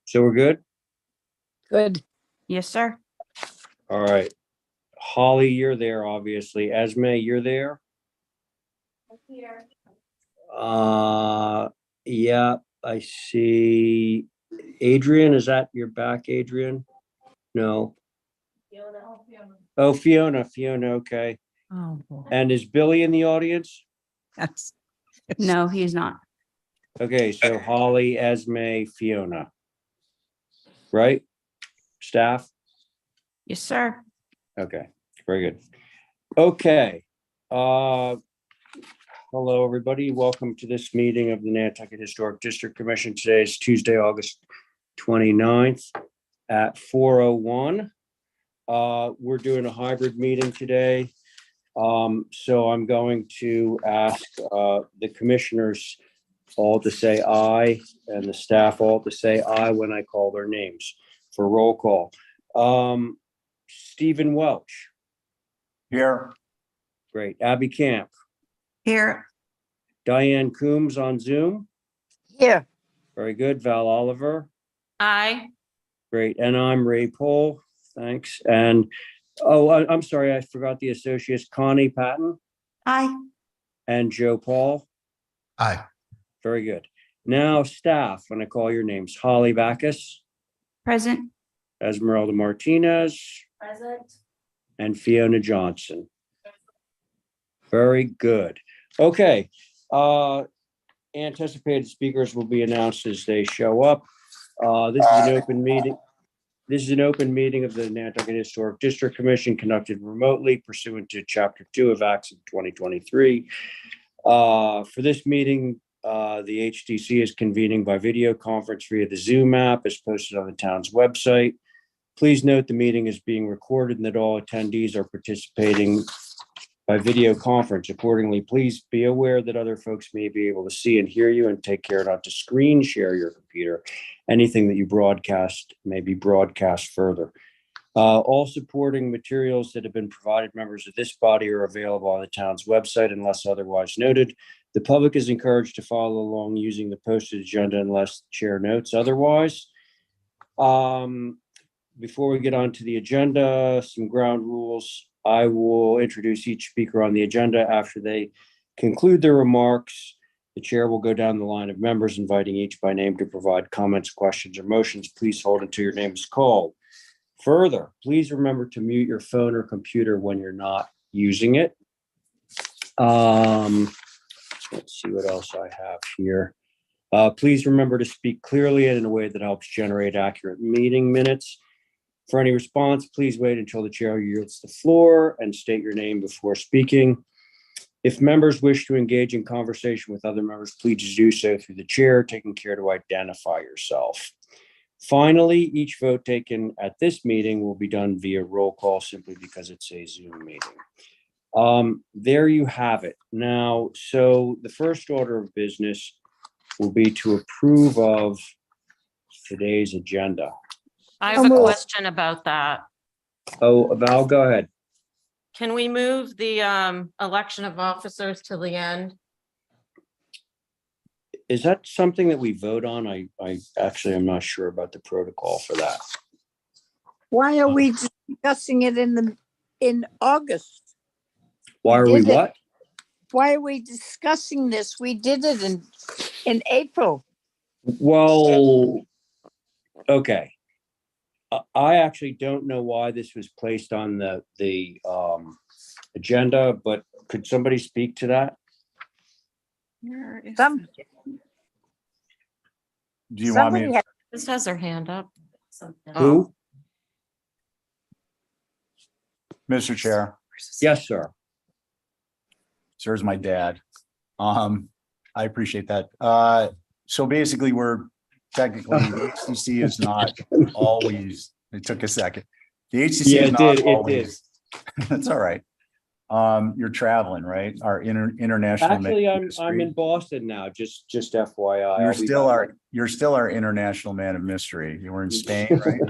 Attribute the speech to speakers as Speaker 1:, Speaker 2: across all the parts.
Speaker 1: So we're good?
Speaker 2: Good.
Speaker 3: Yes, sir.
Speaker 1: All right. Holly, you're there, obviously. Esme, you're there?
Speaker 4: Here.
Speaker 1: Yeah, I see. Adrian, is that your back, Adrian? No. Oh, Fiona, okay.
Speaker 2: Oh, boy.
Speaker 1: And is Billy in the audience?
Speaker 2: That's,
Speaker 3: No, he's not.
Speaker 1: Okay, so Holly, Esme, Fiona. Right? Staff?
Speaker 3: Yes, sir.
Speaker 1: Okay, very good. Okay. Hello, everybody. Welcome to this meeting of the Nantucket Historic District Commission. Today is Tuesday, August 29th at 4:01. We're doing a hybrid meeting today. So I'm going to ask the commissioners all to say aye and the staff all to say aye when I call their names for roll call. Stephen Welch.
Speaker 5: Here.
Speaker 1: Great. Abby Camp.
Speaker 3: Here.
Speaker 1: Diane Coombs on Zoom.
Speaker 2: here.
Speaker 1: Very good. Val Oliver.
Speaker 3: Aye.
Speaker 1: Great. And I'm Ray Pohl. Thanks. And, I'm sorry, I forgot the associates, Connie Patton
Speaker 3: Aye.
Speaker 1: and Joe Paul.
Speaker 5: Aye.
Speaker 1: Very good. Now, staff, when I call your names, Holly Backus,
Speaker 3: Present.
Speaker 1: Esmeralda Martinez,
Speaker 4: Present.
Speaker 1: and Fiona Johnson. Very good. Okay. Anticipated speakers will be announced as they show up. This is an open meeting. This is an open meeting of the Nantucket Historic District Commission conducted remotely pursuant to Chapter 2 of Acts of 2023. For this meeting, the HDC is convening by video conference via the Zoom app as posted on the town's website. Please note the meeting is being recorded and that all attendees are participating by video conference. Accordingly, please be aware that other folks may be able to see and hear you, and take care not to screen share your computer. Anything that you broadcast may be broadcast further. All supporting materials that have been provided members of this body are available on the town's website unless otherwise noted. The public is encouraged to follow along using the posted agenda unless the chair notes otherwise. Before we get on to the agenda, some ground rules. I will introduce each speaker on the agenda. After they conclude their remarks, the chair will go down the line of members, inviting each by name to provide comments, questions, or motions. Please hold until your name is called. Further, please remember to mute your phone or computer when you're not using it. Let's see what else I have here. Please remember to speak clearly and in a way that helps generate accurate meeting minutes. For any response, please wait until the chair yields the floor and state your name before speaking. If members wish to engage in conversation with other members, please do so through the chair, taking care to identify yourself. Finally, each vote taken at this meeting will be done via roll call simply because it's a Zoom meeting. There you have it. Now, so the first order of business will be to approve of today's agenda.
Speaker 3: I have a question about that.
Speaker 1: Oh, Val, go ahead.
Speaker 3: Can we move the election of officers to the end?
Speaker 1: Is that something that we vote on? I actually am not sure about the protocol for that.
Speaker 2: Why are we discussing it in August?
Speaker 1: Why are we
Speaker 2: did it.
Speaker 1: what?
Speaker 2: Why are we discussing this? We did it in April.
Speaker 1: Well, okay. I actually don't know why this was placed on the agenda, but could somebody speak to that?
Speaker 2: Some,
Speaker 5: Do you want
Speaker 2: somebody
Speaker 5: me?
Speaker 2: had,
Speaker 3: This has their hand up.
Speaker 1: Who?
Speaker 5: Mr. Chair,
Speaker 1: Yes, sir.
Speaker 5: sir's my dad. I appreciate that. So basically we're technically, the HCC is not always, it took a second. The HCC
Speaker 1: Yeah,
Speaker 5: is
Speaker 1: it
Speaker 5: not
Speaker 1: did, it
Speaker 5: always, that's all right. You're traveling, right? Our international.
Speaker 1: Actually, I'm in Boston now, just FYI.
Speaker 5: You're still our international man of mystery. You were in Spain, right?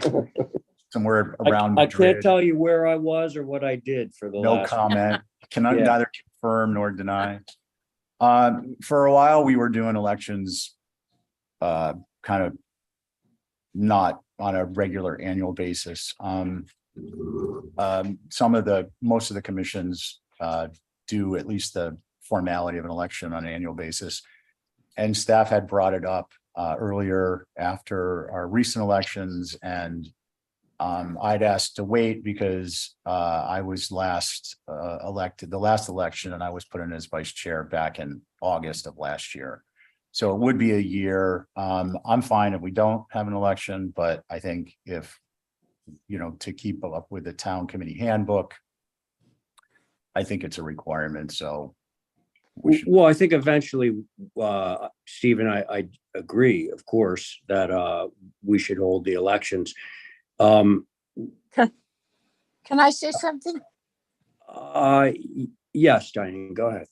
Speaker 5: Somewhere around
Speaker 1: I can't
Speaker 5: Madrid.
Speaker 1: tell you where I was or what I did for the
Speaker 5: No
Speaker 1: last.
Speaker 5: comment. Cannot
Speaker 1: Yeah.
Speaker 5: neither confirm nor deny. For a while, we were doing elections kind of not on a regular annual basis. Most of the commissions do at least the formality of an election on an annual basis. And staff had brought it up earlier after our recent elections, and I'd asked to wait because I was last elected, the last election, and I was put in as vice chair back in August of last year. So it would be a year. I'm fine if we don't have an election, but I think if, to keep up with the town committee handbook, I think it's a requirement, so. we should-
Speaker 1: Well, I think eventually, Stephen, I agree, of course, that we should hold the elections.
Speaker 2: Can I say something?
Speaker 1: Yes, Diane, go ahead.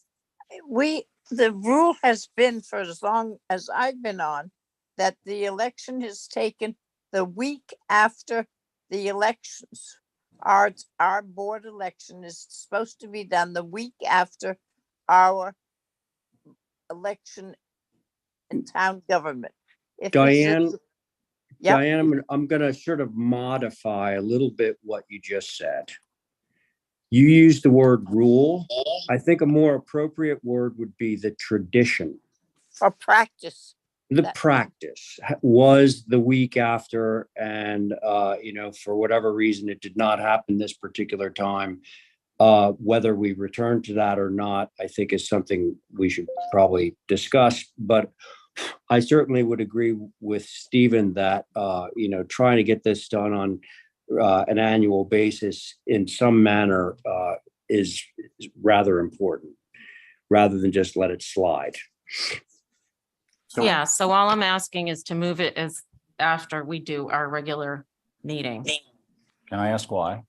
Speaker 2: The rule has been for as long as I've been on, that the election is taken the week after the elections. Our board election is supposed to be done the week after our election in town government. If it's
Speaker 1: Diane,
Speaker 2: Yep.
Speaker 1: Diane, I'm gonna sort of modify a little bit what you just said. You used the word rule. I think a more appropriate word would be the tradition.
Speaker 2: For practice.
Speaker 1: The
Speaker 2: That-
Speaker 1: practice was the week after, and for whatever reason, it did not happen this particular time. Whether we return to that or not, I think is something we should probably discuss. But I certainly would agree with Stephen that trying to get this done on an annual basis in some manner is rather important, rather than just let it slide.
Speaker 5: So-
Speaker 3: Yeah, so all I'm asking is to move it as after we do our regular meeting.
Speaker 5: Can I ask why?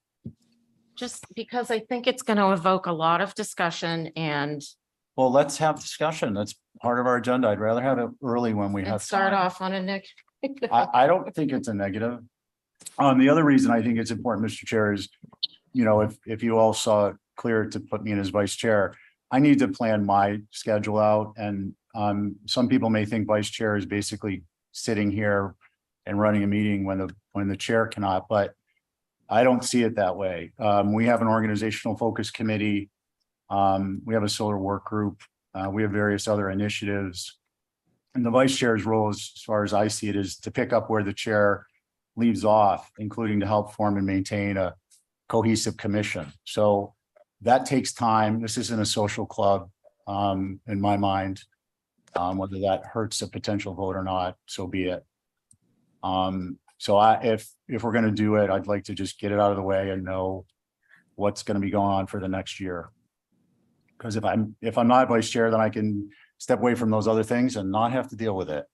Speaker 3: Just because I think it's going to evoke a lot of discussion and
Speaker 5: Well, let's have discussion. That's part of our agenda. I'd rather have it early when we have
Speaker 3: start
Speaker 5: time.
Speaker 3: off on a next.
Speaker 5: I don't think it's a negative. The other reason I think it's important, Mr. Chair, is, if you all saw it clear to put me in as vice chair, I need to plan my schedule out. And some people may think vice chair is basically sitting here and running a meeting when the chair cannot, but I don't see it that way. We have an organizational focus committee. We have a solar work group. We have various other initiatives. And the vice chair's role, as far as I see it, is to pick up where the chair leaves off, including to help form and maintain a cohesive commission. So that takes time. This isn't a social club, in my mind. Whether that hurts a potential vote or not, so be it. So if we're going to do it, I'd like to just get it out of the way and know what's going to be going on for the next year. Because if I'm not vice chair, then I can step away from those other things and not have to deal with it.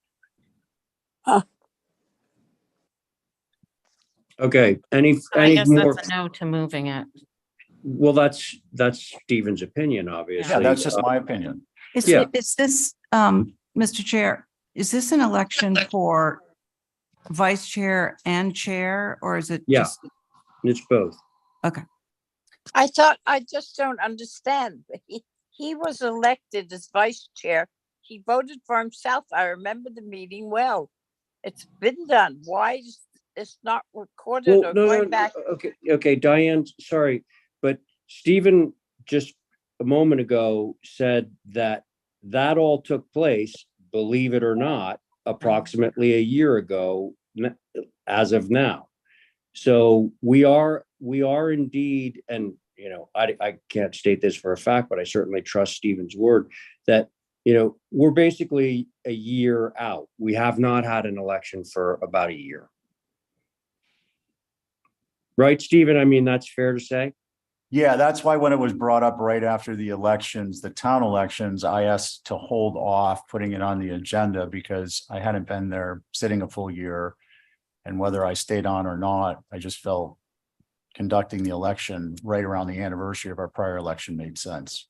Speaker 1: Okay, any
Speaker 3: I guess
Speaker 1: more?
Speaker 3: that's a no to moving it.
Speaker 1: Well, that's Stephen's opinion, obviously.
Speaker 5: Yeah, that's just my opinion.
Speaker 1: Yeah.
Speaker 6: Is this, Mr. Chair, is this an election for vice chair and chair, or is it
Speaker 1: Yeah.
Speaker 6: just?
Speaker 1: It's both.
Speaker 2: I just don't understand. He was elected as vice chair. He voted for himself. I remember the meeting well. It's been done. Why is it's not recorded
Speaker 1: Well,
Speaker 2: or
Speaker 1: no,
Speaker 2: going back?
Speaker 1: okay, Diane, sorry, but Stephen just a moment ago said that all took place, believe it or not, approximately a year ago, as of now. So we are indeed, and I can't state this for a fact, but I certainly trust Stephen's word that we're basically a year out. We have not had an election for about a year. Right, Stephen? I mean, that's fair to say.
Speaker 5: Yeah, that's why when it was brought up right after the elections, the town elections, I asked to hold off putting it on the agenda because I hadn't been there sitting a full year. And whether I stayed on or not, I just felt conducting the election right around the anniversary of our prior election made sense.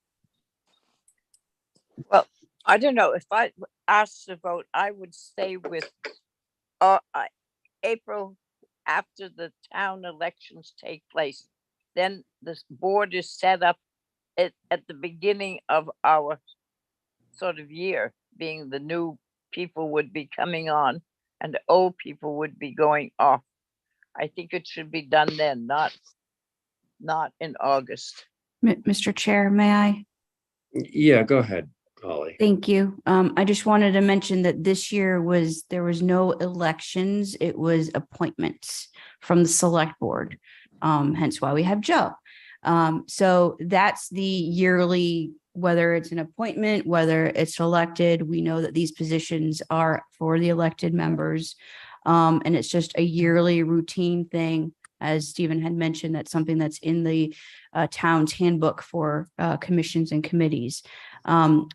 Speaker 2: Well, I don't know. If I asked to vote, I would stay with April after the town elections take place. Then this board is set up at the beginning of our sort of year, being the new people would be coming on. and old people would be going off. I think it should be done then, not in August.
Speaker 7: Mr. Chair, may I?
Speaker 1: Yeah, go ahead, Holly.
Speaker 7: Thank you. I just wanted to mention that this year there was no elections. It was appointments from the select board. Hence why we have Joe. So that's the yearly, whether it's an appointment, whether it's elected, we know that these positions are for the elected members. And it's just a yearly routine thing. As Stephen had mentioned, that's something that's in the town's handbook for commissions and committees.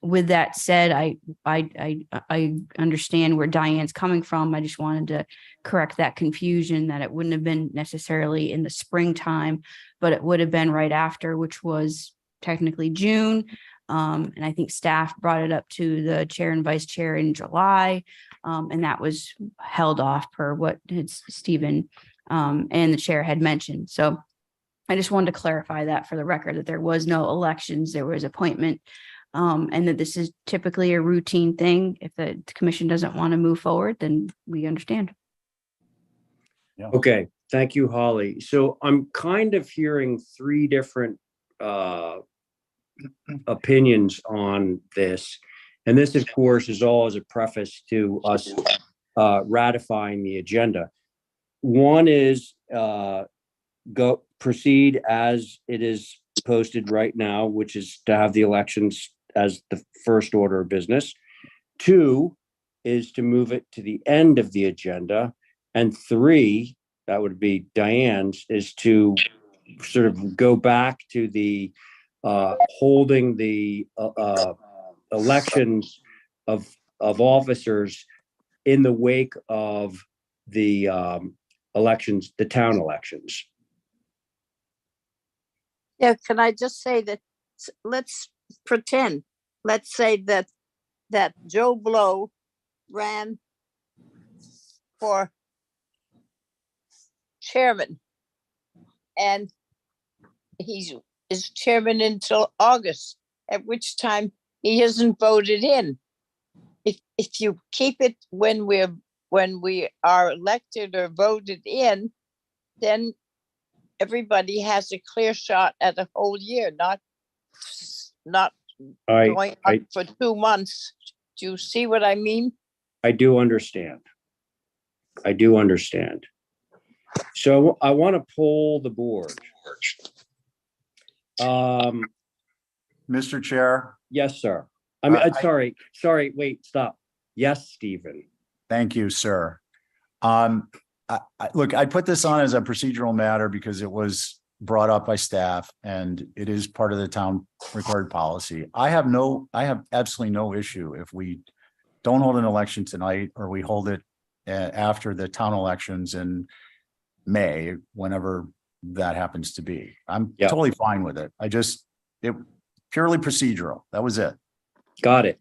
Speaker 7: With that said, I understand where Diane's coming from. I just wanted to correct that confusion that it wouldn't have been necessarily in the springtime, but it would have been right after, which was technically June. And I think staff brought it up to the chair and vice chair in July. And that was held off per what Stephen and the chair had mentioned. So I just wanted to clarify that for the record, that there was no elections, there was appointment, and that this is typically a routine thing. If the commission doesn't want to move forward, then we understand.
Speaker 1: Okay, thank you, Holly. So I'm kind of hearing three different opinions on this. And this, of course, is all as a preface to us ratifying the agenda. One is proceed as it is posted right now, which is to have the elections as the first order of business. Two is to move it to the end of the agenda. And three, that would be Diane's, is to sort of go back to the holding the elections of officers in the wake of the elections, the town elections.
Speaker 2: Yeah, can I just say that, let's pretend, let's say that Joe Blow ran for chairman, and he is chairman until August, at which time he isn't voted in. If you keep it when we are elected or voted in, then everybody has a clear shot at a whole year, not going on for 2 months. Do you see what I mean?
Speaker 1: I do understand. I do understand. So I want to poll the board.
Speaker 5: Mr. Chair,
Speaker 1: Yes, sir. I mean,
Speaker 5: I-
Speaker 1: sorry, wait, stop. Yes, Stephen.
Speaker 5: thank you, sir. Look, I put this on as a procedural matter because it was brought up by staff and it is part of the town required policy. I have absolutely no issue if we don't hold an election tonight or we hold it after the town elections in May, whenever that happens to be. I'm
Speaker 1: Yeah.
Speaker 5: totally fine with it. It purely procedural. That was it.
Speaker 1: Got it.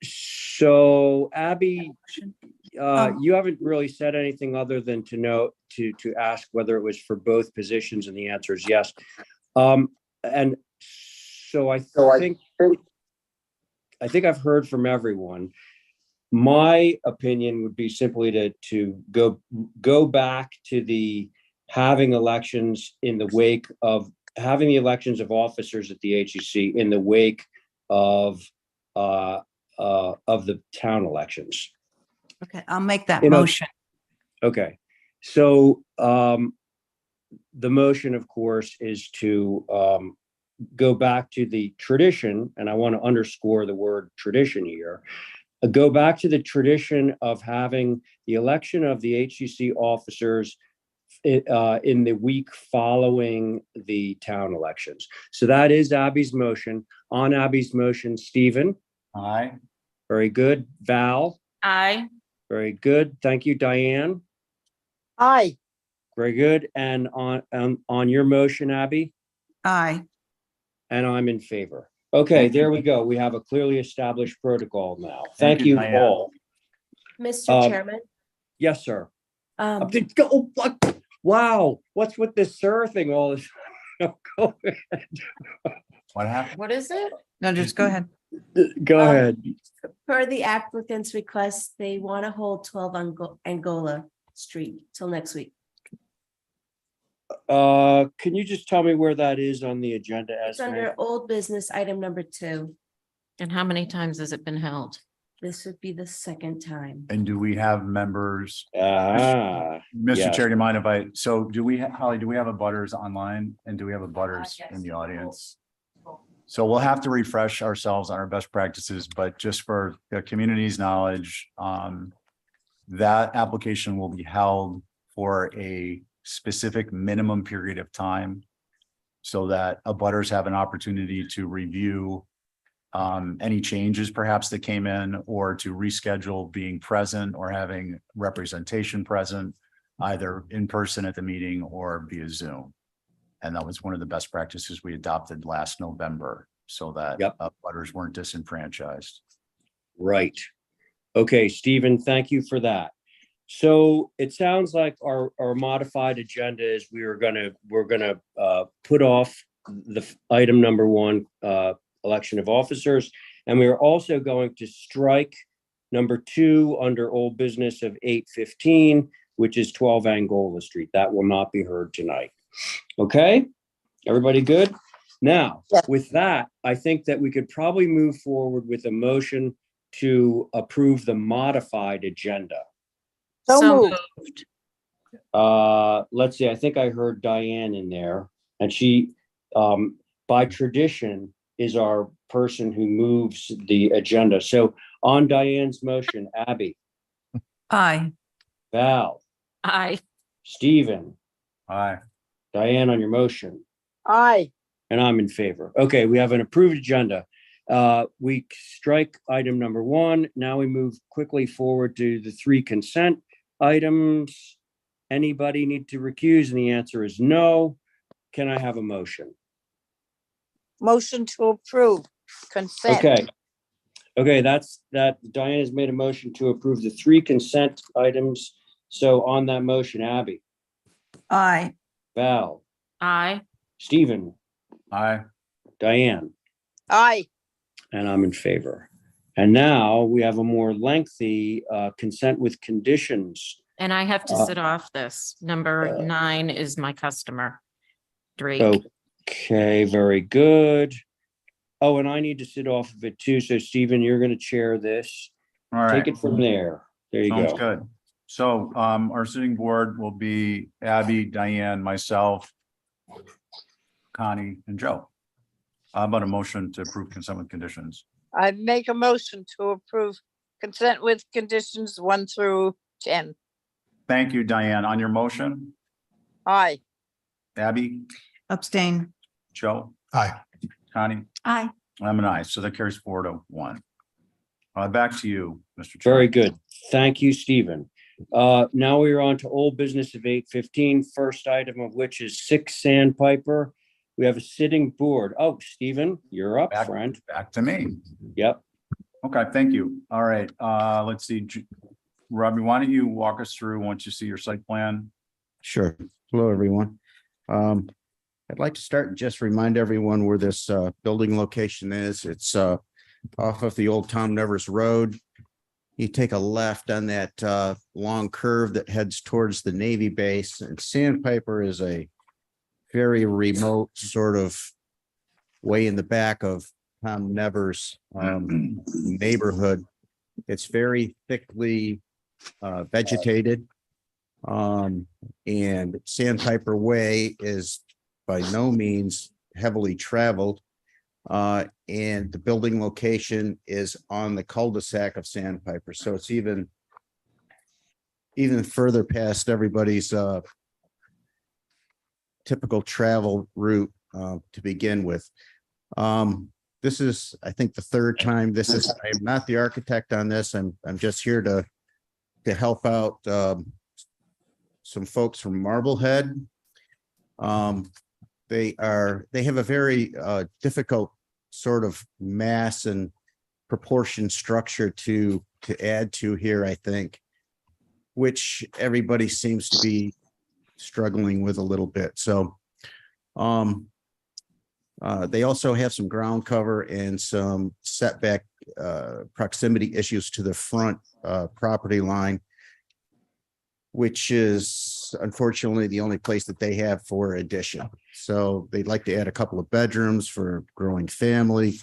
Speaker 1: So Abby, you haven't really said anything other than to ask whether it was for both positions, and the answer is yes. And so I think I've heard from everyone. My opinion would be simply to go back to the having elections in the wake of having the elections of officers at the HEC in the wake of the town elections.
Speaker 6: Okay, I'll make that
Speaker 1: You know-
Speaker 6: motion.
Speaker 1: Okay, so the motion, of course, is to go back to the tradition, and I want to underscore the word tradition here. Go back to the tradition of having the election of the HCC officers in the week following the town elections. So that is Abby's motion. On Abby's motion, Stephen.
Speaker 5: Aye.
Speaker 1: Very good. Val.
Speaker 3: Aye.
Speaker 1: Very good. Thank you, Diane.
Speaker 2: Aye.
Speaker 1: Very good. And on your motion, Abby,
Speaker 6: Aye.
Speaker 1: and I'm in favor. Okay, there we go. We have a clearly established protocol now.
Speaker 5: Thank
Speaker 1: Thank
Speaker 5: you,
Speaker 1: you
Speaker 5: Diane.
Speaker 1: all.
Speaker 4: Mr. Chairman,
Speaker 1: Yes, sir.
Speaker 4: um,
Speaker 1: Wow, what's with this surfing all this? Go ahead.
Speaker 5: What happened?
Speaker 3: What is it?
Speaker 6: No, just go ahead.
Speaker 1: Go
Speaker 4: Um,
Speaker 1: ahead.
Speaker 4: Per the applicant's request, they want to hold 12 Angola Street till next week.
Speaker 1: Can you just tell me where that is on the agenda?
Speaker 4: It's
Speaker 1: Esme?
Speaker 4: under old business item number 2.
Speaker 3: And how many times has it been held?
Speaker 4: This would be the second time.
Speaker 5: And do we have members?
Speaker 1: Ah,
Speaker 5: Mr.
Speaker 1: yes.
Speaker 5: Chair, do you mind if I, so do we, Holly, do we have a butters online and do we have a butters in the audience? So we'll have to refresh ourselves on our best practices, but just for the community's knowledge, that application will be held for a specific minimum period of time so that abutters have an opportunity to review any changes perhaps that came in or to reschedule being present or having representation present, either in person at the meeting or via Zoom. And that was one of the best practices we adopted last November so that
Speaker 1: Yep.
Speaker 5: abutters weren't disenfranchised.
Speaker 1: Right. Okay, Stephen, thank you for that. So it sounds like our modified agenda is we're gonna put off item number 1, election of officers. And we are also going to strike number 2 under old business of 8:15, which is 12 Angola Street. That will not be heard tonight. Okay, everybody good? Now,
Speaker 2: Yes.
Speaker 1: with that, I think that we could probably move forward with a motion to approve the modified agenda.
Speaker 2: So moved.
Speaker 1: Let's see, I think I heard Diane in there, and she, by tradition, is our person who moves the agenda. So on Diane's motion, Abby,
Speaker 6: Aye.
Speaker 1: Val,
Speaker 3: Aye.
Speaker 1: Stephen,
Speaker 5: Aye.
Speaker 1: Diane on your motion,
Speaker 2: Aye.
Speaker 1: and I'm in favor. Okay, we have an approved agenda. We strike item number 1. Now we move quickly forward to the 3 consent items. Anybody need to recuse? And the answer is no. Can I have a motion?
Speaker 2: Motion to approve consent.
Speaker 1: Okay, that's that. Diane has made a motion to approve the 3 consent items. So on that motion, Abby,
Speaker 6: Aye.
Speaker 1: Val,
Speaker 3: Aye.
Speaker 1: Stephen,
Speaker 5: Aye.
Speaker 1: Diane,
Speaker 2: Aye.
Speaker 1: and I'm in favor. And now we have a more lengthy consent with conditions.
Speaker 3: And I have to
Speaker 1: Uh,
Speaker 3: sit off this. Number 9 is my customer. Drake.
Speaker 1: Okay, very good. Oh, and I need to sit off of it too. So Stephen, you're going to chair this.
Speaker 5: All right.
Speaker 1: Take it from there. There you
Speaker 5: Sounds
Speaker 1: go.
Speaker 5: good. So our sitting board will be Abby, Diane, myself, Connie, and Joe. How about a motion to approve consent with conditions?
Speaker 2: I make a motion to approve consent with conditions 1 through 10.
Speaker 5: Thank you, Diane. On your motion,
Speaker 2: Aye.
Speaker 5: Abby,
Speaker 6: Abstain.
Speaker 5: Joe,
Speaker 8: Aye.
Speaker 5: Connie,
Speaker 7: Aye.
Speaker 5: I'm an aye. So that carries 4-1. Back to you, Mr. Chair.
Speaker 1: Very good. Thank you, Stephen. Now we are on to old business of 8:15. First item of which is 6 Sandpiper. We have a sitting board. Oh, Stephen, you're up,
Speaker 5: Back-
Speaker 1: friend.
Speaker 5: Back to me.
Speaker 1: Yep.
Speaker 5: Okay, thank you. All right, let's see. Robbie, why don't you walk us through once you see your site plan?
Speaker 8: Sure. Hello, everyone. I'd like to start and just remind everyone where this building location is. It's off of the old Tom Nevers Road. You take a left on that long curve that heads towards the Navy base, and Sandpiper is a very remote sort of way in the back of Tom Nevers neighborhood. It's very thickly vegetated. And Sandpiper Way is by no means heavily traveled. And the building location is on the cul-de-sac of Sandpiper. So it's even further past everybody's typical travel route to begin with. This is, I think, the 3rd time I am not the architect on this. I'm just here to help out some folks from Marblehead. They have a very difficult sort of mass and proportion structure to add to here, I think, which everybody seems to be struggling with a little bit. So They also have some ground cover and some setback proximity issues to the front property line, which is unfortunately the only place that they have for addition. So they'd like to add a couple of bedrooms for a growing family,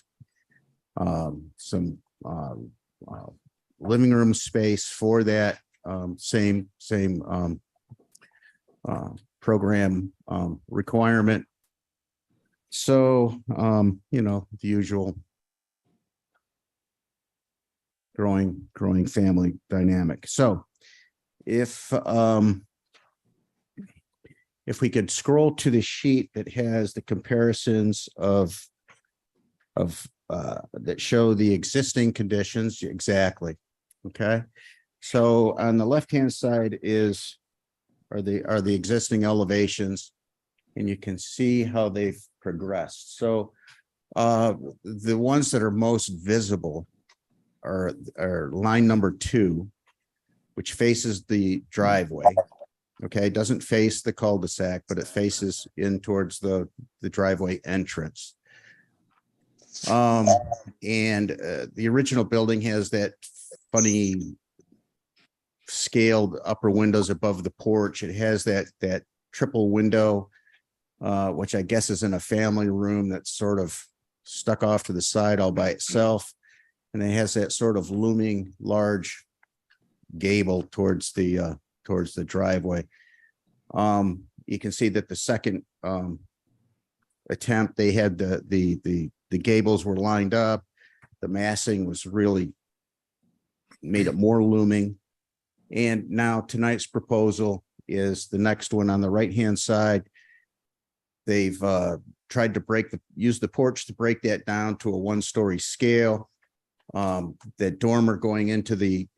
Speaker 8: some living room space for that same program requirement. So, the usual growing family dynamic. So if we could scroll to the sheet that has the comparisons of that show the existing conditions exactly. Okay. So on the left-hand side are the existing elevations, and you can see how they've progressed. So the ones that are most visible are line number 2, which faces the driveway. Okay, it doesn't face the cul-de-sac, but it faces in towards the driveway entrance. And the original building has that funny scaled upper windows above the porch. It has that triple window, which I guess is in a family room that's sort of stuck off to the side all by itself. And it has that sort of looming large gable towards the driveway. You can see that the second attempt, they had the gables were lined up. The massing was really made it more looming. And now tonight's proposal is the next one on the right-hand side. They've tried to use the porch to break that down to a 1-story scale. That dormer going into the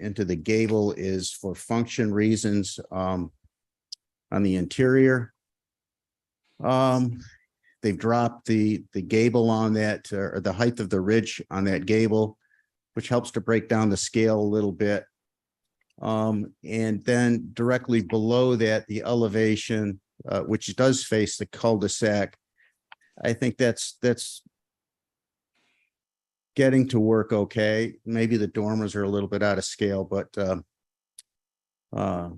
Speaker 8: gable is for function reasons on the interior. They've dropped the gable on that, or the height of the ridge on that gable, which helps to break down the scale a little bit. And then directly below that, the elevation, which does face the cul-de-sac. I think that's getting to work okay. Maybe the dormers are a little bit out of scale, but they're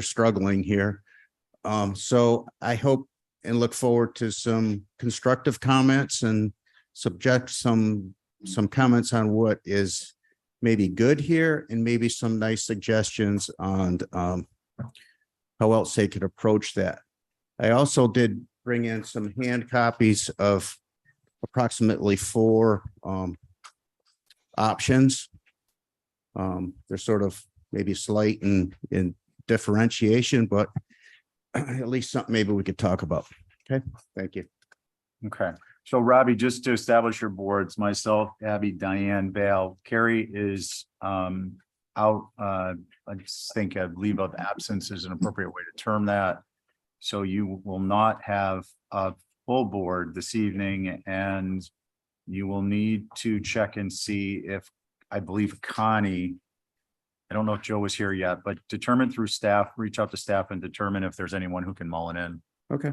Speaker 8: struggling here. So I hope and look forward to some constructive comments and subject some comments on what is maybe good here, and maybe some nice suggestions on how else they could approach that. I also did bring in some hand copies of approximately 4 options. They're sort of maybe slight in differentiation, but at least something maybe we could talk about. Okay, thank you.
Speaker 5: Okay, so Robbie, just to establish your boards, myself, Abby, Diane, Val, Carrie is out. I just think a leave of absence is an appropriate way to term that. So you will not have a full board this evening, and you will need to check and see if, I believe Connie, I don't know if Joe was here yet, but determine through staff, reach out to staff and determine if there's anyone who can mull it in.
Speaker 8: Okay.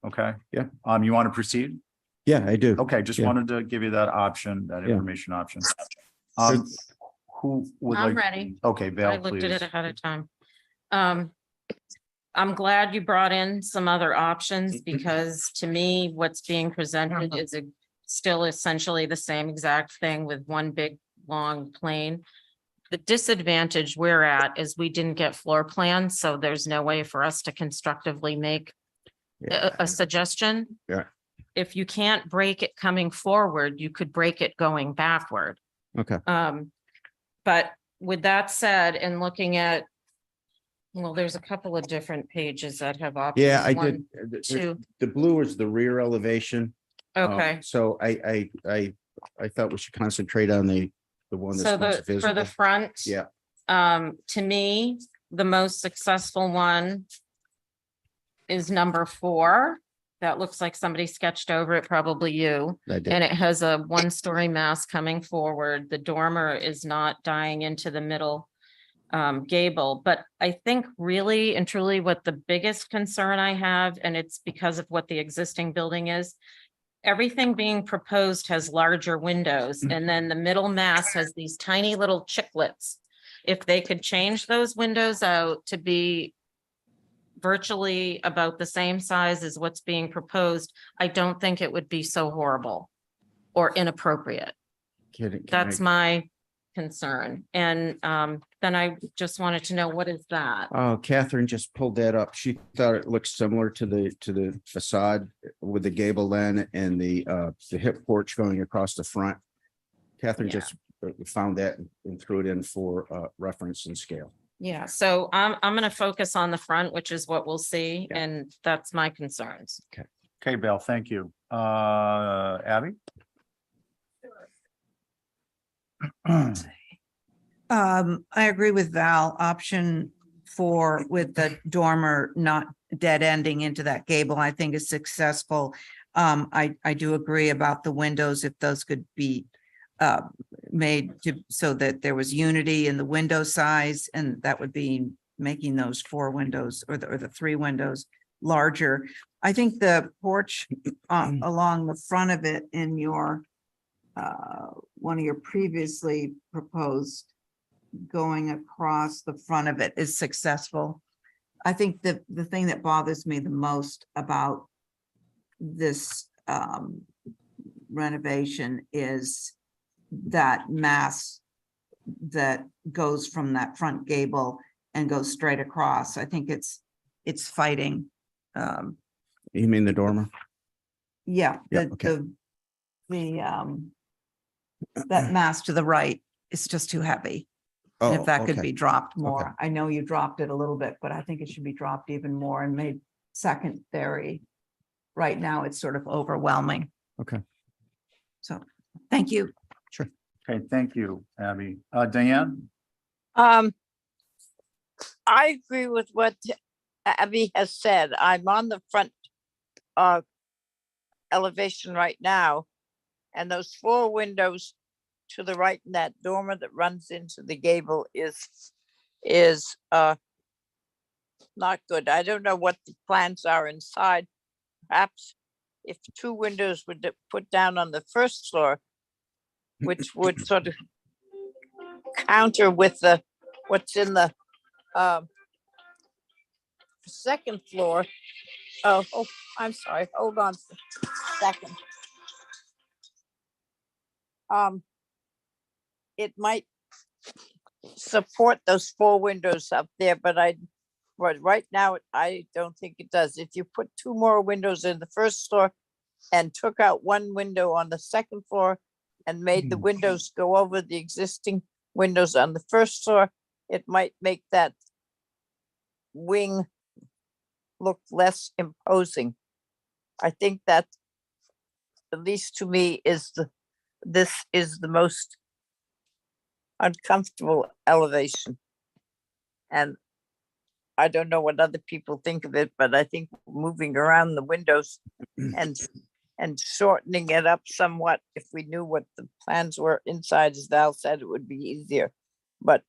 Speaker 5: Okay.
Speaker 8: Yeah.
Speaker 5: You want to proceed?
Speaker 8: Yeah, I do.
Speaker 5: Okay, just
Speaker 8: Yeah.
Speaker 5: wanted to give you that option, that
Speaker 8: Yeah.
Speaker 5: information option. Who would
Speaker 3: I'm
Speaker 5: like?
Speaker 3: ready.
Speaker 5: Okay,
Speaker 3: I
Speaker 5: Val,
Speaker 3: looked at it
Speaker 5: please.
Speaker 3: ahead of time. I'm glad you brought in some other options, because to me, what's being presented is still essentially the same exact thing with one big, long plane. The disadvantage we're at is we didn't get floor plans, so there's no way for us to constructively make a suggestion.
Speaker 8: Yeah.
Speaker 3: If you can't break it coming forward, you could break it going backward.
Speaker 8: Okay.
Speaker 3: But with that said, and looking at, well, there's a couple of different pages that have options.
Speaker 8: Yeah, I
Speaker 3: One,
Speaker 8: did.
Speaker 3: two.
Speaker 8: The blue is the rear elevation.
Speaker 3: Okay,
Speaker 8: So I thought we should concentrate on the one
Speaker 3: so
Speaker 8: that's most
Speaker 3: for the
Speaker 8: visible.
Speaker 3: front.
Speaker 8: Yeah.
Speaker 3: To me, the most successful one is number 4. That looks like somebody sketched over it, probably you.
Speaker 8: I did.
Speaker 3: And it has a 1-story mass coming forward. The dormer is not dying into the middle. gable, but I think really and truly what the biggest concern I have, and it's because of what the existing building is, everything being proposed has larger windows, and then the middle mass has these tiny little chiclets. If they could change those windows out to be virtually about the same size as what's being proposed, I don't think it would be so horrible or inappropriate. That's my concern. And then I just wanted to know, what is that?
Speaker 8: Oh, Catherine just pulled that up. She thought it looked similar to the facade with the gable end and the hip porch going across the front. Catherine
Speaker 3: Yeah.
Speaker 8: just found that and threw it in for reference and scale.
Speaker 3: Yeah, so I'm gonna focus on the front, which is what we'll see,
Speaker 8: Yeah.
Speaker 3: and that's my concerns.
Speaker 5: Okay, Bill, thank you. Abby?
Speaker 6: I agree with Val, option 4 with the dormer not dead ending into that gable, I think is successful. I do agree about the windows, if those could be made to, so that there was unity in the window size, and that would be making those 4 windows or the 3 windows larger. I think the porch along the front of it in your one of your previously proposed going across the front of it is successful. I think the thing that bothers me the most about this renovation is that mass that goes from that front gable and goes straight across. I think it's fighting.
Speaker 8: You mean the dormer?
Speaker 6: Yeah,
Speaker 8: Yeah,
Speaker 6: the,
Speaker 8: okay.
Speaker 6: that mass to the right is just too heavy. And
Speaker 8: Oh,
Speaker 6: if that could
Speaker 8: okay.
Speaker 6: be dropped more, I know you dropped it a little bit, but I think it should be dropped even more and made secondary. Right now, it's sort of overwhelming.
Speaker 8: Okay.
Speaker 6: So, thank you.
Speaker 5: Okay, thank you, Abby. Diane?
Speaker 2: I agree with what Abby has said. I'm on the front elevation right now. And those 4 windows to the right in that dormer that runs into the gable is not good. I don't know what the plans are inside. Perhaps if 2 windows were put down on the first floor, which would sort of counter with what's in the second floor. Oh, I'm sorry. Hold on a second. It might support those 4 windows up there, but right now, I don't think it does. If you put 2 more windows in the first floor and took out 1 window on the second floor and made the windows go over the existing windows on the first floor, it might make that wing look less imposing. I think that, at least to me, this is the most uncomfortable elevation. And I don't know what other people think of it, but I think moving around the windows and shortening it up somewhat, if we knew what the plans were inside, as Val said, it would be easier. But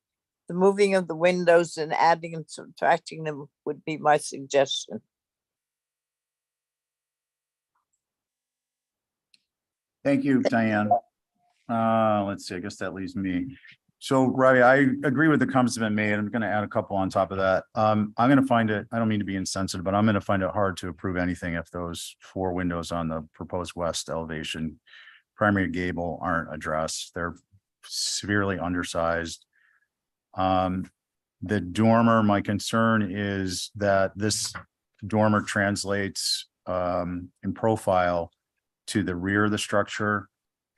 Speaker 2: the moving of the windows and adding and subtracting them would be my suggestion.
Speaker 5: Thank you, Diane. Let's see, I guess that leaves me. So Ravi, I agree with the comments that have been made. I'm going to add a couple on top of that. I'm going to find it, I don't mean to be insensitive, but I'm going to find it hard to approve anything if those 4 windows on the proposed west elevation primary gable aren't addressed. They're severely undersized. The dormer, my concern is that this dormer translates in profile to the rear of the structure.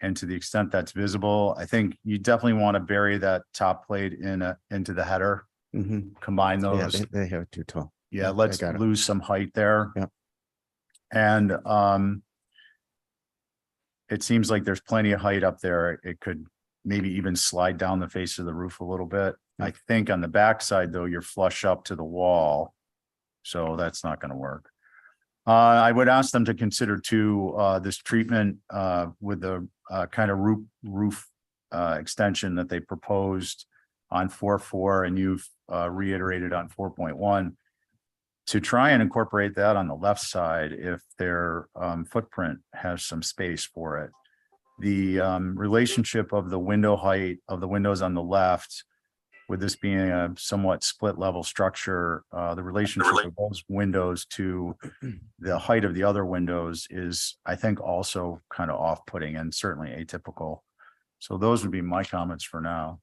Speaker 5: And to the extent that's visible, I think you definitely want to bury that top plate into the header. Combine
Speaker 8: Yeah,
Speaker 5: those.
Speaker 8: they have it too tall.
Speaker 5: Yeah,
Speaker 8: I
Speaker 5: let's
Speaker 8: got it.
Speaker 5: lose some height there.
Speaker 8: Yep.
Speaker 5: And it seems like there's plenty of height up there. It could maybe even slide down the face of the roof a little bit. I think on the backside, though, you're flush up to the wall. So that's not going to work. I would ask them to consider too, this treatment with the kind of roof extension that they proposed on 4.4, and you've reiterated on 4.1, to try and incorporate that on the left side if their footprint has some space for it. The relationship of the window height of the windows on the left, with this being a somewhat split level structure, the relationship of those windows to the height of the other windows is, I think, also kind of off-putting and certainly atypical. So those would be my comments for now.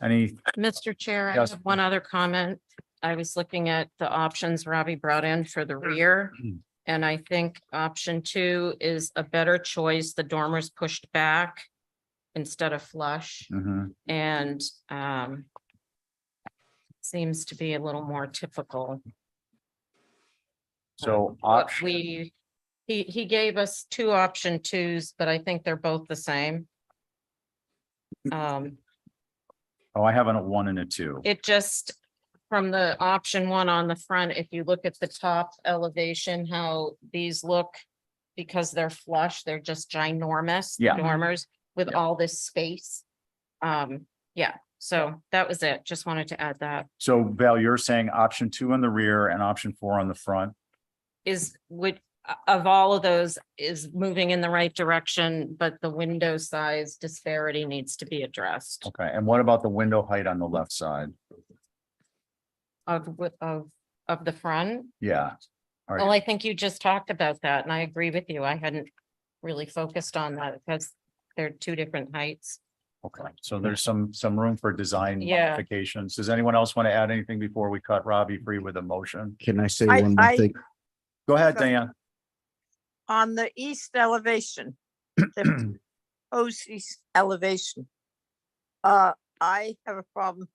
Speaker 5: Any,
Speaker 3: Mr. Chair, I
Speaker 5: Yes.
Speaker 3: have one other comment. I was looking at the options Robbie brought in for the rear. And I think option 2 is a better choice. The dormer's pushed back instead of flush,
Speaker 5: Mhm.
Speaker 3: and seems to be a little more typical.
Speaker 5: So
Speaker 3: But
Speaker 5: option,
Speaker 3: he gave us 2 option 2s, but I think they're both the same.
Speaker 5: oh, I have a 1 and a 2.
Speaker 3: It just, from the option 1 on the front, if you look at the top elevation, how these look, because they're flush, they're just ginormous, the
Speaker 5: Yeah.
Speaker 3: dormers with
Speaker 5: Yeah.
Speaker 3: all this space. Yeah, so that was it. Just wanted to add that.
Speaker 5: So Val, you're saying option 2 on the rear and option 4 on the front?
Speaker 3: Is of all of those is moving in the right direction, but the window size disparity needs to be addressed
Speaker 5: Okay, and what about the window height on the left side?
Speaker 3: of the front.
Speaker 5: Yeah. All
Speaker 3: Well,
Speaker 5: right,
Speaker 3: I think you just talked about that, and I agree with you. I hadn't really focused on that because they're 2 different heights.
Speaker 5: okay, so there's some room for design
Speaker 3: Yeah.
Speaker 5: modifications. Does anyone else want to add anything before we cut Robbie free with a motion?
Speaker 8: Can I say
Speaker 2: I-
Speaker 8: one more
Speaker 2: I-
Speaker 8: thing?
Speaker 5: Go ahead,
Speaker 2: Go-
Speaker 5: Diane.
Speaker 2: On the east elevation, the proposed east elevation, I have a problem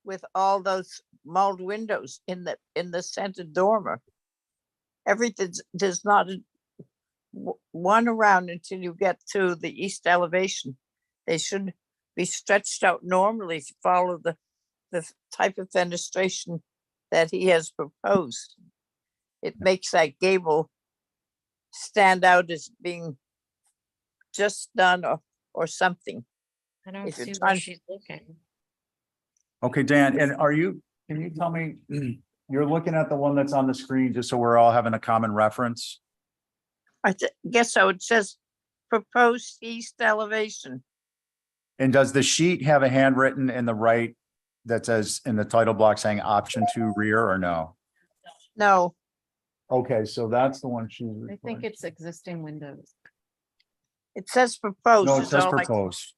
Speaker 2: with all those mulled windows in the center dormer. Everything, there's not one around until you get to the east elevation. They should be stretched out normally to follow the type of fenestration that he has proposed. It makes that gable stand out as being just done or something.
Speaker 3: I don't
Speaker 2: If you're
Speaker 3: see where
Speaker 2: trying-
Speaker 3: she's looking.
Speaker 5: Okay, Dan, and can you tell me, you're looking at the one that's on the screen, just so we're all having a common reference?
Speaker 2: Guess so. It says proposed east elevation.
Speaker 5: And does the sheet have a handwritten in the right that says in the title block saying option 2 rear or no?
Speaker 2: No,
Speaker 5: Okay, so that's the one she's.
Speaker 3: I think it's existing windows.
Speaker 2: it says proposed.
Speaker 5: No, it
Speaker 2: is
Speaker 5: says
Speaker 2: all I-
Speaker 5: proposed.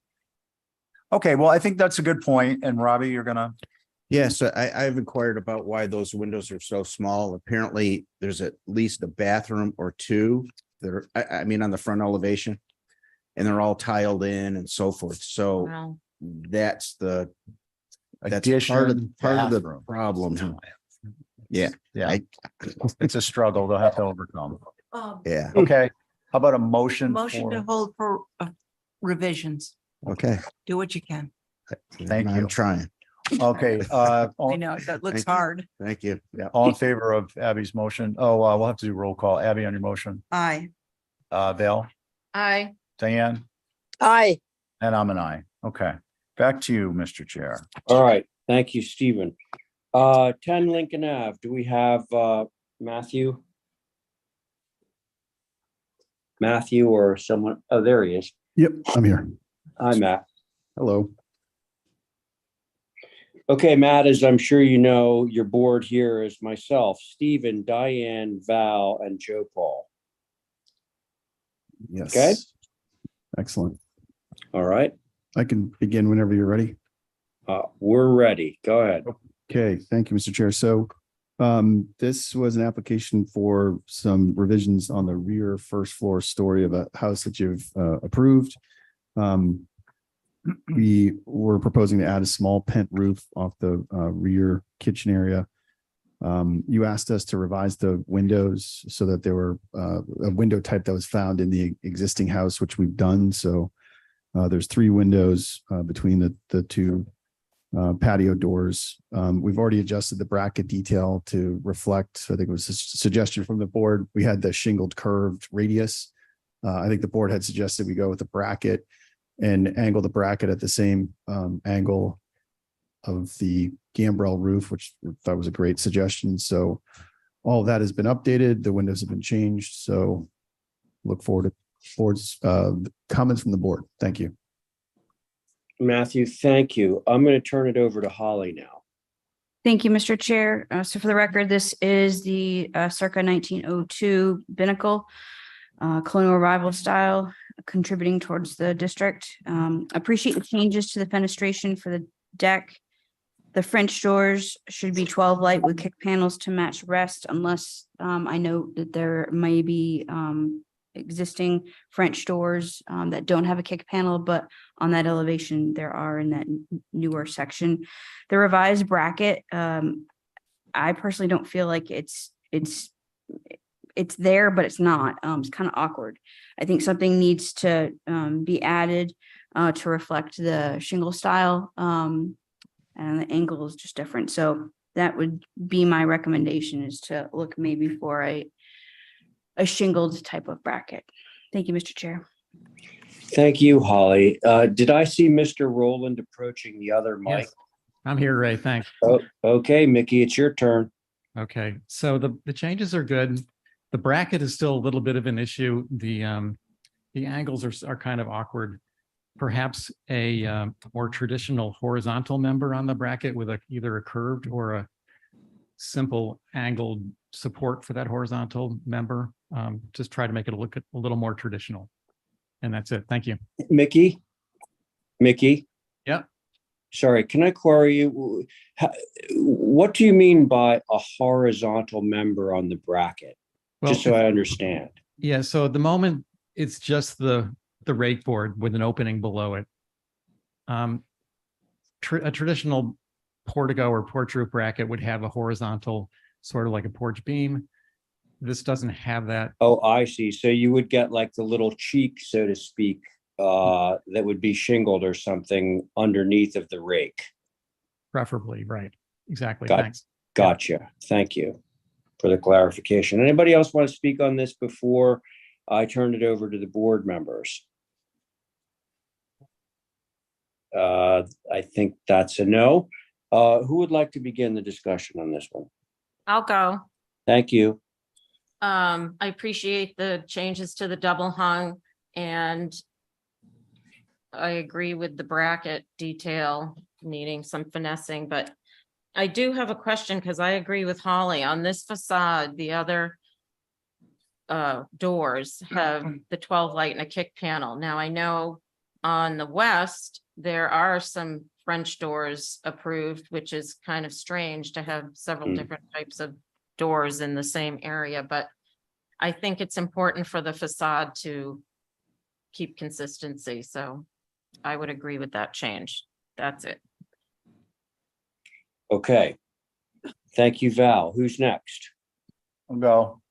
Speaker 5: Okay, well, I think that's a good point. And Robbie, you're gonna,
Speaker 8: Yes, I've inquired about why those windows are so small. Apparently, there's at least a bathroom or 2 that are, I mean, on the front elevation. And they're all tiled in and so forth. So
Speaker 3: Wow.
Speaker 8: that's that's part of,
Speaker 5: addition,
Speaker 8: part of the
Speaker 5: bathroom.
Speaker 8: problem. Yeah,
Speaker 5: Yeah,
Speaker 8: I,
Speaker 5: it's a struggle they'll have to overcome.
Speaker 8: yeah,
Speaker 5: Okay, how about a motion?
Speaker 9: Motion to
Speaker 5: for-
Speaker 9: hold for revisions.
Speaker 8: okay.
Speaker 9: Do what you can.
Speaker 5: Thank you.
Speaker 8: I'm trying.
Speaker 5: Okay,
Speaker 9: I
Speaker 5: all,
Speaker 9: know, that looks
Speaker 8: Thank you.
Speaker 9: hard.
Speaker 8: Thank you.
Speaker 5: yeah, all in favor of Abby's motion? Oh, we'll have to do roll call. Abby on your motion.
Speaker 9: Aye.
Speaker 5: Val,
Speaker 3: I,
Speaker 5: Diane,
Speaker 2: Aye,
Speaker 5: and I'm an aye. Okay, back to you, Mr. Chair.
Speaker 1: All right, thank you, Stephen. 10 Lincoln Ave, do we have Matthew? Matthew or someone? Oh, there he is.
Speaker 10: Yep, I'm here.
Speaker 1: Hi, Matt.
Speaker 10: Hello.
Speaker 1: Okay, Matt, as I'm sure you know, your board here is myself, Stephen, Diane, Val, and Joe Paul.
Speaker 10: Yes.
Speaker 1: Okay.
Speaker 10: Excellent.
Speaker 1: All right,
Speaker 10: I can begin whenever you're ready.
Speaker 1: we're ready. Go ahead.
Speaker 10: Okay, thank you, Mr. Chair. So this was an application for some revisions on the rear first floor story of a house that you've approved. We were proposing to add a small pent roof off the rear kitchen area. You asked us to revise the windows so that there were a window type that was found in the existing house, which we've done. So there's 3 windows between the 2 patio doors. We've already adjusted the bracket detail to reflect, I think it was a suggestion from the board. We had the shingled curved radius. I think the board had suggested we go with the bracket and angle the bracket at the same angle of the gambrel roof, which I thought was a great suggestion. So all of that has been updated. The windows have been changed. So look forward to comments from the board. Thank you.
Speaker 1: Matthew, thank you. I'm going to turn it over to Holly now.
Speaker 7: Thank you, Mr. Chair. So for the record, this is the circa 1902 binnacle, colonial revival style, contributing towards the district. Appreciate the changes to the fenestration for the deck. The French doors should be 12 light with kick panels to match rest, unless I know that there may be existing French doors that don't have a kick panel, but on that elevation, there are in that newer section. The revised bracket, I personally don't feel like it's there, but it's not. It's kind of awkward. I think something needs to be added to reflect the shingle style, and the angle is just different. So that would be my recommendation, is to look maybe for a shingled type of bracket. Thank you, Mr. Chair.
Speaker 1: Thank you, Holly. Did I see Mr. Rowland approaching the other mic?
Speaker 11: Yes, I'm here, Ray. Thanks.
Speaker 1: Oh, okay, Mickey, it's your turn.
Speaker 11: Okay, so the changes are good. The bracket is still a little bit of an issue. The angles are kind of awkward. Perhaps a more traditional horizontal member on the bracket with either a curved or a simple angled support for that horizontal member. Just try to make it look a little more traditional. And that's it. Thank you.
Speaker 1: Mickey?
Speaker 11: Yeah.
Speaker 1: Sorry, can I query you? What do you mean by a horizontal member on the bracket?
Speaker 11: Well,
Speaker 1: Just so I understand.
Speaker 11: yeah, so at the moment, it's just the rake board with an opening below it. A traditional portico or porch roof bracket would have a horizontal, sort of like a porch beam. This doesn't have that.
Speaker 1: Oh, I see. So you would get like the little cheek, so to speak, that would be shingled or something underneath of the rake.
Speaker 11: Preferably, right. Exactly.
Speaker 1: Got-
Speaker 11: Thanks.
Speaker 1: Gotcha. Thank you for the clarification. Anybody else want to speak on this before I turn it over to the board members? I think that's a no. Who would like to begin the discussion on this one?
Speaker 3: I'll go.
Speaker 1: Thank you.
Speaker 3: I appreciate the changes to the double hung, and I agree with the bracket detail needing some finessing, but I do have a question, because I agree with Holly on this facade. The other doors have the 12 light and a kick panel. Now I know on the west, there are some French doors approved, which is kind of strange to have several different types of doors in the same area, but I think it's important for the facade to keep consistency. So I would agree with that change. That's it.
Speaker 1: Okay. Thank you, Val. Who's next?
Speaker 5: I'll go.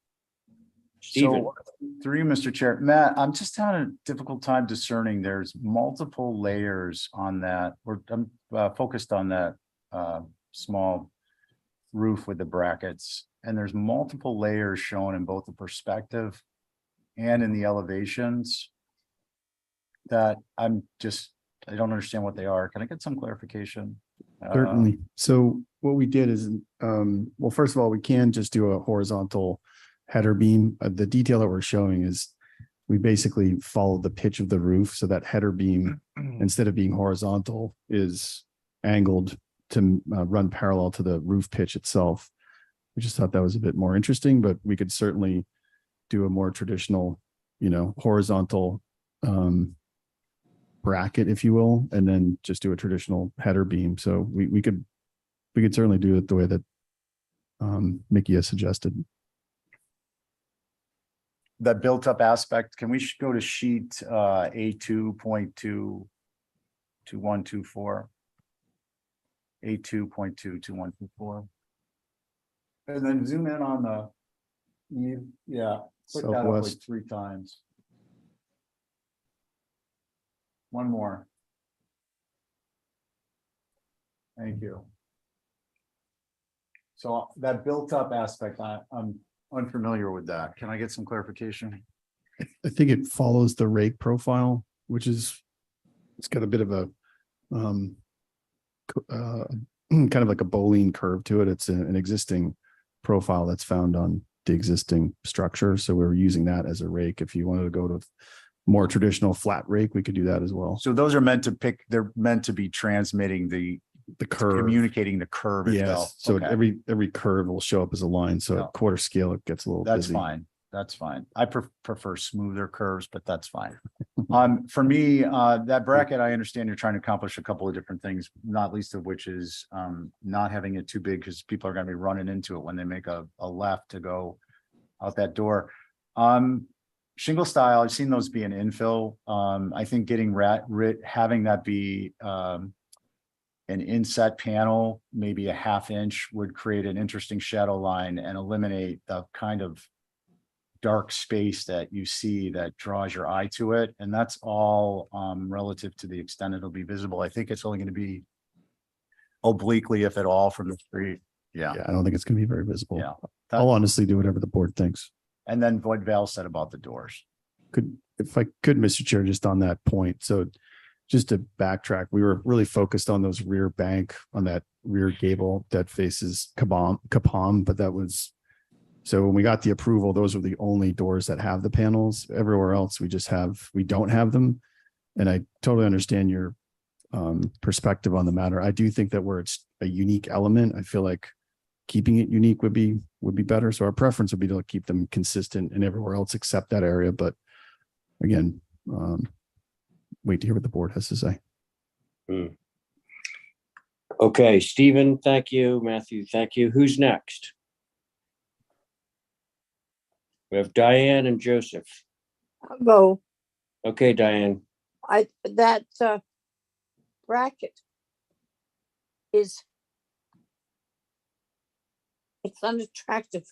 Speaker 1: Stephen.
Speaker 5: So, through you, Mr. Chair. Matt, I'm just having a difficult time discerning. There's multiple layers on that. I'm focused on that small roof with the brackets, and there's multiple layers shown in both the perspective and in the elevations that I don't understand what they are. Can I get some clarification?
Speaker 10: Certainly. So what we did is, well, first of all, we can just do a horizontal header beam. The detail that we're showing is we basically follow the pitch of the roof. So that header beam, instead of being horizontal, is angled to run parallel to the roof pitch itself. We just thought that was a bit more interesting, but we could certainly do a more traditional, horizontal bracket, if you will, and then just do a traditional header beam. So we could certainly do it the way that Mickey has suggested.
Speaker 5: That built up aspect, can we go to sheet A2.22124? A2.22124. And then zoom in on the, click that up like
Speaker 10: Southwest.
Speaker 5: 3 times. One more. Thank you. So that built up aspect, I'm unfamiliar with that. Can I get some clarification?
Speaker 10: I think it follows the rake profile, which is, it's got a bit of a kind of like a bowling curve to it. It's an existing profile that's found on the existing structure. So we're using that as a rake. If you wanted to go to more traditional flat rake, we could do that as well.
Speaker 5: So those are meant to they're meant to be transmitting the
Speaker 10: curve.
Speaker 5: communicating the curve itself.
Speaker 10: Yes, so
Speaker 5: Okay.
Speaker 10: every curve will show up as a line. So
Speaker 5: Yeah.
Speaker 10: at quarter scale, it gets a little
Speaker 5: That's
Speaker 10: busy.
Speaker 5: fine. That's fine. I prefer smoother curves, but that's fine. For me, that bracket, I understand you're trying to accomplish a couple of different things, not least of which is not having it too big because people are going to be running into it when they make a left to go out that door. Shingle style, I've seen those be an infill. I think getting having that be an inset panel, maybe a half inch, would create an interesting shadow line and eliminate the kind of dark space that you see that draws your eye to it. And that's all relative to the extent it'll be visible. I think it's only going to be obliquely, if at all, from the street. Yeah.
Speaker 10: Yeah, I don't think it's going to be very visible.
Speaker 5: Yeah.
Speaker 10: I'll honestly do whatever the board thinks.
Speaker 5: And then what Val said about the doors.
Speaker 10: If I could, Mr. Chair, just on that point. So just to backtrack, we were really focused on those rear bank, on that rear gable that faces Kapam, but that was, so when we got the approval, those were the only doors that have the panels. Everywhere else, we don't have them. And I totally understand your perspective on the matter. I do think that where it's a unique element, I feel like keeping it unique would be better. So our preference would be to keep them consistent and everywhere else except that area. But again, wait to hear what the board has to say.
Speaker 1: Okay, Stephen, thank you. Matthew, thank you. Who's next? We have Diane and Joseph.
Speaker 2: I'll go.
Speaker 1: Okay, Diane.
Speaker 2: That bracket it's unattractive.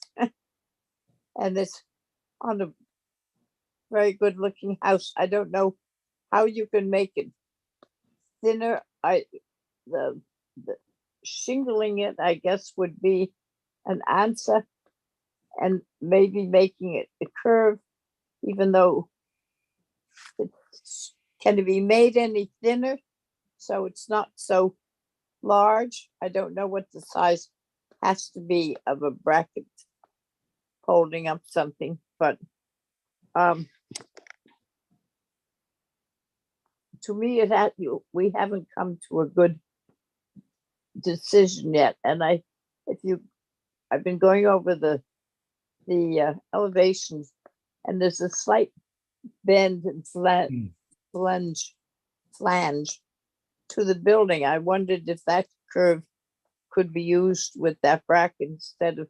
Speaker 2: And it's on a very good looking house. I don't know how you can make it thinner. The shingling it, I guess, would be an answer, and maybe making it a curve, even though can it be made any thinner so it's not so large? I don't know what the size has to be of a bracket holding up something, but to me, we haven't come to a good decision yet. And I've been going over the elevations, and there's a slight bend and flange to the building. I wondered if that curve could be used with that bracket instead of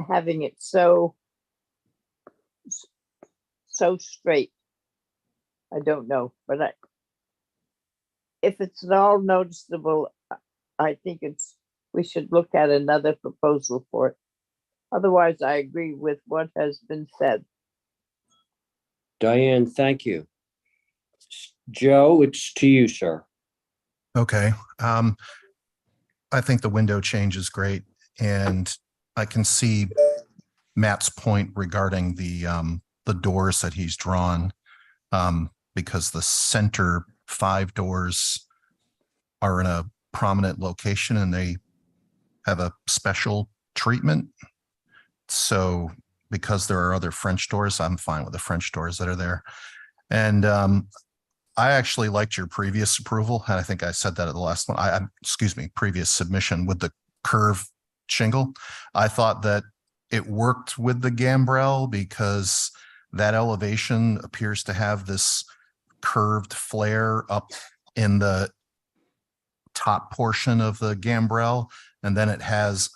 Speaker 2: having it so straight. I don't know, but if it's at all noticeable, I think we should look at another proposal for it. Otherwise, I agree with what has been said.
Speaker 1: Diane, thank you. Joe, it's to you, sir.
Speaker 12: Okay. I think the window change is great, and I can see Matt's point regarding the doors that he's drawn, because the center 5 doors are in a prominent location and they have a special treatment. So because there are other French doors, I'm fine with the French doors that are there. And I actually liked your previous approval, and I think I said that at the last one. Previous submission with the curve shingle. I thought that it worked with the gambrel because that elevation appears to have this curved flare up in the top portion of the gambrel, and then it has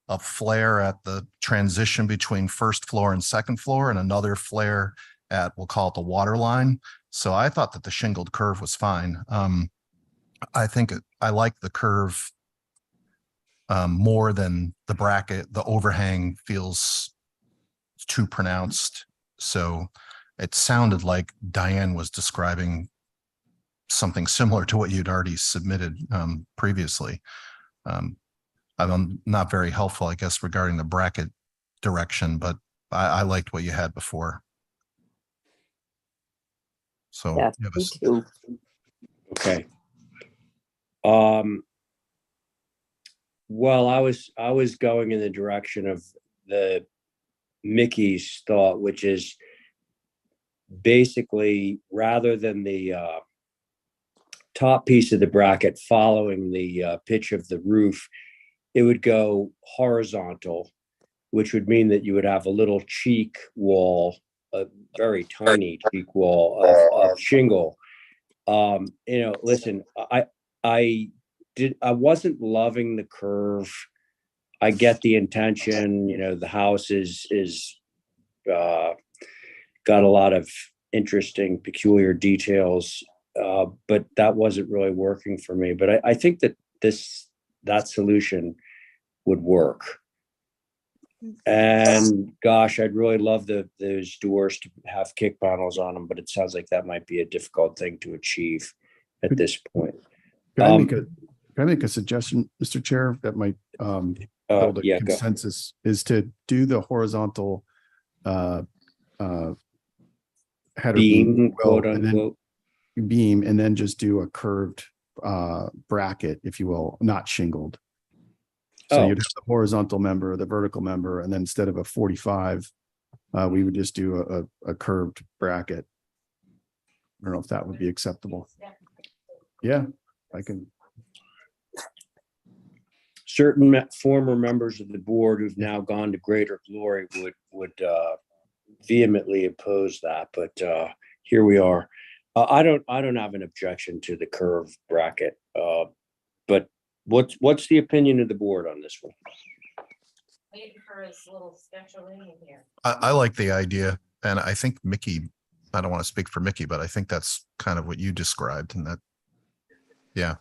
Speaker 12: a flare at the transition between first floor and second floor, and another flare at, we'll call it the water line. So I thought that the shingled curve was fine. I think I like the curve more than the bracket. The overhang feels too pronounced. So it sounded like Diane was describing something similar to what you'd already submitted previously. I'm not very helpful, I guess, regarding the bracket direction, but I liked what you had before. So
Speaker 2: Yeah, me too.
Speaker 1: Okay. Well, I was going in the direction of the Mickey's thought, which is basically rather than the top piece of the bracket following the pitch of the roof, it would go horizontal, which would mean that you would have a little cheek wall, a very tiny cheek wall of shingle. Listen, I wasn't loving the curve. I get the intention, the house is got a lot of interesting, peculiar details, but that wasn't really working for me. But I think that that solution would work. And gosh, I'd really love those doors to have kick panels on them, but it sounds like that might be a difficult thing to achieve at this point.
Speaker 10: Can I make a suggestion, Mr. Chair, that might build a
Speaker 1: Yeah, go.
Speaker 10: consensus, is to do the horizontal header
Speaker 1: Beam,
Speaker 10: well,
Speaker 1: quote
Speaker 10: and then
Speaker 1: unquote.
Speaker 10: beam, and then just do a curved bracket, if you will, not shingled. So
Speaker 1: Oh.
Speaker 10: you'd have the horizontal member, the vertical member, and then instead of a 45, we would just do a curved bracket. I don't know if that would be acceptable. Yeah, I can.
Speaker 1: Certain former members of the board who've now gone to greater glory would vehemently oppose that, but here we are. I don't have an objection to the curve bracket, but what's the opinion of the board on this one?
Speaker 3: Waiting for his little special in here.
Speaker 12: I like the idea, and I think Mickey, I don't want to speak for Mickey, but I think that's kind of what you described, and that, yeah.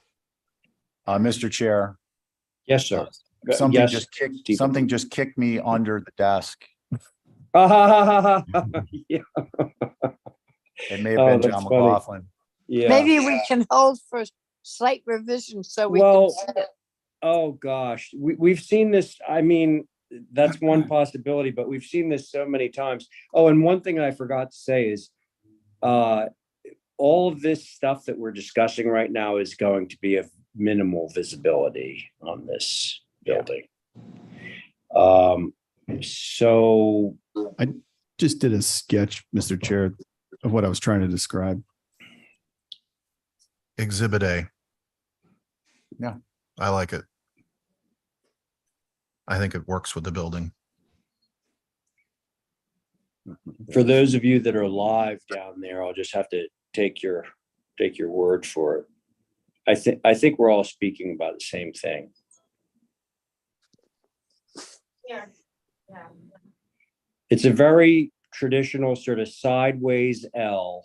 Speaker 5: Mr. Chair,
Speaker 1: Yes, sir.
Speaker 5: something
Speaker 1: Yes,
Speaker 5: just kicked,
Speaker 1: Stephen.
Speaker 5: something just kicked me under the desk.
Speaker 1: Yeah.
Speaker 5: It may have
Speaker 1: Oh,
Speaker 5: been
Speaker 1: that's
Speaker 5: John
Speaker 1: funny.
Speaker 5: McLaughlin.
Speaker 1: Yeah.
Speaker 2: Maybe we can hold for slight revision so we can
Speaker 1: Well,
Speaker 2: see it.
Speaker 1: oh gosh, we've seen this. I mean, that's one possibility, but we've seen this so many times. Oh, and one thing I forgot to say is all of this stuff that we're discussing right now is going to be of minimal visibility on this building. So
Speaker 10: I just did a sketch, Mr. Chair, of what I was trying to describe.
Speaker 12: Exhibit A.
Speaker 5: Yeah.
Speaker 12: I like it. I think it works with the building.
Speaker 1: for those of you that are live down there, I'll just have to take your word for it. I think we're all speaking about the same thing.
Speaker 3: Yeah. Yeah.
Speaker 1: It's a very traditional sort of sideways L.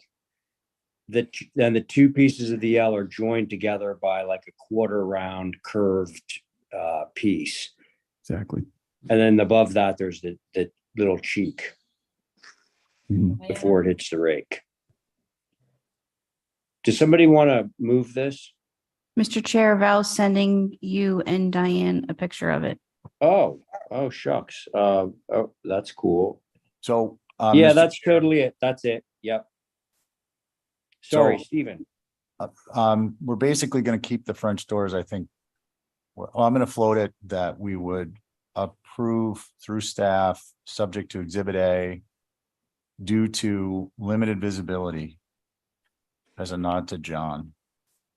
Speaker 1: Then the two pieces of the L are joined together by like a quarter round curved piece.
Speaker 10: Exactly.
Speaker 1: And then above that, there's the little cheek before it hits the rake. Does somebody want to move this?
Speaker 7: Mr. Chair, Val's sending you and Diane a picture of it.
Speaker 1: Oh, shucks. Oh, that's cool.
Speaker 5: So.
Speaker 1: Yeah,
Speaker 5: Mr.
Speaker 1: that's
Speaker 5: Chair,
Speaker 1: totally it. That's it. Yep. Sorry,
Speaker 5: So-
Speaker 1: Stephen.
Speaker 5: We're basically going to keep the French doors, I think. Well, I'm going to float it that we would approve through staff, subject to Exhibit A, due to limited visibility, as a nod to John.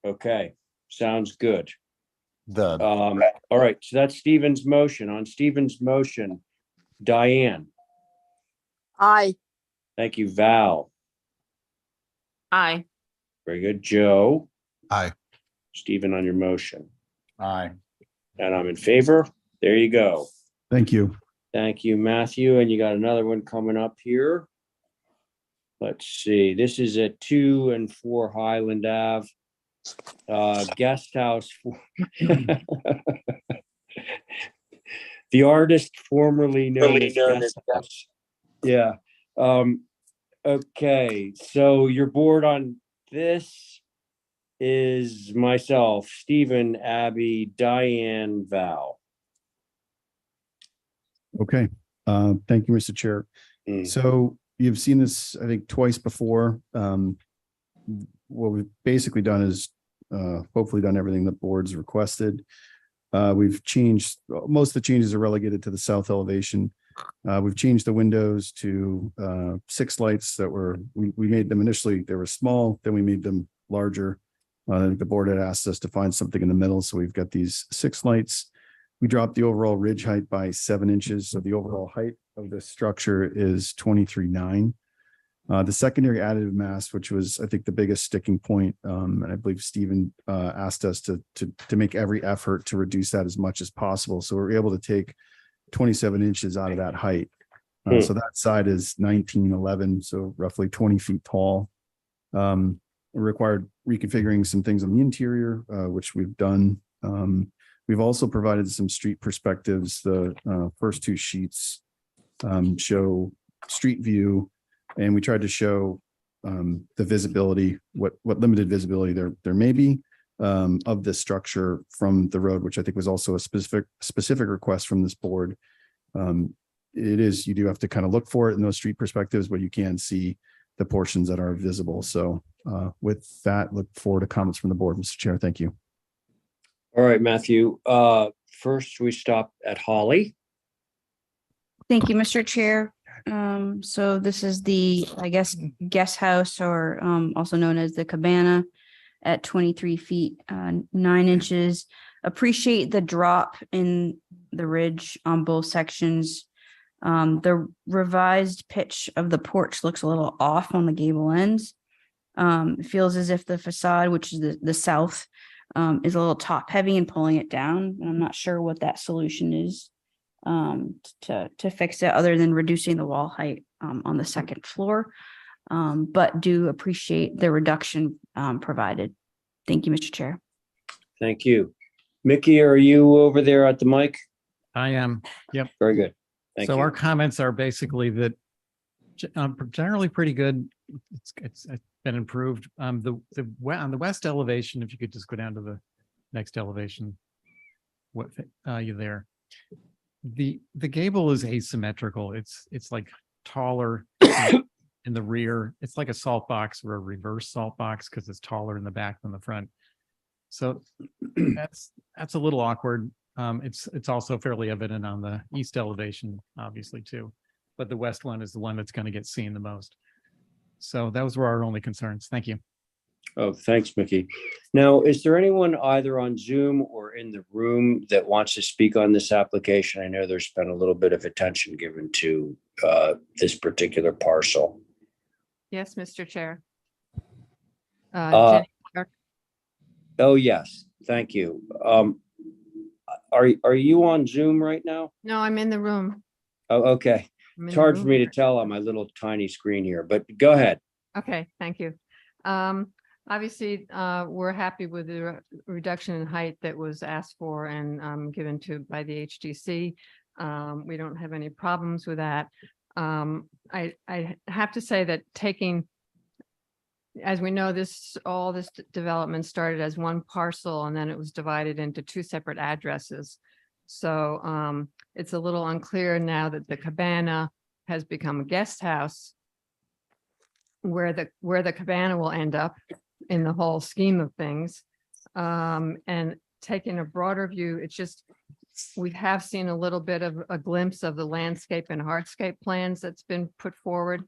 Speaker 1: Okay, sounds good.
Speaker 5: The
Speaker 1: All right, so that's Stephen's motion. On Stephen's motion, Diane.
Speaker 2: Aye.
Speaker 1: Thank you, Val.
Speaker 3: Aye.
Speaker 1: Very good, Joe.
Speaker 12: Aye.
Speaker 1: Stephen on your motion.
Speaker 5: aye.
Speaker 1: And I'm in favor. There you go.
Speaker 10: Thank you.
Speaker 1: Thank you, Matthew. And you got another one coming up here. Let's see. This is at 2 and 4 Highland Ave. Guest house. The artist formerly known as Guest House. Yeah. Okay. So your board on this is myself, Stephen, Abby, Diane, Val.
Speaker 10: Okay. Thank you, Mr. Chair. So you've seen this, I think, twice before. What we've basically done is hopefully done everything the board's requested. We've changed, most of the changes are relegated to the south elevation. We've changed the windows to 6 lights that we made them initially, they were small, then we made them larger. I think the board had asked us to find something in the middle, so we've got these 6 lights. We dropped the overall ridge height by 7 inches, so the overall height of the structure is 23.9. The secondary additive mass, which was, I think, the biggest sticking point, and I believe Stephen asked us to make every effort to reduce that as much as possible. So we're able to take 27 inches out of that height. So that side is 1911, so roughly 20 feet tall. It required reconfiguring some things on the interior, which we've done. We've also provided some street perspectives. The first 2 sheets show street view, and we tried to show the visibility, what limited visibility there may be of this structure from the road, which I think was also a specific request from this board. You do have to kind of look for it in those street perspectives, but you can see the portions that are visible. So with that, look forward to comments from the board, Mr. Chair. Thank you.
Speaker 1: All right, Matthew. First, we stop at Holly.
Speaker 7: Thank you, Mr. Chair. So this is the, I guess, guest house, or also known as the cabana, at 23 feet, 9 inches. Appreciate the drop in the ridge on both sections. The revised pitch of the porch looks a little off on the gable ends. It feels as if the facade, which is the south, is a little top heavy and pulling it down. And I'm not sure what that solution is to fix it, other than reducing the wall height on the second floor. But do appreciate the reduction provided. Thank you, Mr. Chair.
Speaker 1: Thank you. Mickey, are you over there at the mic?
Speaker 11: I am. Yep.
Speaker 1: Very good. Thank
Speaker 11: So
Speaker 1: you.
Speaker 11: our comments are basically that generally pretty good. It's been improved. On the west elevation, if you could just go down to the next elevation, what you there? The gable is asymmetrical. It's like taller in the rear. It's like a salt box or a reverse salt box because it's taller in the back than the front. So that's a little awkward. It's also fairly evident on the east elevation, obviously, too. But the west one is the one that's going to get seen the most. So those were our only concerns. Thank you.
Speaker 1: Oh, thanks, Mickey. Now, is there anyone either on Zoom or in the room that wants to speak on this application? I know there's been a little bit of attention given to this particular parcel.
Speaker 13: Yes, Mr. Chair.
Speaker 1: Uh,
Speaker 13: Jenny Clark.
Speaker 1: Oh, yes. Thank you. Are you on Zoom right now?
Speaker 13: No, I'm in the room.
Speaker 1: Oh, okay.
Speaker 13: I'm in
Speaker 1: It's
Speaker 13: the
Speaker 1: hard for
Speaker 13: room
Speaker 1: me to
Speaker 13: here.
Speaker 1: tell on my little tiny screen here, but go ahead.
Speaker 13: Okay, thank you. Obviously, we're happy with the reduction in height that was asked for and given to by the HDC. We don't have any problems with that. I have to say that as we know, all this development started as one parcel and then it was divided into 2 separate addresses. So it's a little unclear now that the cabana has become a guest house, where the cabana will end up in the whole scheme of things. And taking a broader view, it's just, we have seen a little bit of a glimpse of the landscape and hardscape plans that's been put forward.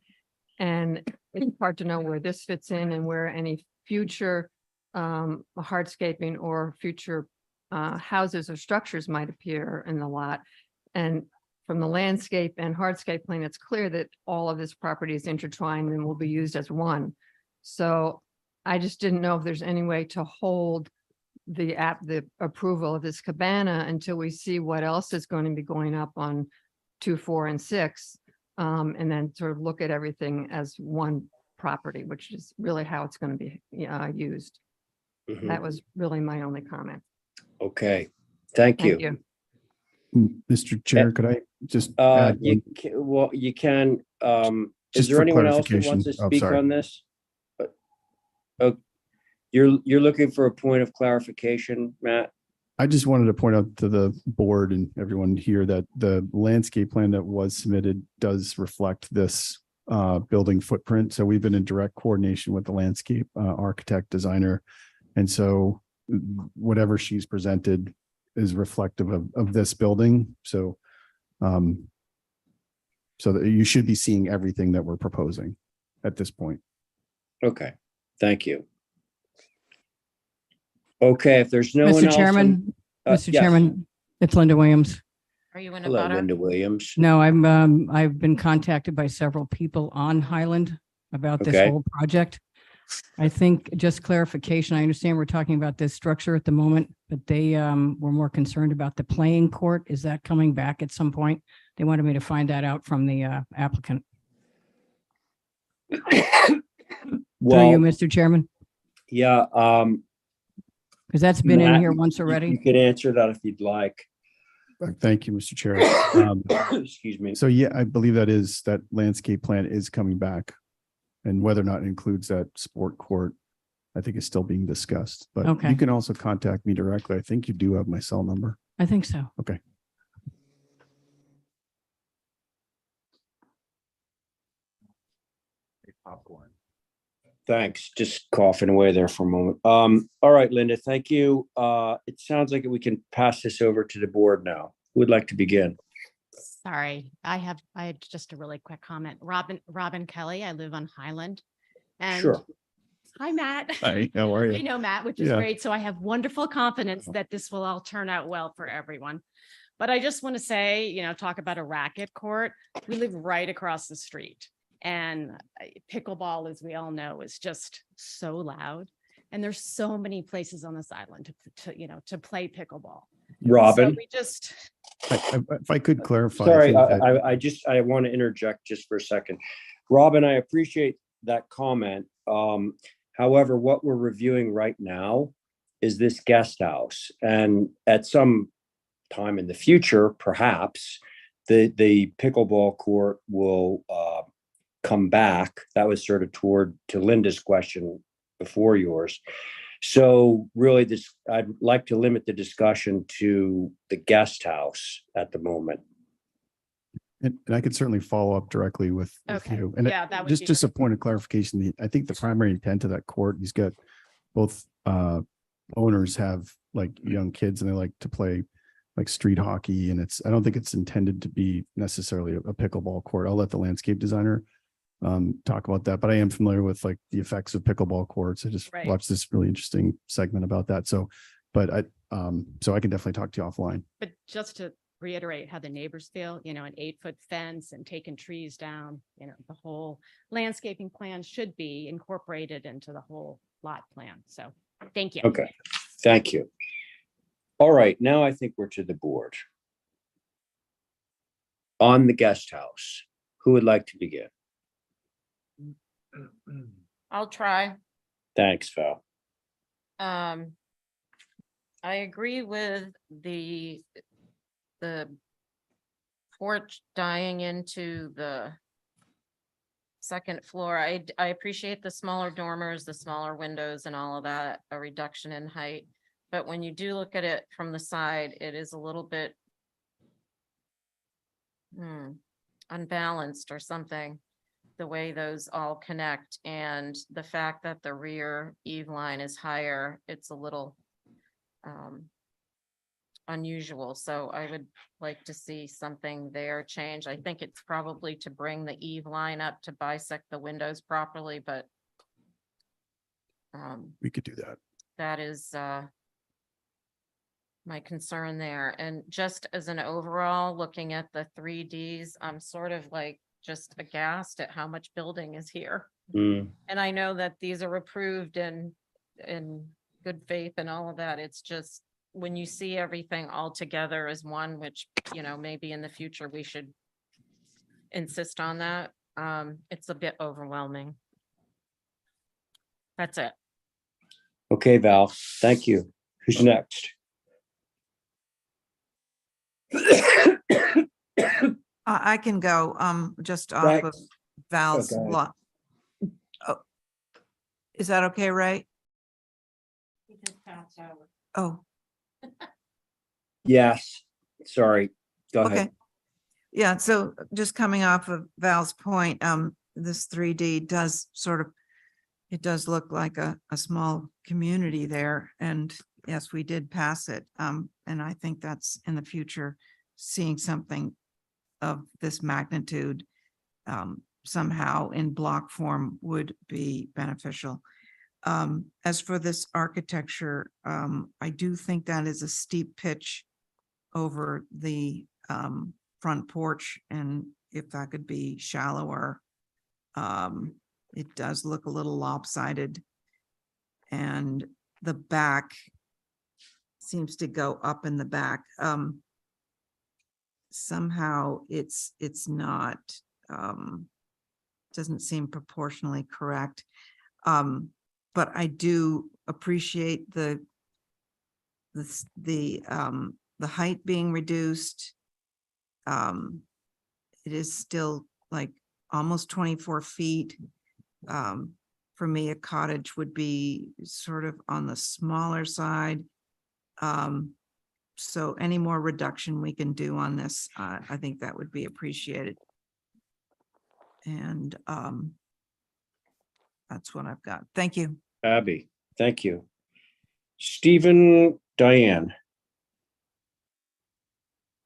Speaker 13: And it's hard to know where this fits in and where any future hardscaping or future houses or structures might appear in the lot. And from the landscape and hardscape plan, it's clear that all of this property is intertwined and will be used as one. So I just didn't know if there's any way to hold the approval of this cabana until we see what else is going to be going up on 2, 4, and 6. And then sort of look at everything as one property, which is really how it's going to be used.
Speaker 1: Mhm.
Speaker 13: That was really my only comment.
Speaker 1: Okay. Thank
Speaker 13: Thank
Speaker 1: you.
Speaker 13: you.
Speaker 10: Mr. Chair, could I just add one-
Speaker 1: You can, is
Speaker 10: Just
Speaker 1: there
Speaker 10: for
Speaker 1: anyone else that wants to
Speaker 10: clarification. Oh,
Speaker 1: speak
Speaker 10: sorry.
Speaker 1: on this? Oh, you're looking for a point of clarification, Matt?
Speaker 10: I just wanted to point out to the board and everyone here that the landscape plan that was submitted does reflect this building footprint. So we've been in direct coordination with the landscape architect designer And so whatever she's presented is reflective of this building. So, so that you should be seeing everything that we're proposing at this point.
Speaker 1: Okay, thank you. Okay, if there's no one
Speaker 14: Mr.
Speaker 1: else.
Speaker 14: Chairman, Mr. Chairman, it's Linda Williams.
Speaker 3: Are you in a
Speaker 1: Hello,
Speaker 3: butter?
Speaker 1: Linda Williams.
Speaker 14: No, I've been contacted by several people on Highland about this
Speaker 1: Okay.
Speaker 14: whole project. I think just clarification, I understand we're talking about this structure at the moment, but they were more concerned about the playing court. Is that coming back at some point? They wanted me to find that out from the applicant. Through you,
Speaker 1: Well,
Speaker 14: Mr. Chairman,
Speaker 1: yeah,
Speaker 14: because that's been in
Speaker 1: Matt,
Speaker 14: here once
Speaker 1: you
Speaker 14: already.
Speaker 1: could answer that if you'd like.
Speaker 10: Thank you, Mr. Chair.
Speaker 1: Excuse me.
Speaker 10: So yeah, I believe that landscape plan is coming back. And whether or not it includes that sport court, I think is still being discussed, but
Speaker 14: Okay.
Speaker 10: you can also contact me directly. I think you do have my cell number.
Speaker 14: I think so.
Speaker 10: Okay.
Speaker 5: Popcorn.
Speaker 1: Thanks. Just coughing away there for a moment. All right, Linda, thank you. It sounds like we can pass this over to the board now. Who would like to begin?
Speaker 15: Sorry, I had just a really quick comment. Robin Kelly, I live on Highland. And
Speaker 1: Sure.
Speaker 15: hi, Matt.
Speaker 10: Hi, how are
Speaker 15: I
Speaker 10: you?
Speaker 15: know Matt, which is
Speaker 10: Yeah.
Speaker 15: great. So I have wonderful confidence that this will all turn out well for everyone. But I just want to say, talk about a racket court. We live right across the street. And pickleball, as we all know, is just so loud. And there's so many places on this island to play pickleball. So
Speaker 1: Robin.
Speaker 15: we just,
Speaker 10: If I could clarify.
Speaker 1: Sorry,
Speaker 10: think that-
Speaker 1: I want to interject just for a second. Robin, I appreciate that comment. However, what we're reviewing right now is this guest house. And at some time in the future, perhaps, the pickleball court will come back. That was sort of to Linda's question before yours. So really I'd like to limit the discussion to the guest house at the moment.
Speaker 10: And I could certainly follow up directly with
Speaker 15: Okay.
Speaker 10: you. And
Speaker 15: Yeah, that would be
Speaker 10: just a point of clarification, I think the primary intent of that court, he's got both owners have like young kids and they like to play like street hockey, and I don't think it's intended to be necessarily a pickleball court. I'll let the landscape designer talk about that, but I am familiar with like the effects of pickleball courts. I just
Speaker 15: Right.
Speaker 10: watched this really interesting segment about that. So I can definitely talk to you offline.
Speaker 15: but just to reiterate how the neighbors feel, an 8-foot fence and taking trees down, the whole landscaping plan should be incorporated into the whole lot plan. So thank you.
Speaker 1: Okay, thank you. All right, now I think we're to the board. On the guest house, who would like to begin?
Speaker 3: I'll try.
Speaker 1: Thanks, Val.
Speaker 3: I agree with the porch dying into the second floor. I appreciate the smaller dormers, the smaller windows and all of that, a reduction in height. But when you do look at it from the side, it is a little bit unbalanced or something, the way those all connect, and the fact that the rear eave line is higher, it's a little unusual. So I would like to see something there change. I think it's probably to bring the eave line up to bisect the windows properly, but
Speaker 10: We could do that.
Speaker 3: that is my concern there. And just as an overall, looking at the 3Ds, I'm sort of like just aghast at how much building is here.
Speaker 1: Mm,
Speaker 3: And I know that these are approved in good faith and all of that. It's just when you see everything all together as one, which, maybe in the future we should insist on that. It's a bit overwhelming. That's it.
Speaker 1: Okay, Val, thank you. Who's next?
Speaker 6: I can go, just off of
Speaker 1: Thanks.
Speaker 6: Val's
Speaker 1: Okay.
Speaker 6: lot. Oh, is that okay, Ray? Oh,
Speaker 1: Yes, sorry, go
Speaker 6: okay.
Speaker 1: ahead.
Speaker 6: Yeah, so just coming off of Val's point, this 3D does sort of, it does look like a small community there. And yes, we did pass it. And I think that's in the future, seeing something of this magnitude somehow in block form would be beneficial. As for this architecture, I do think that is a steep pitch over the front porch, and if that could be shallower. It does look a little lopsided. And the back seems to go up in the back. Somehow it's not, doesn't seem proportionally correct. But I do appreciate the height being reduced. It is still like almost 24 feet. For me, a cottage would be sort of on the smaller side. So any more reduction we can do on this, I think that would be appreciated. And that's what I've got. Thank you.
Speaker 1: Abby, thank you. Stephen, Diane.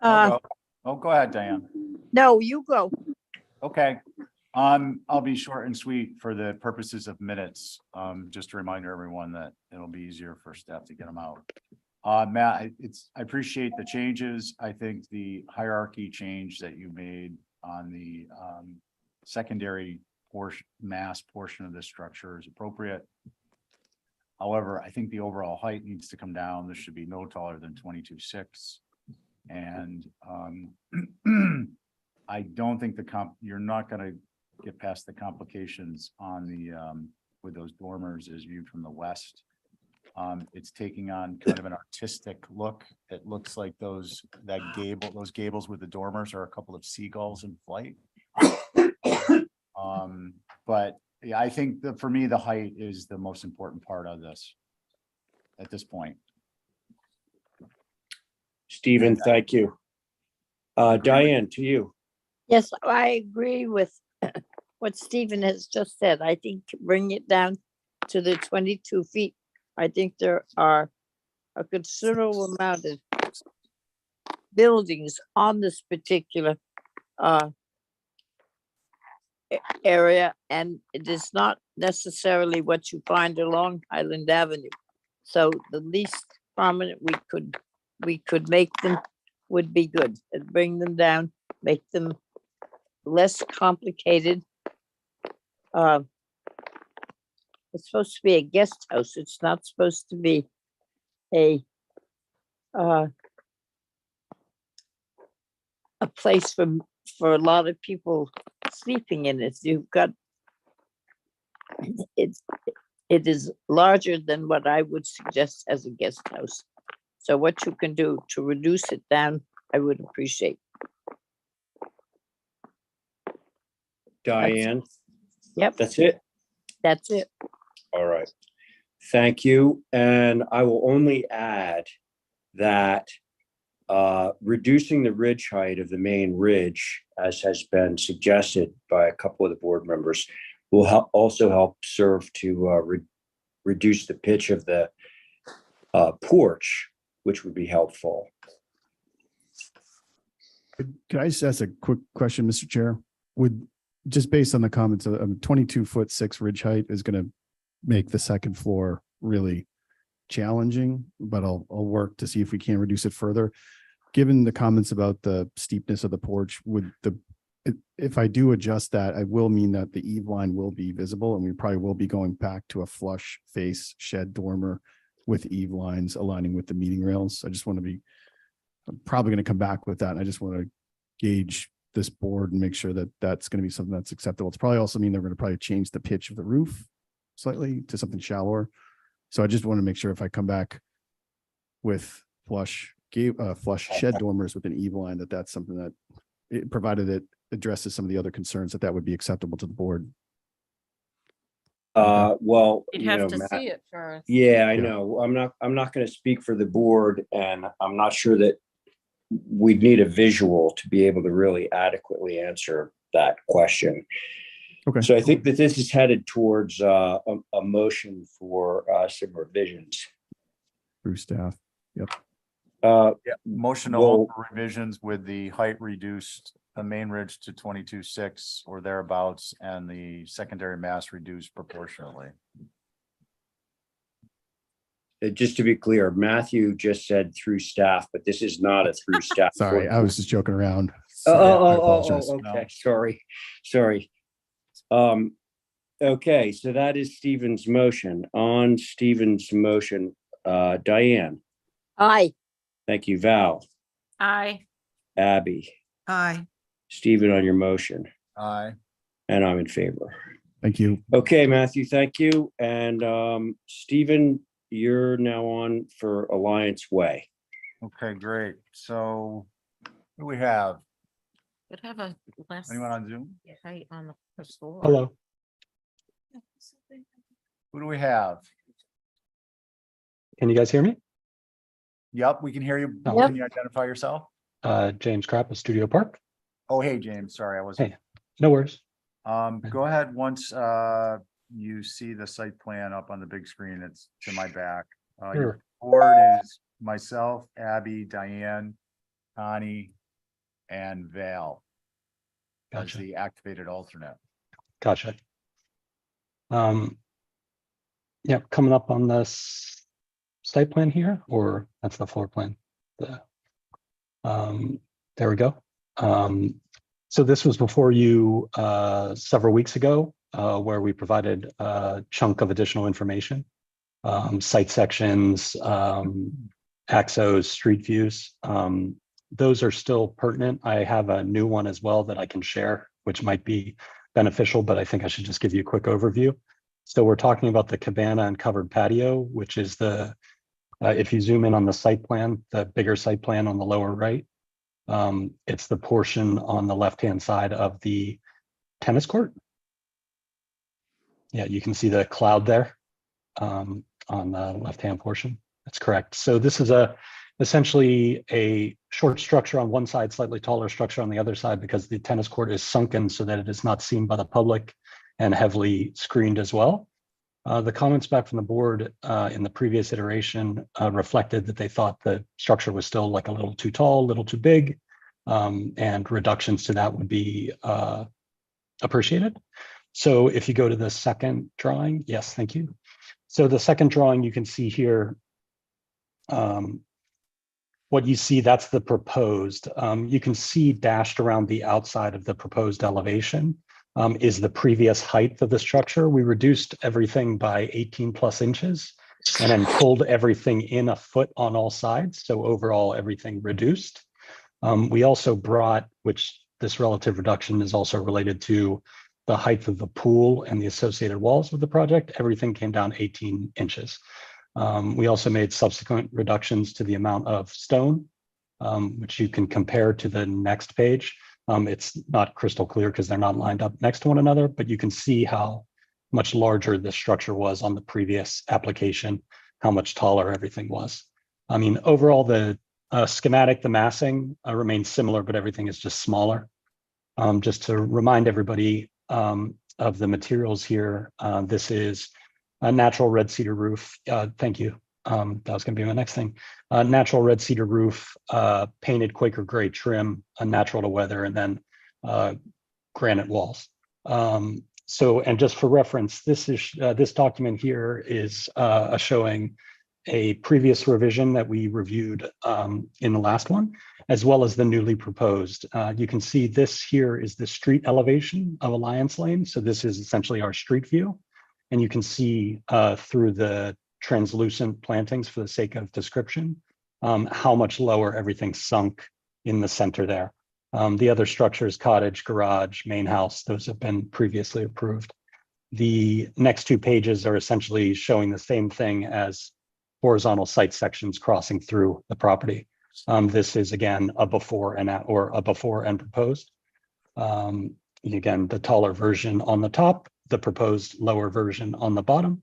Speaker 5: Oh, go ahead, Diane.
Speaker 2: No, you go.
Speaker 5: Okay. I'll be short and sweet for the purposes of minutes. Just to remind everyone that it'll be easier for staff to get them out. Matt, I appreciate the changes. I think the hierarchy change that you made on the secondary portion, mass portion of the structure is appropriate. However, I think the overall height needs to come down. This should be no taller than 22.6. And I don't think you're not going to get past the complications on the with those dormers as viewed from the west. It's taking on kind of an artistic look. It looks like those gables with the dormers are a couple of seagulls in flight. But yeah, I think that for me, the height is the most important part of this at this point.
Speaker 1: Stephen, thank you. Diane, to you.
Speaker 2: Yes, I agree with what Stephen has just said. I think bring it down to the 22 feet. I think there are a considerable amount of buildings on this particular area, and it is not necessarily what you find along Highland Avenue. So the least prominent we could make them would be good, and bring them down, make them less complicated. It's supposed to be a guest house. It's not supposed to be a place for a lot of people sleeping in it. You've got it is larger than what I would suggest as a guest house. So what you can do to reduce it down, I would appreciate.
Speaker 1: Diane.
Speaker 2: Yep.
Speaker 1: That's it.
Speaker 2: That's it.
Speaker 1: All right. Thank you. And I will only add that reducing the ridge height of the main ridge, as has been suggested by a couple of the board members, will also help serve to reduce the pitch of the porch, which would be helpful.
Speaker 10: Could I just ask a quick question, Mr. Chair? Would, just based on the comments, a 22.6 ridge height is going to make the second floor really challenging, but I'll work to see if we can reduce it further. Given the comments about the steepness of the porch, if I do adjust that, I will mean that the eave line will be visible, and we probably will be going back to a flush face shed dormer with eave lines aligning with the meeting rails. I just want to be, I'm probably going to come back with that. And I just want to gauge this board and make sure that that's going to be something that's acceptable. It's probably also mean they're going to probably change the pitch of the roof slightly to something shallower. So I just want to make sure if I come back with flush shed dormers with an eave line, that's something that, provided it addresses some of the other concerns, that would be acceptable to the board.
Speaker 1: Well,
Speaker 3: You'd
Speaker 1: you
Speaker 3: have
Speaker 1: know,
Speaker 3: to
Speaker 1: Matt,
Speaker 3: see it first.
Speaker 1: yeah, I know. I'm not going to speak for the board, and I'm not sure that we'd need a visual to be able to really adequately answer that question.
Speaker 10: Okay.
Speaker 1: So I think that this is headed towards a motion for some revisions.
Speaker 10: Through staff.
Speaker 1: Uh,
Speaker 5: Yeah, motion to
Speaker 1: Well-
Speaker 5: hold for revisions with the height reduced, the main ridge to 22.6 or thereabouts, and the secondary mass reduced proportionally.
Speaker 1: Just to be clear, Matthew just said through staff, but this is not a through staff.
Speaker 10: Sorry, I was just joking around.
Speaker 1: Oh,
Speaker 10: Sorry, I
Speaker 1: oh,
Speaker 10: apologize.
Speaker 1: okay, sorry. Okay, so that is Stephen's motion. On Stephen's motion, Diane,
Speaker 2: Aye.
Speaker 1: thank you, Val,
Speaker 3: Aye.
Speaker 1: Abby,
Speaker 9: Aye.
Speaker 1: Stephen on your motion,
Speaker 5: Aye.
Speaker 1: and I'm in favor.
Speaker 10: Thank you.
Speaker 1: Okay, Matthew, thank you. And Stephen, you're now on for Alliance Way.
Speaker 5: Okay, great. So what do we have?
Speaker 3: Would have a less
Speaker 5: Anyone on Zoom?
Speaker 3: height on the first floor.
Speaker 11: Hello.
Speaker 5: Who do we have?
Speaker 11: Can you guys hear me?
Speaker 5: Yep, we can hear you.
Speaker 11: Oh.
Speaker 5: Can you identify yourself?
Speaker 11: James Krapp of Studio Park.
Speaker 5: Oh, hey, James. Sorry, I wasn't.
Speaker 11: Hey, no worries.
Speaker 5: Go ahead once you see the site plan up on the big screen. It's to my back. Your
Speaker 11: Sure.
Speaker 5: board is myself, Abby, Diane, Connie, and Val as
Speaker 11: Gotcha.
Speaker 5: the activated alternate.
Speaker 11: Gotcha. Yeah, coming up on this site plan here, or that's the floor plan. There we go. So this was before you several weeks ago, where we provided a chunk of additional information, site sections, axos, street views. Those are still pertinent. I have a new one as well that I can share, which might be beneficial, but I think I should just give you a quick overview. So we're talking about the cabana and covered patio, which is the, if you zoom in on the site plan, the bigger site plan on the lower right, it's the portion on the left-hand side of the tennis court. Yeah, you can see the cloud there on the left-hand portion. That's correct. So this is essentially a short structure on one side, slightly taller structure on the other side, because the tennis court is sunken so that it is not seen by the public and heavily screened as well. The comments back from the board in the previous iteration reflected that they thought the structure was still like a little too tall, a little too big, and reductions to that would be appreciated. So if you go to the second drawing, yes, thank you. So the second drawing, you can see here, what you see, that's the proposed. You can see dashed around the outside of the proposed elevation is the previous height of the structure. We reduced everything by 18 plus inches and then pulled everything in a foot on all sides. So overall, everything reduced. We also brought, which this relative reduction is also related to the height of the pool and the associated walls with the project. Everything came down 18 inches. We also made subsequent reductions to the amount of stone, which you can compare to the next page. It's not crystal clear because they're not lined up next to one another, but you can see how much larger this structure was on the previous application, how much taller everything was. I mean, overall, the schematic, the massing remains similar, but everything is just smaller. Just to remind everybody of the materials here, this is a natural red cedar roof. Thank you. That was going to be my next thing. Natural red cedar roof, painted Quaker gray trim, natural to weather, and then granite walls. So, and just for reference, this document here is showing a previous revision that we reviewed in the last one, as well as the newly proposed. You can see this here is the street elevation of Alliance Lane. So this is essentially our street view. And you can see through the translucent plantings, for the sake of description, how much lower everything sunk in the center there. The other structures, cottage, garage, main house, those have been previously approved. The next two pages are essentially showing the same thing as horizontal site sections crossing through the property. This is again a before and proposed. Again, the taller version on the top, the proposed lower version on the bottom.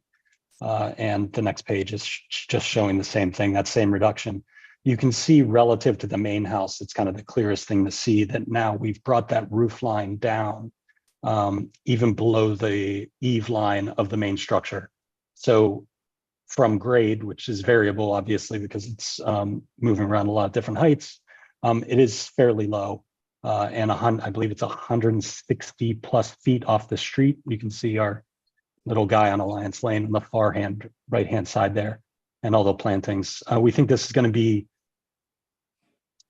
Speaker 11: And the next page is just showing the same thing, that same reduction. You can see relative to the main house, it's kind of the clearest thing to see that now we've brought that roof line down even below the eave line of the main structure. So from grade, which is variable, obviously, because it's moving around a lot of different heights, it is fairly low. And I believe it's 160 plus feet off the street. You can see our little guy on Alliance Lane on the right-hand side there, and all the plantings. We think this is going to be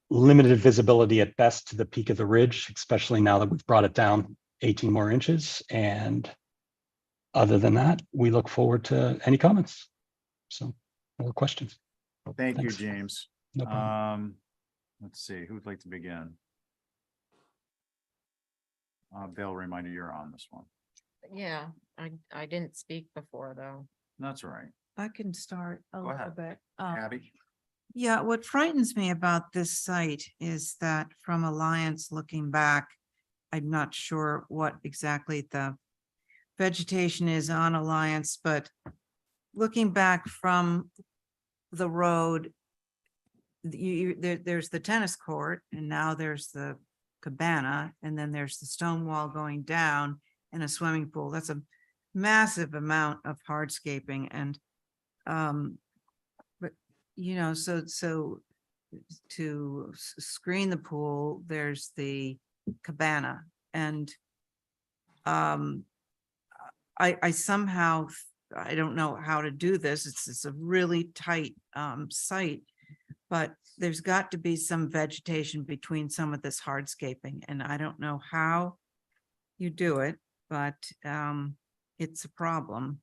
Speaker 11: limited visibility at best to the peak of the ridge, especially now that we've brought it down 18 more inches. And other than that, we look forward to any comments. So, more questions.
Speaker 5: Thank you,
Speaker 11: Thanks.
Speaker 5: James.
Speaker 11: No problem.
Speaker 5: Let's see, who'd like to begin? Bill, reminder you're on this one.
Speaker 3: Yeah, I didn't speak before though.
Speaker 5: That's all right.
Speaker 6: I can start a
Speaker 5: Go
Speaker 6: little
Speaker 5: ahead.
Speaker 6: bit.
Speaker 5: Abby?
Speaker 6: Yeah, what frightens me about this site is that from Alliance looking back, I'm not sure what exactly the vegetation is on Alliance, but looking back from the road, there's the tennis court, and now there's the cabana, and then there's the stone wall going down and a swimming pool. That's a massive amount of hardscaping, and but so to screen the pool, there's the cabana, and I somehow, I don't know how to do this. It's a really tight site, but there's got to be some vegetation between some of this hardscaping, and I don't know how you do it, but it's a problem.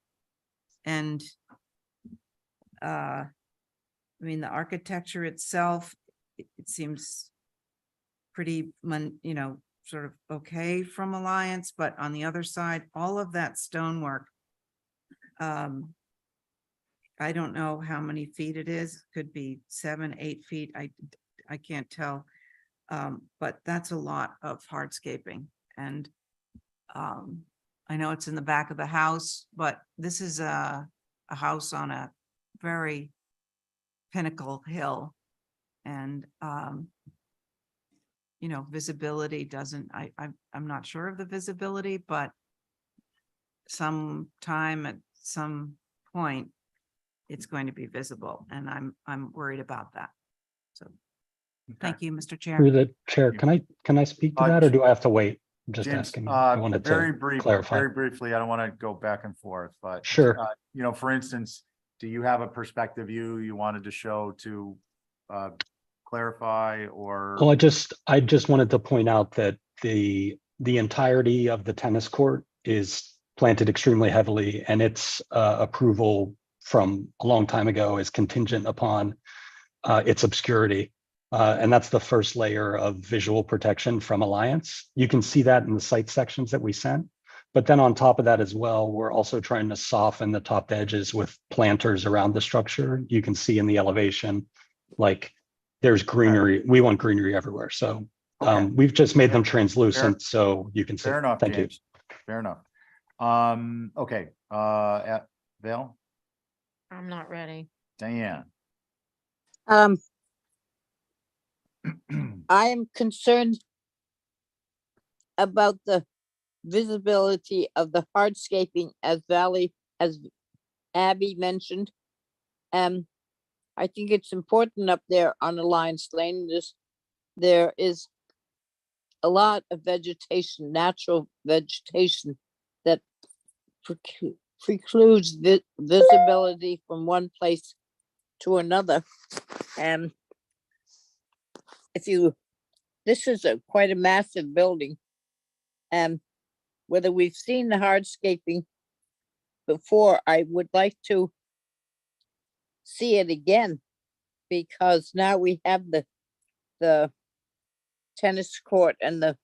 Speaker 6: And I mean, the architecture itself, it seems pretty, sort of okay from Alliance, but on the other side, all of that stonework, I don't know how many feet it is. Could be 7, 8 feet. I can't tell. But that's a lot of hardscaping. And I know it's in the back of the house, but this is a house on a very pinnacle hill. And visibility doesn't, I'm not sure of the visibility, but sometime at some point, it's going to be visible, and I'm worried about that. So, thank you, Mr. Chair.
Speaker 11: Through the chair, can I speak to that, or do I have to wait? I'm just
Speaker 5: James,
Speaker 11: asking. I wanted
Speaker 5: very
Speaker 11: to clarify.
Speaker 5: very briefly, I don't want to go back and forth, but
Speaker 11: Sure.
Speaker 5: For instance, do you have a perspective you wanted to show to clarify, or?
Speaker 11: Well, I just wanted to point out that the entirety of the tennis court is planted extremely heavily, and its approval from a long time ago is contingent upon its obscurity. And that's the first layer of visual protection from Alliance. You can see that in the site sections that we sent. But then on top of that as well, we're also trying to soften the top edges with planters around the structure. You can see in the elevation, like there's greenery. We want greenery everywhere. So we've just made them translucent so you can see.
Speaker 5: Fair enough,
Speaker 11: Thank
Speaker 5: James.
Speaker 11: you.
Speaker 5: Fair enough. Okay, Val?
Speaker 3: I'm not ready.
Speaker 5: Diane?
Speaker 2: I am concerned about the visibility of the hardscaping as Abby mentioned. I think it's important up there on Alliance Lane. There is a lot of vegetation, natural vegetation, that precludes visibility from one place to another. And this is quite a massive building. And whether we've seen the hardscaping before, I would like to see it again, because now we have the tennis court and the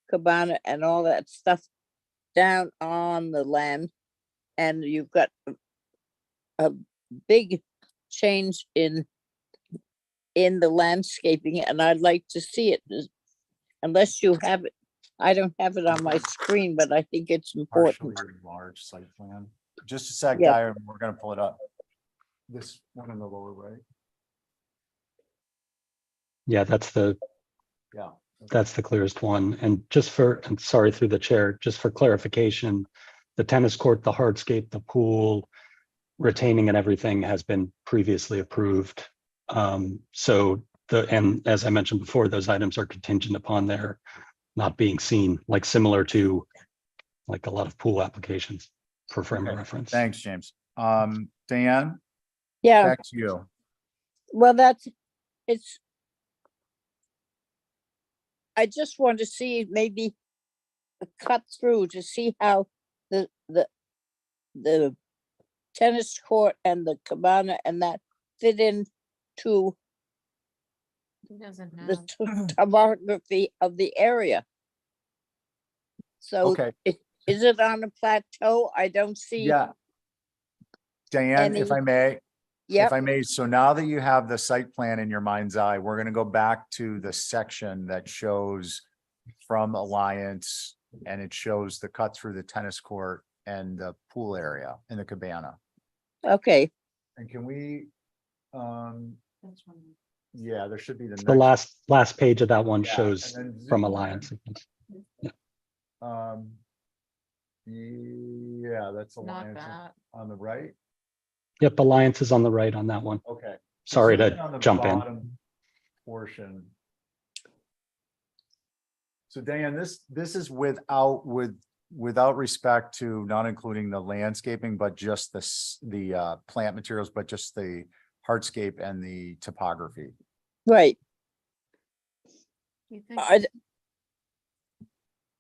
Speaker 2: cabana and all that stuff down on the land, and you've got a big change in the landscaping, and I'd like to see it. Unless you have it, I don't have it on my screen, but I think it's important.
Speaker 5: Partially large site plan. Just a sec,
Speaker 2: Yeah.
Speaker 5: Dyer, we're gonna pull it up. This one in the lower right.
Speaker 11: Yeah, that's the
Speaker 5: Yeah.
Speaker 11: That's the clearest one. And just for, and sorry through the chair, just for clarification, the tennis court, the hardscape, the pool, retaining and everything has been previously approved. So and as I mentioned before, those items are contingent upon their not being seen, like similar to like a lot of pool applications for frame of
Speaker 5: Okay,
Speaker 11: reference.
Speaker 5: thanks, James. Diane,
Speaker 2: Yeah,
Speaker 5: back to you.
Speaker 2: well, it's, I just want to see maybe a cut through to see how the tennis court and the cabana and that fit into
Speaker 3: He doesn't
Speaker 2: the
Speaker 3: have.
Speaker 2: topography of the area. So
Speaker 5: Okay,
Speaker 2: is it on a plateau? I don't see.
Speaker 5: yeah. Diane, if
Speaker 2: any-
Speaker 5: I may,
Speaker 2: Yep,
Speaker 5: if I may, so now that you have the site plan in your mind's eye, we're gonna go back to the section that shows from Alliance, and it shows the cut through the tennis court and the pool area in the cabana.
Speaker 2: okay,
Speaker 5: And can we, yeah, there should be the
Speaker 11: The
Speaker 5: next,
Speaker 11: last page of that one
Speaker 5: Yeah,
Speaker 11: shows
Speaker 5: and then
Speaker 11: from
Speaker 5: zoom in.
Speaker 11: Alliance.
Speaker 5: yeah, that's
Speaker 3: Not
Speaker 5: Alliance
Speaker 3: that.
Speaker 5: on the right.
Speaker 11: Yep, Alliance is on the right on that one.
Speaker 5: Okay.
Speaker 11: Sorry
Speaker 5: Zoom in
Speaker 11: to
Speaker 5: on the
Speaker 11: jump in.
Speaker 5: bottom Portion. So Diane, this is without respect to not including the landscaping, but just the plant materials, but just the hardscape and the topography.
Speaker 2: right.
Speaker 3: You think?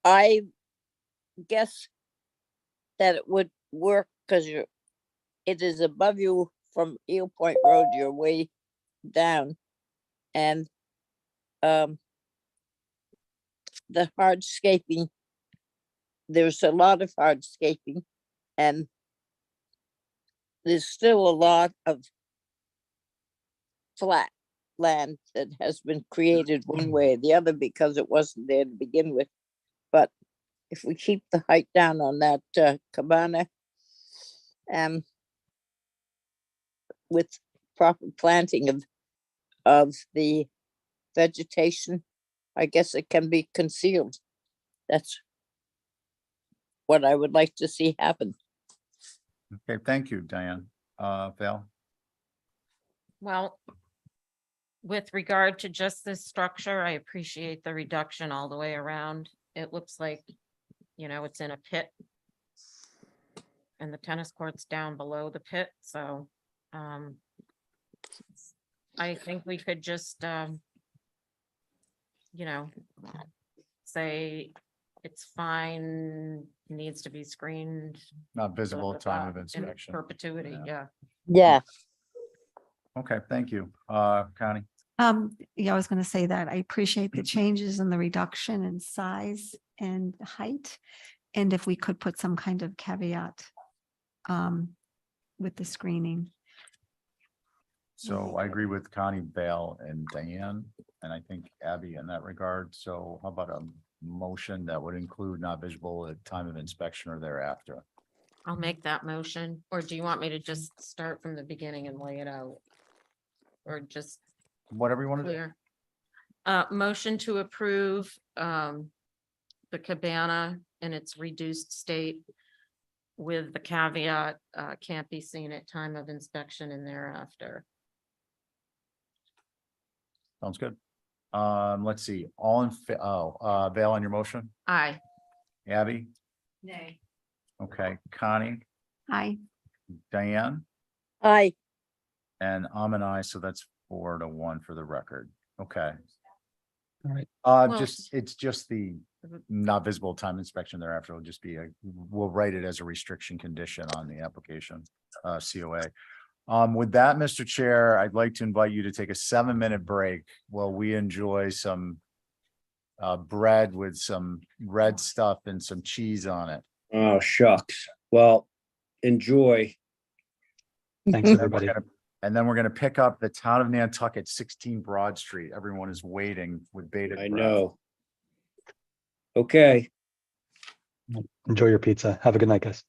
Speaker 2: I guess that it would work because it is above you from Eel Point Road, you're way down. And the hardscaping, there's a lot of hardscaping, and there's still a lot of flat land that has been created one way or the other because it wasn't there to begin with. But if we keep the height down on that cabana, and with proper planting of the vegetation, I guess it can be concealed. That's what I would like to see happen.
Speaker 5: Okay, thank you, Diane. Val?
Speaker 3: Well, with regard to just this structure, I appreciate the reduction all the way around. It looks like, it's in a pit. And the tennis court's down below the pit, so, I think we could just, say it's fine, needs to be screened.
Speaker 5: Not visible at time of
Speaker 3: in
Speaker 5: inspection.
Speaker 3: perpetuity, yeah.
Speaker 2: Yeah,
Speaker 5: Okay, thank you. Connie?
Speaker 16: Yeah, I was gonna say that. I appreciate the changes and the reduction in size and height. And if we could put some kind of caveat with the screening.
Speaker 5: So I agree with Connie, Val, and Diane, and I think Abby in that regard. So how about a motion that would include not visible at time of inspection or thereafter?
Speaker 3: I'll make that motion, or do you want me to just start from the beginning and lay it out? Or just
Speaker 5: Whatever you want to do.
Speaker 3: clear? Motion to approve, the cabana in its reduced state with the caveat, can't be seen at time of inspection and thereafter.
Speaker 5: Sounds good. Let's see, all in, Val on your motion?
Speaker 3: Aye.
Speaker 5: Abby?
Speaker 3: Nay.
Speaker 5: Okay, Connie,
Speaker 16: Hi,
Speaker 5: Diane,
Speaker 2: I,
Speaker 5: and I'm an aye, so that's 4-1 for the record. Okay.
Speaker 11: All right.
Speaker 3: Well-
Speaker 5: It's just the not visible time inspection thereafter will just be we'll write it as a restriction condition on the application, COA. With that, Mr. Chair, I'd like to invite you to take a 7-minute break while we enjoy some bread with some red stuff and some cheese on it.
Speaker 1: Oh, shucks. Well, enjoy.
Speaker 11: Thanks,
Speaker 5: And then we're
Speaker 11: everybody.
Speaker 5: gonna- And then we're gonna pick up the town of Nantucket, 16 Broad Street. Everyone is waiting with bated
Speaker 1: I
Speaker 5: breath.
Speaker 1: know. Okay.
Speaker 11: Enjoy your pizza. Have a good night, guys.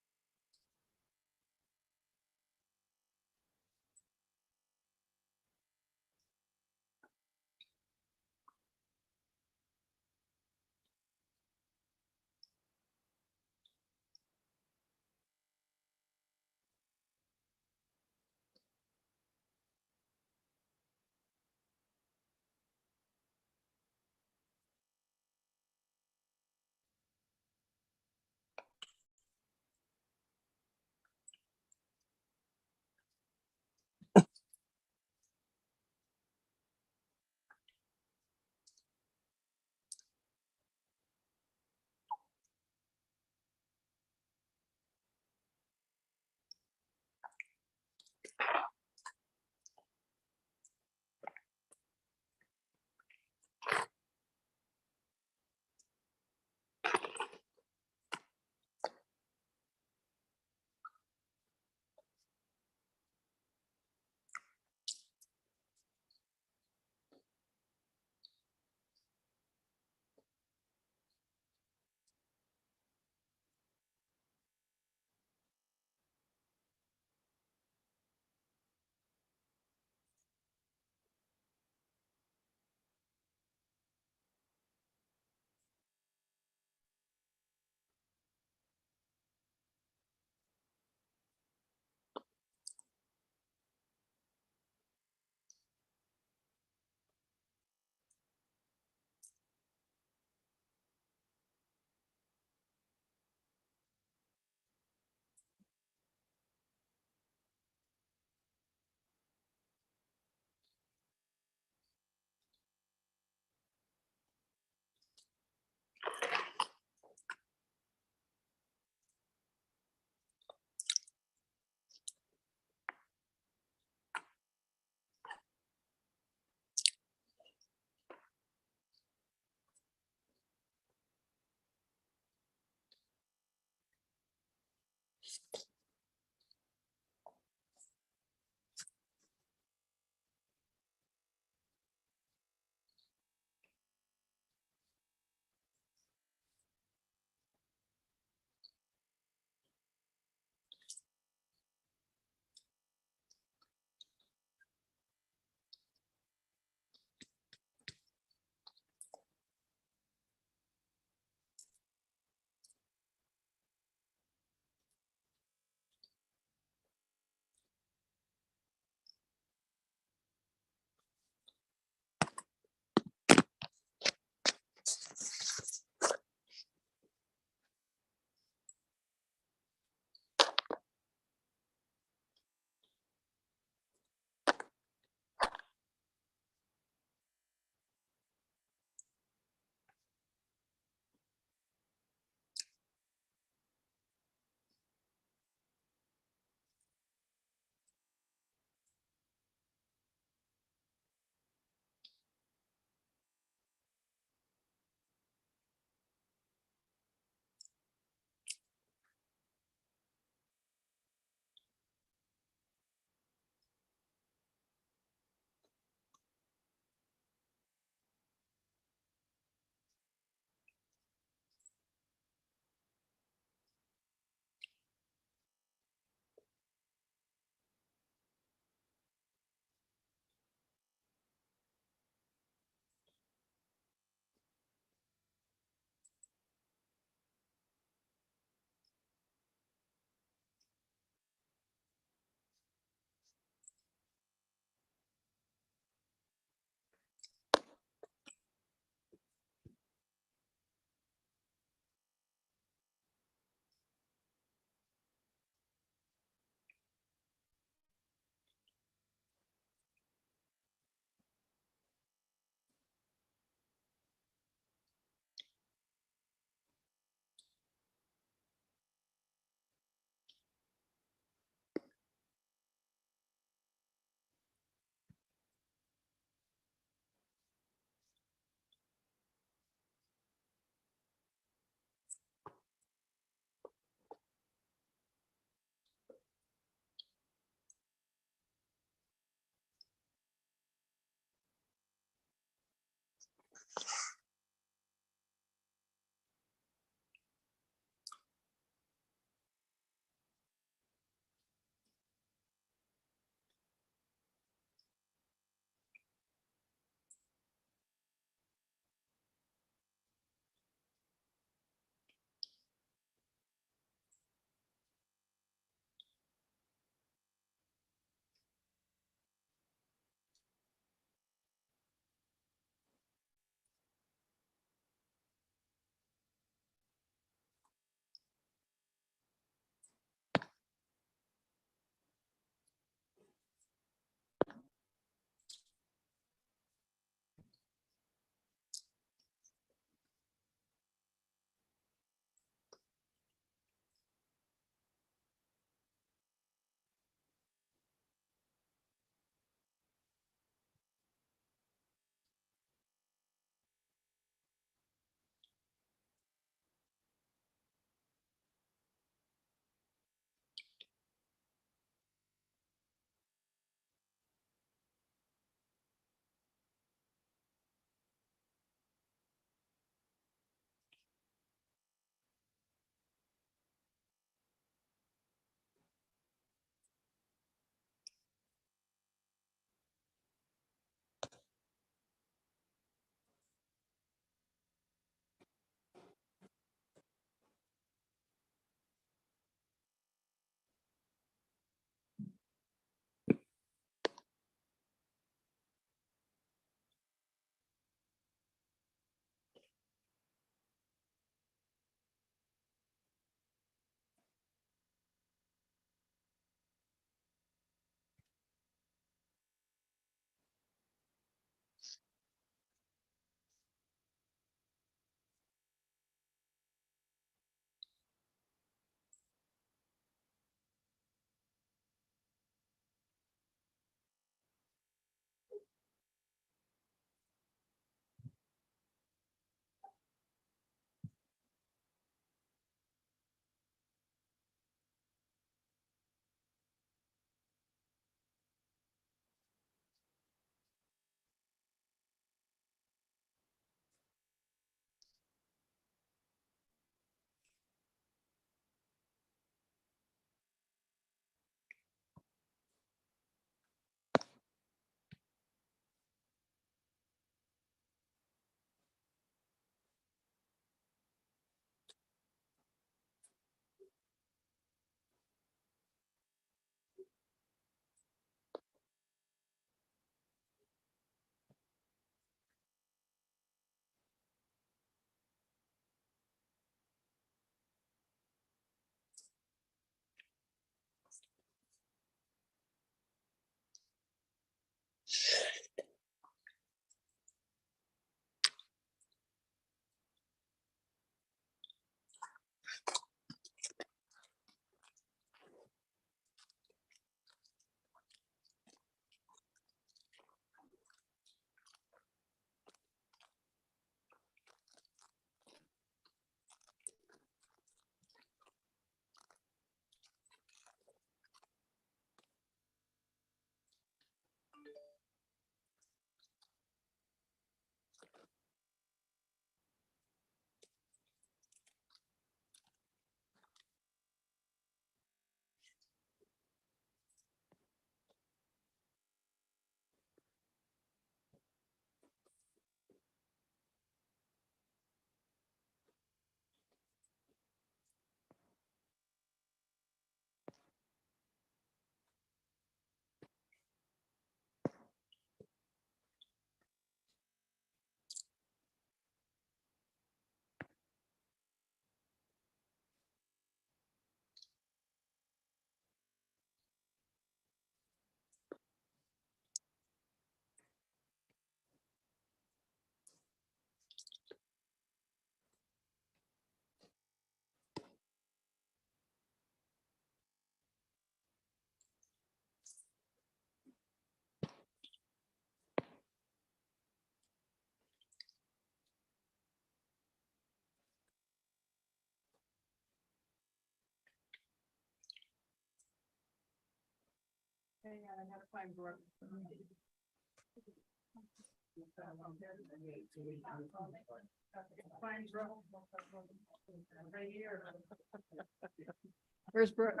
Speaker 14: Where's Brooke?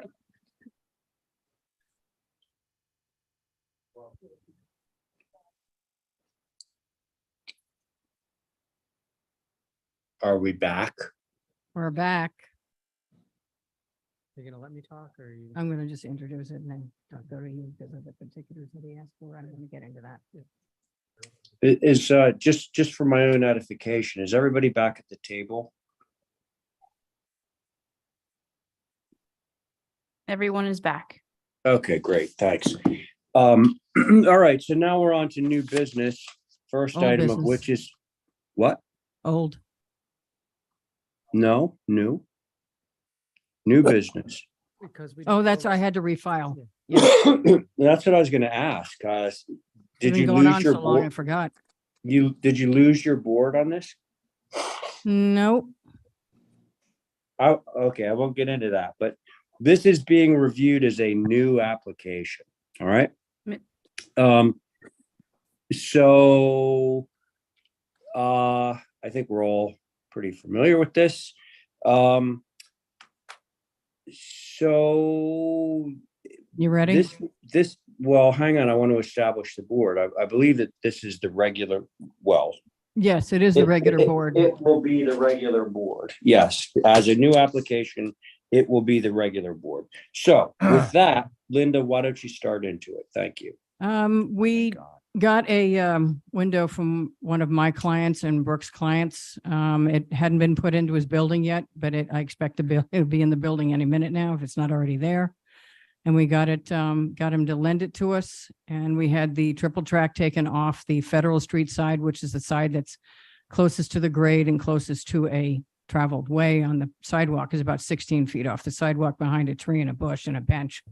Speaker 1: Are we back?
Speaker 14: We're back.
Speaker 11: You're gonna let me talk or you?
Speaker 14: I'm gonna just introduce it and then I'll go to you because of the particulars that he asked for. I'm gonna get into that.
Speaker 1: Is, just for my own edification, is everybody back at the table?
Speaker 7: Everyone is back.
Speaker 1: Okay, great, thanks. All right, so now we're on to new business. First
Speaker 14: Old
Speaker 1: item of
Speaker 14: business.
Speaker 1: which is, what?
Speaker 14: Old.
Speaker 1: No, new? New business.
Speaker 11: Because we.
Speaker 14: Oh, that's, I had to refile.
Speaker 1: That's what I was gonna ask.
Speaker 14: It's
Speaker 1: Did
Speaker 14: been
Speaker 1: you
Speaker 14: going on
Speaker 1: lose your
Speaker 14: so long, I
Speaker 1: board?
Speaker 14: forgot.
Speaker 1: Did you lose your board on this?
Speaker 14: Nope.
Speaker 1: Oh, okay, I won't get into that, but this is being reviewed as a new application, all right? So, I think we're all pretty familiar with this. So
Speaker 14: You ready?
Speaker 1: well, hang on, I want to establish the board. I believe that this is the regular, well.
Speaker 14: Yes, it is the regular board.
Speaker 1: It will be the regular board. Yes, as a new application, it will be the regular board. So with that, Linda, why don't you start into it? Thank you.
Speaker 14: We got a window from one of my clients and Brooks' clients. It hadn't been put into his building yet, but I expect it'll be in the building any minute now if it's not already there. And we got him to lend it to us. And we had the triple track taken off the Federal Street side, which is the side that's closest to the grade and closest to a traveled way. On the sidewalk is about 16 feet off the sidewalk behind a tree and a bush and a bench.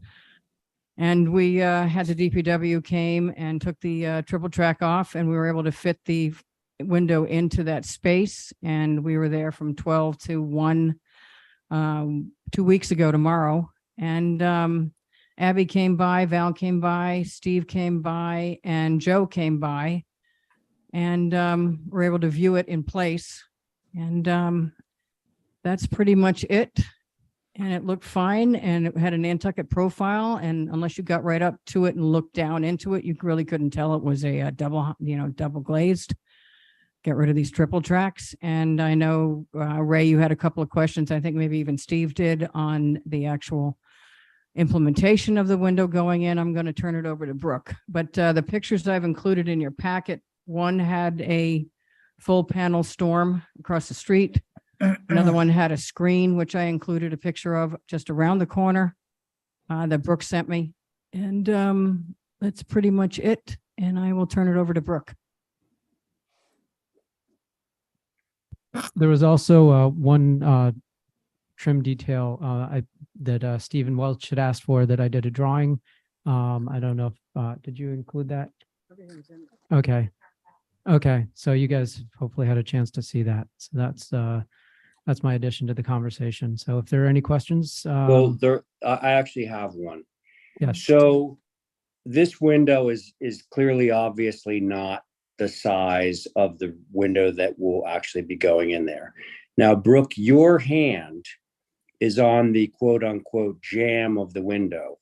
Speaker 14: And we had the DPW came and took the triple track off, and we were able to fit the window into that space. And we were there from 12 to 1 2 weeks ago tomorrow. And Abby came by, Val came by, Steve came by, and Joe came by. And we're able to view it in place. And that's pretty much it. And it looked fine, and it had a Nantucket profile. And unless you got right up to it and looked down into it, you really couldn't tell it was a double glazed. Get rid of these triple tracks. And I know, Ray, you had a couple of questions. I think maybe even Steve did on the actual implementation of the window going in. I'm going to turn it over to Brooke. But the pictures I've included in your packet, one had a full panel storm across the street. Another one had a screen, which I included a picture of just around the corner that Brooke sent me. And that's pretty much it. And I will turn it over to Brooke.
Speaker 17: There was also one trim detail that Stephen Welch had asked for that I did a drawing. I don't know if, did you include that? Okay. Okay. So you guys hopefully had a chance to see that. So that's my addition to the conversation. So if there are any questions.
Speaker 1: Well, I actually have one.
Speaker 17: Yes.
Speaker 1: So this window is clearly obviously not the size of the window that will actually be going in there. Now, Brooke, your hand is on the quote unquote jamb of the window.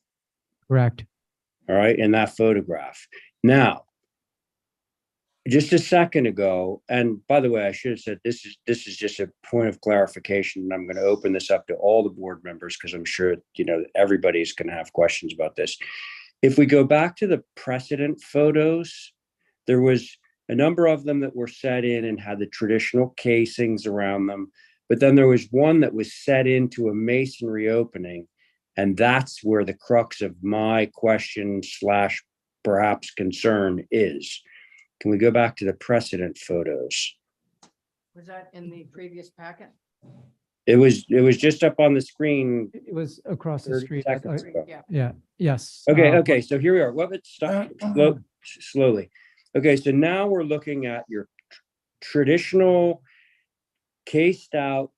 Speaker 17: Correct.
Speaker 1: All right, in that photograph. Now, just a second ago, and by the way, I should have said this is just a point of clarification, and I'm going to open this up to all the board members because I'm sure everybody's going to have questions about this. If we go back to the precedent photos, there was a number of them that were set in and had the traditional casings around them, but then there was one that was set into a masonry opening, and that's where the crux of my question / perhaps concern is. Can we go back to the precedent photos?
Speaker 14: Was that in the previous packet?
Speaker 1: It was just up on the screen.
Speaker 17: It was across the
Speaker 1: 30
Speaker 17: street.
Speaker 1: seconds ago.
Speaker 17: Yeah. Yes.
Speaker 1: Okay. So here we are. Well, let's stop slowly. Okay. So now we're looking at your traditional cased out,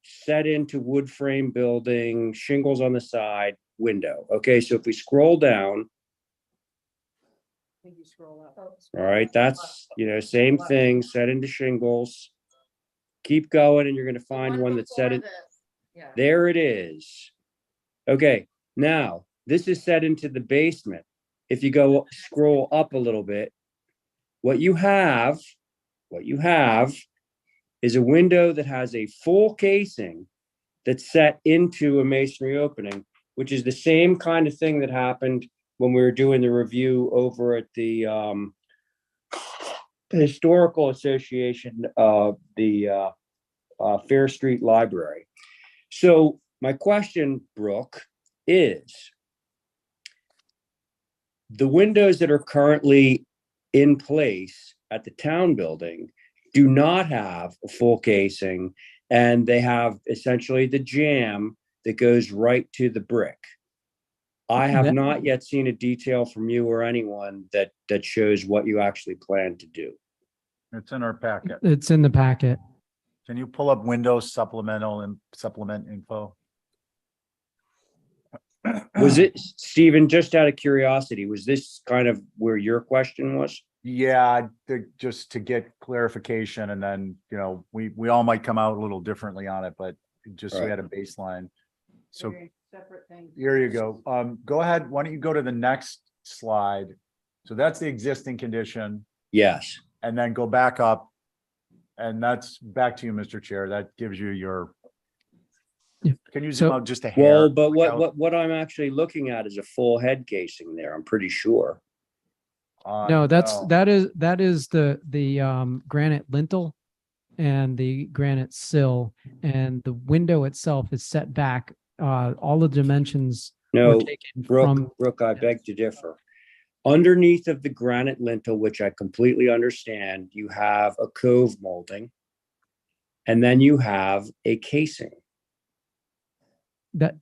Speaker 1: set into wood frame building, shingles on the side window. Okay. So if we scroll down, All right, that's, same thing, set into shingles. Keep going and you're gonna find one that's set in. There it is. Okay, now, this is set into the basement. If you go scroll up a little bit, what you have is a window that has a full casing that's set into a masonry opening, which is the same kind of thing that happened when we were doing the review over at the Historical Association of the Fair Street Library. So my question, Brooke, is the windows that are currently in place at the town building do not have a full casing, and they have essentially the jamb that goes right to the brick. I have not yet seen a detail from you or anyone that shows what you actually plan to do.
Speaker 5: It's in our packet.
Speaker 17: It's in the packet.
Speaker 5: Can you pull up Windows supplemental and supplement info?
Speaker 1: Was it, Stephen, just out of curiosity, was this kind of where your question was?
Speaker 5: Yeah, just to get clarification, and then, we all might come out a little differently on it, but just so we had a baseline. So here you go. Go ahead. Why don't you go to the next slide? So that's the existing condition.
Speaker 1: Yes.
Speaker 5: And then go back up. And that's back to you, Mr. Chair. That gives you your. Can you zoom out just a hair?
Speaker 1: Well, but what I'm actually looking at is a full head casing there, I'm pretty sure.
Speaker 17: No, that is the granite lintel and the granite sill, and the window itself is set back. All the dimensions were
Speaker 1: No,
Speaker 17: taken from.
Speaker 1: Brooke, I beg to differ. Underneath of the granite lintel, which I completely understand, you have a cove molding, and then you have a casing.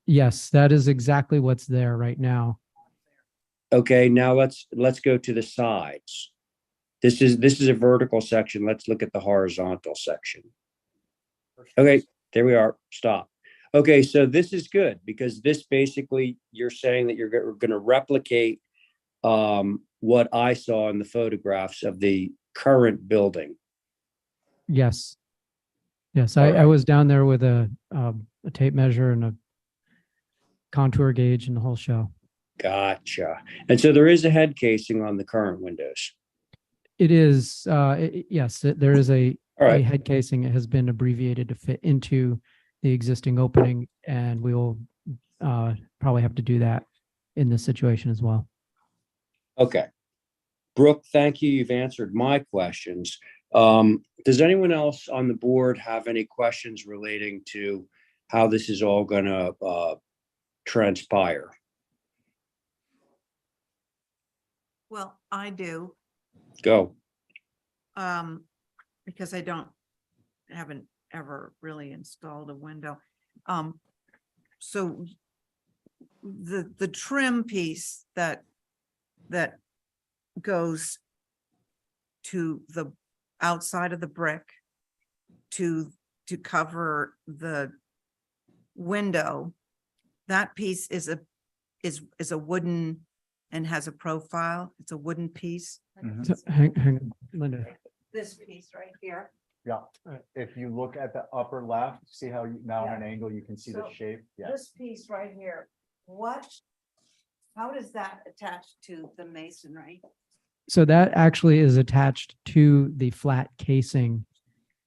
Speaker 17: Yes, that is exactly what's there right now.
Speaker 1: Okay, now let's go to the sides. This is a vertical section. Let's look at the horizontal section. Okay, there we are. Stop. Okay, so this is good because this basically, you're saying that you're going to replicate what I saw in the photographs of the current building.
Speaker 17: Yes. Yes, I was down there with a tape measure and a contour gauge and the whole show.
Speaker 1: Gotcha. And so there is a head casing on the current windows.
Speaker 17: It is, yes, there is a
Speaker 1: right.
Speaker 17: head casing. It has been abbreviated to fit into the existing opening, and we will probably have to do that in this situation as well.
Speaker 1: Okay. Brooke, thank you. You've answered my questions. Does anyone else on the board have any questions relating to how this is all going to transpire?
Speaker 6: Well, I do,
Speaker 1: Go.
Speaker 6: because I haven't ever really installed a window. So the trim piece that goes to the outside of the brick to cover the window, that piece is a wooden and has a profile. It's a wooden piece.
Speaker 17: So, hang on, Linda.
Speaker 6: This piece right here.
Speaker 5: Yeah, if you look at the upper left, see how now in an angle, you can see the shape. Yeah.
Speaker 6: This piece right here, how does that attach to the masonry?
Speaker 17: So that actually is attached to the flat casing.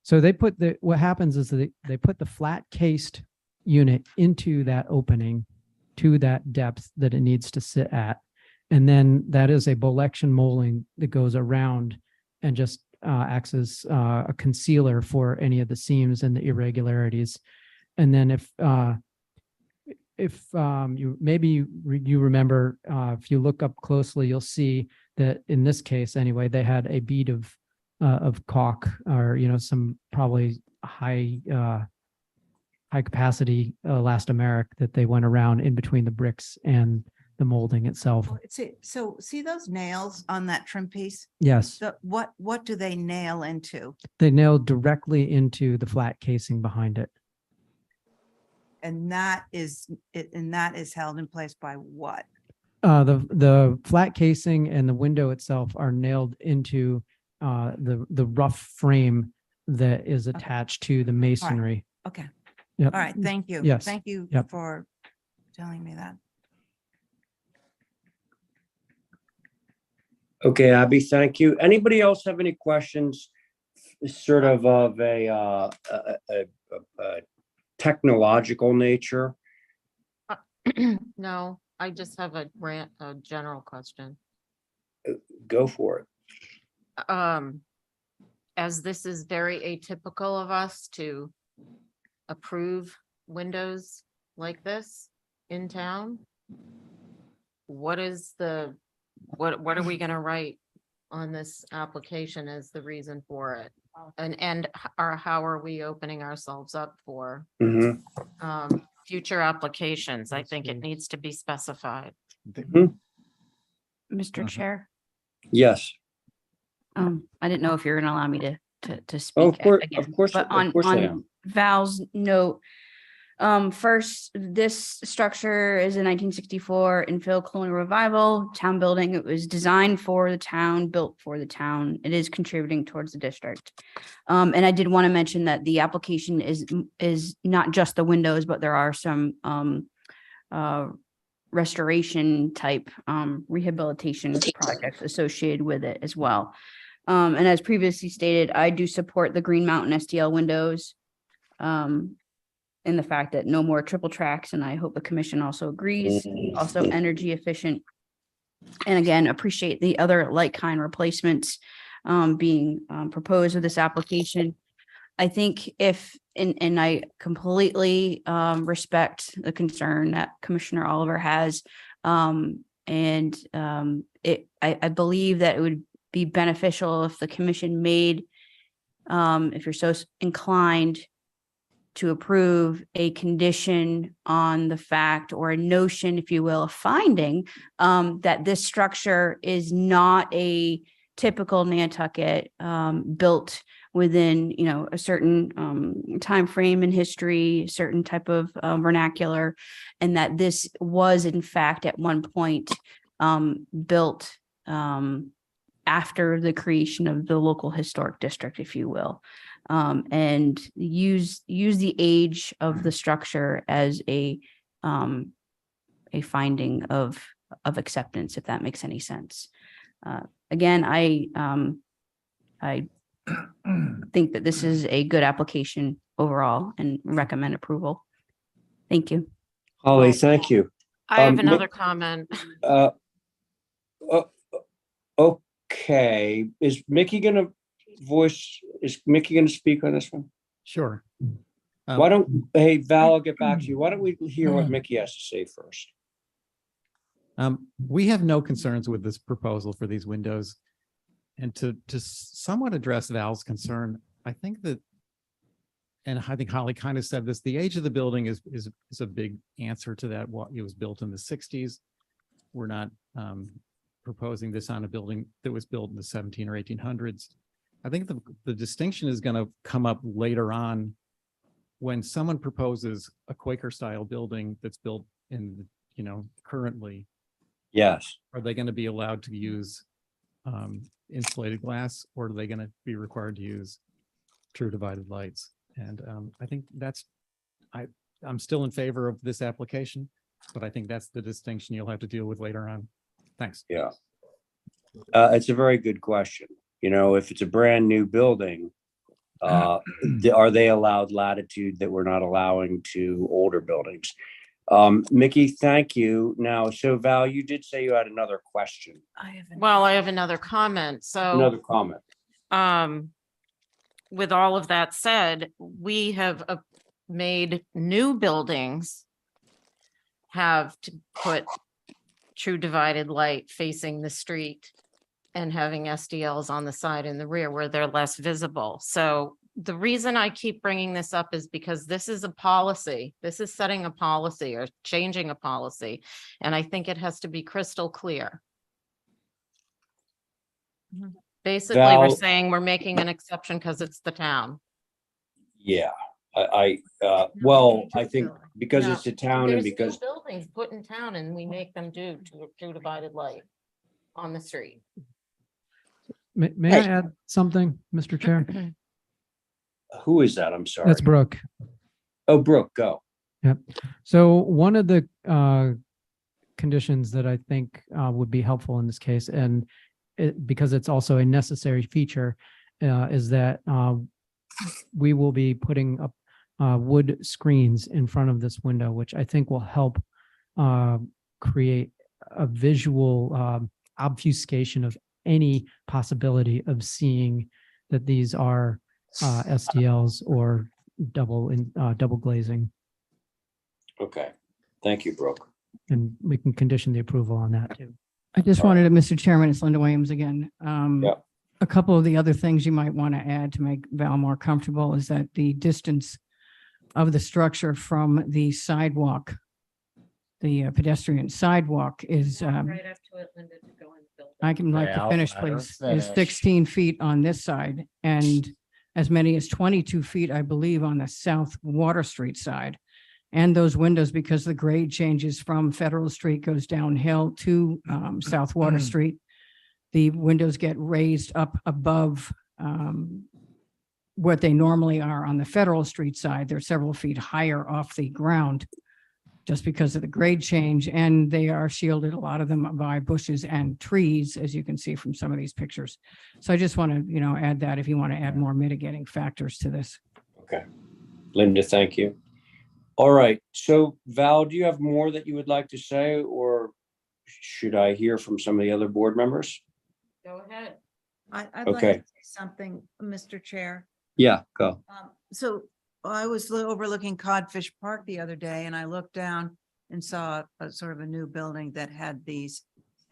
Speaker 17: So they put what happens is they put the flat cased unit into that opening to that depth that it needs to sit at. And then that is a bolection molding that goes around and just acts as a concealer for any of the seams and the irregularities. And then if you remember, if you look up closely, you'll see that in this case, anyway, they had a bead of caulk, or some probably high capacity elastomeric that they went around in between the bricks and the molding itself.
Speaker 6: So see those nails on that trim piece?
Speaker 17: Yes,
Speaker 6: What do they nail into?
Speaker 17: they nailed directly into the flat casing behind it.
Speaker 6: And that is held in place by what?
Speaker 17: The flat casing and the window itself are nailed into the rough frame that is attached to the masonry.
Speaker 6: Okay.
Speaker 17: Yep.
Speaker 6: All right. Thank you.
Speaker 17: Yes.
Speaker 6: Thank you
Speaker 17: Yep.
Speaker 6: for telling me that.
Speaker 1: Okay, Abby, thank you. Anybody else have any questions? Sort of a technological nature?
Speaker 3: No, I just have a general question.
Speaker 1: Go for it.
Speaker 3: As this is very atypical of us to approve windows like this in town, what are we gonna write on this application as the reason for it? And how are we opening ourselves up for
Speaker 1: Mhm.
Speaker 3: future applications? I think it needs to be specified.
Speaker 7: Mr. Chair,
Speaker 1: Yes.
Speaker 7: I didn't know if you're gonna allow me to speak.
Speaker 1: Oh, of course,
Speaker 7: again,
Speaker 1: of course,
Speaker 7: but
Speaker 1: of course I
Speaker 7: on
Speaker 1: am.
Speaker 7: Val's note, first, this structure is a 1964 infill colonial revival town building. It was designed for the town, built for the town. It is contributing towards the district. And I did want to mention that the application is not just the windows, but there are some restoration type rehabilitation projects associated with it as well. And as previously stated, I do support the Green Mountain STL windows. In the fact that no more triple tracks, and I hope the commission also agrees, also energy efficient. And again, appreciate the other like-kind replacements being proposed with this application. I think and I completely respect the concern that Commissioner Oliver has. I believe that it would be beneficial if the commission made, if you're so inclined, to approve a condition on the fact, or a notion, if you will, a finding, that this structure is not a typical Nantucket, built within, a certain time frame in history, certain type of vernacular, and that this was in fact at one point built after the creation of the local historic district, if you will. And use the age of the structure as a finding of acceptance, if that makes any sense. Again, I think that this is a good application overall and recommend approval. Thank you.
Speaker 1: Holly, thank you.
Speaker 3: I have another comment.
Speaker 1: Okay, is Mickey gonna speak on this one?
Speaker 11: Sure.
Speaker 1: Hey, Val, I'll get back to you. Why don't we hear what Mickey has to say first?
Speaker 11: We have no concerns with this proposal for these windows. And to somewhat address Val's concern, I think that, and I think Holly kind of said this, the age of the building is a big answer to that. What it was built in the 60s. We're not proposing this on a building that was built in the 17 or 1800s. I think the distinction is going to come up later on when someone proposes a Quaker style building that's built in, currently.
Speaker 1: Yes.
Speaker 11: Are they going to be allowed to use insulated glass, or are they going to be required to use true divided lights? And I think I'm still in favor of this application, but I think that's the distinction you'll have to deal with later on. Thanks.
Speaker 1: Yeah. It's a very good question. If it's a brand new building, are they allowed latitude that we're not allowing to older buildings? Mickey, thank you. Now, so Val, you did say you had another question.
Speaker 3: I have another comment. So
Speaker 1: Another comment.
Speaker 3: With all of that said, we have made new buildings have to put true divided light facing the street and having SDLs on the side and the rear where they're less visible. So the reason I keep bringing this up is because this is a policy. This is setting a policy or changing a policy. And I think it has to be crystal clear. Basically, we're saying we're making an exception because it's the town.
Speaker 1: Yeah, I think because
Speaker 3: No,
Speaker 1: it's a town and
Speaker 3: There's new
Speaker 1: because,
Speaker 3: buildings put in town and we make them do two divided light on the street.
Speaker 17: May I add something, Mr. Chair?
Speaker 1: who is that? I'm sorry.
Speaker 17: That's Brooke.
Speaker 1: Oh, Brooke, go.
Speaker 17: Yep. So one of the conditions that I think would be helpful in this case, and because it's also a necessary feature, is that we will be putting up wood screens in front of this window, which I think will help create a visual obfuscation of any possibility of seeing that these are SDLs or double glazing.
Speaker 1: Okay. Thank you, Brooke.
Speaker 17: And we can condition the approval on that too.
Speaker 14: I just wanted to, Mr. Chairman, it's Linda Williams again.
Speaker 1: Yeah.
Speaker 14: A couple of the other things you might want to add to make Val more comfortable is that the distance of the structure from the sidewalk, the pedestrian sidewalk is,
Speaker 3: Right up to it, Linda, to go in the building.
Speaker 14: I can like to
Speaker 5: Val,
Speaker 14: finish,
Speaker 5: let her
Speaker 14: please, is
Speaker 5: finish.
Speaker 14: 16 feet on this side and as many as 22 feet, I believe, on the South Water Street side. And those windows, because the grade changes from Federal Street goes downhill to South Water Street, the windows get raised up above what they normally are on the Federal Street side. They're several feet higher off the ground just because of the grade change, and they are shielded, a lot of them, by bushes and trees, as you can see from some of these pictures. So I just want to, add that if you want to add more mitigating factors to this.
Speaker 1: Okay. Linda, thank you. All right. So Val, do you have more that you would like to say, or should I hear from some of the other board members?
Speaker 3: Go ahead.
Speaker 6: I'd
Speaker 1: Okay.
Speaker 6: to say something, Mr. Chair.
Speaker 1: Yeah, go.
Speaker 6: So I was overlooking Codfish Park the other day and I looked down and saw a sort of a new building that had these.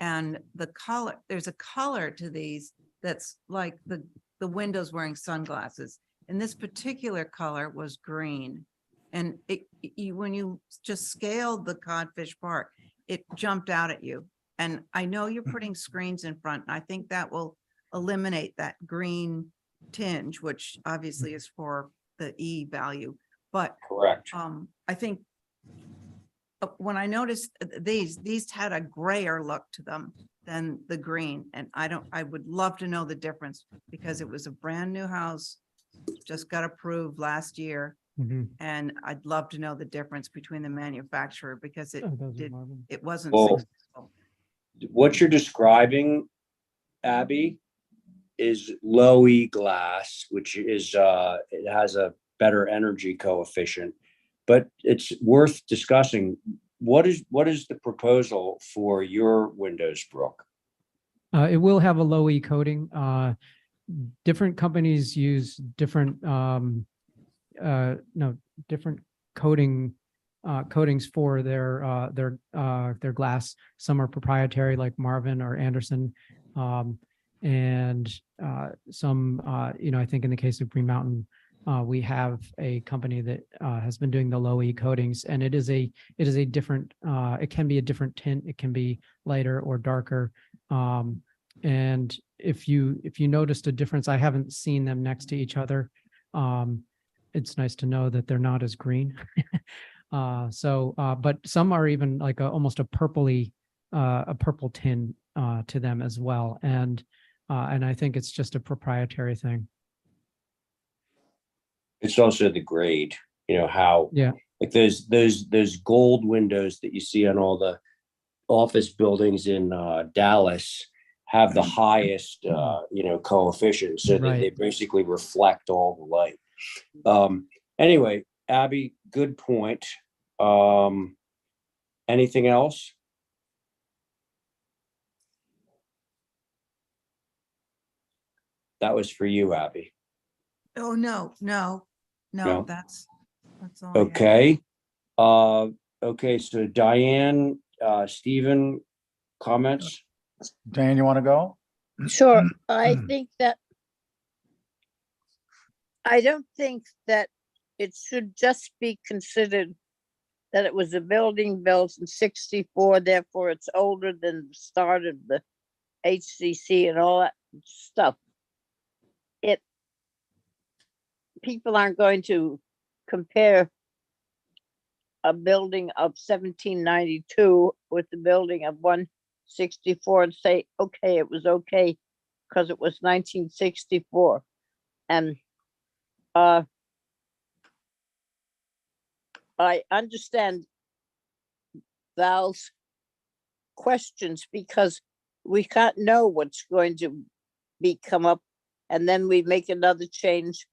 Speaker 6: And the color, there's a color to these that's like the windows wearing sunglasses. And this particular color was green. And when you just scaled the Codfish Park, it jumped out at you. And I know you're putting screens in front. And I think that will eliminate that green tinge, which obviously is for the E value. But
Speaker 1: Correct.
Speaker 6: I think when I noticed these had a grayer look to them than the green. And I would love to know the difference because it was a brand new house, just got approved last year.
Speaker 17: Mhm.
Speaker 6: And I'd love to know the difference between the manufacturer because it
Speaker 17: Oh, those are
Speaker 6: did,
Speaker 17: Marvin.
Speaker 6: it wasn't
Speaker 1: Well,
Speaker 6: successful.
Speaker 1: What you're describing, Abby, is low E glass, which is it has a better energy coefficient, but it's worth discussing. What is the proposal for your windows, Brooke?
Speaker 17: It will have a low E coating. Different companies use different, different coatings for their glass. Some are proprietary, like Marvin or Anderson, and some, I think in the case of Green Mountain, we have a company that has been doing the low E coatings, and it is a different. It can be a different tint. It can be lighter or darker. And if you noticed a difference, I haven't seen them next to each other. It's nice to know that they're not as green. But some are even like almost a purpley, a purple tint to them as well. And I think it's just a proprietary thing.
Speaker 1: It's also the grade, how,
Speaker 17: Yeah.
Speaker 1: like those gold windows that you see on all the office buildings in Dallas have the highest, coefficient. So that they
Speaker 17: Right.
Speaker 1: basically reflect all the light. Anyway, Abby, good point. Anything else? That was for you, Abby.
Speaker 6: Oh, no,
Speaker 1: No.
Speaker 6: that's all. I have.
Speaker 1: Okay. Okay, so Diane, Stephen, comments?
Speaker 5: Dan, you want to go?
Speaker 2: Sure, I don't think that it should just be considered that it was a building built in 64, therefore it's older than the start of the HCC and all that stuff. People aren't going to compare a building of 1792 with the building of 164 and say, okay, it was okay because it was 1964. And I understand Val's questions because we can't know what's going to be come up, and then we make another change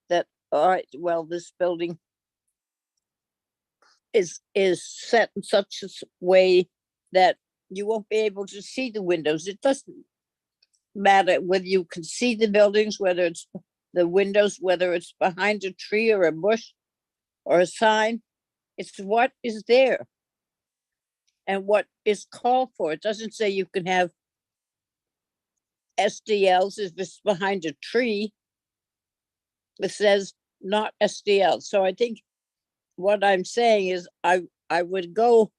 Speaker 2: that, all right, well, this building is set in such a way that you won't be able to see the windows. It doesn't matter whether you can see the buildings, whether it's the windows, whether it's behind a tree or a bush or a sign. It's what is there and what is called for. It doesn't say you can have SDLs if it's behind a tree. It says not SDL. So I think what I'm saying is I would go,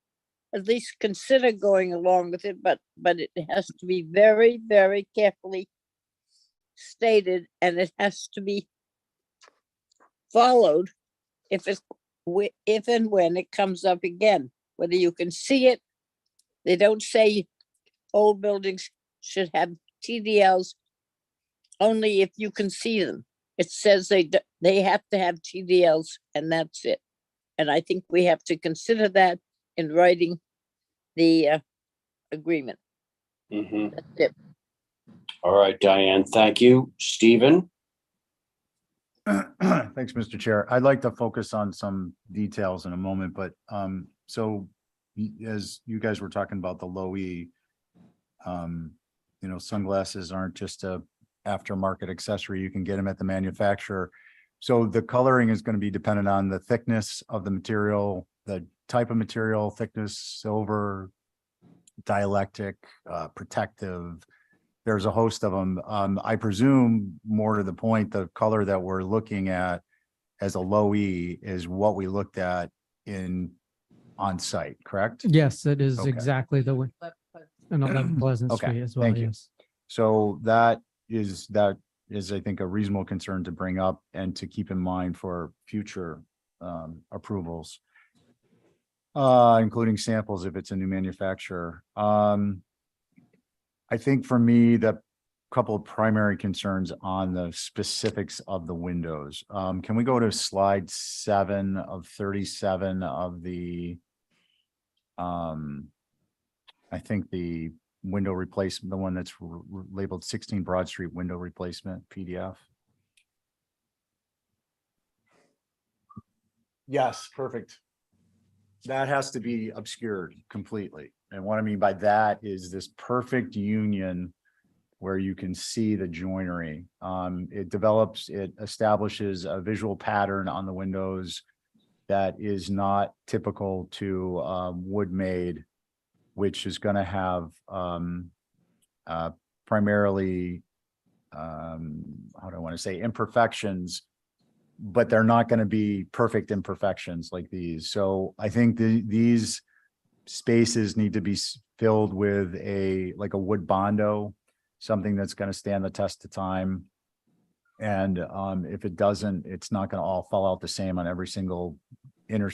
Speaker 2: at least consider going along with it, but it has to be very, very carefully stated, and it has to be followed if and when it comes up again, whether you can see it. They don't say old buildings should have TDLs only if you can see them. It says they have to have TDLs, and that's it. And I think we have to consider that in writing the agreement.
Speaker 1: Mhm.
Speaker 2: That's it.
Speaker 1: All right, Diane, thank you. Stephen?
Speaker 5: Thanks, Mr. Chair. I'd like to focus on some details in a moment, but so as you guys were talking about the low E, sunglasses aren't just a aftermarket accessory. You can get them at the manufacturer. So the coloring is going to be dependent on the thickness of the material, the type of material, thickness, silver, dielectric, protective. There's a host of them. I presume, more to the point, the color that we're looking at as a low E is what we looked at on site, correct?
Speaker 17: Yes, it is
Speaker 5: Okay.
Speaker 17: exactly the way. And 11 Pleasant
Speaker 5: Okay,
Speaker 17: Street as well,
Speaker 5: thank you.
Speaker 17: yes.
Speaker 5: So that is, I think, a reasonable concern to bring up and to keep in mind for future approvals, including samples if it's a new manufacturer. I think for me, the couple of primary concerns on the specifics of the windows. Can we go to slide 7 of 37 of the, I think the window replacement, the one that's labeled 16 Broad Street window replacement PDF. Yes, perfect. That has to be obscured completely. And what I mean by that is this perfect union where you can see the joinery. It establishes a visual pattern on the windows that is not typical to wood made, which is going to have primarily, how do I want to say, imperfections, but they're not going to be perfect imperfections like these. So I think these spaces need to be filled with like a wood bondo, something that's going to stand the test of time. And if it doesn't, it's not going to all fall out the same on every single inner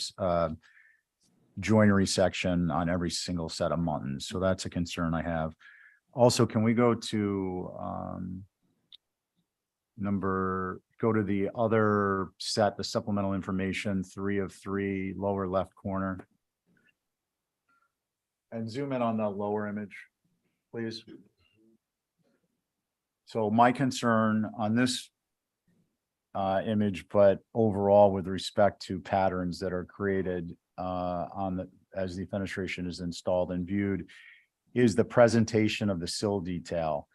Speaker 5: joinery section on every single set of muntins. So that's a concern I have. Also, can we go to go to the other set, the supplemental information, 3 of 3, lower left corner. And zoom in on the lower image, please. So my concern on this image, but overall with respect to patterns that are created as the fenestration is installed and viewed, is the presentation of the sill detail.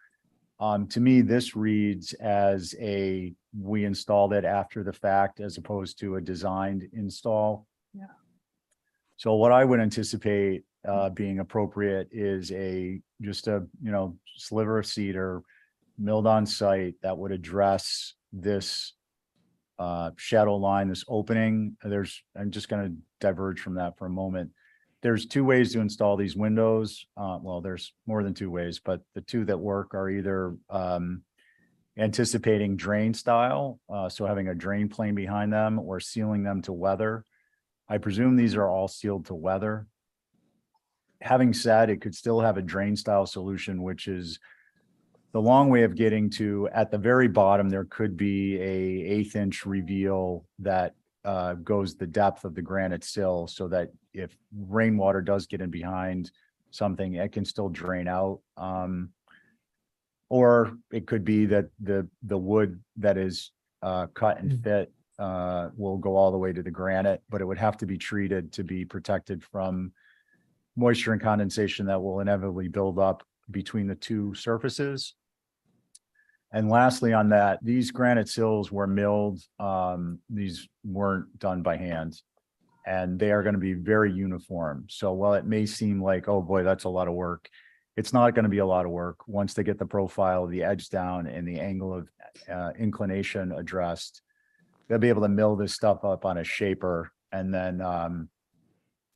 Speaker 5: To me, this reads as we installed it after the fact as opposed to a designed install.
Speaker 14: Yeah.
Speaker 5: So what I would anticipate being appropriate is just a sliver of cedar milled on site that would address this shadow line, this opening. I'm just going to diverge from that for a moment. There's 2 ways to install these windows. Well, there's more than 2 ways, but the 2 that work are either anticipating drain style, so having a drain plane behind them, or sealing them to weather. I presume these are all sealed to weather. Having said, it could still have a drain style solution, which is the long way of getting to, at the very bottom, there could be a 1/8 inch reveal that goes the depth of the granite sill, so that if rainwater does get in behind something, it can still drain out. Or it could be that the wood that is cut and fit will go all the way to the granite, but it would have to be treated to be protected from moisture and condensation that will inevitably build up between the two surfaces. And lastly, on that, these granite sills were milled. These weren't done by hand, and they are going to be very uniform. So while it may seem like, oh boy, that's a lot of work, it's not going to be a lot of work. Once they get the profile, the edge down, and the angle of inclination addressed, they'll be able to mill this stuff up on a shaper and then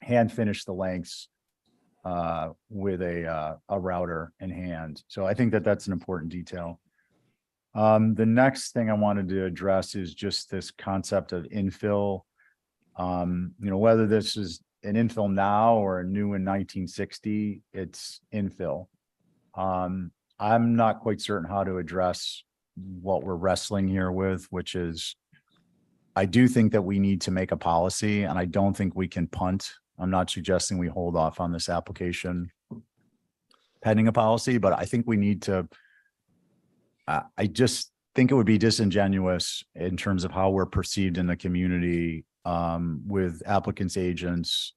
Speaker 5: hand finish the lengths with a router in hand. So I think that that's an important detail. The next thing I wanted to address is just this concept of infill. Whether this is an infill now or a new in 1960, it's infill. I'm not quite certain how to address what we're wrestling here with, which is, I do think that we need to make a policy, and I don't think we can punt. I'm not suggesting we hold off on this application pending a policy, but I think we need to, I just think it would be disingenuous in terms of how we're perceived in the community with applicants' agents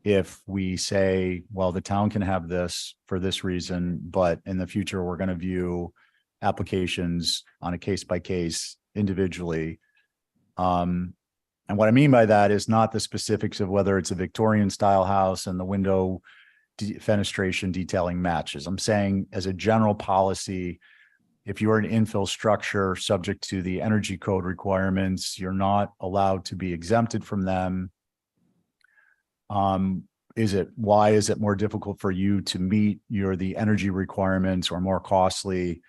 Speaker 5: if we say, well, the town can have this for this reason, but in the future, we're going to view applications on a case by case individually. And what I mean by that is not the specifics of whether it's a Victorian style house and the window fenestration detailing matches. I'm saying as a general policy, if you're an infill structure subject to the energy code requirements, you're not allowed to be exempted from them. Why is it more difficult for you to meet the energy requirements, or more costly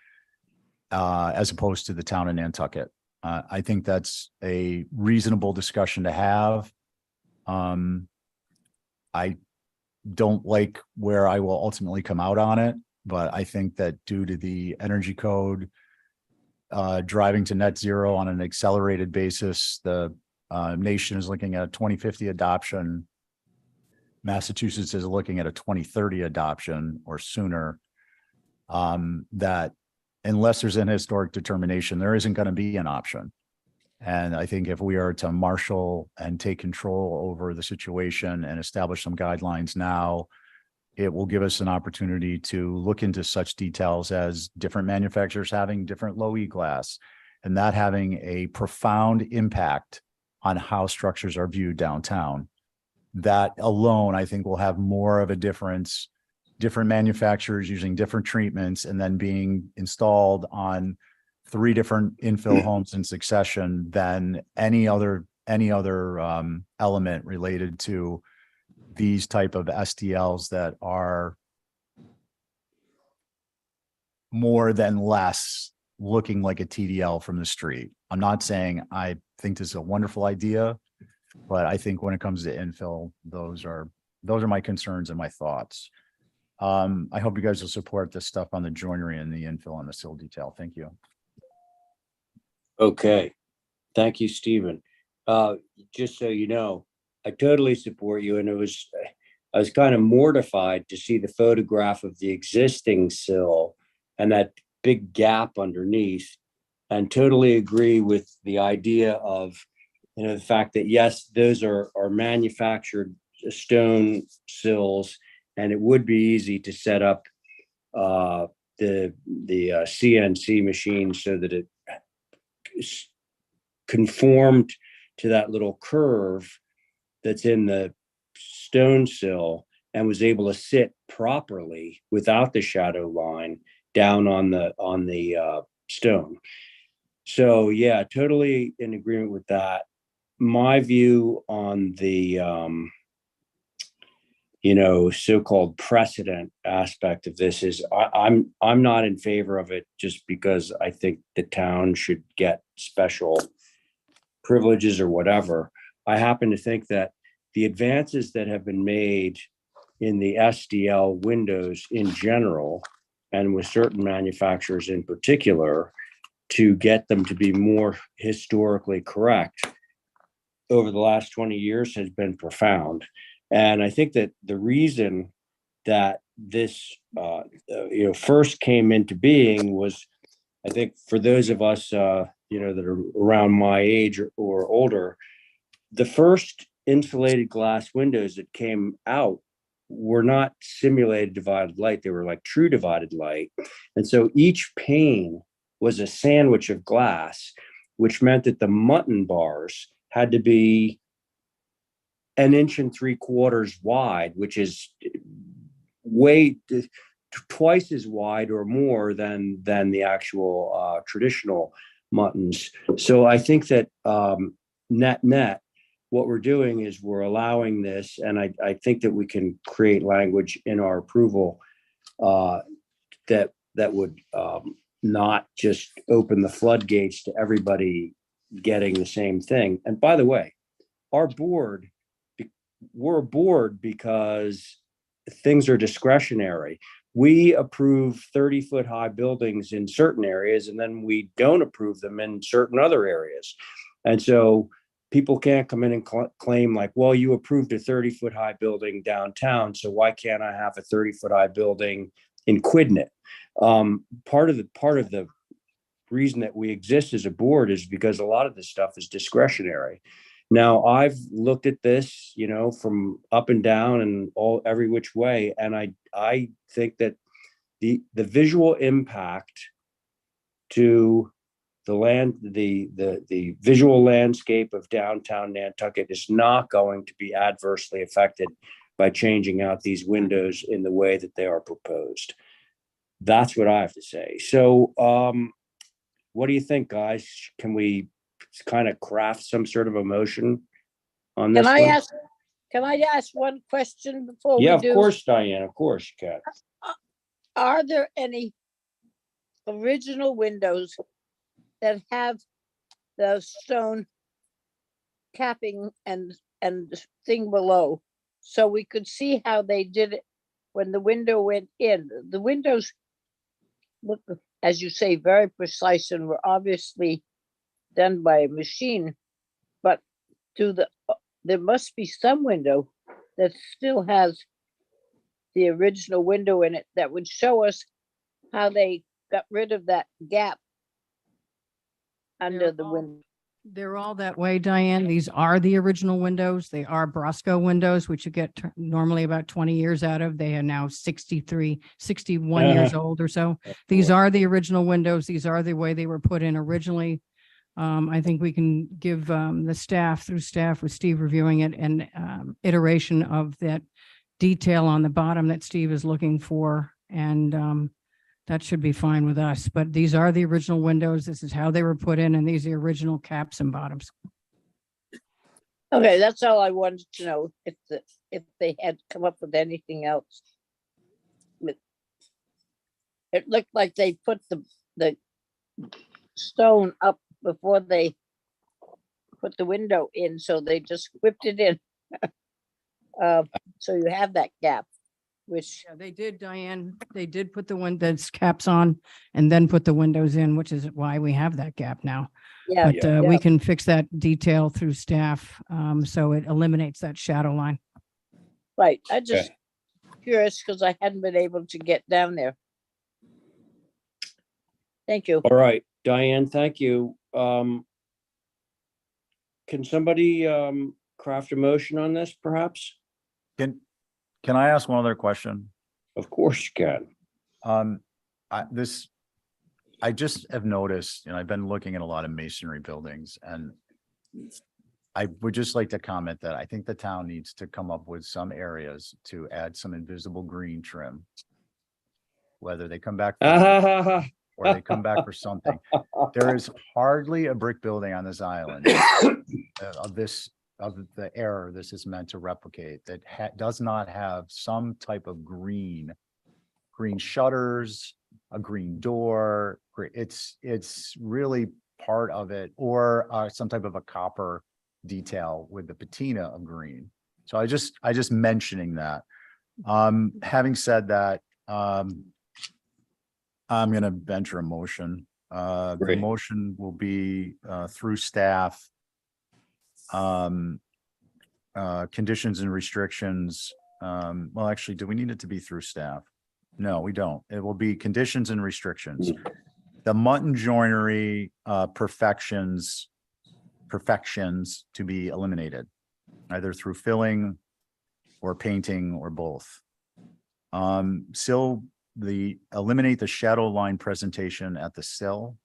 Speaker 5: as opposed to the town of Nantucket? I think that's a reasonable discussion to have. I don't like where I will ultimately come out on it, but I think that due to the energy code driving to net zero on an accelerated basis, the nation is looking at a 2050 adoption. Massachusetts is looking at a 2030 adoption or sooner. That unless there's an historic determination, there isn't going to be an option. And I think if we are to marshal and take control over the situation and establish some guidelines now, it will give us an opportunity to look into such details as different manufacturers having different low E glass, and that having a profound impact on how structures are viewed downtown. That alone, I think, will have more of a difference. Different manufacturers using different treatments and then being installed on 3 different infill homes in succession than any other element related to these type of STLs that are more than less looking like a TDL from the street. I'm not saying I think this is a wonderful idea, but I think when it comes to infill, those are my concerns and my thoughts. I hope you guys will support this stuff on the joinery and the infill and the sill detail. Thank you.
Speaker 1: Okay. Thank you, Stephen. Just so you know, I totally support you. And I was kind of mortified to see the photograph of the existing sill and that big gap underneath, and totally agree with the idea of, the fact that, yes, those are manufactured stone sills, and it would be easy to set up the CNC machine so that it conformed to that little curve that's in the stone sill and was able to sit properly without the shadow line down on the stone. So yeah, totally in agreement with that. My view on the so-called precedent aspect of this is I'm not in favor of it, just because I think the town should get special privileges or whatever. I happen to think that the advances that have been made in the SDL windows in general, and with certain manufacturers in particular, to get them to be more historically correct over the last 20 years has been profound. And I think that the reason that this first came into being was, I think for those of us that are around my age or older, the first insulated glass windows that came out were not simulated divided light. They were like true divided light. And so each pane was a sandwich of glass, which meant that the mutton bars had to be 1.75 inches wide, which is way twice as wide or more than the actual traditional muttons. So I think that net, what we're doing is we're allowing this, and I think that we can create language in our approval that would not just open the floodgates to everybody getting the same thing. And by the way, we're a board because things are discretionary. We approve 30-foot high buildings in certain areas, and then we don't approve them in certain other areas. And so people can't come in and claim like, well, you approved a 30-foot high building downtown, so why can't I have a 30-foot high building in Quidnet? Part of the reason that we exist as a board is because a lot of this stuff is discretionary. Now, I've looked at this, from up and down and every which way, and I think that the visual impact to the visual landscape of downtown Nantucket is not going to be adversely affected by changing out these windows in the way that they are proposed. That's what I have to say. So, what do you think, guys? Can we kind of craft some sort of a motion on this?
Speaker 2: Can I ask one question before we do?
Speaker 1: Yeah, of course, Diane, of course you can.
Speaker 2: Are there any original windows that have the stone capping and thing below, so we could see how they did it when the window went in? The windows look, as you say, very precise and were obviously done by a machine, but there must be some window that still has the original window in it that would show us how they got rid of that gap under the window.
Speaker 14: They're all that way, Diane. These are the original windows. They are Brosco windows, which you get normally about 20 years out of. They are now 61 years old or so. These are the original windows. These are the way they were put in originally. I think we can give the staff, through staff with Steve reviewing it, an iteration of that detail on the bottom that Steve is looking for. And that should be fine with us. But these are the original windows. This is how they were put in, and these are the original caps and bottoms.
Speaker 2: Okay, that's all I wanted to know, if they had come up with anything else. It looked like they put the stone up before they put the window in, so they just whipped it in. So you have that gap, which
Speaker 14: they did, Diane. They did put the windows caps on and then put the windows in, which is why we have that gap now.
Speaker 2: Yeah,
Speaker 14: But we can fix that detail through staff, so it eliminates that shadow line.
Speaker 2: right. I just curious because I hadn't been able to get down there. Thank you.
Speaker 1: All right, Diane, thank you. Can somebody craft a motion on this, perhaps?
Speaker 5: Can I ask one other question?
Speaker 1: Of course you can.
Speaker 5: I just have noticed, I've been looking at a lot of masonry buildings, and I would just like to comment that I think the town needs to come up with some areas to add some invisible green trim. Whether they come back or they come back for something. There is hardly a brick building on this island of the era this is meant to replicate that does not have some type of green shutters, a green door. It's really part of it, or some type of a copper detail with the patina of green. So I just mentioning that. Having said that, I'm gonna venture a motion. The
Speaker 1: Great.
Speaker 5: motion will be through staff. Conditions and restrictions. Well, actually, do we need it to be through staff? No, we don't. It will be conditions and restrictions. The mutton joinery perfections to be eliminated, either through filling or painting or both. Sill, eliminate the shadow line presentation at the sill.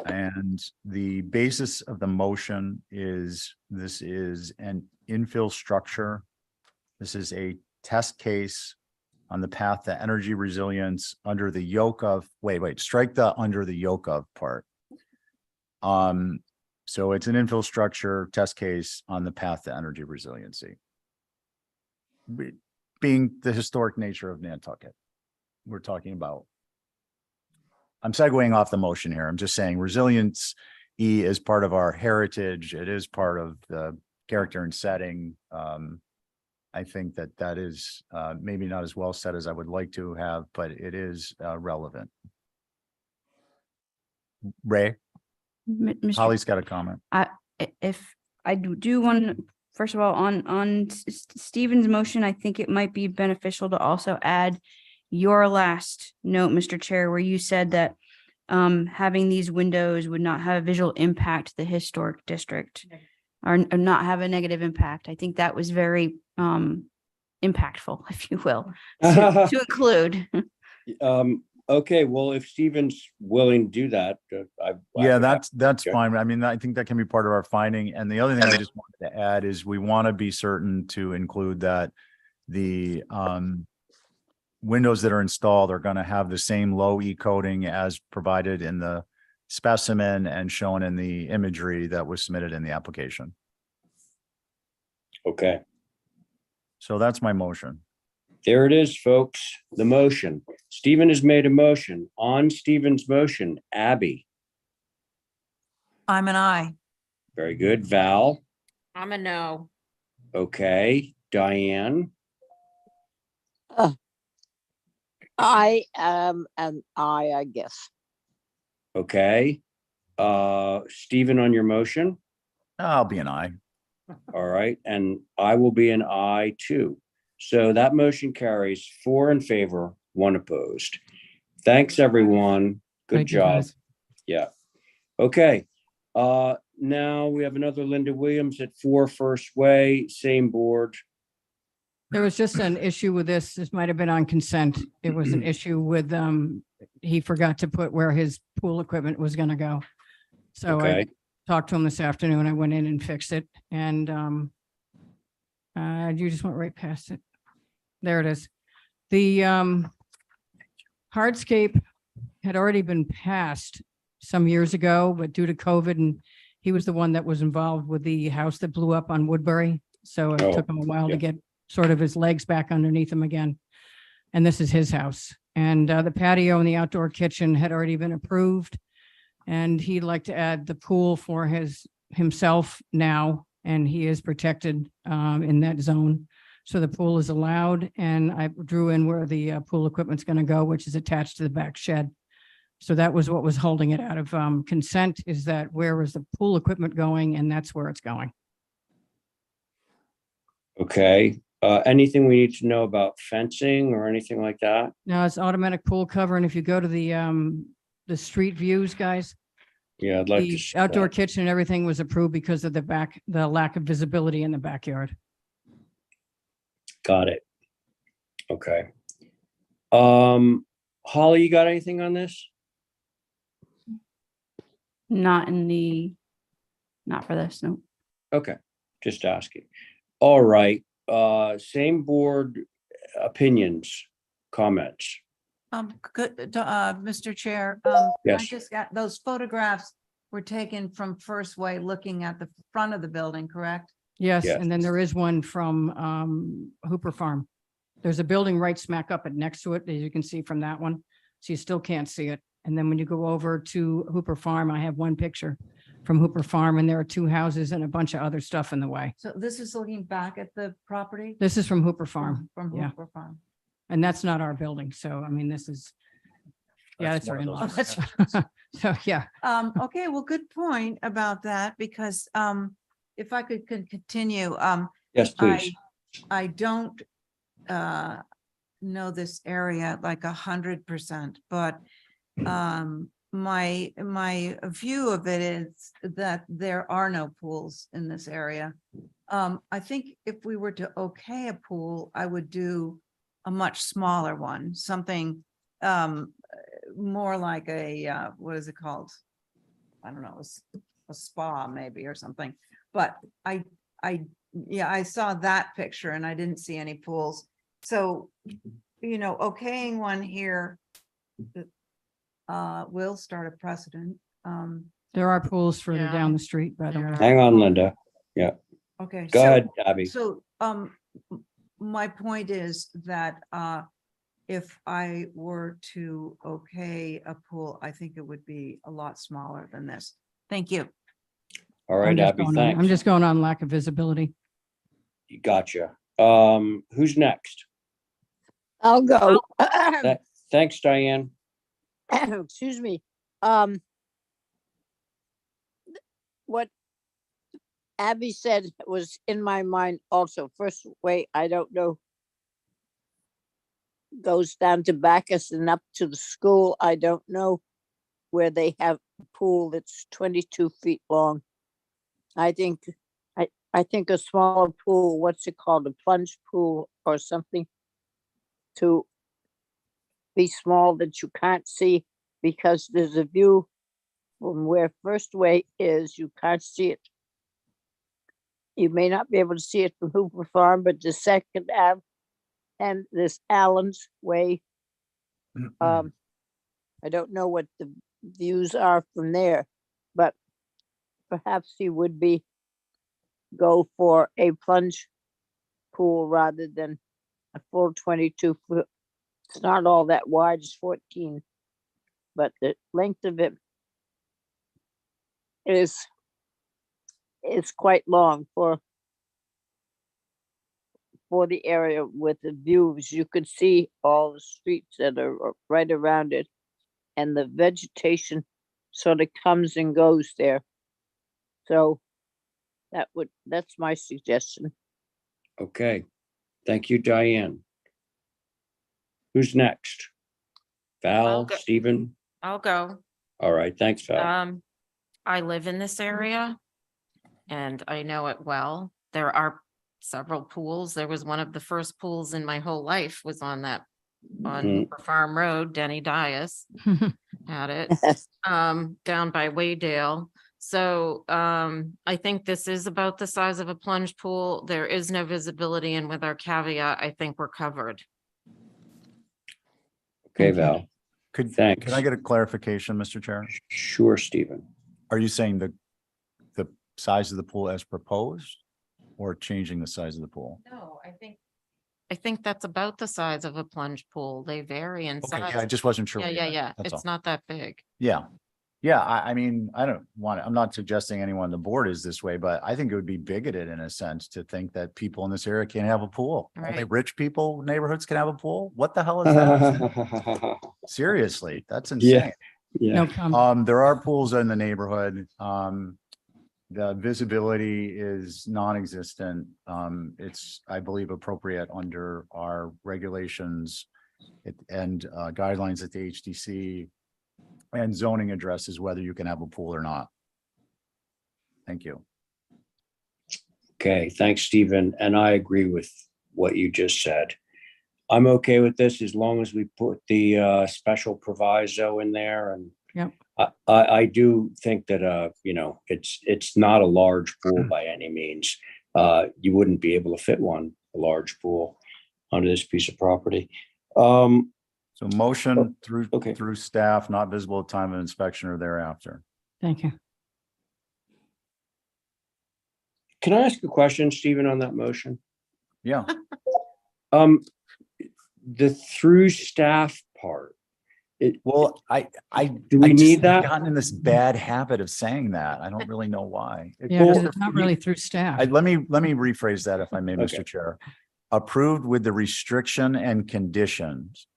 Speaker 5: And the basis of the motion is, this is an infill structure. This is a test case on the path to energy resilience under the yoke of, strike the under the yoke of part. So it's an infill structure test case on the path to energy resiliency. Being the historic nature of Nantucket, we're talking about. I'm segueing off the motion here. I'm just saying resilience is part of our heritage. It is part of the character and setting. I think that is maybe not as well said as I would like to have, but it is relevant. Ray,
Speaker 7: Mr.
Speaker 5: Holly's got a comment.
Speaker 7: If I do want, first of all, on Stephen's motion, I think it might be beneficial to also add your last note, Mr. Chair, where you said that having these windows would not have a visual impact to the historic district or not have a negative impact. I think that was very impactful, if you will, to include.
Speaker 1: Okay, well, if Stephen's willing to do that.
Speaker 5: Yeah, that's fine. I mean, I think that can be part of our finding. And the other thing I just wanted to add is we want to be certain to include that the windows that are installed are going to have the same low E coating as provided in the specimen and shown in the imagery that was submitted in the application.
Speaker 1: Okay,
Speaker 5: So that's my motion.
Speaker 1: there it is, folks. The motion. Stephen has made a motion. On Stephen's motion, Abby.
Speaker 9: I'm an I.
Speaker 1: Very good. Val.
Speaker 3: I'm a no.
Speaker 1: Okay. Diane.
Speaker 2: I am an I guess.
Speaker 1: Okay. Stephen, on your motion.
Speaker 5: I'll be an I.
Speaker 1: All right. And I will be an I too. So that motion carries 4 in favor, 1 opposed. Thanks, everyone. Good
Speaker 17: Thank you,
Speaker 1: job.
Speaker 17: guys.
Speaker 1: Yeah. Okay. Now we have another Linda Williams at 4 First Way, same board.
Speaker 14: There was just an issue with this. This might have been on consent. It was an issue with, he forgot to put where his pool equipment was gonna go. So I
Speaker 1: Okay.
Speaker 14: talked to him this afternoon. I went in and fixed it and, you just went right past it. There it is. The, hardscape had already been passed some years ago, but due to COVID, and he was the one that was involved with the house that blew up on Woodbury. So it
Speaker 1: Oh,
Speaker 14: took him a while
Speaker 1: yeah.
Speaker 14: to get sort of his legs back underneath him again. And this is his house. And the patio and the outdoor kitchen had already been approved. And he'd like to add the pool for himself now, and he is protected in that zone. So the pool is allowed, and I drew in where the pool equipment's going to go, which is attached to the back shed. So that was what was holding it out of consent, is that where is the pool equipment going, and that's where it's going.
Speaker 1: Okay. Anything we need to know about fencing or anything like that?
Speaker 14: Now it's automatic pool cover, and if you go to the street views, guys,
Speaker 1: Yeah, I'd like to.
Speaker 14: the
Speaker 1: see
Speaker 14: outdoor
Speaker 1: that.
Speaker 14: kitchen and everything was approved because of the lack of visibility in the backyard.
Speaker 1: Got it. Okay. Holly, you got anything on this?
Speaker 7: Not for this, no.
Speaker 1: Okay, just asking. All right, same board opinions, comments.
Speaker 9: Mr. Chair, I
Speaker 1: Yes.
Speaker 9: just got, those photographs were taken from First Way looking at the front of the building, correct?
Speaker 14: Yes,
Speaker 1: Yes.
Speaker 14: and then there is one from Hooper Farm. There's a building right smack up next to it, as you can see from that one. So you still can't see it. And then when you go over to Hooper Farm, I have one picture. from Hooper Farm, and there are two houses and a bunch of other stuff in the way.
Speaker 9: So this is looking back at the property?
Speaker 14: This is from Hooper Farm,
Speaker 9: From
Speaker 14: yeah.
Speaker 9: Hooper Farm.
Speaker 14: and that's not our building. So, I mean, this is, yeah,
Speaker 5: That's
Speaker 14: it's our
Speaker 5: one of those,
Speaker 14: in-laws. So, yeah.
Speaker 9: Okay, well, good point about that, because if I could continue,
Speaker 1: Yes, please.
Speaker 9: I don't know this area like 100%, but my view of it is that there are no pools in this area. I think if we were to okay a pool, I would do a much smaller one, something more like a what is it called? I don't know, a spa maybe or something. But yeah, I saw that picture and I didn't see any pools. So, you know, okaying one here will start a precedent.
Speaker 14: There are pools further
Speaker 3: Yeah.
Speaker 14: down the street, by the way.
Speaker 1: Hang on, Linda. Yeah,
Speaker 9: Okay.
Speaker 1: go
Speaker 9: so-
Speaker 1: ahead, Abby.
Speaker 9: So, my point is that, if I were to okay a pool, I think it would be a lot smaller than this. Thank you.
Speaker 1: All right, Abby,
Speaker 14: I'm
Speaker 1: thanks.
Speaker 14: just going on lack of visibility.
Speaker 1: Gotcha. Who's next?
Speaker 2: I'll go.
Speaker 1: Thanks, Diane.
Speaker 2: Excuse me. What Abby said was in my mind also. First way, I don't know, goes down to Bacchus and up to the school. I don't know where they have a pool that's 22 feet long. I think a smaller pool, what's it called, a plunge pool or something, to be small that you can't see, because there's a view from where First Way is, you can't see it. You may not be able to see it from Hooper Farm, but the Second Ave and this Allen's Way. I don't know what the views are from there, but perhaps he would go for a plunge pool rather than a full 22 foot. It's not all that wide, it's 14, but the length of it is quite long for the area with the views. You could see all the streets that are right around it, and the vegetation sort of comes and goes there. So that's my suggestion.
Speaker 1: Okay, thank you, Diane. Who's next? Val,
Speaker 3: go.
Speaker 1: Stephen?
Speaker 3: I'll go.
Speaker 1: All right, thanks, Val.
Speaker 3: I live in this area and I know it well. There are several pools. There was one of the first pools in my whole life was on
Speaker 1: Mhm.
Speaker 3: Hooper Farm Road. Denny Dias had it, down by Waydale. So, I think this is about the size of a plunge pool. There is no visibility, and with our caveat, I think we're covered.
Speaker 1: Okay, Val.
Speaker 5: Could
Speaker 1: Thanks.
Speaker 5: I get a clarification, Mr. Chair?
Speaker 1: Sure, Stephen.
Speaker 5: Are you saying the size of the pool as proposed or changing the size of the pool?
Speaker 3: No, I think that's about the size of a plunge pool. They vary in
Speaker 5: Okay,
Speaker 3: size.
Speaker 5: yeah, I just wasn't sure.
Speaker 3: Yeah,
Speaker 5: what you
Speaker 3: yeah,
Speaker 5: meant.
Speaker 3: yeah.
Speaker 5: That's
Speaker 3: It's
Speaker 5: all.
Speaker 3: not that big.
Speaker 5: Yeah. Yeah, I mean, I'm not suggesting anyone on the board is this way, but I think it would be bigoted in a sense to think that people in this area can't have a pool. Only
Speaker 3: Right.
Speaker 5: rich people, neighborhoods can have a pool? What the hell is that? Seriously, that's insane.
Speaker 14: No comment.
Speaker 5: There are pools in the neighborhood. The visibility is non-existent. It's, I believe, appropriate under our regulations and guidelines at the HDC and zoning addresses whether you can have a pool or not. Thank you.
Speaker 1: Okay, thanks, Stephen. And I agree with what you just said. I'm okay with this as long as we put the special proviso in there. And
Speaker 14: Yep.
Speaker 1: I do think that, you know, it's not a large pool by any means. You wouldn't be able to fit a large pool onto this piece of property.
Speaker 5: So motion through
Speaker 1: Okay.
Speaker 5: through staff, not visible at time of inspection or thereafter.
Speaker 14: Thank you.
Speaker 1: Can I ask a question, Stephen, on that motion?
Speaker 5: Yeah,
Speaker 1: The through staff part,
Speaker 5: Well,
Speaker 1: Do we
Speaker 5: I just
Speaker 1: need
Speaker 5: have
Speaker 1: that?
Speaker 5: gotten in this bad habit of saying that. I don't really know why.
Speaker 14: Yeah, because
Speaker 5: Well,
Speaker 14: it's not really through staff.
Speaker 5: let me rephrase that if I may,
Speaker 1: Okay.
Speaker 5: Mr. Chair. Approved with the restriction and conditions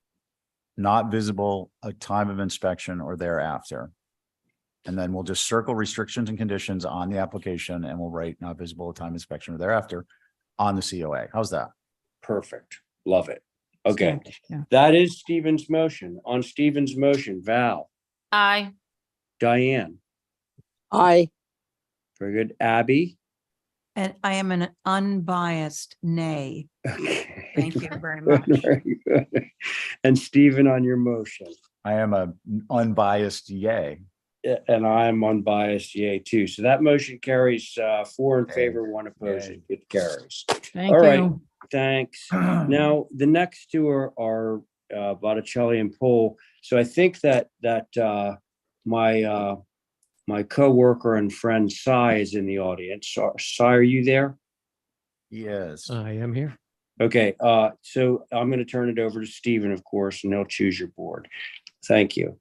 Speaker 5: not visible at time of inspection or thereafter. And then we'll just circle restrictions and conditions on the application and we'll write not visible at time of inspection or thereafter on the COA. How's that?
Speaker 1: Perfect. Love it. Okay.
Speaker 14: Stamped, yeah.
Speaker 1: That is Stephen's motion. On Stephen's motion, Val,
Speaker 3: Aye.
Speaker 1: Diane,
Speaker 2: Aye.
Speaker 1: very good. Abby.
Speaker 9: And I am an unbiased nay.
Speaker 1: Okay.
Speaker 9: Thank you very much.
Speaker 1: Very good. And Stephen on your motion.
Speaker 5: I am a unbiased yay.
Speaker 1: And I'm unbiased yay too. So that motion carries 4 in
Speaker 5: Yay.
Speaker 1: favor, 1 opposing. It carries.
Speaker 14: Thank
Speaker 1: All right.
Speaker 14: you.
Speaker 1: Thanks. Now, the next two are Botticelli and Poole. So I think that my coworker and friend Cy is in the audience. Cy, are you there?
Speaker 5: Yes.
Speaker 17: I am here.
Speaker 1: Okay, so I'm going to turn it over to Stephen, of course, and he'll choose your board. Thank you.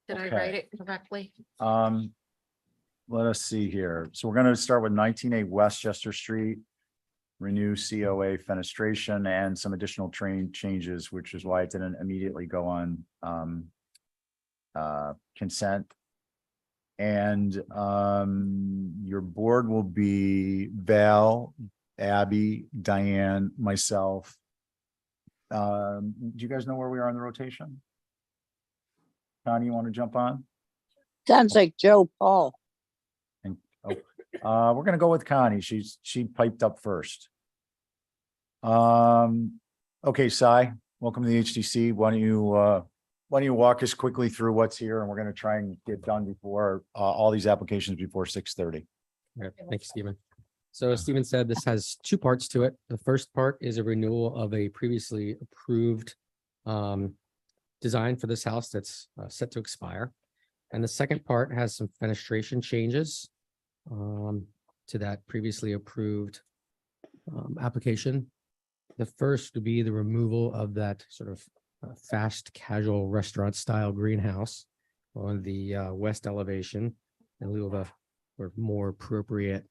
Speaker 3: Did I
Speaker 5: Okay.
Speaker 3: write it correctly?
Speaker 5: Let us see here. So we're going to start with 19A Westchester Street. Renew COA fenestration and some additional train changes, which is why it didn't immediately go on consent. And your board will be Val, Abby, Diane, myself. Do you guys know where we are on the rotation? Connie, you want to jump on?
Speaker 2: Sounds like Joe Paul.
Speaker 5: We're gonna go with Connie. She piped up first. Okay, Cy, welcome to the HTC. Why don't you walk us quickly through what's here, and we're gonna try and get done before all these applications before 6:30.
Speaker 17: Thank you, Stephen. So as Stephen said, this has 2 parts to it. The first part is a renewal of a previously approved design for this house that's set to expire. And the second part has some fenestration changes to that previously approved application. The first would be the removal of that sort of fast casual restaurant style greenhouse on the west elevation in lieu of a sort of more appropriate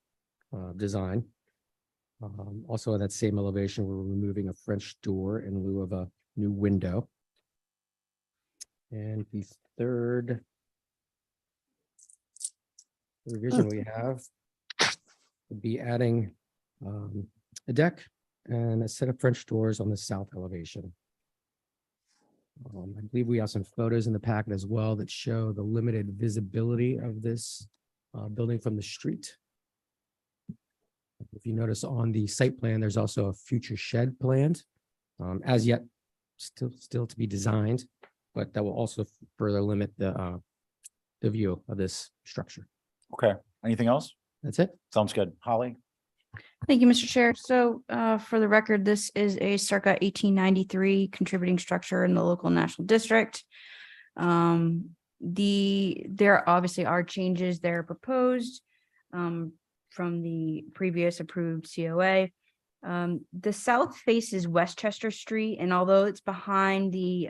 Speaker 17: design. Also on that same elevation, we're removing a French door in lieu of a new window. And the third revision we have would be adding a deck and a set of French doors on the south elevation. I believe we have some photos in the packet as well that show the limited visibility of this building from the street. If you notice on the site plan, there's also a future shed planned, as yet still to be designed, but that will also further limit the view of this structure.
Speaker 5: Okay, anything else?
Speaker 17: That's it.
Speaker 5: Sounds good. Holly?
Speaker 7: Thank you, Mr. Chair. So for the record, this is a circa 1893 contributing structure in the local national district. There obviously are changes that are proposed from the previous approved COA. The south faces Westchester Street, and although it's behind the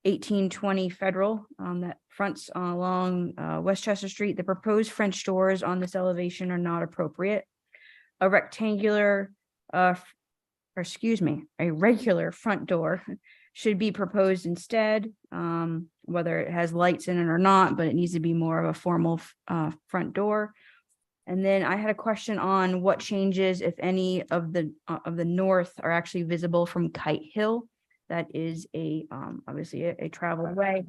Speaker 7: 1820 Federal that fronts along Westchester Street, the proposed French doors on this elevation are not appropriate. A rectangular, a regular front door should be proposed instead, whether it has lights in it or not, but it needs to be more of a formal front door. And then I had a question on what changes, if any, of the north are actually visible from Kite Hill. That is obviously a travel way.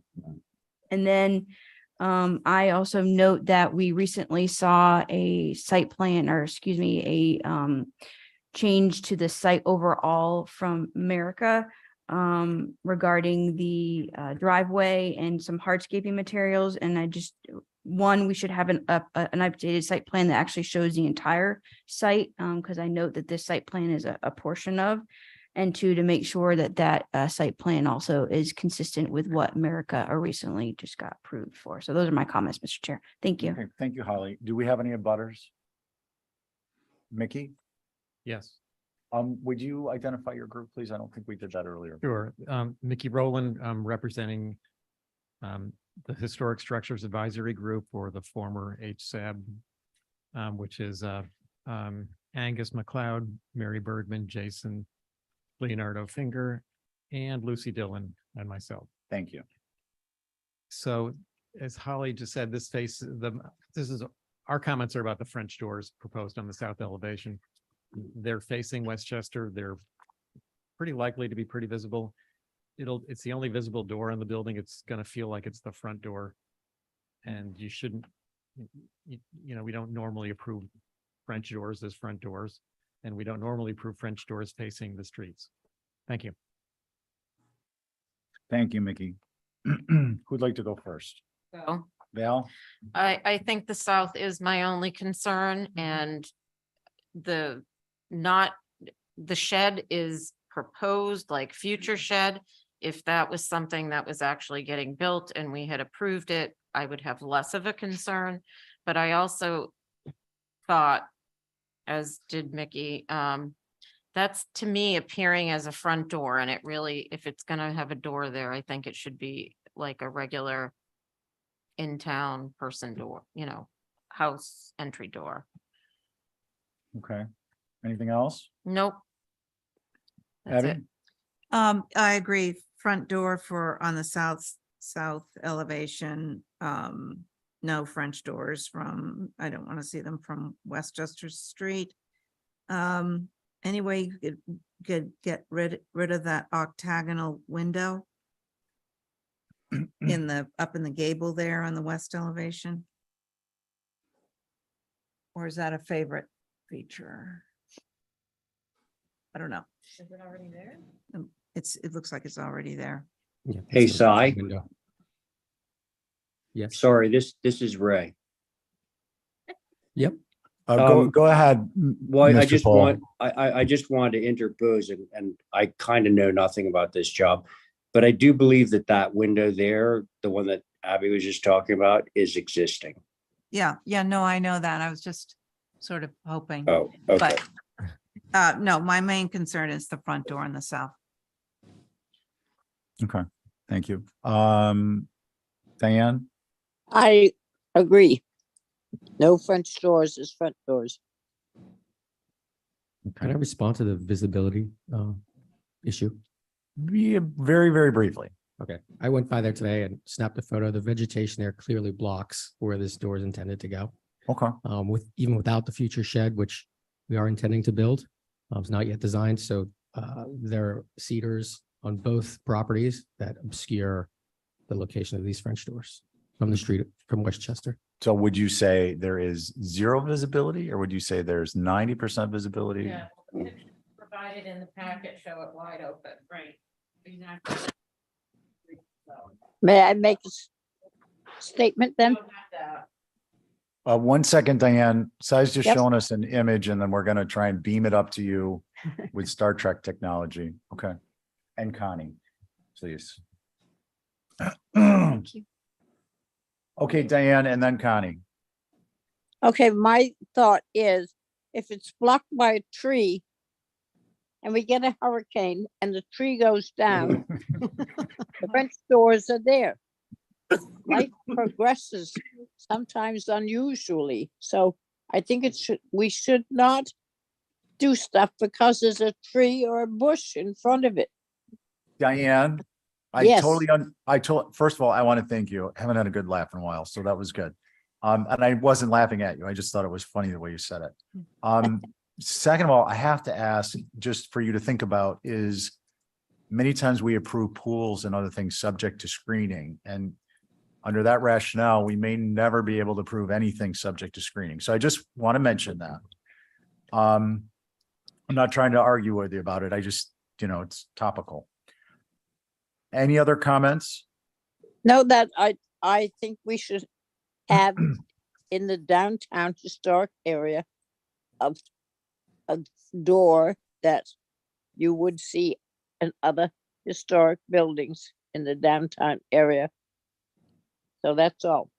Speaker 7: And then I also note that we recently saw a site plan, or excuse me, a change to the site overall from America regarding the driveway and some hardscaping materials. And we should have an updated site plan that actually shows the entire site, because I note that this site plan is a portion of. And 2, to make sure that site plan also is consistent with what America recently just got approved for. So those are my comments, Mr. Chair. Thank you.
Speaker 5: Okay, thank you, Holly. Do we have any abutters? Mickey?
Speaker 11: Yes.
Speaker 5: Would you identify your group, please? I don't think we did that earlier.
Speaker 11: Sure. Mickey Rowland, representing the Historic Structures Advisory Group, or the former HSAB, which is Angus McLeod, Mary Bergman, Jason Leonardo Finger, and Lucy Dillon, and myself.
Speaker 5: Thank you.
Speaker 11: So as Holly just said, this is, our comments are about the French doors proposed on the south elevation. They're facing Westchester. They're pretty likely to be pretty visible. It's the only visible door in the building. It's going to feel like it's the front door. And you shouldn't, we don't normally approve French doors as front doors, and we don't normally approve French doors facing the streets. Thank you.
Speaker 5: Thank you, Mickey. Who'd like to go first?
Speaker 3: So
Speaker 5: Val?
Speaker 3: I think the south is my only concern, and the shed is proposed like future shed. If that was something that was actually getting built and we had approved it, I would have less of a concern. But I also thought, as did Mickey, that's to me appearing as a front door, and it really, if it's gonna have a door there, I think it should be like a regular in-town person door, house entry door.
Speaker 5: Okay. Anything else?
Speaker 3: Nope. That's
Speaker 5: Abby?
Speaker 3: it.
Speaker 6: I agree. Front door on the south elevation. No French doors I don't want to see them from Westchester Street. Anyway, you could get rid of that octagonal window up in the gable there on the west elevation. Or is that a favorite feature? I don't know.
Speaker 3: Is it already there?
Speaker 6: It looks like it's already there.
Speaker 1: Hey, Cy.
Speaker 17: Yes.
Speaker 1: Sorry, this is Ray.
Speaker 17: Yep.
Speaker 5: Go ahead.
Speaker 1: Well, I
Speaker 5: Mr.
Speaker 1: just
Speaker 5: Paul.
Speaker 1: I just wanted to interpose, and I kind of know nothing about this job, but I do believe that window there, the one that Abby was just talking about, is existing.
Speaker 9: Yeah, no, I know that. I was just sort of hoping.
Speaker 1: Oh, okay.
Speaker 9: But no, my main concern is the front door on the south.
Speaker 5: Okay, thank you. Diane?
Speaker 2: I agree. No French doors is front doors.
Speaker 17: Can I respond to the visibility issue?
Speaker 5: Yeah, very, very briefly.
Speaker 17: Okay, I went by there today and snapped a photo. The vegetation there clearly blocks where this door is intended to go.
Speaker 5: Okay.
Speaker 17: Even without the future shed, which we are intending to build, it's not yet designed. So there are cedars on both properties that obscure the location of these French doors from the street from Westchester.
Speaker 5: So would you say there is zero visibility, or would you say there's 90% visibility?
Speaker 3: Yeah, the pictures provided in the packet show it wide open, right? Exactly.
Speaker 2: May I make a statement then?
Speaker 5: 1 second, Diane. Sai's just
Speaker 2: Yep.
Speaker 5: showing us an image, and then we're going to try and beam it up to you with Star Trek technology. Okay. And Connie, please.
Speaker 16: Thank you.
Speaker 5: Okay, Diane, and then Connie.
Speaker 2: Okay, my thought is if it's blocked by a tree and we get a hurricane and the tree goes down, the French doors are there. Life progresses sometimes unusually. So I think we should not do stuff because there's a tree or a bush in front of it.
Speaker 5: Diane,
Speaker 2: Yes.
Speaker 5: First of all, I want to thank you. I haven't had a good laugh in a while, so that was good. And I wasn't laughing at you. I just thought it was funny the way you said it. Second of all, I have to ask, just for you to think about, is many times we approve pools and other things subject to screening. And under that rationale, we may never be able to prove anything subject to screening. So I just want to mention that. I'm not trying to argue with you about it. I just, it's topical. Any other comments?
Speaker 2: No, that I think we should have in the downtown historic area of a door that you would see in other historic buildings in the downtown area. So that's all.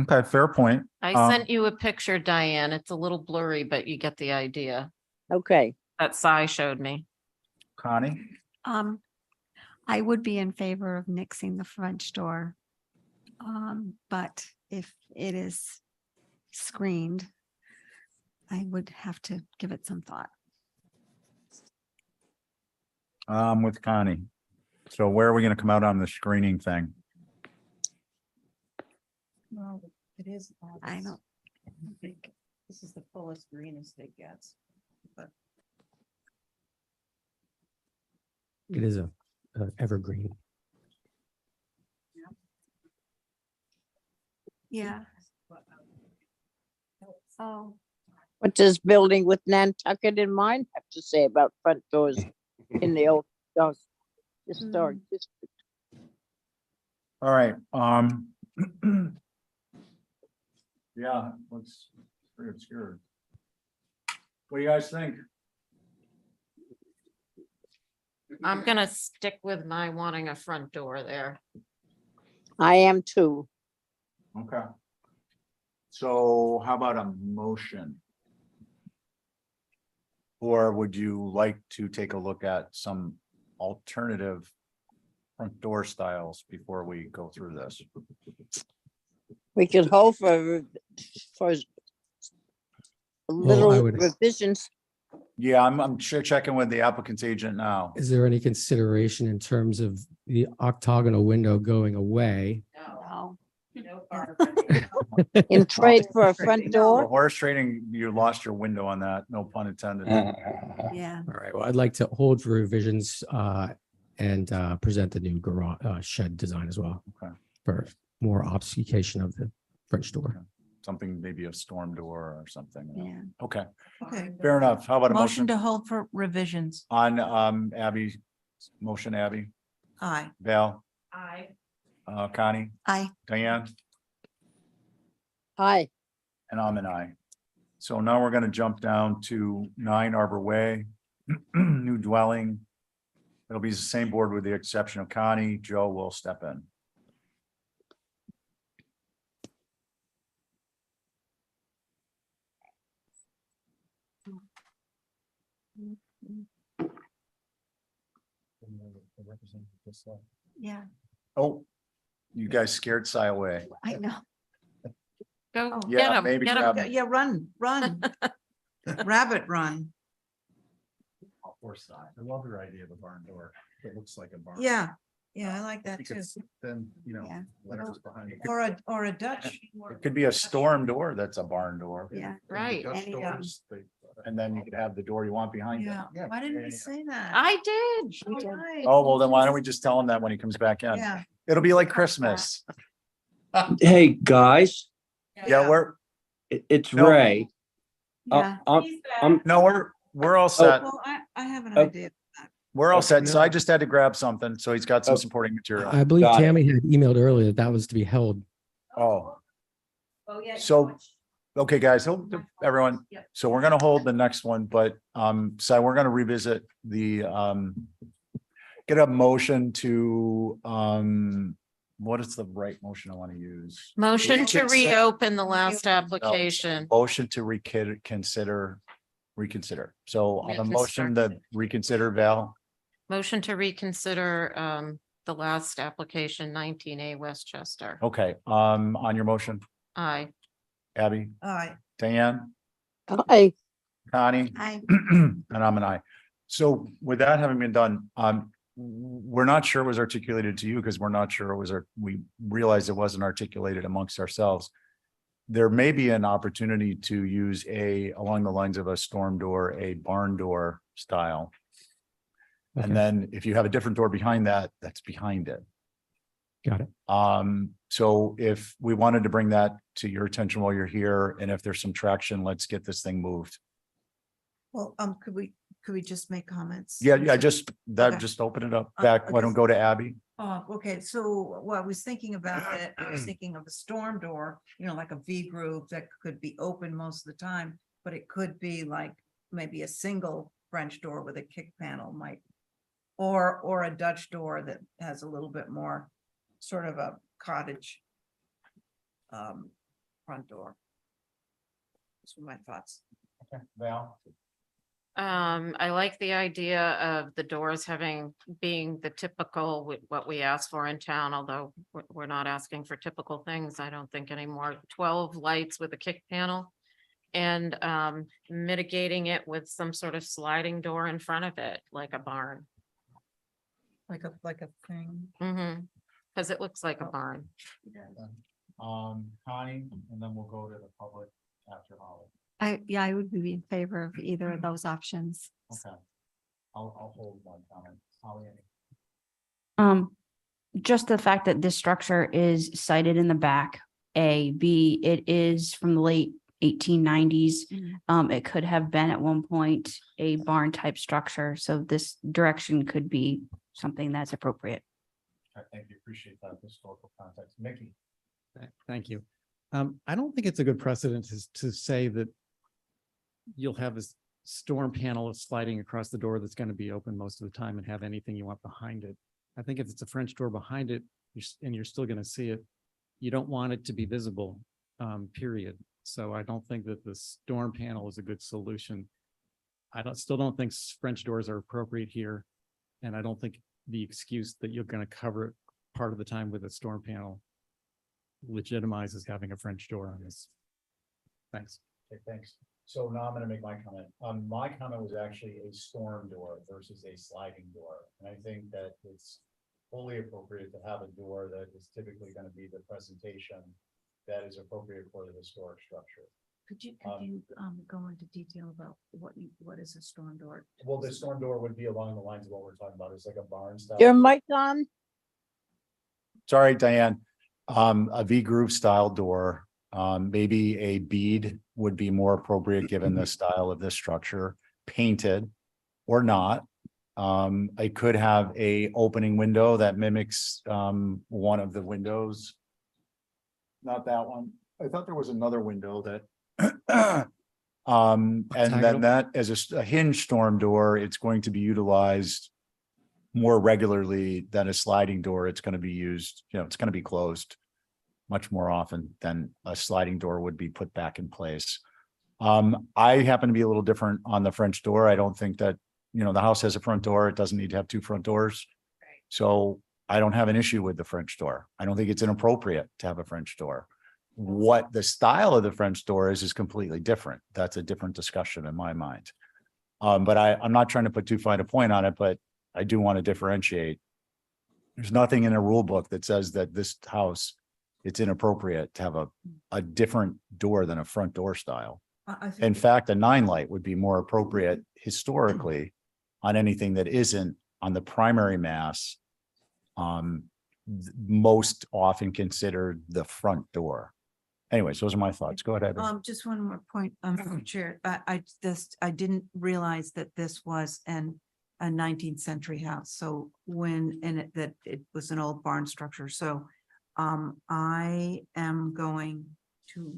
Speaker 5: Okay, fair point.
Speaker 3: I sent you a picture, Diane. It's a little blurry, but you get the idea.
Speaker 2: Okay.
Speaker 3: that Cy showed me.
Speaker 5: Connie?
Speaker 16: I would be in favor of nixing the French door. But if it is screened, I would have to give it some thought.
Speaker 5: With Connie. So where are we gonna come out on the screening thing?
Speaker 6: Well, it is.
Speaker 16: I don't,
Speaker 6: think this is the fullest greenest it gets, but.
Speaker 17: It is a evergreen.
Speaker 16: yeah. Oh,
Speaker 2: What does building with Nantucket in mind have to say about front doors in the old historic district?
Speaker 5: All right, yeah, let's, pretty obscure. What do you guys think?
Speaker 3: I'm gonna stick with my wanting a front door there.
Speaker 2: I am too.
Speaker 5: Okay. So how about a motion? Or would you like to take a look at some alternative front door styles before we go through this?
Speaker 2: We could hope for little
Speaker 17: would-
Speaker 2: revisions.
Speaker 5: Yeah, I'm sure checking with the applicant's agent now.
Speaker 17: Is there any consideration in terms of the octagonal window going away?
Speaker 2: No. In trade for a front
Speaker 5: The
Speaker 2: door?
Speaker 5: horse trading, you lost your window on that, no pun intended.
Speaker 16: yeah.
Speaker 17: All right, well, I'd like to hold for revisions and present the new garage shed design as well.
Speaker 5: Okay.
Speaker 17: For more obfuscation of the French door.
Speaker 5: Something, maybe a storm door or something.
Speaker 16: Yeah.
Speaker 5: Okay,
Speaker 6: Okay.
Speaker 5: fair enough. How about a
Speaker 6: Motion
Speaker 5: motion
Speaker 6: to hold for revisions.
Speaker 5: on Abby? Motion, Abby,
Speaker 6: Aye.
Speaker 5: Val,
Speaker 3: I.
Speaker 5: Connie,
Speaker 16: I,
Speaker 5: Diane,
Speaker 2: Hi.
Speaker 5: and I'm an I. So now we're gonna jump down to 9 Arbor Way, new dwelling. It'll be the same board with the exception of Connie. Joe will step in.
Speaker 16: yeah,
Speaker 5: Oh, you guys scared Cy away.
Speaker 16: I know.
Speaker 3: Go
Speaker 16: Oh.
Speaker 3: get
Speaker 5: Yeah,
Speaker 3: him,
Speaker 5: maybe
Speaker 3: get him.
Speaker 5: grab him.
Speaker 6: Yeah, run. Rabbit run.
Speaker 5: Poor Cy. I love your idea of a barn door. It looks like a barn.
Speaker 6: Yeah, I like that too.
Speaker 5: Because then,
Speaker 16: Yeah.
Speaker 5: winter's behind you.
Speaker 6: Or a Dutch.
Speaker 5: It could be a storm door that's a barn door.
Speaker 16: Yeah.
Speaker 3: Right.
Speaker 5: Dutch
Speaker 16: Any,
Speaker 5: doors, and then you could have the door you want behind it.
Speaker 6: Yeah, why didn't we say that?
Speaker 3: I did.
Speaker 6: Right.
Speaker 5: Oh, well, then why don't we just tell him that when he comes back in?
Speaker 6: Yeah.
Speaker 5: It'll be like Christmas.
Speaker 1: Hey, guys,
Speaker 5: Yeah,
Speaker 1: it's
Speaker 5: No.
Speaker 1: Ray.
Speaker 16: yeah.
Speaker 5: no, we're all set.
Speaker 6: Well, I have an
Speaker 1: Oh.
Speaker 6: idea.
Speaker 5: We're all set.
Speaker 17: no.
Speaker 5: So I just had to grab something. So he's got some
Speaker 1: Oh.
Speaker 5: supporting material.
Speaker 17: I believe
Speaker 1: Got it.
Speaker 17: Tammy had emailed earlier that was to be held.
Speaker 5: Oh. So, okay, guys, everyone, so we're gonna hold the next one, but so we're gonna revisit the get a motion to what is the right motion I want to use?
Speaker 3: Motion to reopen the last application.
Speaker 5: Motion to reconsider. So on the motion to reconsider, Val,
Speaker 3: Motion to reconsider the last application, 19A Westchester.
Speaker 5: okay, on your motion,
Speaker 3: Aye.
Speaker 5: Abby,
Speaker 6: All right.
Speaker 5: Diane,
Speaker 2: Hi.
Speaker 5: Connie,
Speaker 16: I,
Speaker 5: and I'm an I. So with that having been done, we're not sure it was articulated to you because we're not sure it was, we realized it wasn't articulated amongst ourselves. There may be an opportunity to use along the lines of a storm door, a barn door style.
Speaker 17: Okay.
Speaker 5: And then if you have a different door behind that, that's behind it.
Speaker 17: Got it.
Speaker 5: So if we wanted to bring that to your attention while you're here, and if there's some traction, let's get this thing moved.
Speaker 6: Well, could we just make comments?
Speaker 5: Yeah, just
Speaker 6: Okay.
Speaker 5: just open it up back. Why don't go to Abby?
Speaker 6: Oh, okay, so what I was thinking about it, I was thinking of a storm door, like a V groove that could be open most of the time, but it could be like maybe a single French door with a kick panel might. Or a Dutch door that has a little bit more sort of a cottage. Front door. Those were my thoughts.
Speaker 5: Okay, Val.
Speaker 3: I like the idea of the doors being the typical, what we ask for in town, although we're not asking for typical things, I don't think anymore. 12 lights with a kick panel. And mitigating it with some sort of sliding door in front of it, like a barn.
Speaker 9: Like a thing.
Speaker 3: Because it looks like a barn.
Speaker 5: Connie, and then we'll go to the public after Holly.
Speaker 16: I would be in favor of either of those options.
Speaker 5: Okay. I'll hold one comment. Holly, any?
Speaker 7: Just the fact that this structure is sited in the back, A, B, it is from the late 1890s. It could have been at one point a barn type structure. So this direction could be something that's appropriate.
Speaker 5: Thank you. Appreciate that historical context. Mickey.
Speaker 11: Thank you. I don't think it's a good precedent to say that you'll have a storm panel sliding across the door that's going to be open most of the time and have anything you want behind it. I think if it's a French door behind it and you're still going to see it, you don't want it to be visible, period. So I don't think that the storm panel is a good solution. Still don't think French doors are appropriate here. And I don't think the excuse that you're going to cover it part of the time with a storm panel legitimizes having a French door on this. Thanks.
Speaker 5: Okay, thanks. So now I'm going to make my comment. My comment was actually a storm door versus a sliding door. And I think that it's fully appropriate to have a door that is typically going to be the presentation that is appropriate for the historic structure.
Speaker 4: Could you go into detail about what is a storm door?
Speaker 5: Well, the storm door would be along the lines of what we're talking about. It's like a barn style.
Speaker 2: Your mic on?
Speaker 5: Sorry, Diane. A V-groove style door. Maybe a bead would be more appropriate given the style of this structure, painted or not. I could have a opening window that mimics one of the windows. Not that one. I thought there was another window that and then that as a hinge storm door, it's going to be utilized more regularly than a sliding door. It's going to be used, it's going to be closed much more often than a sliding door would be put back in place. I happen to be a little different on the French door. I don't think that, the house has a front door. It doesn't need to have two front doors. So I don't have an issue with the French door. I don't think it's inappropriate to have a French door. What the style of the French door is completely different. That's a different discussion in my mind. But I'm not trying to put too fine a point on it, but I do want to differentiate. There's nothing in a rule book that says that this house, it's inappropriate to have a different door than a front door style. In fact, a 9-light would be more appropriate historically on anything that isn't on the primary mass, most often considered the front door. Anyways, those are my thoughts. Go ahead.
Speaker 9: Just one more point, Chair. I didn't realize that this was a 19th century house. So that it was an old barn structure. So I am going to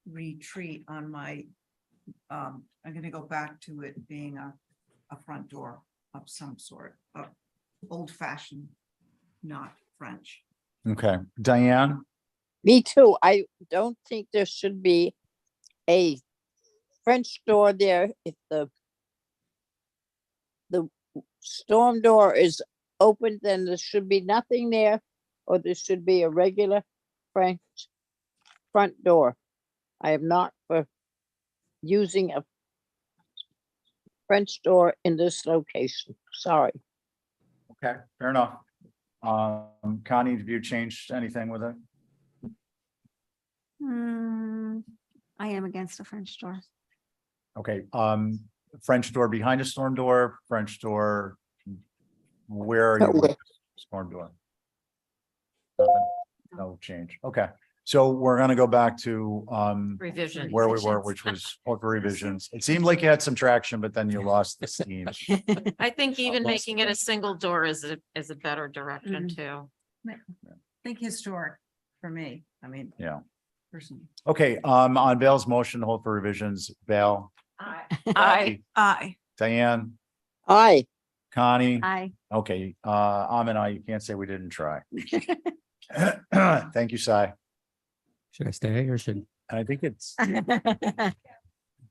Speaker 9: retreat on my, I'm going to go back to it being a front door of some sort, of old fashioned, not French.
Speaker 5: Okay, Diane.
Speaker 2: Me too. I don't think there should be a French door there. If the storm door is open, then there should be nothing there, or there should be a regular French front door. I am not for using a French door in this location. Sorry.
Speaker 5: Okay, fair enough. Connie, have you changed anything with it?
Speaker 16: I am against a French door.
Speaker 5: Okay, French door behind a storm door, French door. Where are you with the storm door? Nothing, no change. Okay, so we're gonna go back to
Speaker 3: Revision.
Speaker 5: where we were, which was for revisions. It seemed like you had some traction, but then you lost the steam.
Speaker 3: I think even making it a single door is a better direction too.
Speaker 9: Think historic for me. I mean,
Speaker 5: Yeah.
Speaker 9: personally.
Speaker 5: Okay, on Val's motion to hold for revisions, Val,
Speaker 3: Aye.
Speaker 9: Aye.
Speaker 5: Diane,
Speaker 2: Aye.
Speaker 5: Connie.
Speaker 16: Aye.
Speaker 5: Okay, I'm an aye. You can't say we didn't try. Thank you, Cy.
Speaker 17: Should I stay or should?
Speaker 5: And I think it's,
Speaker 17: Thank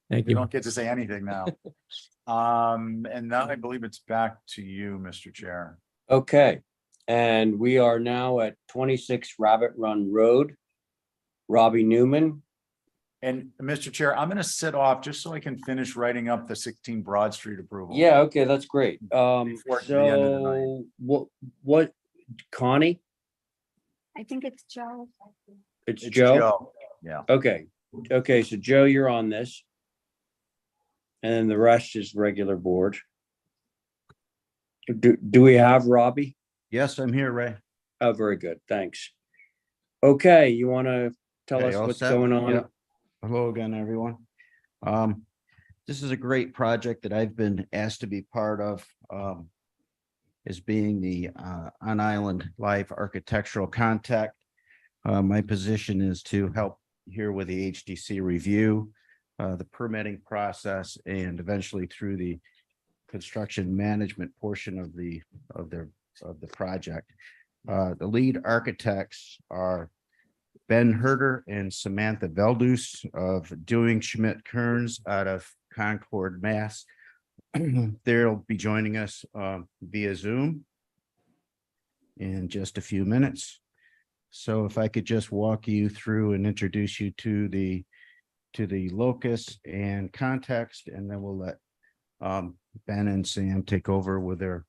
Speaker 5: you
Speaker 17: you.
Speaker 5: don't get to say anything now. And now I believe it's back to you, Mr. Chair.
Speaker 1: Okay, and we are now at 26 Rabbit Run Road. Robbie Newman.
Speaker 5: And Mr. Chair, I'm gonna sit off just so I can finish writing up the 16 Broad Street approval.
Speaker 1: Yeah, okay, that's great.
Speaker 5: Before the end of the night.
Speaker 1: So what, Connie?
Speaker 16: I think it's Joe.
Speaker 1: It's
Speaker 5: It's
Speaker 1: Joe?
Speaker 5: Yeah.
Speaker 1: Okay, so Joe, you're on this. And then the rest is regular board. Do we have Robbie?
Speaker 8: Yes, I'm here, Ray.
Speaker 1: Oh, very good, thanks. Okay, you want to tell
Speaker 8: Okay,
Speaker 1: us
Speaker 8: all
Speaker 1: what's
Speaker 8: set?
Speaker 1: going on?
Speaker 8: Yeah. Hello again, everyone. This is a great project that I've been asked to be part of, as being the on island live architectural contact. My position is to help here with the HDC review, the permitting process, and eventually through the construction management portion of the project. The lead architects are Ben Herder and Samantha Veldus of Doing Schmidt Kearns out of Concord, Mass. They'll be joining us via Zoom in just a few minutes. So if I could just walk you through and introduce you to the locus and context, and then we'll let Ben and Sam take over with their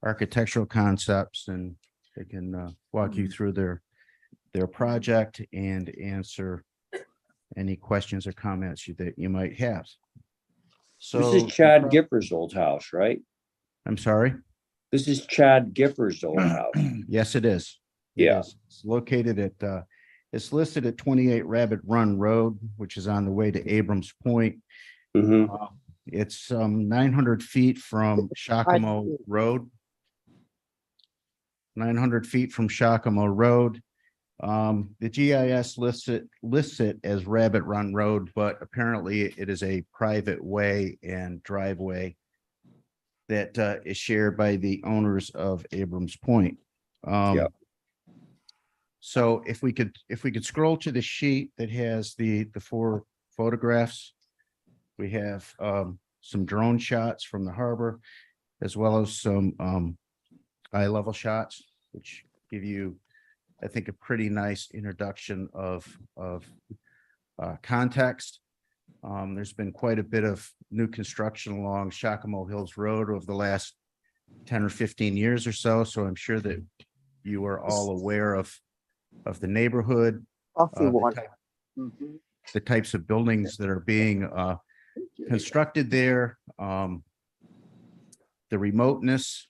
Speaker 8: architectural concepts, and they can walk you through their project and answer any questions or comments that you might have. So
Speaker 1: This is Chad Giffords' old house, right?
Speaker 8: I'm sorry?
Speaker 1: This is Chad Giffords' old house.
Speaker 8: Yes, it is. It
Speaker 1: Yeah.
Speaker 8: is. It's located at, it's listed at 28 Rabbit Run Road, which is on the way to Abrams Point.
Speaker 1: Mhm.
Speaker 8: It's 900 feet from Shakamo Road. 900 feet from Shakamo Road. The GIS lists it as Rabbit Run Road, but apparently it is a private way and driveway that is shared by the owners of Abrams Point.
Speaker 1: Yeah.
Speaker 8: So if we could scroll to the sheet that has the 4 photographs, we have some drone shots from the harbor, as well as some eye level shots, which give you, I think, a pretty nice introduction of context. There's been quite a bit of new construction along Shakamo Hills Road over the last 10 or 15 years or so. So I'm sure that you are all aware of the neighborhood, the types of buildings that are being constructed there, the remoteness,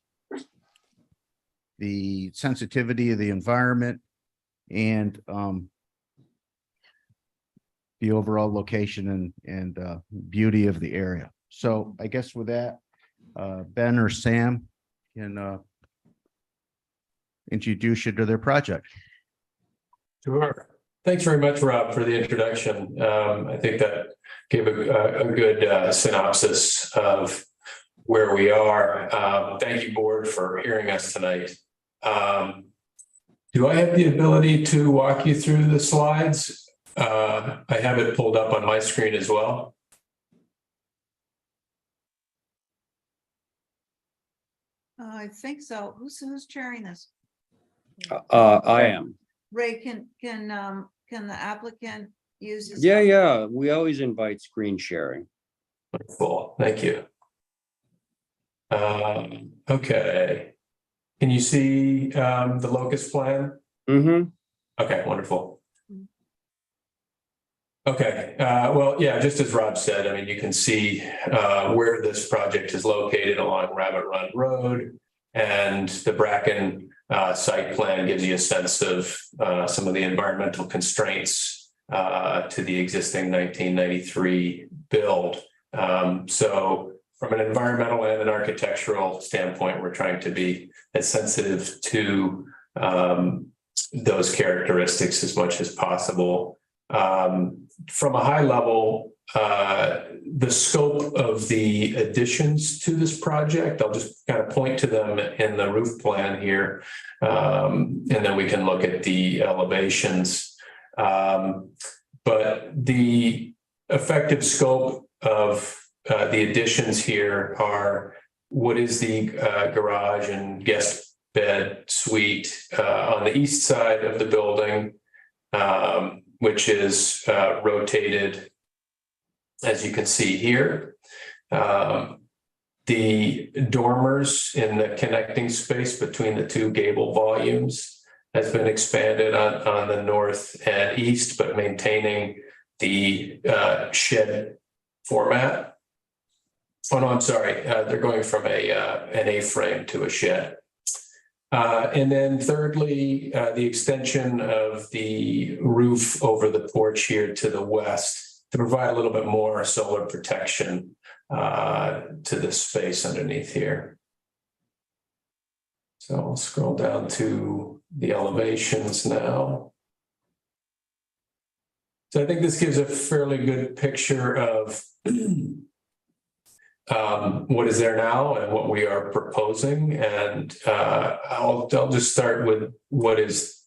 Speaker 8: the sensitivity of the environment, and the overall location and beauty of the area. So I guess with that, Ben or Sam can introduce you to their project.
Speaker 18: Sure. Thanks very much, Rob, for the introduction. I think that gave a good synopsis of where we are. Thank you, board, for hearing us tonight. Do I have the ability to walk you through the slides? I have it pulled up on my screen as well.
Speaker 9: I think so. Who's chairing this?
Speaker 1: I am.
Speaker 9: Ray, can the applicant use his?
Speaker 1: Yeah. We always invite screen sharing.
Speaker 18: Wonderful. Thank you. Okay. Can you see the locus plan?
Speaker 1: Mm-hmm.
Speaker 18: Okay, wonderful. Okay, well, yeah, just as Rob said, I mean, you can see where this project is located along Rabbit Run Road, and the Bracken site plan gives you a sense of some of the environmental constraints to the existing 1993 build. So from an environmental and an architectural standpoint, we're trying to be as sensitive to those characteristics as much as possible. From a high level, the scope of the additions to this project, I'll just kind of point to them in the roof plan here, and then we can look at the elevations. But the effective scope of the additions here are what is the garage and guest bed suite on the east side of the building, which is rotated, as you can see here. The dormers in the connecting space between the two gable volumes has been expanded on the north and east, but maintaining the shed format. Oh, no, I'm sorry. They're going from an A-frame to a shed. And then thirdly, the extension of the roof over the porch here to the west to provide a little bit more solar protection to this space underneath here. So I'll scroll down to the elevations now. So I think this gives a fairly good picture of what is there now and what we are proposing. And I'll just start with what is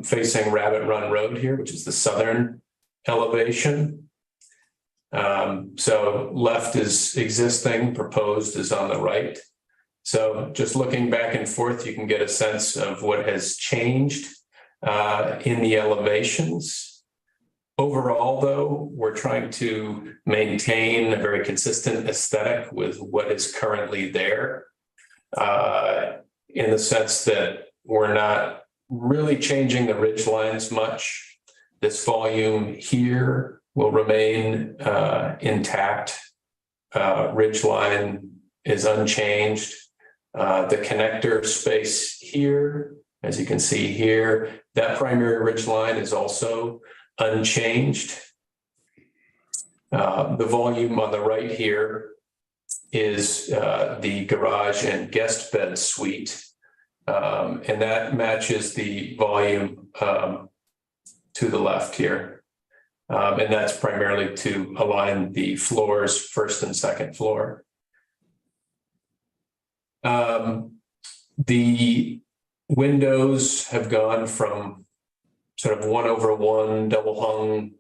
Speaker 18: facing Rabbit Run Road here, which is the southern elevation. So left is existing, proposed is on the right. So just looking back and forth, you can get a sense of what has changed in the elevations. Overall, though, we're trying to maintain a very consistent aesthetic with what is currently there, in the sense that we're not really changing the ridge lines much. This volume here will remain intact. Ridge line is unchanged. The connector space here, as you can see here, that primary ridge line is also unchanged. The volume on the right here is the garage and guest bed suite, and that matches the volume to the left here. And that's primarily to align the floors, first and second floor. The windows have gone from sort of 1/1 double hung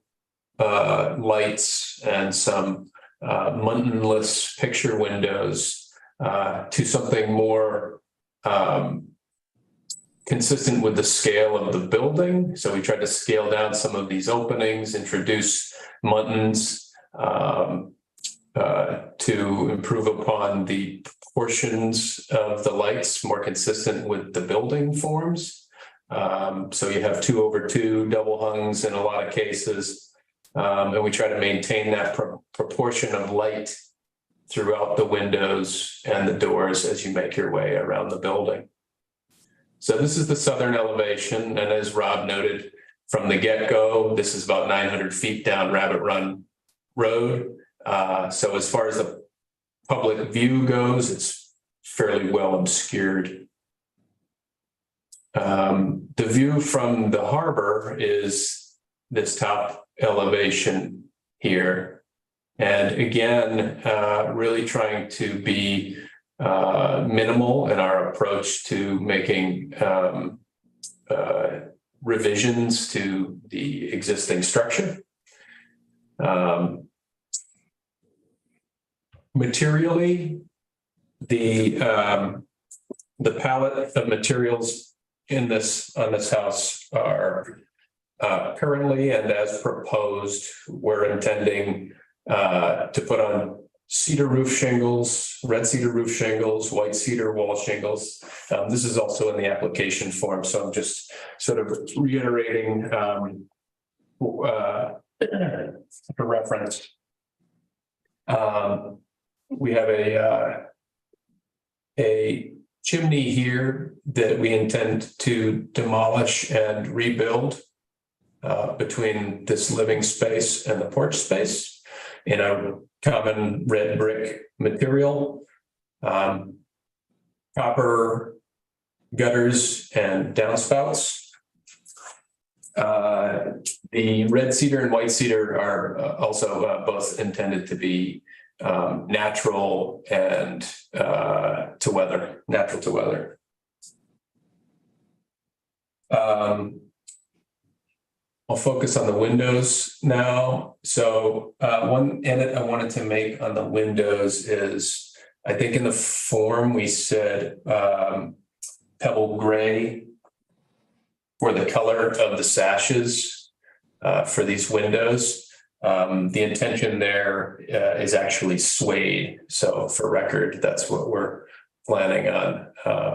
Speaker 18: lights and some muntinless picture windows to something more consistent with the scale of the building. So we tried to scale down some of these openings, introduce muntins to improve upon the portions of the lights more consistent with the building forms. So you have 2/2 double hungs in a lot of cases. And we try to maintain that proportion of light throughout the windows and the doors as you make your way around the building. So this is the southern elevation. And as Rob noted, from the get-go, this is about 900 feet down Rabbit Run Road. So as far as the public view goes, it's fairly well obscured. The view from the harbor is this top elevation here. And again, really trying to be minimal in our approach to making revisions to the existing structure. Materially, the palette of materials on this house are currently and as proposed, we're intending to put on cedar roof shingles, red cedar roof shingles, white cedar wall shingles. This is also in the application form, so I'm just sort of reiterating for reference. We have a chimney here that we intend to demolish and rebuild between this living space and the porch space in a common red brick material. Copper gutters and downspouts. The red cedar and white cedar are also both intended to be natural and to weather, natural to weather. I'll focus on the windows now. So one edit I wanted to make on the windows is, I think in the form we said pebble gray for the color of the sashes for these windows. The intention there is actually suede. So for record, that's what we're planning on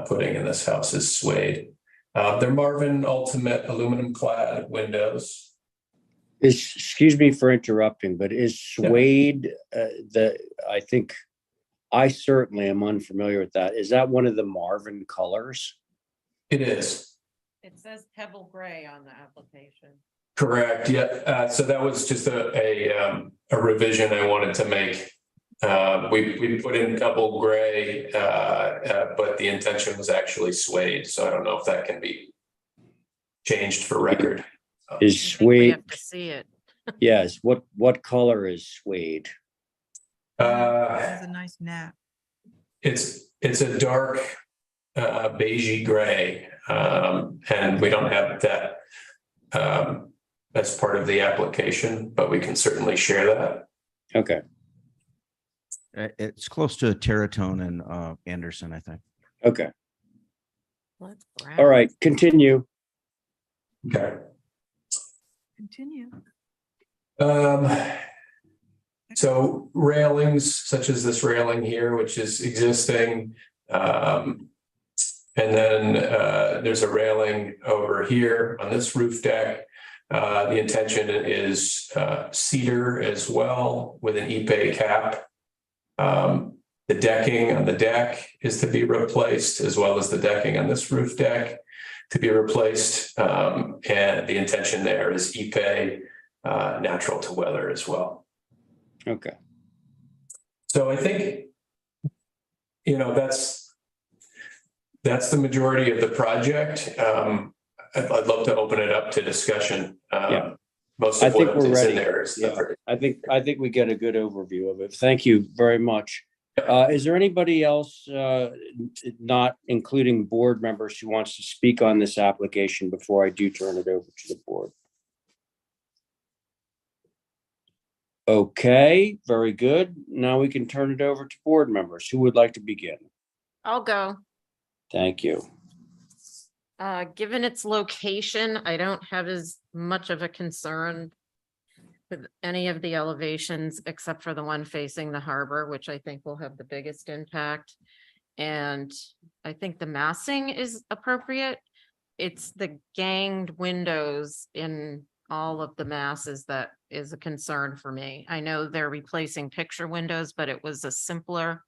Speaker 18: putting in this house is suede. They're Marvin Ultimate aluminum clad windows.
Speaker 1: Excuse me for interrupting, but is suede I think I certainly am unfamiliar with that. Is that one of the Marvin colors?
Speaker 18: It is.
Speaker 3: It says pebble gray on the application.
Speaker 18: Correct. Yeah. So that was just a revision I wanted to make. We put in double gray, but the intention was actually suede. So I don't know if that can be changed for record.
Speaker 1: Is
Speaker 3: I think we
Speaker 1: suede?
Speaker 3: have to see it.
Speaker 1: Yes. What color is suede?
Speaker 9: It's a nice nap.
Speaker 18: It's a dark beigey gray, and we don't have that as part of the application, but we can certainly share that.
Speaker 1: Okay.
Speaker 8: It's close to Terratone and Anderson, I think.
Speaker 1: Okay.
Speaker 3: Let's
Speaker 1: All right. Continue.
Speaker 18: Okay.
Speaker 9: Continue.
Speaker 18: So railings such as this railing here, which is existing, and then there's a railing over here on this roof deck. The intention is cedar as well with an Ipe cap. The decking on the deck is to be replaced, as well as the decking on this roof deck to be replaced. And the intention there is Ipe natural to weather as well.
Speaker 1: Okay.
Speaker 18: So I think, you know, that's the majority of the project. I'd love to open it up to discussion.
Speaker 1: Yeah.
Speaker 18: Most
Speaker 1: I
Speaker 18: of
Speaker 1: think
Speaker 18: what
Speaker 1: we're
Speaker 18: is
Speaker 1: ready.
Speaker 18: in there is
Speaker 1: Yeah. I think we get a good overview of it. Thank you very much. Is there anybody else, not including board members, who wants to speak on this application before I do turn it over to the board? Okay, very good. Now we can turn it over to board members. Who would like to begin?
Speaker 3: I'll go.
Speaker 1: Thank you.
Speaker 3: Given its location, I don't have as much of a concern with any of the elevations except for the one facing the harbor, which I think will have the biggest impact. And I think the massing is appropriate. It's the ganged windows in all of the masses that is a concern for me. I know they're replacing picture windows, but it was a simpler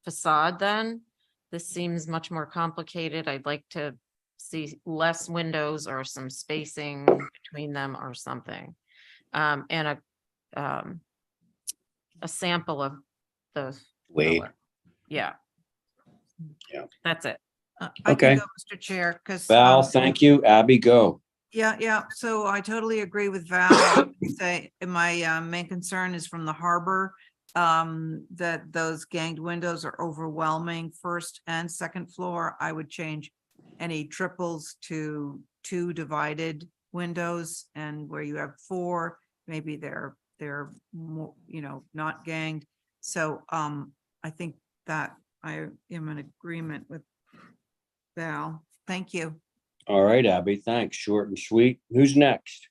Speaker 3: facade then. This seems much more complicated. I'd like to see less windows or some spacing between them or something. And a sample of the
Speaker 1: Wait.
Speaker 3: color. Yeah.
Speaker 1: Yeah.
Speaker 3: That's it.
Speaker 9: I
Speaker 1: Okay.
Speaker 9: can go, Mr. Chair, because.
Speaker 1: Val, thank you. Abby, go.
Speaker 9: Yeah. So I totally agree with Val. I would say my main concern is from the harbor, that those ganged windows are overwhelming first and second floor. I would change any triples to 2 divided windows, and where you have 4, maybe they're more, not ganged. So I think that I am in agreement with Val. Thank you.
Speaker 1: All right, Abby, thanks. Short and sweet. Who's next?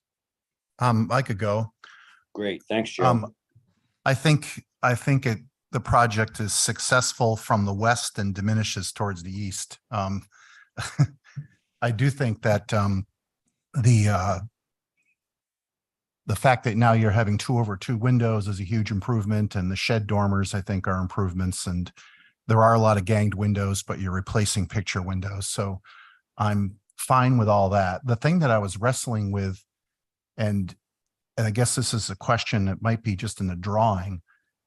Speaker 12: I could go.
Speaker 1: Great, thanks, Joe.
Speaker 12: I think the project is successful from the west and diminishes towards the east. I do think that the fact that now you're having 2/2 windows is a huge improvement, and the shed dormers, I think, are improvements. And there are a lot of ganged windows, but you're replacing picture windows. So I'm fine with all that. The thing that I was wrestling with, and I guess this is a question that might be just in the drawing,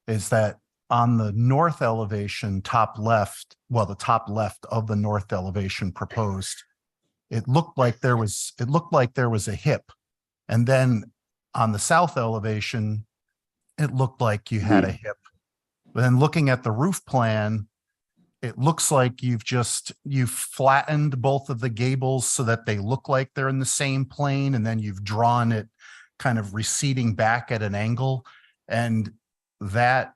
Speaker 12: is that on the north elevation, top left, well, the top left of the north elevation proposed, it looked like there was a hip. And then on the south elevation, it looked like you had a hip. But then looking at the roof plan, it looks like you've flattened both of the gables so that they look like they're in the same plane, and then you've drawn it kind of receding back at an angle. And that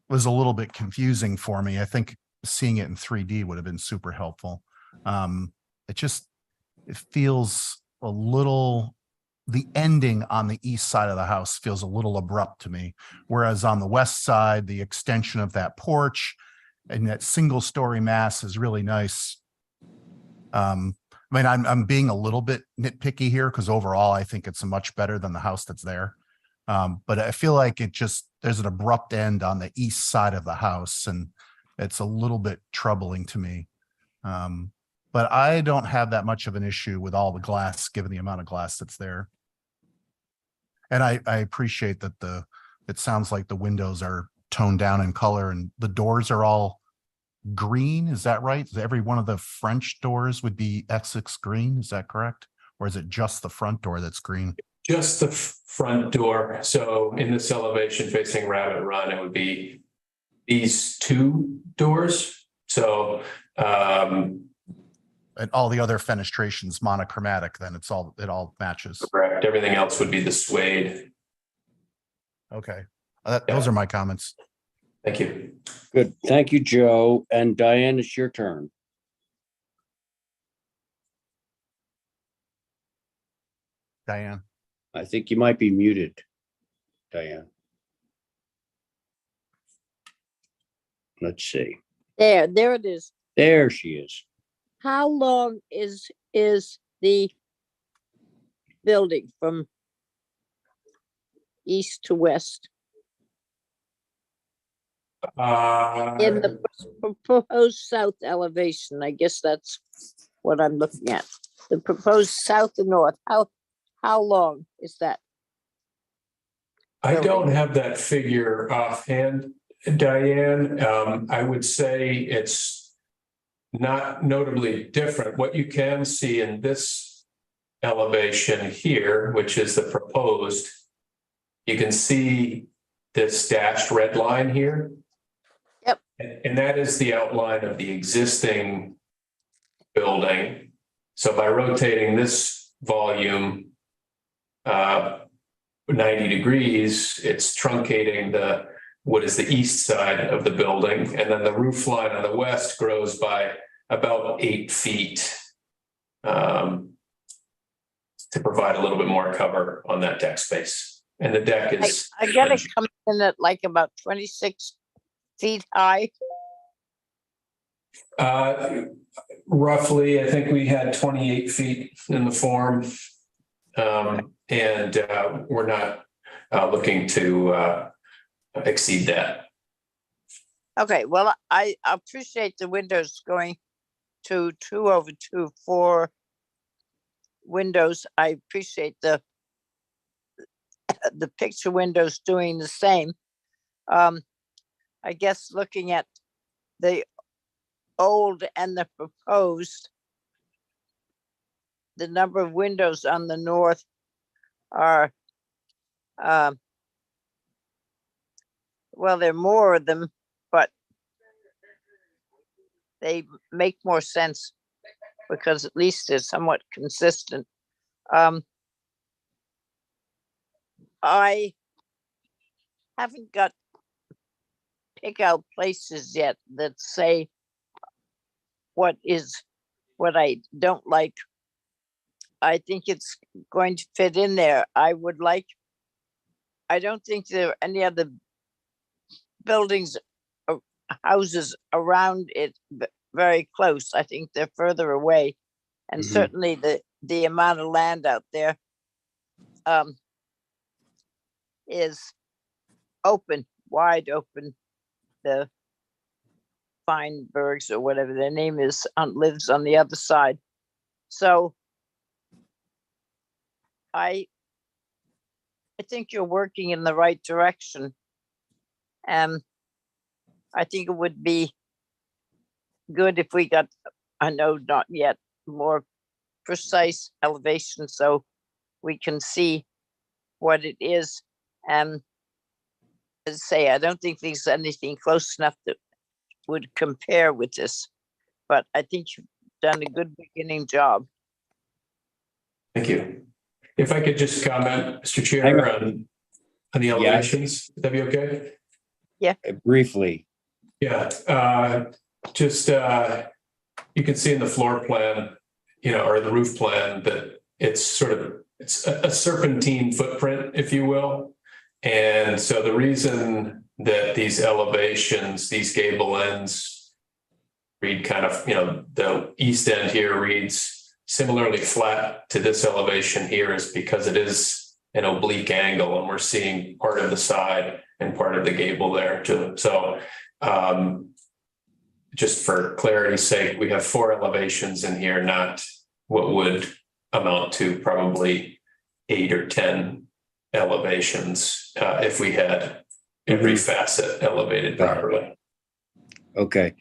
Speaker 12: was a little bit confusing for me. I think seeing it in 3D would have been super helpful. It feels a little, the ending on the east side of the house feels a little abrupt to me. Whereas on the west side, the extension of that porch and that single story mass is really nice. I mean, I'm being a little bit nitpicky here because overall I think it's much better than the house that's there. But I feel like there's an abrupt end on the east side of the house, and it's a little bit troubling to me. But I don't have that much of an issue with all the glass, given the amount of glass that's there. And I appreciate that it sounds like the windows are toned down in color and the doors are all green. Is that right? Every one of the French doors would be Essex green. Is that correct? Or is it just the front door that's green?
Speaker 18: Just the front door. So in this elevation facing Rabbit Run, it would be these two doors. So,
Speaker 12: and all the other fenestrations monochromatic, then it all matches.
Speaker 18: Correct. Everything else would be the suede.
Speaker 12: Okay. Those are my comments.
Speaker 18: Thank you.
Speaker 1: Good. Thank you, Joe. And Diane, it's your turn.
Speaker 12: Diane.
Speaker 1: I think you might be muted, Diane. Let's see.
Speaker 2: There it is.
Speaker 1: There she is.
Speaker 2: How long is the building from east to west? In the proposed south elevation, I guess that's what I'm looking at. The proposed south and north, how long is that?
Speaker 18: I don't have that figure offhand, Diane. I would say it's not notably different. What you can see in this elevation here, which is the proposed, you can see this dashed red line here.
Speaker 2: Yep.
Speaker 18: And that is the outline of the existing building. So by rotating this volume 90 degrees, it's truncating what is the east side of the building. And then the roof line on the west grows by about 8 feet to provide a little bit more cover on that deck space. And the deck is.
Speaker 2: I get it coming in at like about 26 feet high.
Speaker 18: Roughly, I think we had 28 feet in the form. And we're not looking to exceed that.
Speaker 2: Okay, well, I appreciate the windows going to 2 over 2 for windows. I appreciate the picture windows doing the same. I guess looking at the old and the proposed, the number of windows on the north are, well, there are more of them, but they make more sense because at least they're somewhat consistent. I haven't got pick out places yet that say what I don't like. I think it's going to fit in there. I don't think there are any other buildings or houses around it very close. I think they're further away. And certainly the amount of land out there is open, wide open. The Feinbergs or whatever their name is lives on the other side. So I think you're working in the right direction. And I think it would be good if we got, I know not yet, more precise elevation so we can see what it is. And as I say, I don't think there's anything close enough that would compare with this. But I think you've done a good beginning job.
Speaker 18: Thank you. If I could just comment, Mr.
Speaker 1: Hang
Speaker 18: Chair, on the
Speaker 1: Yes.
Speaker 18: elevations, would that be okay?
Speaker 1: Briefly.
Speaker 18: Yeah, you can see in the floor plan, or the roof plan, that it's a serpentine footprint, if you will. And so the reason that these elevations, these gable ends read kind of, the east end here reads similarly flat to this elevation here is because it is an oblique angle and we're seeing part of the side and part of the gable there too. So just for clarity's sake, we have 4 elevations in here, not what would amount to probably 8 or 10 elevations if we had every facet elevated properly.
Speaker 1: Okay.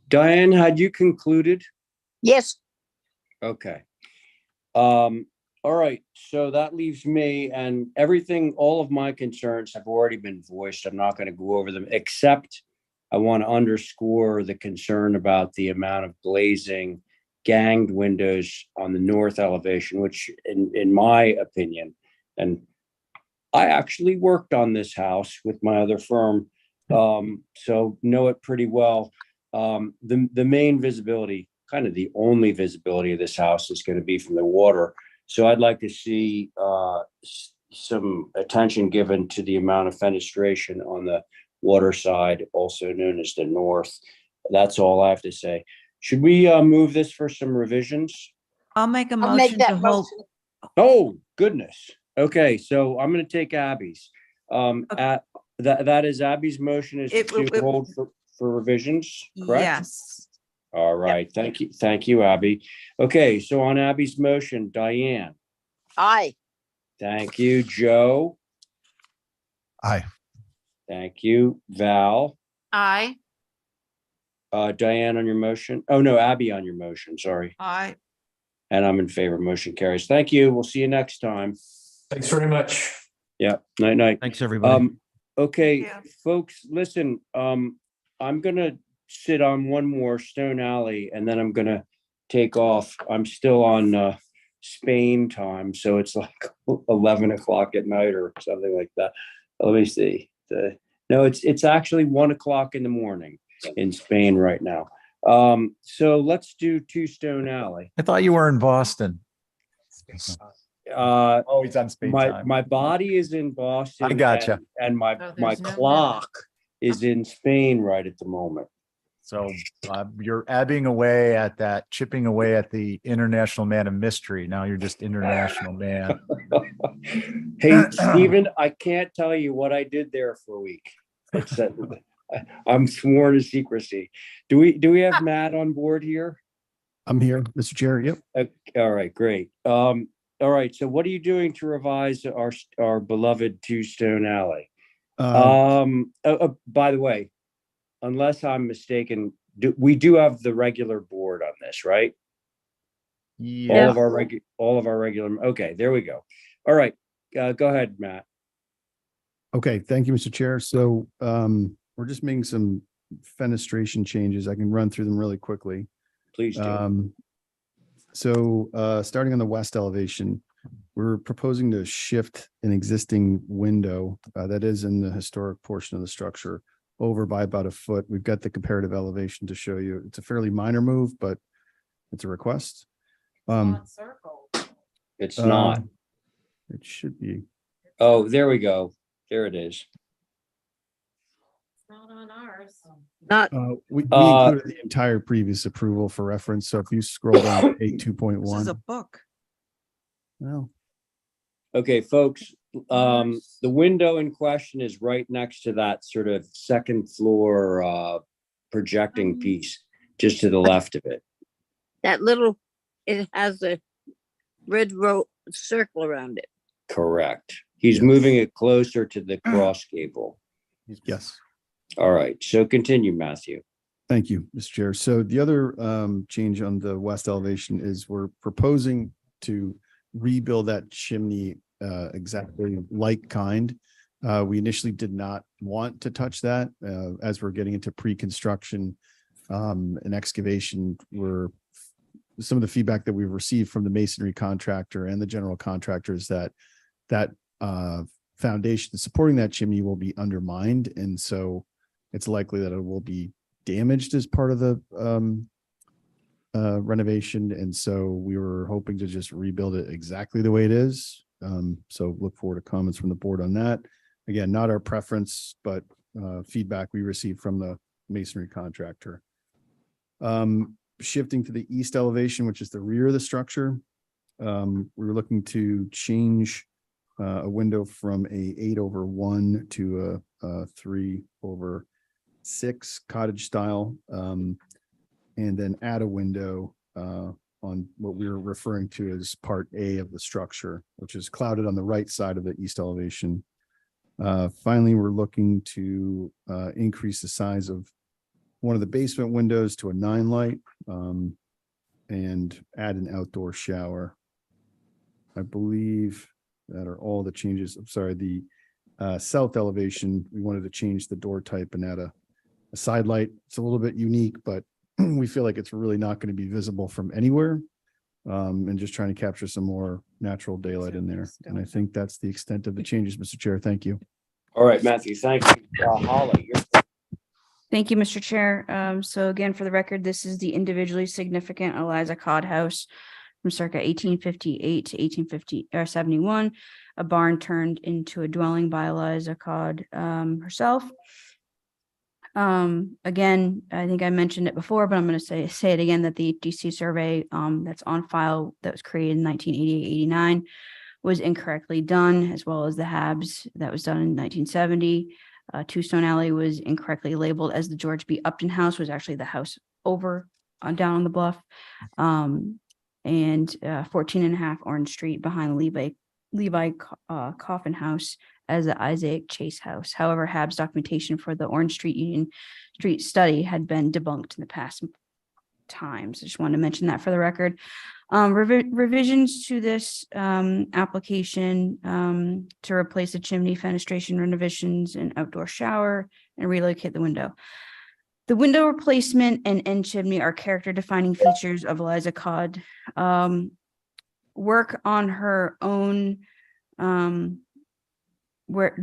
Speaker 1: Diane, had you concluded?
Speaker 2: Yes.
Speaker 1: Okay. All right, so that leaves me, and all of my concerns have already been voiced. I'm not going to go over them, except I want to underscore the concern about the amount of glazing ganged windows on the north elevation, which in my opinion, and I actually worked on this house with my other firm, so know it pretty well. The main visibility, kind of the only visibility of this house is going to be from the water. So I'd like to see some attention given to the amount of fenestration on the water side, also known as the north. That's all I have to say. Should we move this for some revisions?
Speaker 9: I'll make a
Speaker 2: I'll make
Speaker 9: motion to
Speaker 2: that
Speaker 9: hold.
Speaker 2: motion.
Speaker 1: Oh, goodness. Okay, so I'm going to take Abby's. That is Abby's motion is to hold for revisions, correct?
Speaker 9: Yes.
Speaker 1: All right, thank you. Thank you, Abby. Okay, so on Abby's motion, Diane.
Speaker 2: Aye.
Speaker 1: Thank you, Joe.
Speaker 12: Aye.
Speaker 1: Thank you, Val.
Speaker 3: Aye.
Speaker 1: Diane on your motion. Oh, no, Abby on your motion, sorry.
Speaker 9: Aye.
Speaker 1: And I'm in favor. Motion carries. Thank you. We'll see you next time.
Speaker 18: Thanks very much.
Speaker 1: Yeah, night, night.
Speaker 8: Thanks, everybody.
Speaker 1: Okay,
Speaker 9: Thank
Speaker 1: folks, listen, I'm gonna sit on one more Stone Alley and then I'm gonna take off. I'm still on Spain time, so it's like 11 o'clock at night or something like that. Let me see. No, it's actually 1 o'clock in the morning in Spain right now. So let's do 2 Stone Alley.
Speaker 5: I thought you were in Boston. Oh, he's on Spain time.
Speaker 1: My body is in Boston.
Speaker 5: I gotcha.
Speaker 1: And my
Speaker 3: there's no
Speaker 1: clock is in Spain right at the moment.
Speaker 5: So you're chipping away at the international man of mystery. Now you're just international man.
Speaker 1: Hey, Stephen, I can't tell you what I did there for a week. I'm sworn to secrecy. Do we have Matt on board here?
Speaker 10: I'm here, Mr. Chair. Yep.
Speaker 1: All right, great. All right. So what are you doing to revise our beloved 2 Stone Alley? By the way, unless I'm mistaken, we do have the regular board on this, right?
Speaker 5: Yeah.
Speaker 1: All of our regular. Okay, there we go. All right, go ahead, Matt.
Speaker 10: Okay, thank you, Mr. Chair. So we're just making some fenestration changes. I can run through them really quickly.
Speaker 1: Please do.
Speaker 10: So starting on the west elevation, we're proposing to shift an existing window that is in the historic portion of the structure over by about a foot. We've got the comparative elevation to show you. It's a fairly minor move, but it's a request.
Speaker 1: It's not.
Speaker 10: It should be.
Speaker 1: Oh, there we go. There it is.
Speaker 3: Not on ours.
Speaker 2: Not.
Speaker 10: We included the entire previous approval for reference. So if you scroll down to
Speaker 9: This is
Speaker 10: 82.1.
Speaker 9: a book.
Speaker 10: Well,
Speaker 1: Okay, folks, the window in question is right next to that sort of second floor projecting piece, just to the left of it.
Speaker 2: That it has a red circle around it.
Speaker 1: Correct. He's moving it closer to the cross gable.
Speaker 10: yes.
Speaker 1: All right, so continue, Matthew.
Speaker 10: Thank you, Mr. Chair. So the other change on the west elevation is we're proposing to rebuild that chimney exactly like kind. We initially did not want to touch that as we're getting into pre-construction. an excavation were some of the feedback that we've received from the masonry contractor and the general contractor is that foundation supporting that chimney will be undermined. And so it's likely that it will be damaged as part of the renovation. And so we were hoping to just rebuild it exactly the way it is. So look forward to comments from the board on that. Again, not our preference, but feedback we received from the masonry contractor. Shifting to the east elevation, which is the rear of the structure. We were looking to change a window from a 8/1 to a 3/6 cottage style, and then add a window on what we were referring to as part A of the structure, which is clouded on the right side of the east elevation. Finally, we're looking to increase the size of one of the basement windows to a 9 light and add an outdoor shower. I believe that are all the changes. I'm sorry, the south elevation, we wanted to change the door type and add a side light. It's a little bit unique, but we feel like it's really not going to be visible from anywhere. And just trying to capture some more natural daylight in there. And I think that's the extent of the changes, Mr. Chair. Thank you.
Speaker 1: All right, Matthew, thank you. Holly,
Speaker 7: Thank you, Mr. Chair. So again, for the record, this is the individually significant Eliza Codd house from circa 1858 to 1871. A barn turned into a dwelling by Eliza Codd herself. Again, I think I mentioned it before, but I'm going to say it again, that the DC survey that's on file that was created in 1988-89 was incorrectly done, as well as the HABs that was done in 1970. Two Stone Alley was incorrectly labeled as the George B. Upton House, was actually the house over down on the bluff. And 14.5 Orange Street behind Levi Coffin House as the Isaac Chase House. However, HAB's documentation for the Orange Street Union Street study had been debunked in the past times. I just wanted to mention that for the record. Revisions to this application to replace the chimney, fenestration, renovations, and outdoor shower, and relocate the window. The window replacement and end chimney are character defining features of Eliza Codd. Work on her own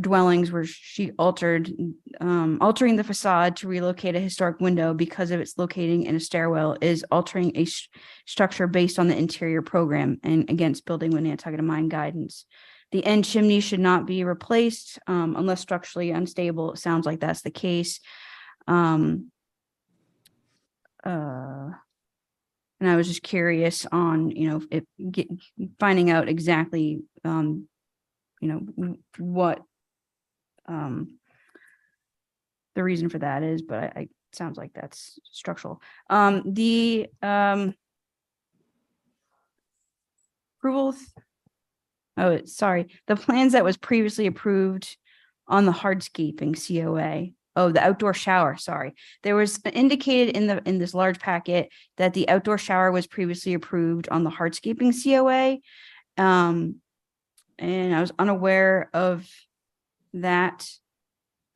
Speaker 7: dwellings where she altering the facade to relocate a historic window because of its locating in a stairwell is altering a structure based on the interior program and against building with Nantucket mine guidance. The end chimney should not be replaced unless structurally unstable. It sounds like that's the case. And I was just curious on, finding out exactly, what the reason for that is, but I sounds like that's structural. The approval. The plans that was previously approved on the hardscaping COA. Oh, the outdoor shower. Sorry. There was indicated in this large packet that the outdoor shower was previously approved on the hardscaping COA. And I was unaware of that.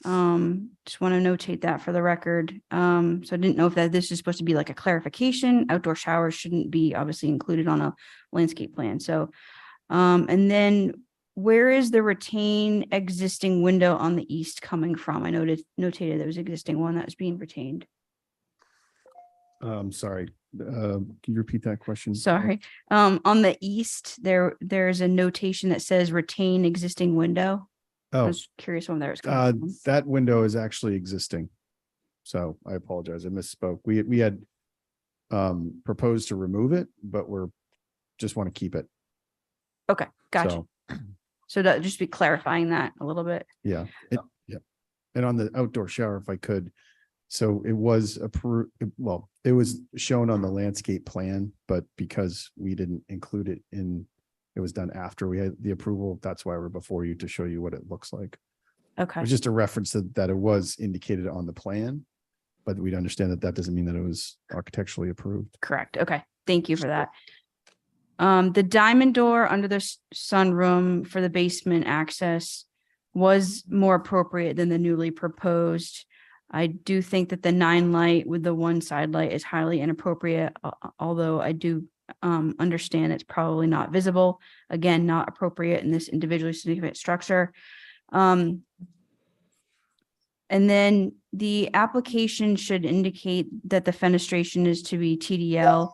Speaker 7: Just want to notate that for the record. So I didn't know if this is supposed to be like a clarification. Outdoor showers shouldn't be obviously included on a landscape plan. So, and then where is the retained existing window on the east coming from? I notated there was existing one that was being retained.
Speaker 10: Sorry. Can you repeat that question?
Speaker 7: Sorry. On the east, there's a notation that says retain existing window. I was curious when there was coming from.
Speaker 10: That window is actually existing. So I apologize. I misspoke. We had proposed to remove it, but just want to keep it.
Speaker 7: Okay, gotcha. So that just be clarifying that a little bit.
Speaker 10: Yeah. Yeah. And on the outdoor shower, if I could. So it was approved. Well, it was shown on the landscape plan, but because we didn't include it it was done after we had the approval. That's why we're before you, to show you what it looks like.
Speaker 7: Okay.
Speaker 10: It was just a reference that it was indicated on the plan, but we'd understand that doesn't mean that it was architecturally approved.
Speaker 7: Correct. Okay. Thank you for that. The diamond door under the sunroom for the basement access was more appropriate than the newly proposed. I do think that the 9 light with the one side light is highly inappropriate, although I do understand it's probably not visible. Again, not appropriate in this individually significant structure. And then the application should indicate that the fenestration is to be TDL.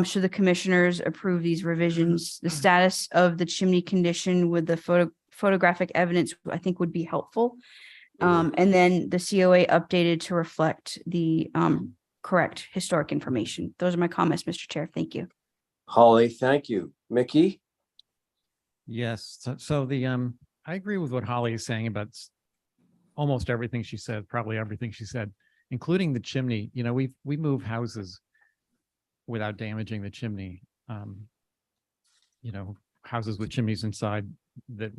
Speaker 7: Should the commissioners approve these revisions, the status of the chimney condition with the photographic evidence, I think would be helpful. And then the COA updated to reflect the correct historic information. Those are my comments, Mr. Chair. Thank you.
Speaker 1: Holly, thank you. Mickey?
Speaker 11: Yes, so I agree with what Holly is saying about almost everything she said, probably everything she said, including the chimney. You know, we move houses without damaging the chimney. You know, houses with chimneys inside that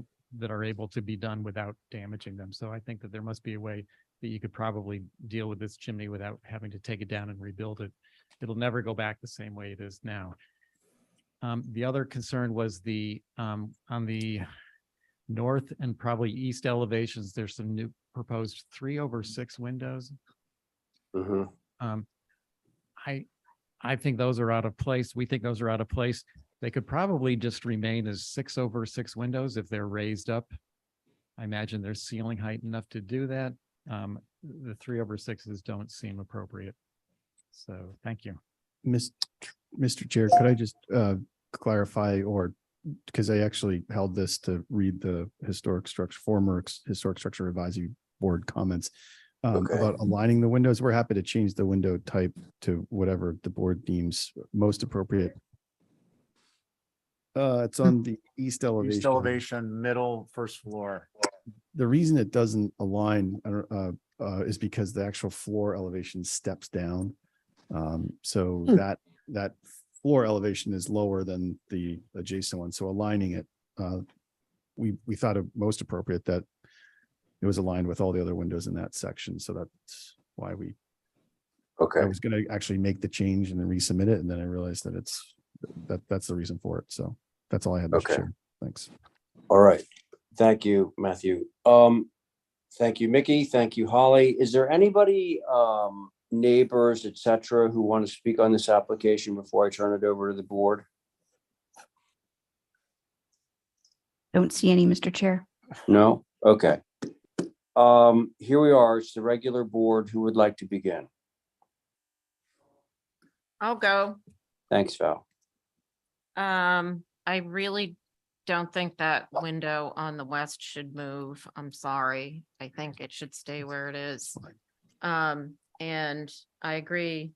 Speaker 11: are able to be done without damaging them. So I think that there must be a way that you could probably deal with this chimney without having to take it down and rebuild it. It'll never go back the same way it is now. The other concern was on the north and probably east elevations, there's some new proposed 3/6 windows. I think those are out of place. We think those are out of place. They could probably just remain as 6/6 windows if they're raised up. I imagine there's ceiling height enough to do that. The 3/6s don't seem appropriate. So thank you.
Speaker 10: Mr. Chair, could I just clarify, or because I actually held this to read the former historic structure advisory board comments about aligning the windows. We're happy to change the window type to whatever the board deems most appropriate. It's on the east elevation.
Speaker 5: East elevation, middle, first floor.
Speaker 10: The reason it doesn't align is because the actual floor elevation steps down. So that floor elevation is lower than the adjacent one. So aligning it, we thought it most appropriate that it was aligned with all the other windows in that section. So that's why I was going to actually make the change and then resubmit it. And then I realized that that's the reason for it. So that's all I had to share. Thanks.
Speaker 1: All right. Thank you, Matthew. Thank you, Mickey. Thank you, Holly. Is there anybody, neighbors, et cetera, who want to speak on this application before I turn it over to the board?
Speaker 7: Don't see any, Mr. Chair.
Speaker 1: No? Okay. Here we are. It's the regular board. Who would like to begin?
Speaker 3: I'll go.
Speaker 1: Thanks, Val.
Speaker 3: I really don't think that window on the west should move. I'm sorry. I think it should stay where it is. And I agree,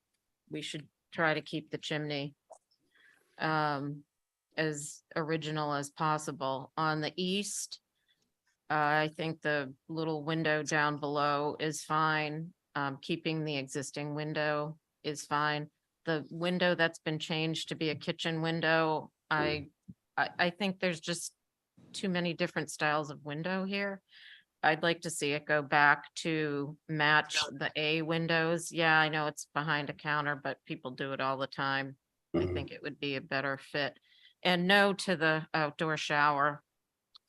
Speaker 3: we should try to keep the chimney as original as possible. On the east, I think the little window down below is fine. Keeping the existing window is fine. The window that's been changed to be a kitchen window, I think there's just too many different styles of window here. I'd like to see it go back to match the A windows. Yeah, I know it's behind a counter, but people do it all the time. I think it would be a better fit. And no to the outdoor shower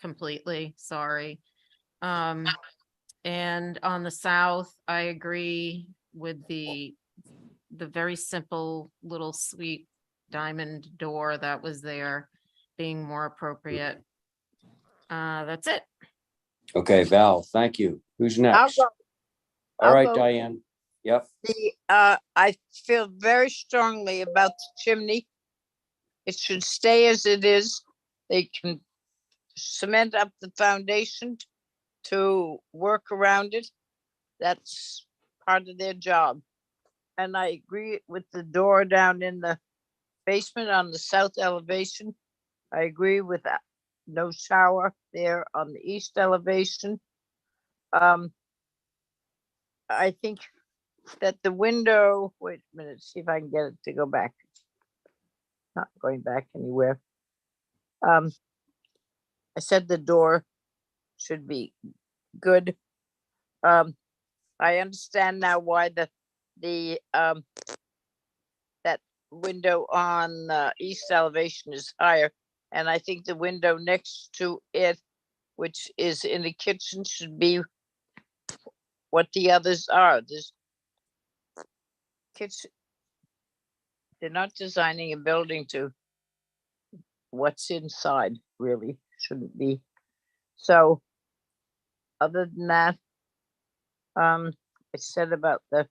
Speaker 3: completely, sorry. And on the south, I agree with the very simple little sweet diamond door that was there being more appropriate. That's it.
Speaker 1: Okay, Val, thank you. Who's next? All
Speaker 2: I'll
Speaker 1: right,
Speaker 2: go.
Speaker 1: Diane. Yep.
Speaker 2: I feel very strongly about the chimney. It should stay as it is. They can cement up the foundation to work around it. That's part of their job. And I agree with the door down in the basement on the south elevation. I agree with that. No shower there on the east elevation. I think that the window, wait a minute, see if I can get it to go back. Not going back anywhere. I said the door should be good. I understand now why that window on the east elevation is higher. And I think the window next to it, which is in the kitchen, should be what the others are. This kitchen, they're not designing a building to what's inside, really, shouldn't be. So, other than that, I said about that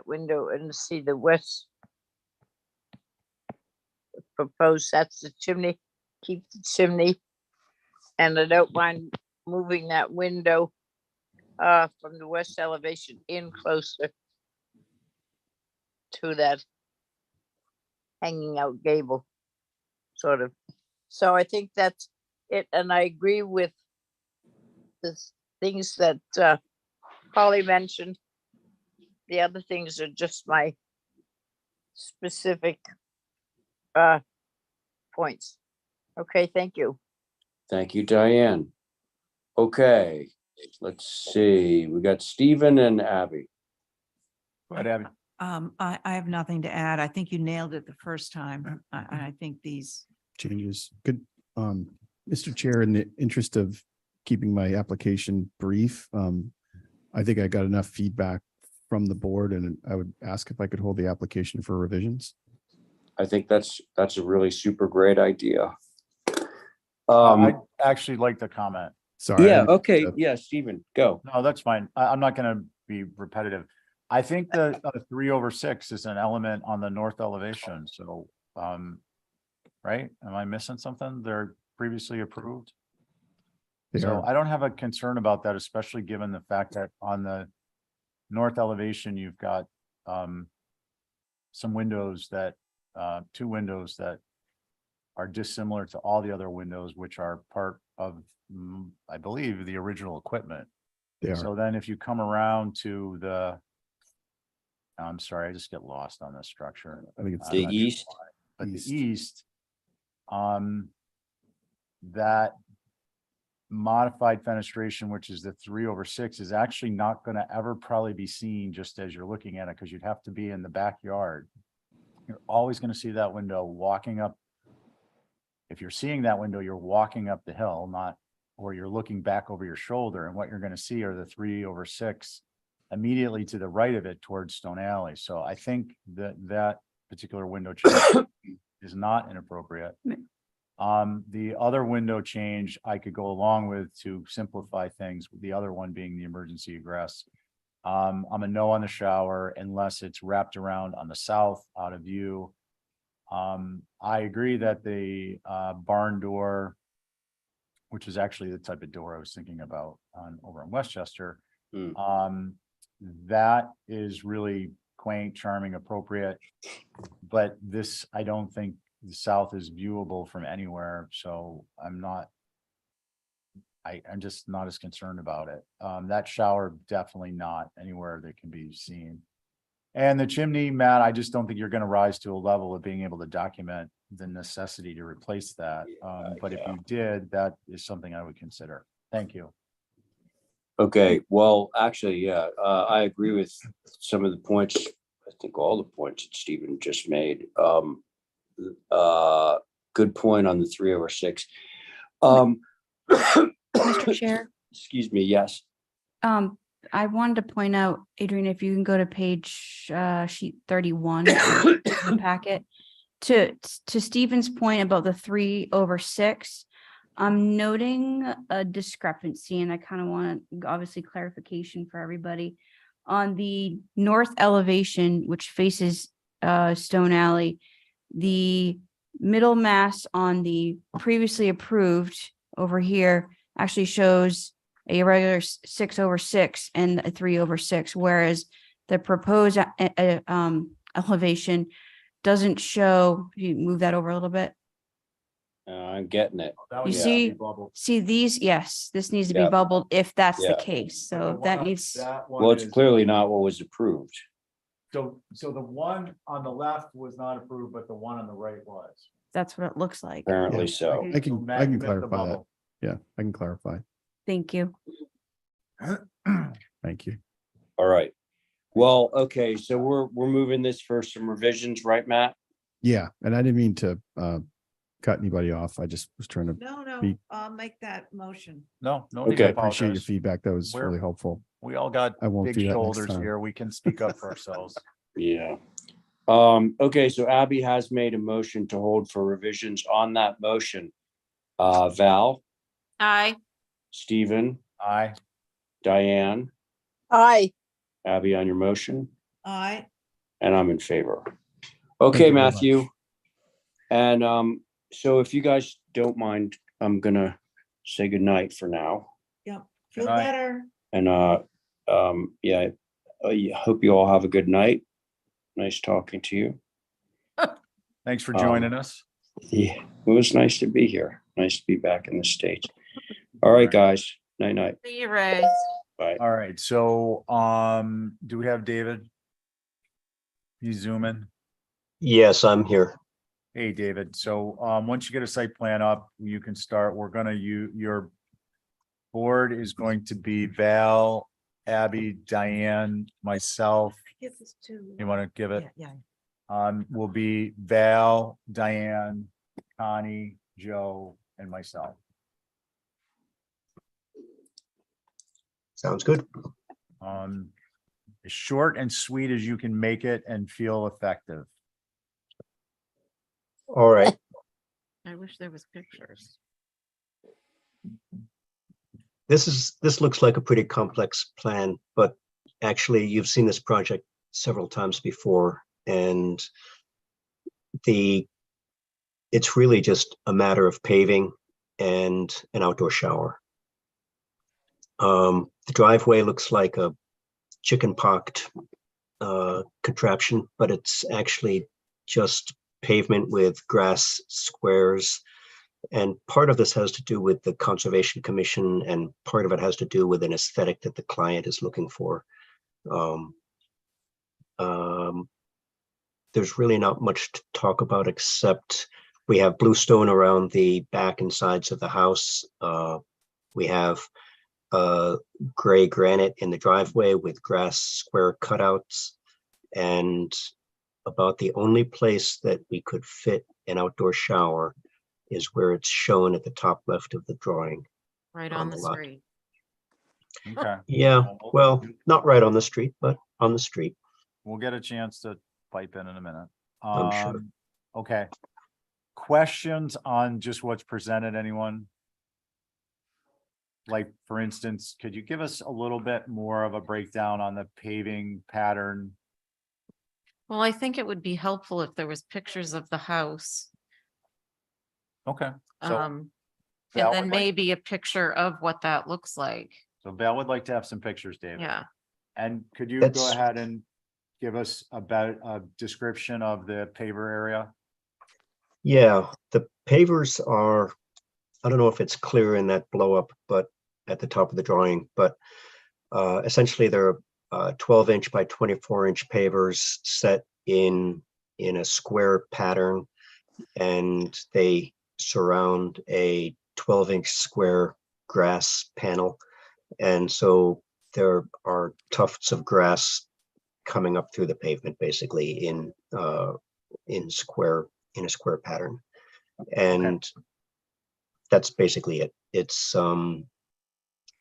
Speaker 2: window and see the west proposed, that's the chimney, keep the chimney. And I don't mind moving that window from the west elevation in closer to that hanging out gable, sort of. So I think that's it, and I agree with the things that Polly mentioned. The other things are just my specific points. Okay, thank you.
Speaker 1: Thank you, Diane. Okay, let's see. We got Stephen and Abby.
Speaker 5: Go ahead, Abby.
Speaker 9: I have nothing to add. I think you nailed it the first time. I think these.
Speaker 10: Changes. Good. Mr. Chair, in the interest of keeping my application brief, I think I got enough feedback from the board, and I would ask if I could hold the application for revisions.
Speaker 1: I think that's a really super great idea.
Speaker 5: I'd actually like to comment.
Speaker 10: Sorry.
Speaker 1: Yeah, okay, yeah, Stephen, go.
Speaker 5: No, that's fine. I'm not gonna be repetitive. I think the 3/6 is an element on the north elevation, so, right? Am I missing something? They're previously approved?
Speaker 10: They
Speaker 5: So
Speaker 10: are.
Speaker 5: I don't have a concern about that, especially given the fact that on the north elevation, you've got, some windows that, 2 windows that are dissimilar to all the other windows, which are part of, I believe, the original equipment.
Speaker 10: They are.
Speaker 5: So then if you come around to the, I'm sorry, I just get lost on this structure.
Speaker 10: I think it's
Speaker 1: The
Speaker 5: I'm not sure
Speaker 1: east?
Speaker 5: why, but the east, that modified fenestration, which is the 3/6, is actually not going to ever probably be seen just as you're looking at it, because you'd have to be in the backyard. You're always going to see that window walking up. If you're seeing that window, you're walking up the hill, not, or you're looking back over your shoulder, and what you're going to see are the 3/6 immediately to the right of it towards Stone Alley. So I think that particular window change is not inappropriate. The other window change I could go along with to simplify things, the other one being the emergency egress. I'm a no on the shower unless it's wrapped around on the south out of view. I agree that the barn door, which is actually the type of door I was thinking about over in Westchester, that is really quaint, charming, appropriate. But this, I don't think the south is viewable from anywhere, so I'm just not as concerned about it. That shower, definitely not anywhere that can be seen. And the chimney, Matt, I just don't think you're going to rise to a level of being able to document the necessity to replace that. But if you did, that is something I would consider. Thank you.
Speaker 1: Okay, well, actually, yeah, I agree with some of the points. I think all the points that Stephen just made. Good point on the 3/6.
Speaker 7: Mr. Chair,
Speaker 1: Excuse me, yes.
Speaker 7: I wanted to point out, Adrian, if you can go to page sheet 31 of the packet. To Stephen's point about the 3/6, I'm noting a discrepancy, and I kind of want obviously clarification for everybody. On the north elevation, which faces Stone Alley, the middle mass on the previously approved over here actually shows a regular 6/6 and a 3/6, whereas the proposed elevation doesn't show. You move that over a little bit.
Speaker 1: I'm getting it.
Speaker 7: You see these? Yes, this needs to be
Speaker 1: Yeah.
Speaker 7: bubbled if that's the
Speaker 1: Yeah.
Speaker 7: case. So that needs.
Speaker 1: Well, it's clearly not what was approved.
Speaker 5: So the one on the left was not approved, but the one on the right was.
Speaker 7: That's what it looks like.
Speaker 1: Apparently so.
Speaker 10: I can clarify that. Yeah, I can clarify.
Speaker 7: Thank you.
Speaker 10: Thank you.
Speaker 1: All right. Well, okay, so we're moving this for some revisions, right, Matt?
Speaker 10: Yeah, and I didn't mean to cut anybody off. I just was trying to
Speaker 9: No,
Speaker 10: be.
Speaker 9: I'll make that motion.
Speaker 5: No.
Speaker 10: Okay, I appreciate your feedback. That was
Speaker 5: Where-
Speaker 10: really helpful.
Speaker 5: We all got
Speaker 10: I won't
Speaker 5: big
Speaker 10: do that next
Speaker 5: shoulders
Speaker 10: time.
Speaker 5: here. We can speak up for ourselves.
Speaker 1: Yeah. Okay, so Abby has made a motion to hold for revisions on that motion. Val,
Speaker 3: Aye.
Speaker 1: Stephen,
Speaker 5: Aye.
Speaker 1: Diane,
Speaker 2: Aye.
Speaker 1: Abby on your motion,
Speaker 6: Aye.
Speaker 1: and I'm in favor.
Speaker 10: Thank
Speaker 1: Okay,
Speaker 10: you very much.
Speaker 1: Matthew. And so if you guys don't mind, I'm gonna say goodnight for now.
Speaker 6: Yep.
Speaker 5: Good
Speaker 6: Feel
Speaker 5: night.
Speaker 6: better.
Speaker 1: And yeah, I hope you all have a good night. Nice talking to you.
Speaker 5: Thanks for joining us.
Speaker 1: Yeah, it was nice to be here. Nice to be back in the States. All right, guys. Night, night.
Speaker 3: See you, Ray.
Speaker 1: Bye.
Speaker 5: All right, so, do we have David? You zoom in?
Speaker 19: Yes, I'm here.
Speaker 5: Hey, David. So, once you get a site plan up, you can start. We're gonna, your board is going to be Val, Abby, Diane, myself.
Speaker 4: Give this to.
Speaker 5: You want to give it?
Speaker 4: Yeah.
Speaker 5: Will be Val, Diane, Connie, Joe, and myself.
Speaker 19: Sounds good.
Speaker 5: As short and sweet as you can make it and feel effective.
Speaker 19: All right.
Speaker 3: I wish there was pictures.
Speaker 19: This looks like a pretty complex plan, but actually you've seen this project several times before, and it's really just a matter of paving and an outdoor shower. The driveway looks like a chicken pocked contraption, but it's actually just pavement with grass squares. And part of this has to do with the Conservation Commission, and part of it has to do with an aesthetic that the client is looking for. There's really not much to talk about, except we have bluestone around the back and sides of the house. We have gray granite in the driveway with grass square cutouts, and about the only place that we could fit an outdoor shower is where it's shown at the top left of the drawing.
Speaker 3: Right on the
Speaker 19: lot.
Speaker 3: street.
Speaker 5: Okay.
Speaker 19: Yeah, well, not right on the street, but on the street.
Speaker 5: We'll get a chance to pipe in a minute.
Speaker 19: I'm sure.
Speaker 5: Okay. Questions on just what's presented, anyone? Like, for instance, could you give us a little bit more of a breakdown on the paving pattern?
Speaker 3: Well, I think it would be helpful if there was pictures of the house.
Speaker 5: Okay. So,
Speaker 3: And
Speaker 5: Val
Speaker 3: then
Speaker 5: would like-
Speaker 3: maybe a picture of what that looks like.
Speaker 5: so Val would like to have some pictures, David.
Speaker 3: Yeah.
Speaker 5: And could you
Speaker 19: That's-
Speaker 5: go ahead and give us about a description of the paver area?
Speaker 19: Yeah, the pavers are, I don't know if it's clear in that blow up, but at the top of the drawing, but essentially they're 12-inch by 24-inch pavers set in a square pattern, and they surround a 12-inch square grass panel. And so there are tufts of grass coming up through the pavement, basically in a square pattern. And that's basically it. It's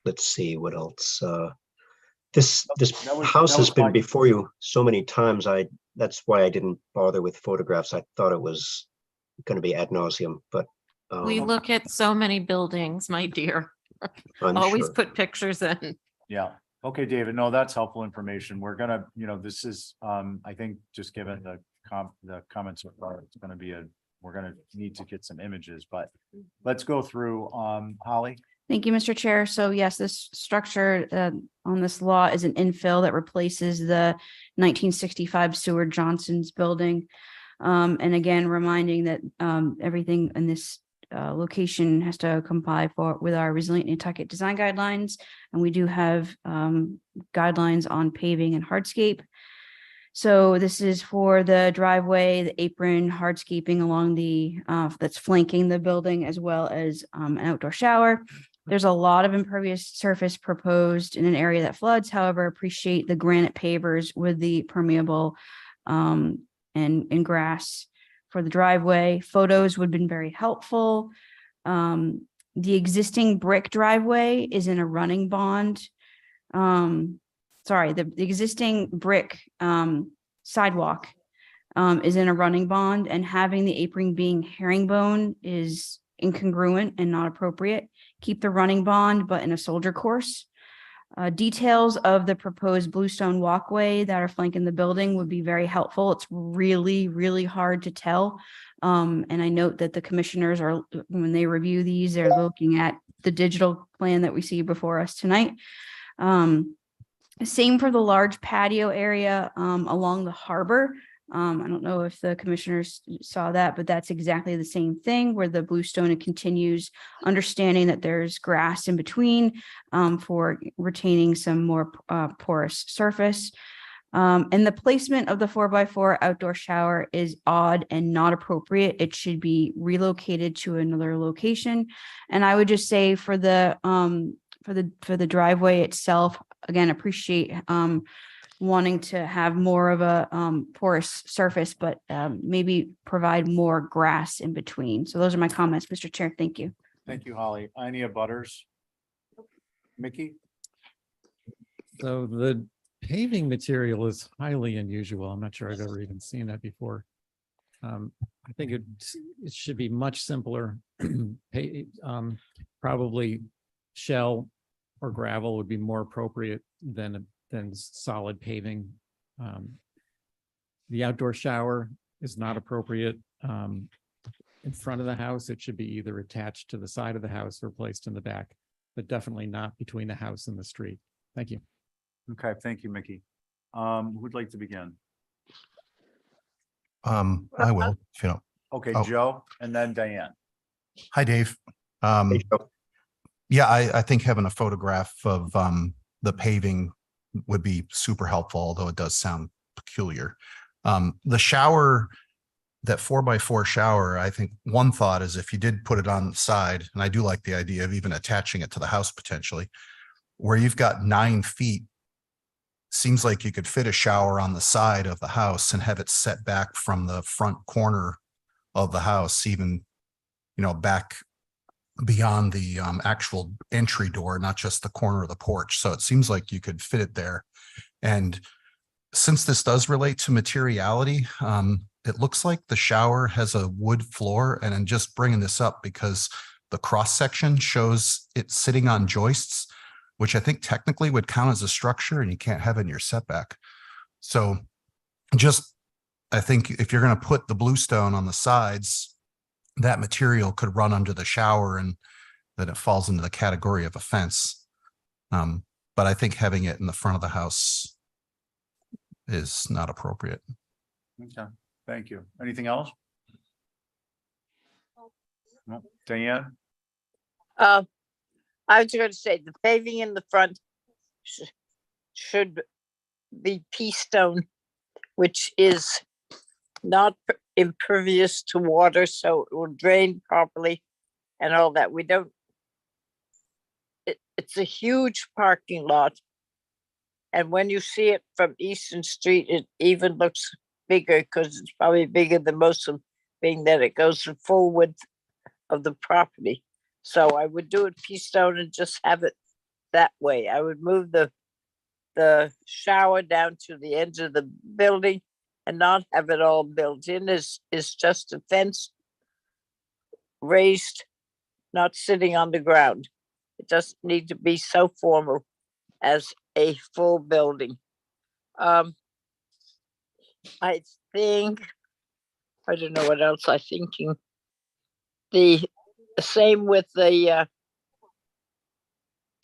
Speaker 19: let's see what else. This house has been before you so many times. That's why I didn't bother with photographs. I thought it was going to be ad nauseum, but
Speaker 3: We look at so many buildings, my dear.
Speaker 19: I'm
Speaker 3: Always
Speaker 19: sure.
Speaker 3: put pictures in.
Speaker 5: Yeah. Okay, David. No, that's helpful information. We're gonna, this is, I think just given the comments so far, it's gonna be we're gonna need to get some images, but let's go through, Holly.
Speaker 7: Thank you, Mr. Chair. So yes, this structure on this lot is an infill that replaces the 1965 Seward Johnson's building. And again, reminding that everything in this location has to comply with our resilient Nantucket design guidelines. And we do have guidelines on paving and hardscape. So this is for the driveway, the apron, hardscaping along the that's flanking the building, as well as an outdoor shower. There's a lot of impervious surface proposed in an area that floods. However, appreciate the granite pavers with the permeable and grass for the driveway. Photos would have been very helpful. The existing brick driveway is in a running bond. the existing brick sidewalk is in a running bond, and having the apron being herringbone is incongruent and not appropriate. Keep the running bond, but in a soldier course. Details of the proposed bluestone walkway that are flanking the building would be very helpful. It's really, really hard to tell. And I note that the commissioners are, when they review these, they're looking at the digital plan that we see before us tonight. Same for the large patio area along the harbor. I don't know if the commissioners saw that, but that's exactly the same thing where the bluestone continues, understanding that there's grass in between for retaining some more porous surface. And the placement of the 4x4 outdoor shower is odd and not appropriate. It should be relocated to another location. And I would just say for the driveway itself, again, appreciate wanting to have more of a porous surface, but maybe provide more grass in between. So those are my comments, Mr. Chair. Thank you.
Speaker 5: Thank you, Holly. Any butters? Mickey?
Speaker 11: So the paving material is highly unusual. I'm not sure I've ever even seen that before. I think it should be much simpler. Probably shell or gravel would be more appropriate than solid paving. The outdoor shower is not appropriate in front of the house. It should be either attached to the side of the house or placed in the back, but definitely not between the house and the street. Thank you.
Speaker 5: Okay, thank you, Mickey. Who'd like to begin?
Speaker 12: I will, if you know.
Speaker 5: Okay,
Speaker 12: Oh.
Speaker 5: Joe, and then Diane.
Speaker 12: Hi, Dave.
Speaker 19: Hey, Joe.
Speaker 12: Yeah, I think having a photograph of the paving would be super helpful, although it does sound peculiar. The shower, that 4x4 shower, I think one thought is if you did put it on the side, and I do like the idea of even attaching it to the house potentially, where you've got 9 feet, seems like you could fit a shower on the side of the house and have it set back from the front corner of the house, even, back beyond the actual entry door, not just the corner of the porch. So it seems like you could fit it there. And since this does relate to materiality, it looks like the shower has a wood floor. And I'm just bringing this up because the cross section shows it sitting on joists, which I think technically would count as a structure and you can't have it in your setback. So I think if you're going to put the bluestone on the sides, that material could run under the shower and then it falls into the category of a fence. But I think having it in the front of the house is not appropriate.
Speaker 5: Okay, thank you. Anything else? No, Diane?
Speaker 2: I was going to say the paving in the front should be pea stone, which is not impervious to water, so it will drain properly and all that. It's a huge parking lot. And when you see it from Eastern Street, it even looks bigger because it's probably bigger than most of them, being that it goes the full width of the property. So I would do it pea stone and just have it that way. I would move the shower down to the edge of the building and not have it all built in. Is just a fence raised, not sitting on the ground. It doesn't need to be so formal as a full building. I think, I don't know what else I'm thinking. The same with the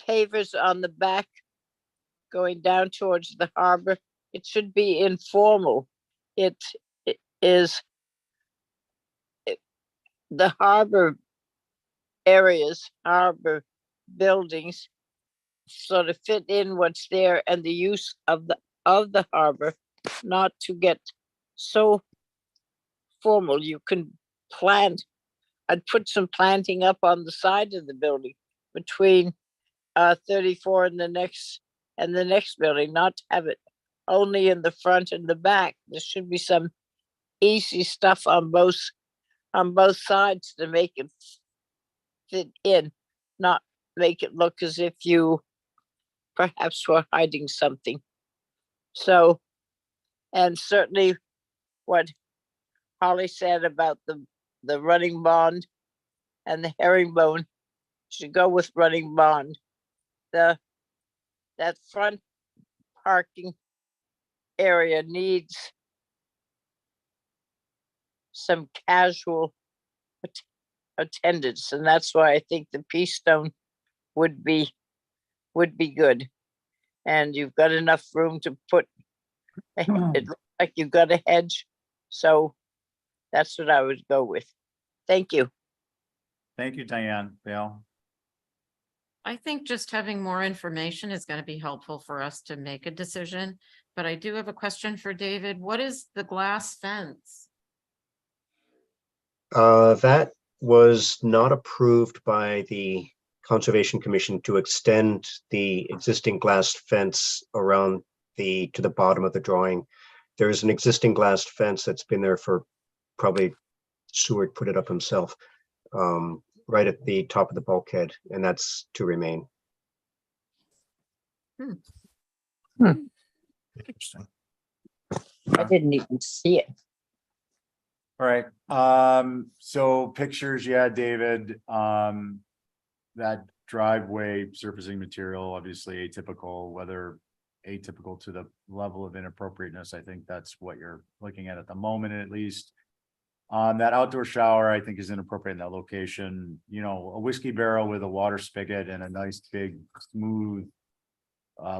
Speaker 2: pavers on the back going down towards the harbor. It should be informal. It is the harbor areas, harbor buildings sort of fit in what's there and the use of the harbor, not to get so formal. You can plant. I'd put some planting up on the side of the building between 34 and the next building, not to have it only in the front and the back. There should be some easy stuff on both sides to make it fit in, not make it look as if you perhaps we're hiding something. So, and certainly what Holly said about the running bond and the herringbone should go with running bond. That front parking area needs some casual attendance, and that's why I think the Peace Stone would be good. And you've got enough room to put, it looks like you've got a hedge, so that's what I would go with. Thank you.
Speaker 5: Thank you, Diane. Dale?
Speaker 3: I think just having more information is going to be helpful for us to make a decision, but I do have a question for David. What is the glass fence?
Speaker 19: That was not approved by the Conservation Commission to extend the existing glass fence around to the bottom of the drawing. There is an existing glass fence that's been there for probably Seward put it up himself, right at the top of the bulkhead, and that's to remain.
Speaker 12: Interesting.
Speaker 2: I didn't even see it.
Speaker 5: All right, so pictures, yeah, David, that driveway surfacing material, obviously atypical, whether atypical to the level of inappropriateness, I think that's what you're looking at the moment, at least. That outdoor shower, I think, is inappropriate in that location. You know, a whiskey barrel with a water spigot and a nice big smooth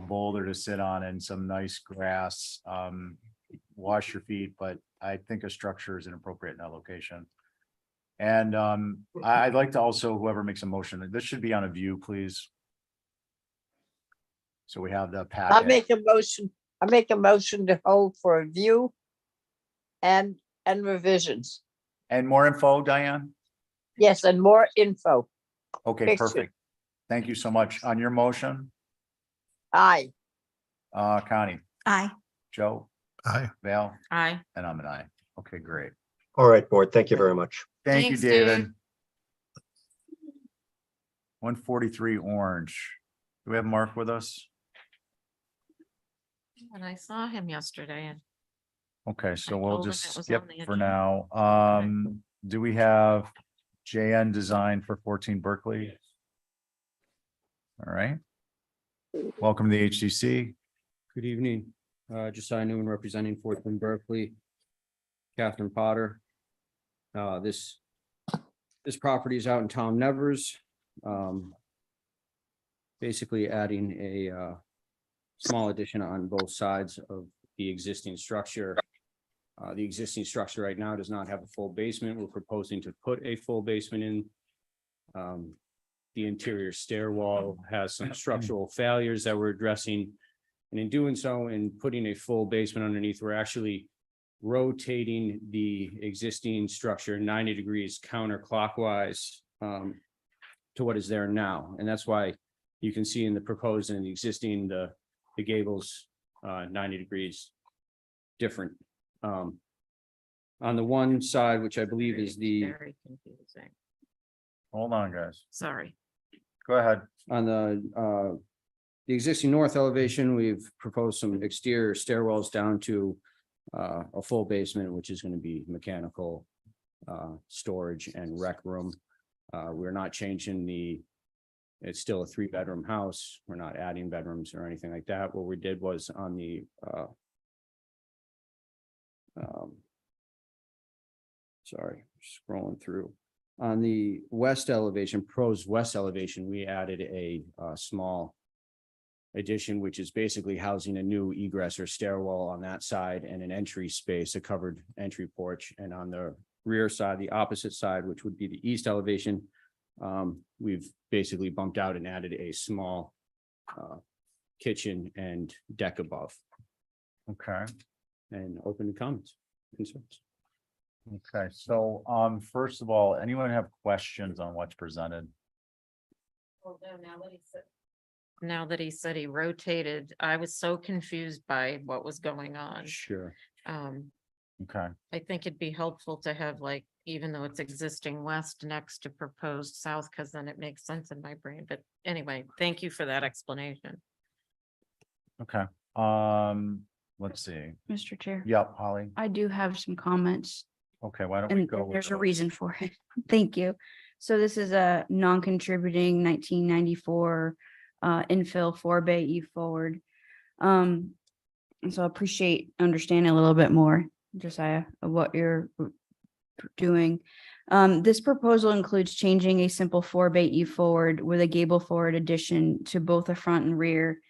Speaker 5: boulder to sit on and some nice grass. Wash your feet, but I think a structure is inappropriate in that location. And I'd like to also, whoever makes a motion, this should be on a view, please. So we have the
Speaker 2: I
Speaker 5: packet.
Speaker 2: make a motion to hold for a view and revisions.
Speaker 5: And more info, Diane?
Speaker 2: Yes, and more info.
Speaker 5: Okay,
Speaker 2: Picture.
Speaker 5: perfect. Thank you so much. On your motion,
Speaker 2: Aye.
Speaker 5: Connie,
Speaker 16: Aye.
Speaker 5: Joe,
Speaker 12: Aye.
Speaker 5: Val,
Speaker 3: Aye.
Speaker 5: and I'm an aye. Okay, great.
Speaker 19: All right, board, thank you very much.
Speaker 5: Thank you,
Speaker 3: Thanks,
Speaker 5: David.
Speaker 3: Dave.
Speaker 5: 143 Orange. Do we have Mark with us?
Speaker 3: And I saw him yesterday and
Speaker 5: Okay, so
Speaker 3: I
Speaker 5: we'll
Speaker 3: told him
Speaker 5: just
Speaker 3: it was
Speaker 5: skip
Speaker 3: on the
Speaker 5: for
Speaker 3: agenda.
Speaker 5: now. Do we have JN Design for 14 Berkeley? All right. Welcome to the HTC.
Speaker 1: Good evening. Josiah Newman representing 14 Berkeley. Catherine Potter. This property is out in Tom Nevers. Basically adding a small addition on both sides of the existing structure. The existing structure right now does not have a full basement. We're proposing to put a full basement in. The interior stairwell has some structural failures that we're addressing. And in doing so and putting a full basement underneath, we're actually rotating the existing structure 90 degrees counterclockwise to what is there now. And that's why you can see in the proposed and the existing, the gables 90 degrees different. On the one side, which I believe is the,
Speaker 3: Very confusing.
Speaker 5: Hold on, guys.
Speaker 3: Sorry.
Speaker 5: Go ahead.
Speaker 1: on the existing north elevation, we've proposed some exterior stairwells down to a full basement, which is going to be mechanical storage and rec room. We're not changing it's still a 3-bedroom house. We're not adding bedrooms or anything like that. What we did was on the sorry, scrolling through. On the west elevation, pros west elevation, we added a small addition, which is basically housing a new egress or stairwell on that side and an entry space, a covered entry porch. And on the rear side, the opposite side, which would be the east elevation, we've basically bumped out and added a small kitchen and deck above.
Speaker 5: Okay.
Speaker 1: And open to comments, concerns.
Speaker 5: Okay, so first of all, anyone have questions on what's presented?
Speaker 3: Now that he said he rotated, I was so confused by what was going on.
Speaker 1: Sure.
Speaker 5: Okay.
Speaker 3: I think it'd be helpful to have, like, even though it's existing west next to proposed south, because then it makes sense in my brain. But anyway, thank you for that explanation.
Speaker 5: Okay, let's see.
Speaker 7: Mr. Chair.
Speaker 5: Yep, Holly.
Speaker 7: I do have some comments.
Speaker 5: Okay, why don't we
Speaker 7: And
Speaker 5: go with
Speaker 7: there's a
Speaker 5: those?
Speaker 7: reason for it. Thank you. So this is a non-contributing 1994 infill 4-bay E forward. And so I appreciate understanding a little bit more, Josiah, of what you're doing. This proposal includes changing a simple 4-bay E forward with a gable forward addition to both the front and rear.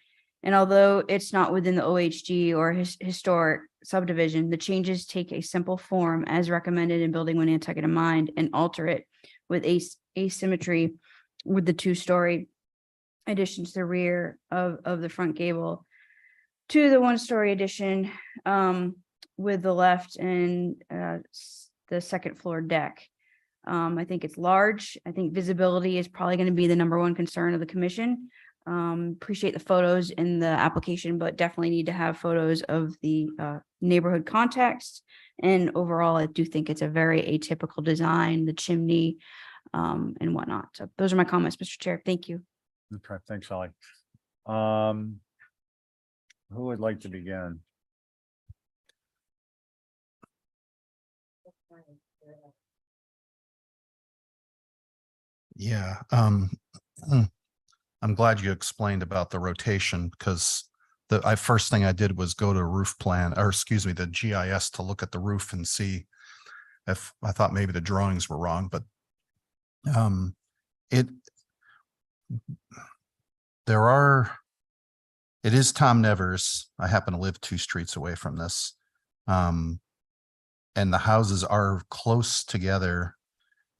Speaker 7: And although it's not within the OHG or historic subdivision, the changes take a simple form as recommended in Building 1 Nantucket in mind and alter it with asymmetry with the 2-story addition to the rear of the front gable to the 1-story addition with the left and the second floor deck. I think it's large. I think visibility is probably going to be the #1 concern of the commission. Appreciate the photos in the application, but definitely need to have photos of the neighborhood context. And overall, I do think it's a very atypical design, the chimney and whatnot. So those are my comments, Mr. Chair. Thank you.
Speaker 5: Okay, thanks, Holly. Who would like to begin?
Speaker 12: Yeah, I'm glad you explained about the rotation because first thing I did was go to roof plan, or excuse me, the GIS to look at the roof and see if I thought maybe the drawings were wrong, but it is Tom Nevers. I happen to live 2 streets away from this. And the houses are close together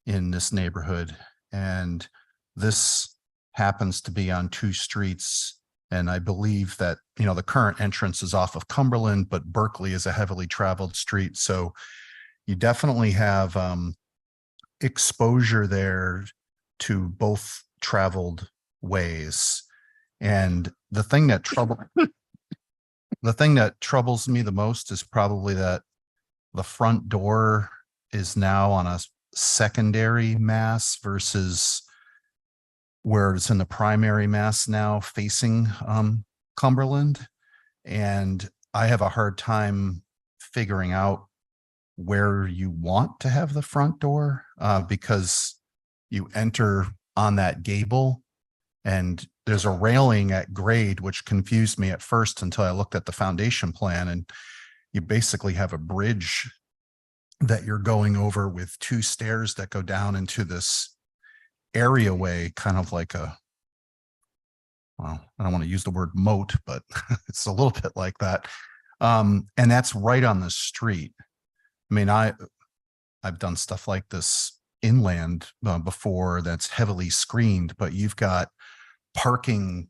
Speaker 12: in this neighborhood. And this happens to be on 2 streets. And I believe that, the current entrance is off of Cumberland, but Berkeley is a heavily traveled street. So you definitely have exposure there to both traveled ways. And the thing that troubles me the most is probably that the front door is now on a secondary mass versus where it's in the primary mass now facing Cumberland. And I have a hard time figuring out where you want to have the front door because you enter on that gable and there's a railing at grade, which confused me at first until I looked at the foundation plan, and you basically have a bridge that you're going over with 2 stairs that go down into this areaway, kind of like well, I don't want to use the word moat, but it's a little bit like that. And that's right on the street. I mean, I've done stuff like this inland before that's heavily screened, but you've got parking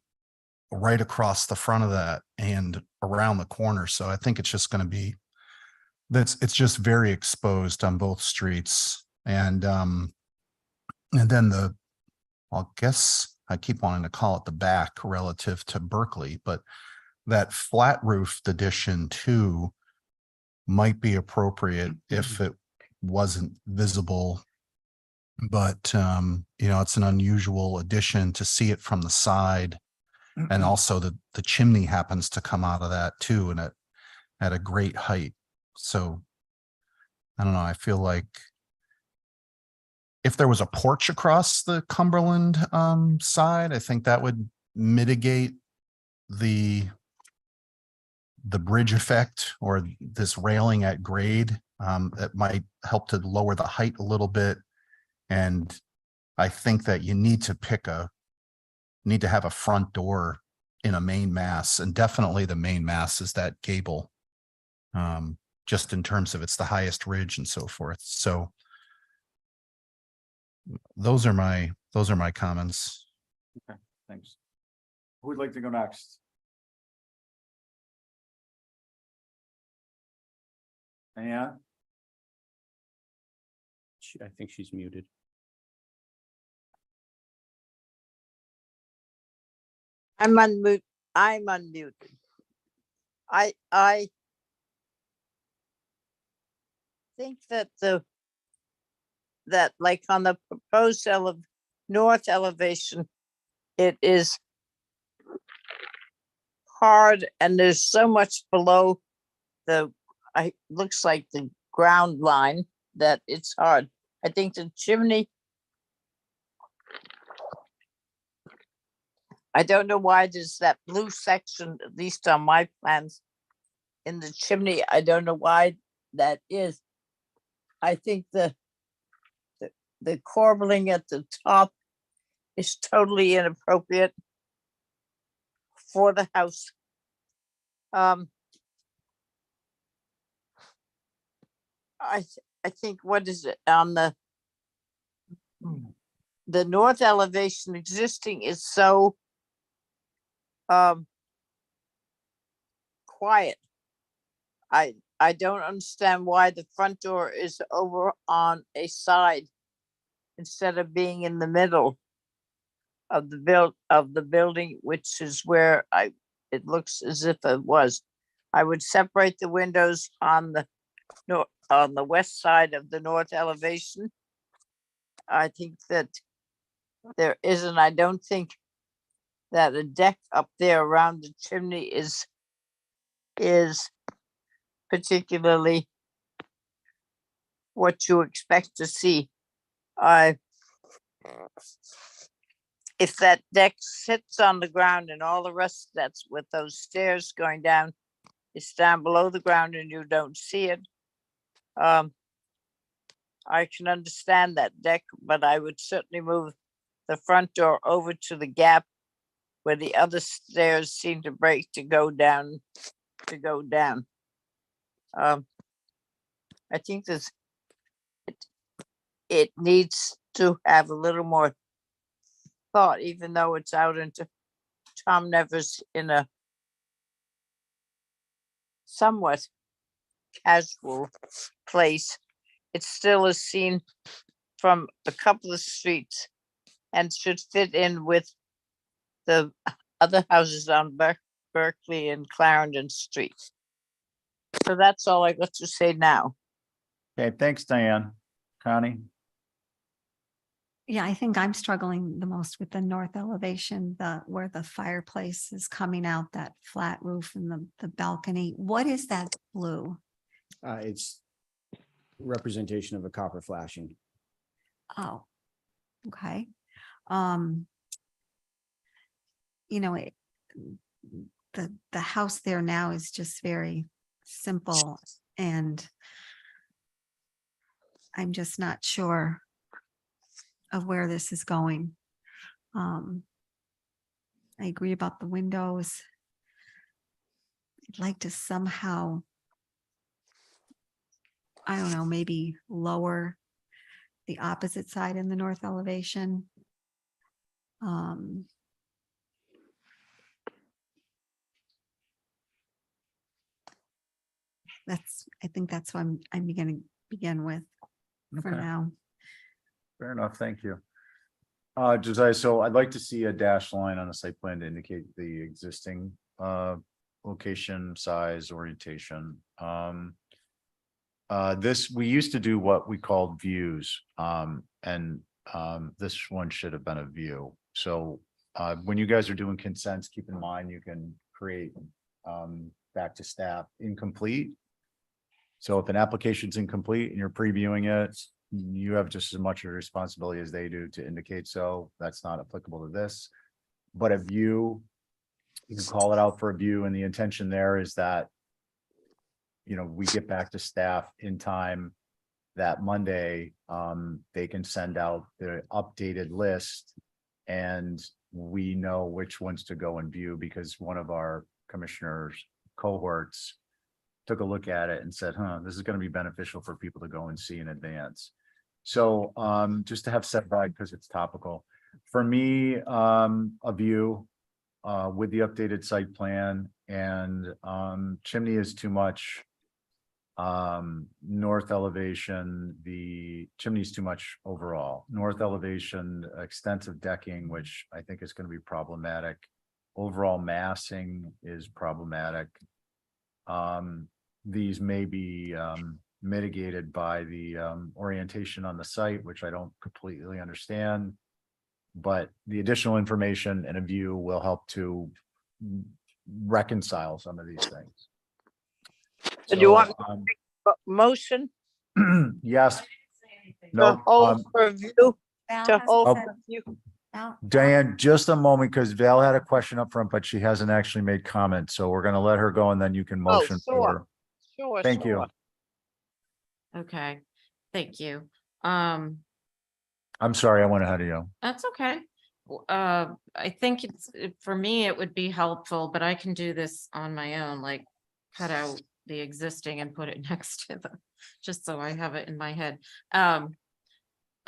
Speaker 12: right across the front of that and around the corner. So I think it's just going to be, it's just very exposed on both streets. And then I guess I keep wanting to call it the back relative to Berkeley, but that flat roofed addition too might be appropriate if it wasn't visible. But, it's an unusual addition to see it from the side. And also the chimney happens to come out of that too, and at a great height. So I don't know, I feel like if there was a porch across the Cumberland side, I think that would mitigate the bridge effect or this railing at grade. That might help to lower the height a little bit. And I think that you need to have a front door in a main mass, and definitely the main mass is that gable. Just in terms of it's the highest ridge and so forth. So those are my comments.
Speaker 5: Okay, thanks. Who would like to go next? Yeah.
Speaker 1: I think she's muted.
Speaker 2: I'm unmuted. I'm unmuted. I think that that like on the proposed north elevation, it is hard and there's so much below looks like the ground line that it's hard. I think the chimney, I don't know why there's that blue section, at least on my plans, in the chimney. I don't know why that is. I think the corbelling at the top is totally inappropriate for the house. I think, what is it on the north elevation existing is so quiet. I don't understand why the front door is over on a side instead of being in the middle of the building, which is where it looks as if it was. I would separate the windows on the west side of the north elevation. I think that there isn't, I don't think that a deck up there around the chimney is particularly what you expect to see. If that deck sits on the ground and all the rest, that's with those stairs going down, it's down below the ground and you don't see it. I can understand that deck, but I would certainly move the front door over to the gap where the other stairs seem to break to go down. I think it needs to have a little more thought, even though it's out into Tom Nevers in a somewhat casual place. It still is seen from a couple of streets and should fit in with the other houses on Berkeley and Clarendon Street. So that's all I got to say now.
Speaker 5: Okay, thanks, Diane. Connie?
Speaker 16: Yeah, I think I'm struggling the most with the north elevation, where the fireplace is coming out, that flat roof and the balcony. What is that blue?
Speaker 8: It's representation of a copper flashing.
Speaker 16: Oh, okay. The house there now is just very simple, and I'm just not sure of where this is going. I agree about the windows. I'd like to somehow, I don't know, maybe lower the opposite side in the north elevation. I think that's what I'm beginning with for
Speaker 5: Okay.
Speaker 16: now.
Speaker 5: Fair enough, thank you. Josiah, so I'd like to see a dash line on the site plan to indicate the existing location, size, orientation. We used to do what we called views, and this one should have been a view. So when you guys are doing consents, keep in mind you can create back to staff incomplete. So if an application's incomplete and you're previewing it, you have just as much of a responsibility as they do to indicate so. That's not applicable to this. But a view, you can call it out for a view, and the intention there is that, you know, we get back to staff in time that Monday, they can send out the updated list and we know which ones to go and view, because one of our commissioners cohorts took a look at it and said, this is going to be beneficial for people to go and see in advance. So just to have set by, because it's topical for me, a view with the updated site plan, and chimney is too much. North elevation, the chimney is too much overall. North elevation, extensive decking, which I think is going to be problematic. Overall massing is problematic. These may be mitigated by the orientation on the site, which I don't completely understand. But the additional information and a view will help to reconcile some of these things.
Speaker 2: So do you want
Speaker 5: um,
Speaker 2: motion
Speaker 5: yes.
Speaker 2: to
Speaker 5: No,
Speaker 2: hold for review?
Speaker 16: Val
Speaker 2: To
Speaker 16: has
Speaker 2: hold
Speaker 5: Oh.
Speaker 2: for review?
Speaker 5: Diane, just a moment, because Val had a question up front, but she hasn't actually made comment, so we're gonna let her go and then you can
Speaker 2: Oh,
Speaker 5: motion
Speaker 2: sure.
Speaker 5: for.
Speaker 2: Sure,
Speaker 5: Thank you.
Speaker 2: sure.
Speaker 3: Okay, thank you.
Speaker 5: I'm sorry, I went ahead of you.
Speaker 3: That's okay. I think for me, it would be helpful, but I can do this on my own, like cut out the existing and put it next to them, just so I have it in my head.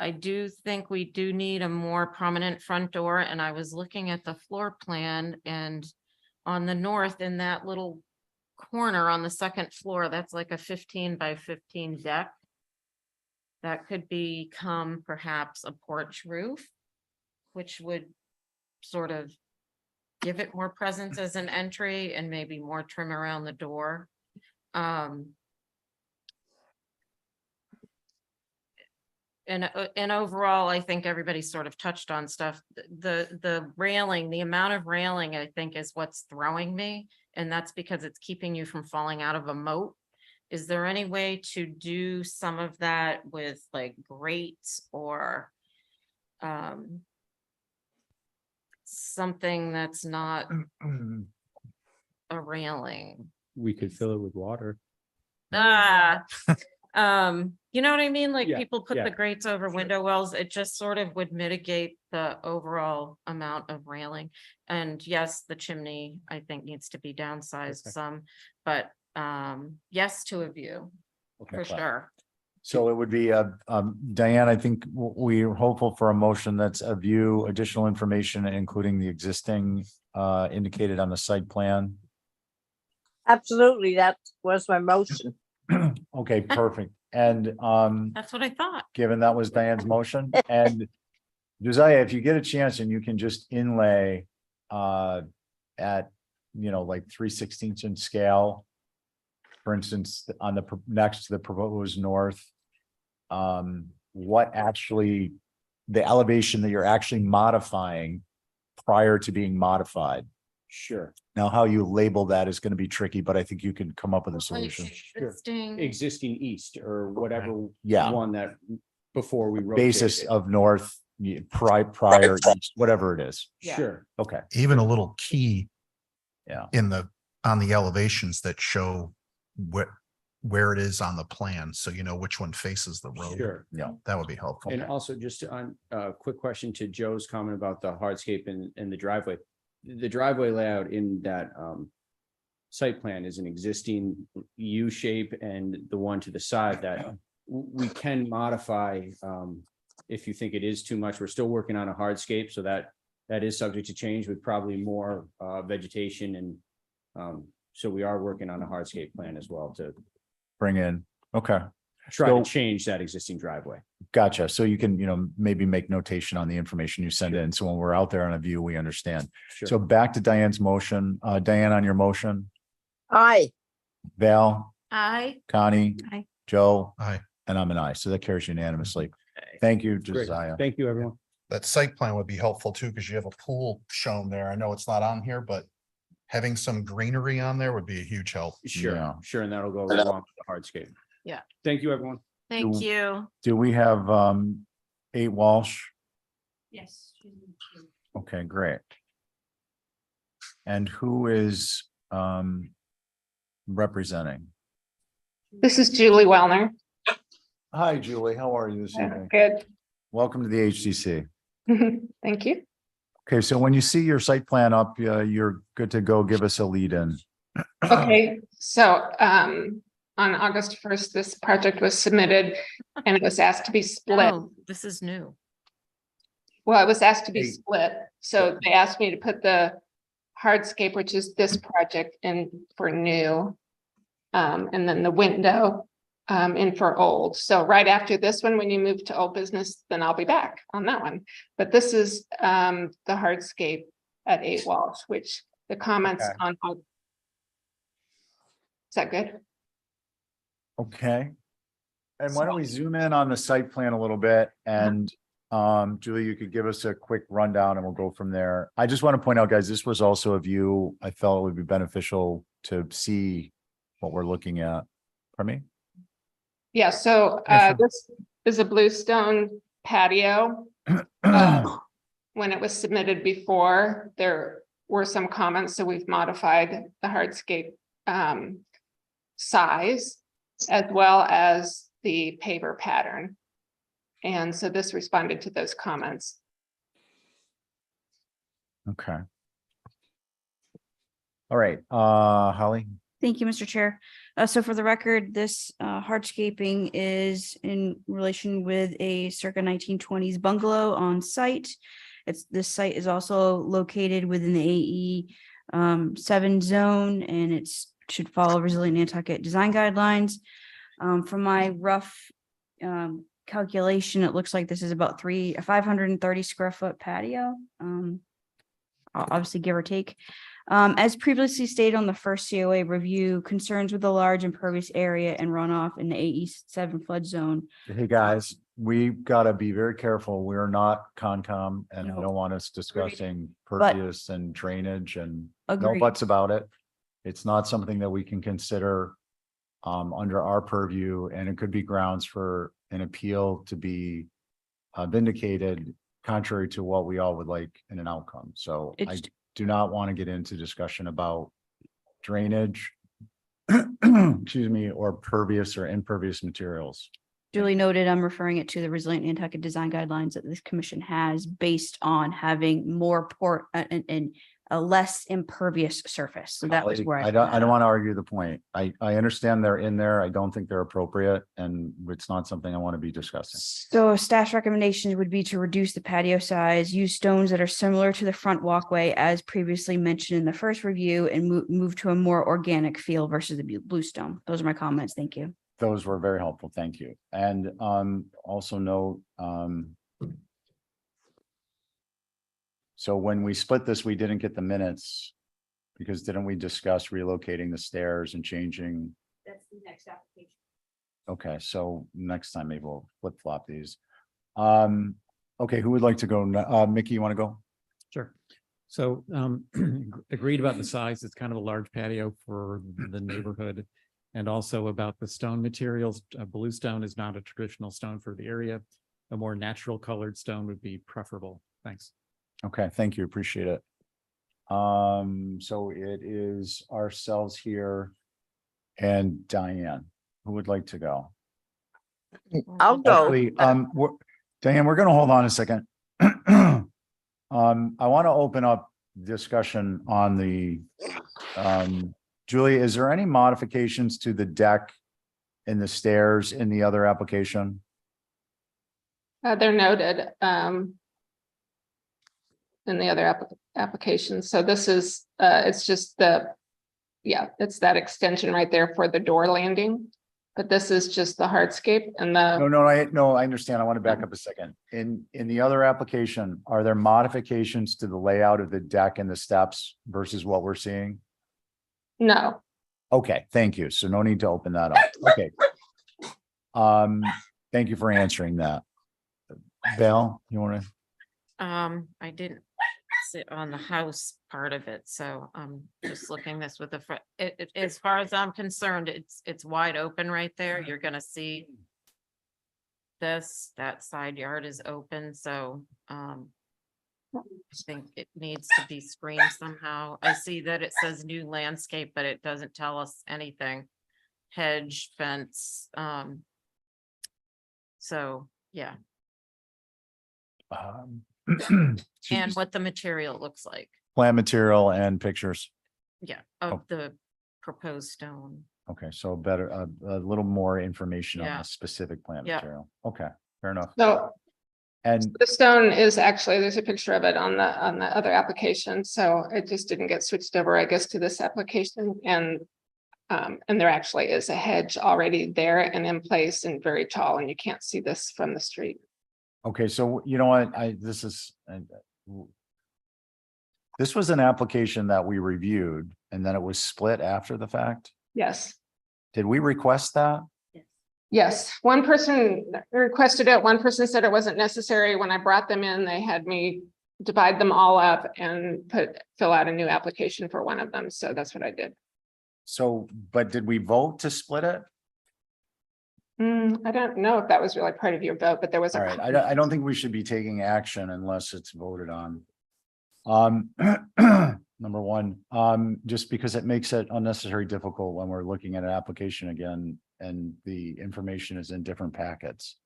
Speaker 3: I do think we do need a more prominent front door, and I was looking at the floor plan, and on the north, in that little corner on the second floor, that's like a 15 by 15 deck. That could become perhaps a porch roof, which would sort of give it more presence as an entry and maybe more trim around the door. And overall, I think everybody sort of touched on stuff. The railing, the amount of railing, I think, is what's throwing me. And that's because it's keeping you from falling out of a moat. Is there any way to do some of that with like grates or something that's not a railing?
Speaker 1: We could fill it with water.
Speaker 3: You know what I mean? Like
Speaker 1: Yeah,
Speaker 3: people put
Speaker 1: yeah,
Speaker 3: the grates over
Speaker 1: sure.
Speaker 3: window wells. It just sort of would mitigate the overall amount of railing. And yes, the chimney, I think, needs to be downsized
Speaker 1: Okay.
Speaker 3: some, but yes to a view for sure.
Speaker 5: So it would be, Diane, I think we're hopeful for a motion that's a view, additional information, including the existing indicated on the site plan.
Speaker 2: Absolutely, that was my motion.
Speaker 5: Okay, perfect. And
Speaker 3: That's what I thought.
Speaker 5: given that was Diane's motion, and Josiah, if you get a chance and you can just inlay at, like 3/16 inch scale, for instance, on the next to the proposed north, what actually the elevation that you're actually modifying prior to being modified.
Speaker 1: Sure.
Speaker 5: Now, how you label that is going to be tricky, but I think you can come up with a solution.
Speaker 1: Existing east or whatever.
Speaker 5: Yeah.
Speaker 1: One that before we rotate
Speaker 5: Basis
Speaker 1: it.
Speaker 5: of north, prior, east, whatever it is.
Speaker 1: Sure.
Speaker 5: Okay.
Speaker 12: Even a little key
Speaker 5: Yeah.
Speaker 12: on the elevations that show where it is on the plan, so you know which one faces the road.
Speaker 1: Sure.
Speaker 5: Yeah.
Speaker 12: That would be helpful.
Speaker 1: And also just on a quick question to Joe's comment about the hardscape and the driveway. The driveway layout in that site plan is an existing U shape, and the one to the side that we can modify if you think it is too much. We're still working on a hardscape, so that is subject to change with probably more vegetation, and so we are working on a hardscape plan as well to
Speaker 5: Bring in. Okay.
Speaker 1: try
Speaker 5: So-
Speaker 1: to change that existing driveway.
Speaker 5: Gotcha. So you can, maybe make notation on the information you send in. So when we're out there on a view, we understand.
Speaker 1: Sure.
Speaker 5: So back to Diane's motion. Diane, on your motion,
Speaker 2: Aye.
Speaker 5: Val,
Speaker 3: Connie,
Speaker 16: Aye.
Speaker 5: Joe,
Speaker 12: Aye.
Speaker 5: and I'm an aye. So that carries unanimously. Thank you,
Speaker 1: Great.
Speaker 5: Josiah.
Speaker 1: Thank you, everyone.
Speaker 12: That site plan would be helpful too, because you have a pool shown there. I know it's not on here, but having some greenery on there would be a huge help.
Speaker 1: Sure,
Speaker 5: Yeah.
Speaker 1: sure, and that'll go along with the hardscape.
Speaker 3: Yeah.
Speaker 1: Thank you, everyone.
Speaker 3: thank you.
Speaker 5: Do we have 8 Walsh?
Speaker 4: Yes.
Speaker 5: Okay, great. And who is representing?
Speaker 20: This is Julie Wellner.
Speaker 5: Hi, Julie. How are you this evening?
Speaker 20: Good.
Speaker 5: Welcome to the HCC.
Speaker 20: Thank you.
Speaker 5: Okay, so when you see your site plan up, you're good to go. Give us a lead in.
Speaker 20: Okay, so on August 1st, this project was submitted and it was asked to be split.
Speaker 3: Oh, this is new.
Speaker 20: Well, it was asked to be
Speaker 5: Hey.
Speaker 20: split. So they asked me to put the hardscape, which is this project, in for new. And then the window in for old. So right after this one, when you move to old business, then I'll be back on that one. But this is the hardscape at 8 Walsh, which the comments
Speaker 5: Okay.
Speaker 20: on. Is that good?
Speaker 5: Okay. And why don't we zoom in on the site plan a little bit and Julie, you could give us a quick rundown and we'll go from there. I just want to point out, guys, this was also a view I felt would be beneficial to see what we're looking at. Pardon me?
Speaker 20: Yeah, so
Speaker 5: Yeah, sure.
Speaker 20: this is a bluestone patio. When it was submitted before, there were some comments, so we've modified the hardscape size as well as the paver pattern. And so this responded to those comments.
Speaker 5: Okay. All right, Holly.
Speaker 7: Thank you, Mr. Chair. So for the record, this hardscaping is in relation with a circa 1920s bungalow on site. This site is also located within the AE 7 zone, and should follow resilient Nantucket design guidelines. From my rough calculation, it looks like this is about a 530 square foot patio. Obviously give or take. As previously stated on the first COA review, concerns with the large impervious area and runoff in the AE7 flood zone.
Speaker 5: Hey, guys, we've got to be very careful. We're not Concom and I don't want us discussing pervious and drainage and no
Speaker 7: Agreed.
Speaker 5: buts about it. It's not something that we can consider under our purview, and it could be grounds for an appeal to be vindicated contrary to what we all would like in an outcome. So I do not want to get into discussion about drainage, excuse me, or pervious or impervious materials.
Speaker 7: Duly noted, I'm referring it to the resilient Nantucket design guidelines that this commission has based on having more port and a less impervious surface. So that was where
Speaker 5: I don't want to argue the point. I understand they're in there. I don't think they're appropriate, and it's not something I want to be discussing.
Speaker 7: So staff recommendations would be to reduce the patio size, use stones that are similar to the front walkway as previously mentioned in the first review, and move to a more organic feel versus the bluestone. Those are my comments. Thank you.
Speaker 5: Those were very helpful. Thank you. And also note, so when we split this, we didn't get the minutes because didn't we discuss relocating the stairs and changing?
Speaker 7: That's the next application.
Speaker 5: Okay, so next time maybe we'll flip flop these. Okay, who would like to go? Mickey, you want to go?
Speaker 11: Sure. So agreed about the size. It's kind of a large patio for the neighborhood. And also about the stone materials. Bluestone is not a traditional stone for the area. A more natural colored stone would be preferable. Thanks.
Speaker 5: Okay, thank you. Appreciate it. So it is ourselves here and Diane. Who would like to go?
Speaker 2: I'll go.
Speaker 5: Actually, Diane, we're going to hold on a second. I want to open up discussion on the Julie, is there any modifications to the deck and the stairs in the other application?
Speaker 20: They're noted in the other application. So this is, it's just it's that extension right there for the door landing. But this is just the hardscape and the.
Speaker 5: No, I understand. I want to back up a second. In the other application, are there modifications to the layout of the deck and the steps versus what we're seeing?
Speaker 20: No.
Speaker 5: Okay, thank you. So no need to open that up. Okay. Thank you for answering that. Val, you want to?
Speaker 3: I didn't sit on the house part of it, so I'm just looking this with the front. As far as I'm concerned, it's wide open right there. You're gonna see that side yard is open, so I think it needs to be screened somehow. I see that it says new landscape, but it doesn't tell us anything. Hedge, fence, so yeah. And what the material looks like.
Speaker 5: Plant material and pictures.
Speaker 3: Yeah, of the proposed stone.
Speaker 5: Okay, so better, a little more information on
Speaker 3: Yeah.
Speaker 5: the specific plant
Speaker 3: Yeah.
Speaker 5: material. Okay, fair enough.
Speaker 20: So
Speaker 5: And
Speaker 20: the stone is actually, there's a picture of it on the other application. So it just didn't get switched over, I guess, to this application. And there actually is a hedge already there and in place and very tall, and you can't see this from the street.
Speaker 5: okay, so you know what, this was an application that we reviewed and then it was split after the fact.
Speaker 20: Yes.
Speaker 5: Did we request that?
Speaker 7: Yes.
Speaker 20: Yes, one person requested it. One person said it wasn't necessary. When I brought them in, they had me divide them all up and fill out a new application for one of them. So that's what I did.
Speaker 5: So, but did we vote to split it?
Speaker 20: I don't know if that was really part of your vote, but there was
Speaker 5: All
Speaker 20: a.
Speaker 5: right, I don't think we should be taking action unless it's voted on. Number one, just because it makes it unnecessarily difficult when we're looking at an application again and the information is in different packets.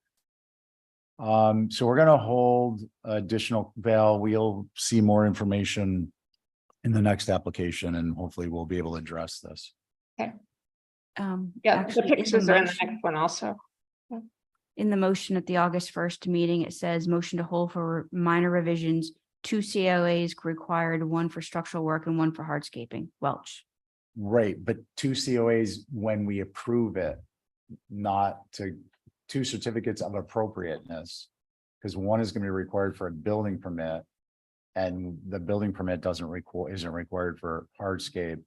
Speaker 5: So we're gonna hold additional, Val, we'll see more information in the next application and hopefully we'll be able to address this.
Speaker 20: Okay.
Speaker 7: Yeah,
Speaker 20: The pictures are in the next one also.
Speaker 7: In the motion at the August 1st meeting, it says motion to hold for minor revisions, 2 COAs required, 1 for structural work and 1 for hardscaping. Welch.
Speaker 5: Right, but 2 COAs when we approve it, not to 2 certificates of appropriateness. Because 1 is going to be required for a building permit. And the building permit isn't required for hardscape.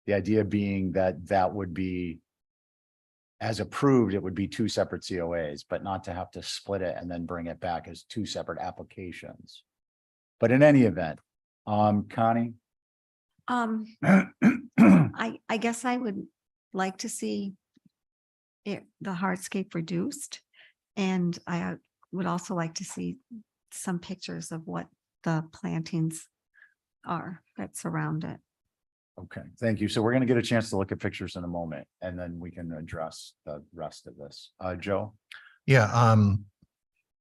Speaker 5: The idea being that that would be, as approved, it would be 2 separate COAs, but not to have to split it and then bring it back as 2 separate applications. But in any event, Connie?
Speaker 16: I guess I would like to see the hardscape reduced. And I would also like to see some pictures of what the plantings are that surround it.
Speaker 5: Okay, thank you. So we're going to get a chance to look at pictures in a moment, and then we can address the rest of this. Joe?
Speaker 12: Yeah,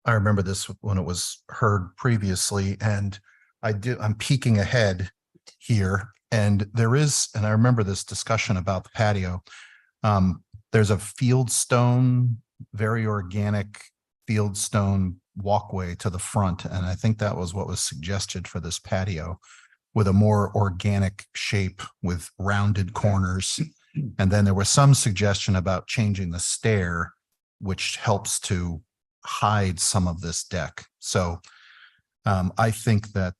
Speaker 12: I remember this when it was heard previously, and I'm peeking ahead here, and I remember this discussion about the patio. There's a fieldstone, very organic fieldstone walkway to the front, and I think that was what was suggested for this patio, with a more organic shape with rounded corners. And then there was some suggestion about changing the stair, which helps to hide some of this deck. So I think that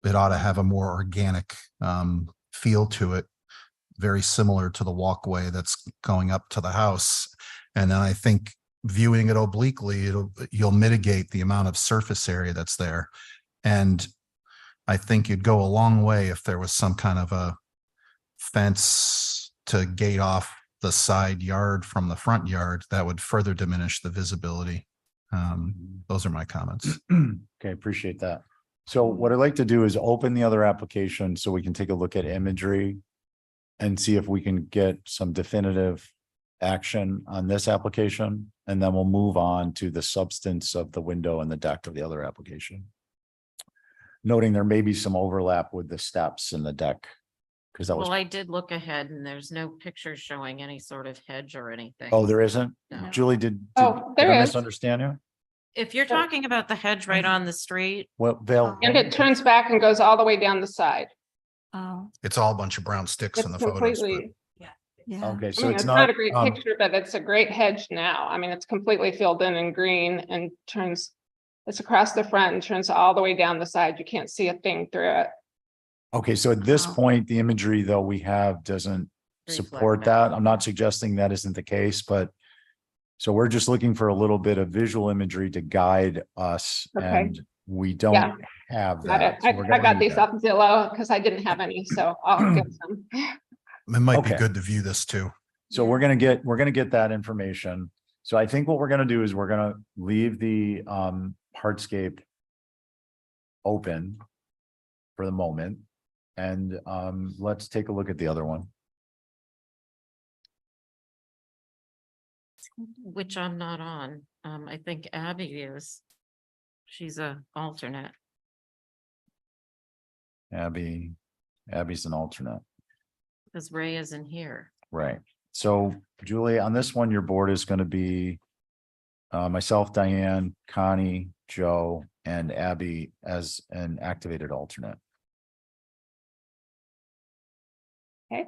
Speaker 12: it ought to have a more organic feel to it, very similar to the walkway that's going up to the house. And then I think viewing it obliquely, you'll mitigate the amount of surface area that's there. And I think you'd go a long way if there was some kind of a fence to gate off the side yard from the front yard. That would further diminish the visibility. Those are my comments.
Speaker 5: Okay, appreciate that. So what I'd like to do is open the other application so we can take a look at imagery and see if we can get some definitive action on this application. And then we'll move on to the substance of the window and the deck of the other application. Noting there may be some overlap with the steps in the deck. Because that was,
Speaker 3: Well, I did look ahead and there's no pictures showing any sort of hedge or anything.
Speaker 5: oh, there isn't?
Speaker 3: No.
Speaker 5: Julie, did
Speaker 20: Oh,
Speaker 5: I
Speaker 20: there is.
Speaker 5: misunderstand you?
Speaker 3: If you're talking about the hedge right on the street,
Speaker 5: Well, Val.
Speaker 20: And it turns back and goes all the way down the side.
Speaker 16: Oh,
Speaker 12: It's all a bunch of brown sticks
Speaker 20: It's
Speaker 12: in the photos. but-
Speaker 20: completely,
Speaker 16: yeah.
Speaker 5: Okay,
Speaker 20: I
Speaker 5: so
Speaker 20: mean,
Speaker 5: it's
Speaker 20: it's not a
Speaker 5: not,
Speaker 20: great picture, but it's a great hedge now. I mean, it's completely filled in green and it's across the front and turns all the way down the side. You can't see a thing through it.
Speaker 5: okay, so at this
Speaker 16: Wow.
Speaker 5: point, the imagery though we have doesn't
Speaker 3: Reflect
Speaker 5: support
Speaker 3: that.
Speaker 5: that. I'm not suggesting that isn't the case, but so we're just looking for a little bit of visual imagery to guide us,
Speaker 20: Okay.
Speaker 5: and we don't
Speaker 20: Yeah.
Speaker 5: have
Speaker 20: Got
Speaker 5: that.
Speaker 20: it.
Speaker 5: So we're
Speaker 20: I
Speaker 5: gonna
Speaker 20: got
Speaker 5: need
Speaker 20: these
Speaker 5: that.
Speaker 20: off Zillow because I didn't have any, so I'll get some.
Speaker 12: It might be
Speaker 5: Okay.
Speaker 12: good to view this too.
Speaker 5: So we're gonna get that information. So I think what we're gonna do is we're gonna leave the hardscape open for the moment. And let's take a look at the other one.
Speaker 3: which I'm not on. I think Abby is. She's a alternate.
Speaker 5: Abby's an alternate.
Speaker 3: Because Ray isn't here.
Speaker 5: Right. So Julie, on this one, your board is going to be myself, Diane, Connie, Joe, and Abby as an activated alternate.
Speaker 20: Okay.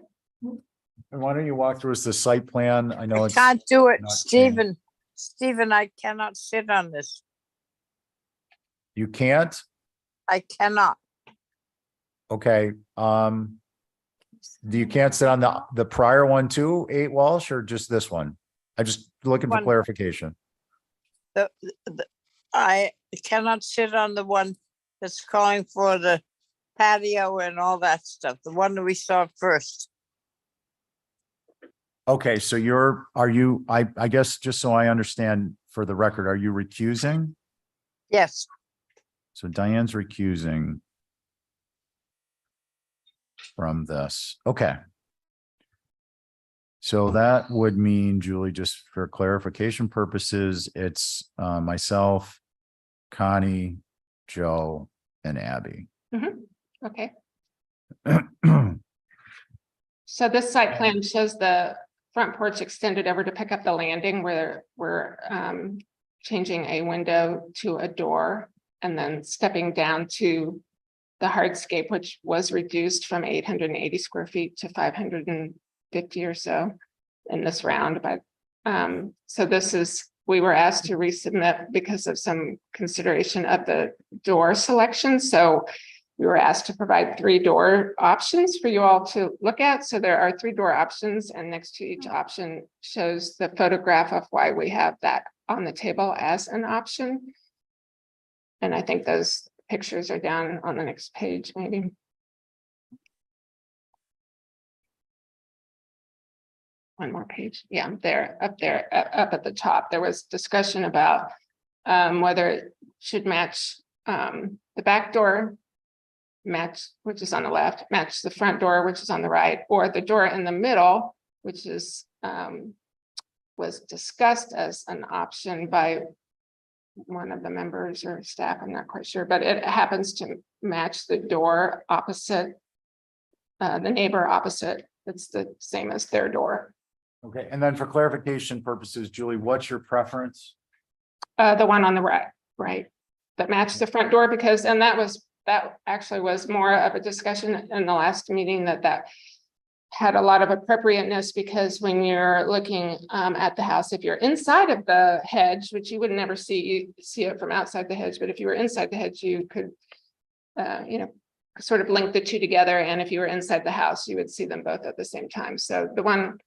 Speaker 5: And why don't you walk through us the site plan? I know
Speaker 2: I
Speaker 5: it's.
Speaker 2: can't do it,
Speaker 5: not
Speaker 2: Stephen. Stephen, I cannot sit on this.
Speaker 5: You can't?
Speaker 2: I cannot.
Speaker 5: Okay. Do you can't sit on the prior one too, 8 Walsh, or just this one? I just looking for
Speaker 2: One-
Speaker 5: clarification.
Speaker 2: I cannot sit on the one that's calling for the patio and all that stuff, the one that we saw first.
Speaker 5: Okay, so I guess, just so I understand for the record, are you recusing?
Speaker 2: Yes,
Speaker 5: So Diane's recusing from this. Okay. So that would mean, Julie, just for clarification purposes, it's myself, Connie, Joe, and Abby.
Speaker 20: Okay, so this site plan shows the front porch extended over to pick up the landing where we're changing a window to a door and then stepping down to the hardscape, which was reduced from 880 square feet to 550 or so in this round. But so this is, we were asked to resubmit because of some consideration of the door selection. So we were asked to provide 3 door options for you all to look at. So there are 3 door options, and next to each option shows the photograph of why we have that on the table as an option. And I think those pictures are down on the next page, maybe. One more page. Yeah, there, up at the top, there was discussion about whether it should match the back door, which is on the left, match the front door, which is on the right, or the door in the middle, which is was discussed as an option by one of the members or staff, I'm not quite sure, but it happens to match the door opposite, the neighbor opposite. It's the same as their door.
Speaker 5: Okay, and then for clarification purposes, Julie, what's your preference?
Speaker 20: The one on the right, that matched the front door, because, and that actually was more of a discussion in the last meeting that had a lot of appropriateness, because when you're looking at the house, if you're inside of the hedge, which you would never see it from outside the hedge, but if you were inside the hedge, you could, sort of link the two together. And if you were inside the house, you would see them both at the same time. So the one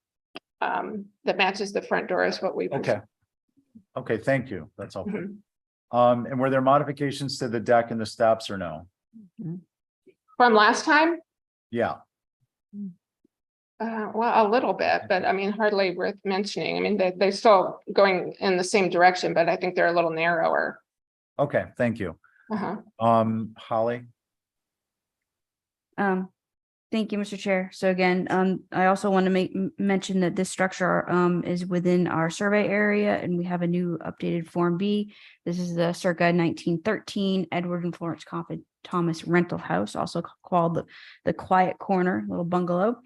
Speaker 20: that matches the front door is what we.
Speaker 5: Okay, thank you. That's all.
Speaker 20: Mhm.
Speaker 5: And were there modifications to the deck and the steps or no?
Speaker 20: From last time?
Speaker 5: Yeah.
Speaker 20: Well, a little bit, but I mean, hardly worth mentioning. I mean, they're still going in the same direction, but I think they're a little narrower.
Speaker 5: Okay, thank you. Holly?
Speaker 7: Thank you, Mr. Chair. So again, I also want to mention that this structure is within our survey area, and we have a new updated Form B. This is the circa 1913 Edward and Florence Thomas rental house, also called the Quiet Corner, little bungalow.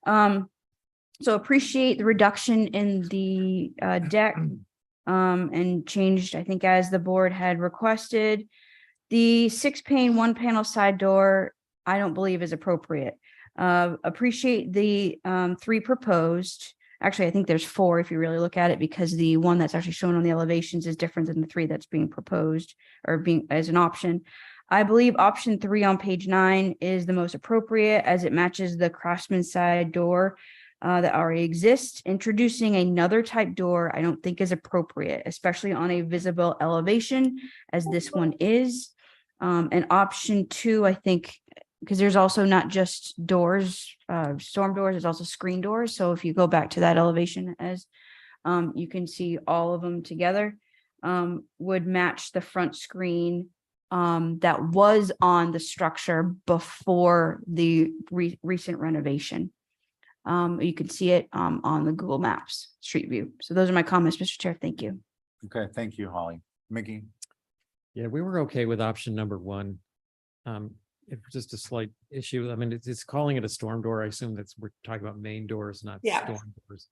Speaker 7: So appreciate the reduction in the deck and changed, I think, as the board had requested. The 6-pane, 1-panel side door, I don't believe is appropriate. Appreciate the 3 proposed. Actually, I think there's 4 if you really look at it, because the one that's actually shown on the elevations is different than the 3 that's being proposed or being as an option. I believe option 3 on page 9 is the most appropriate, as it matches the craftsman side door that already exists. Introducing another type door I don't think is appropriate, especially on a visible elevation as this one is. And option 2, I think, because there's also not just doors, storm doors, there's also screen doors. So if you go back to that elevation, as you can see all of them together, would match the front screen that was on the structure before the recent renovation. You can see it on the Google Maps Street View. So those are my comments, Mr. Chair. Thank you.
Speaker 5: Okay, thank you, Holly. Mickey?
Speaker 11: Yeah, we were okay with option number 1. It's just a slight issue. I mean, it's calling it a storm door. I assume we're talking about main doors, not storm doors.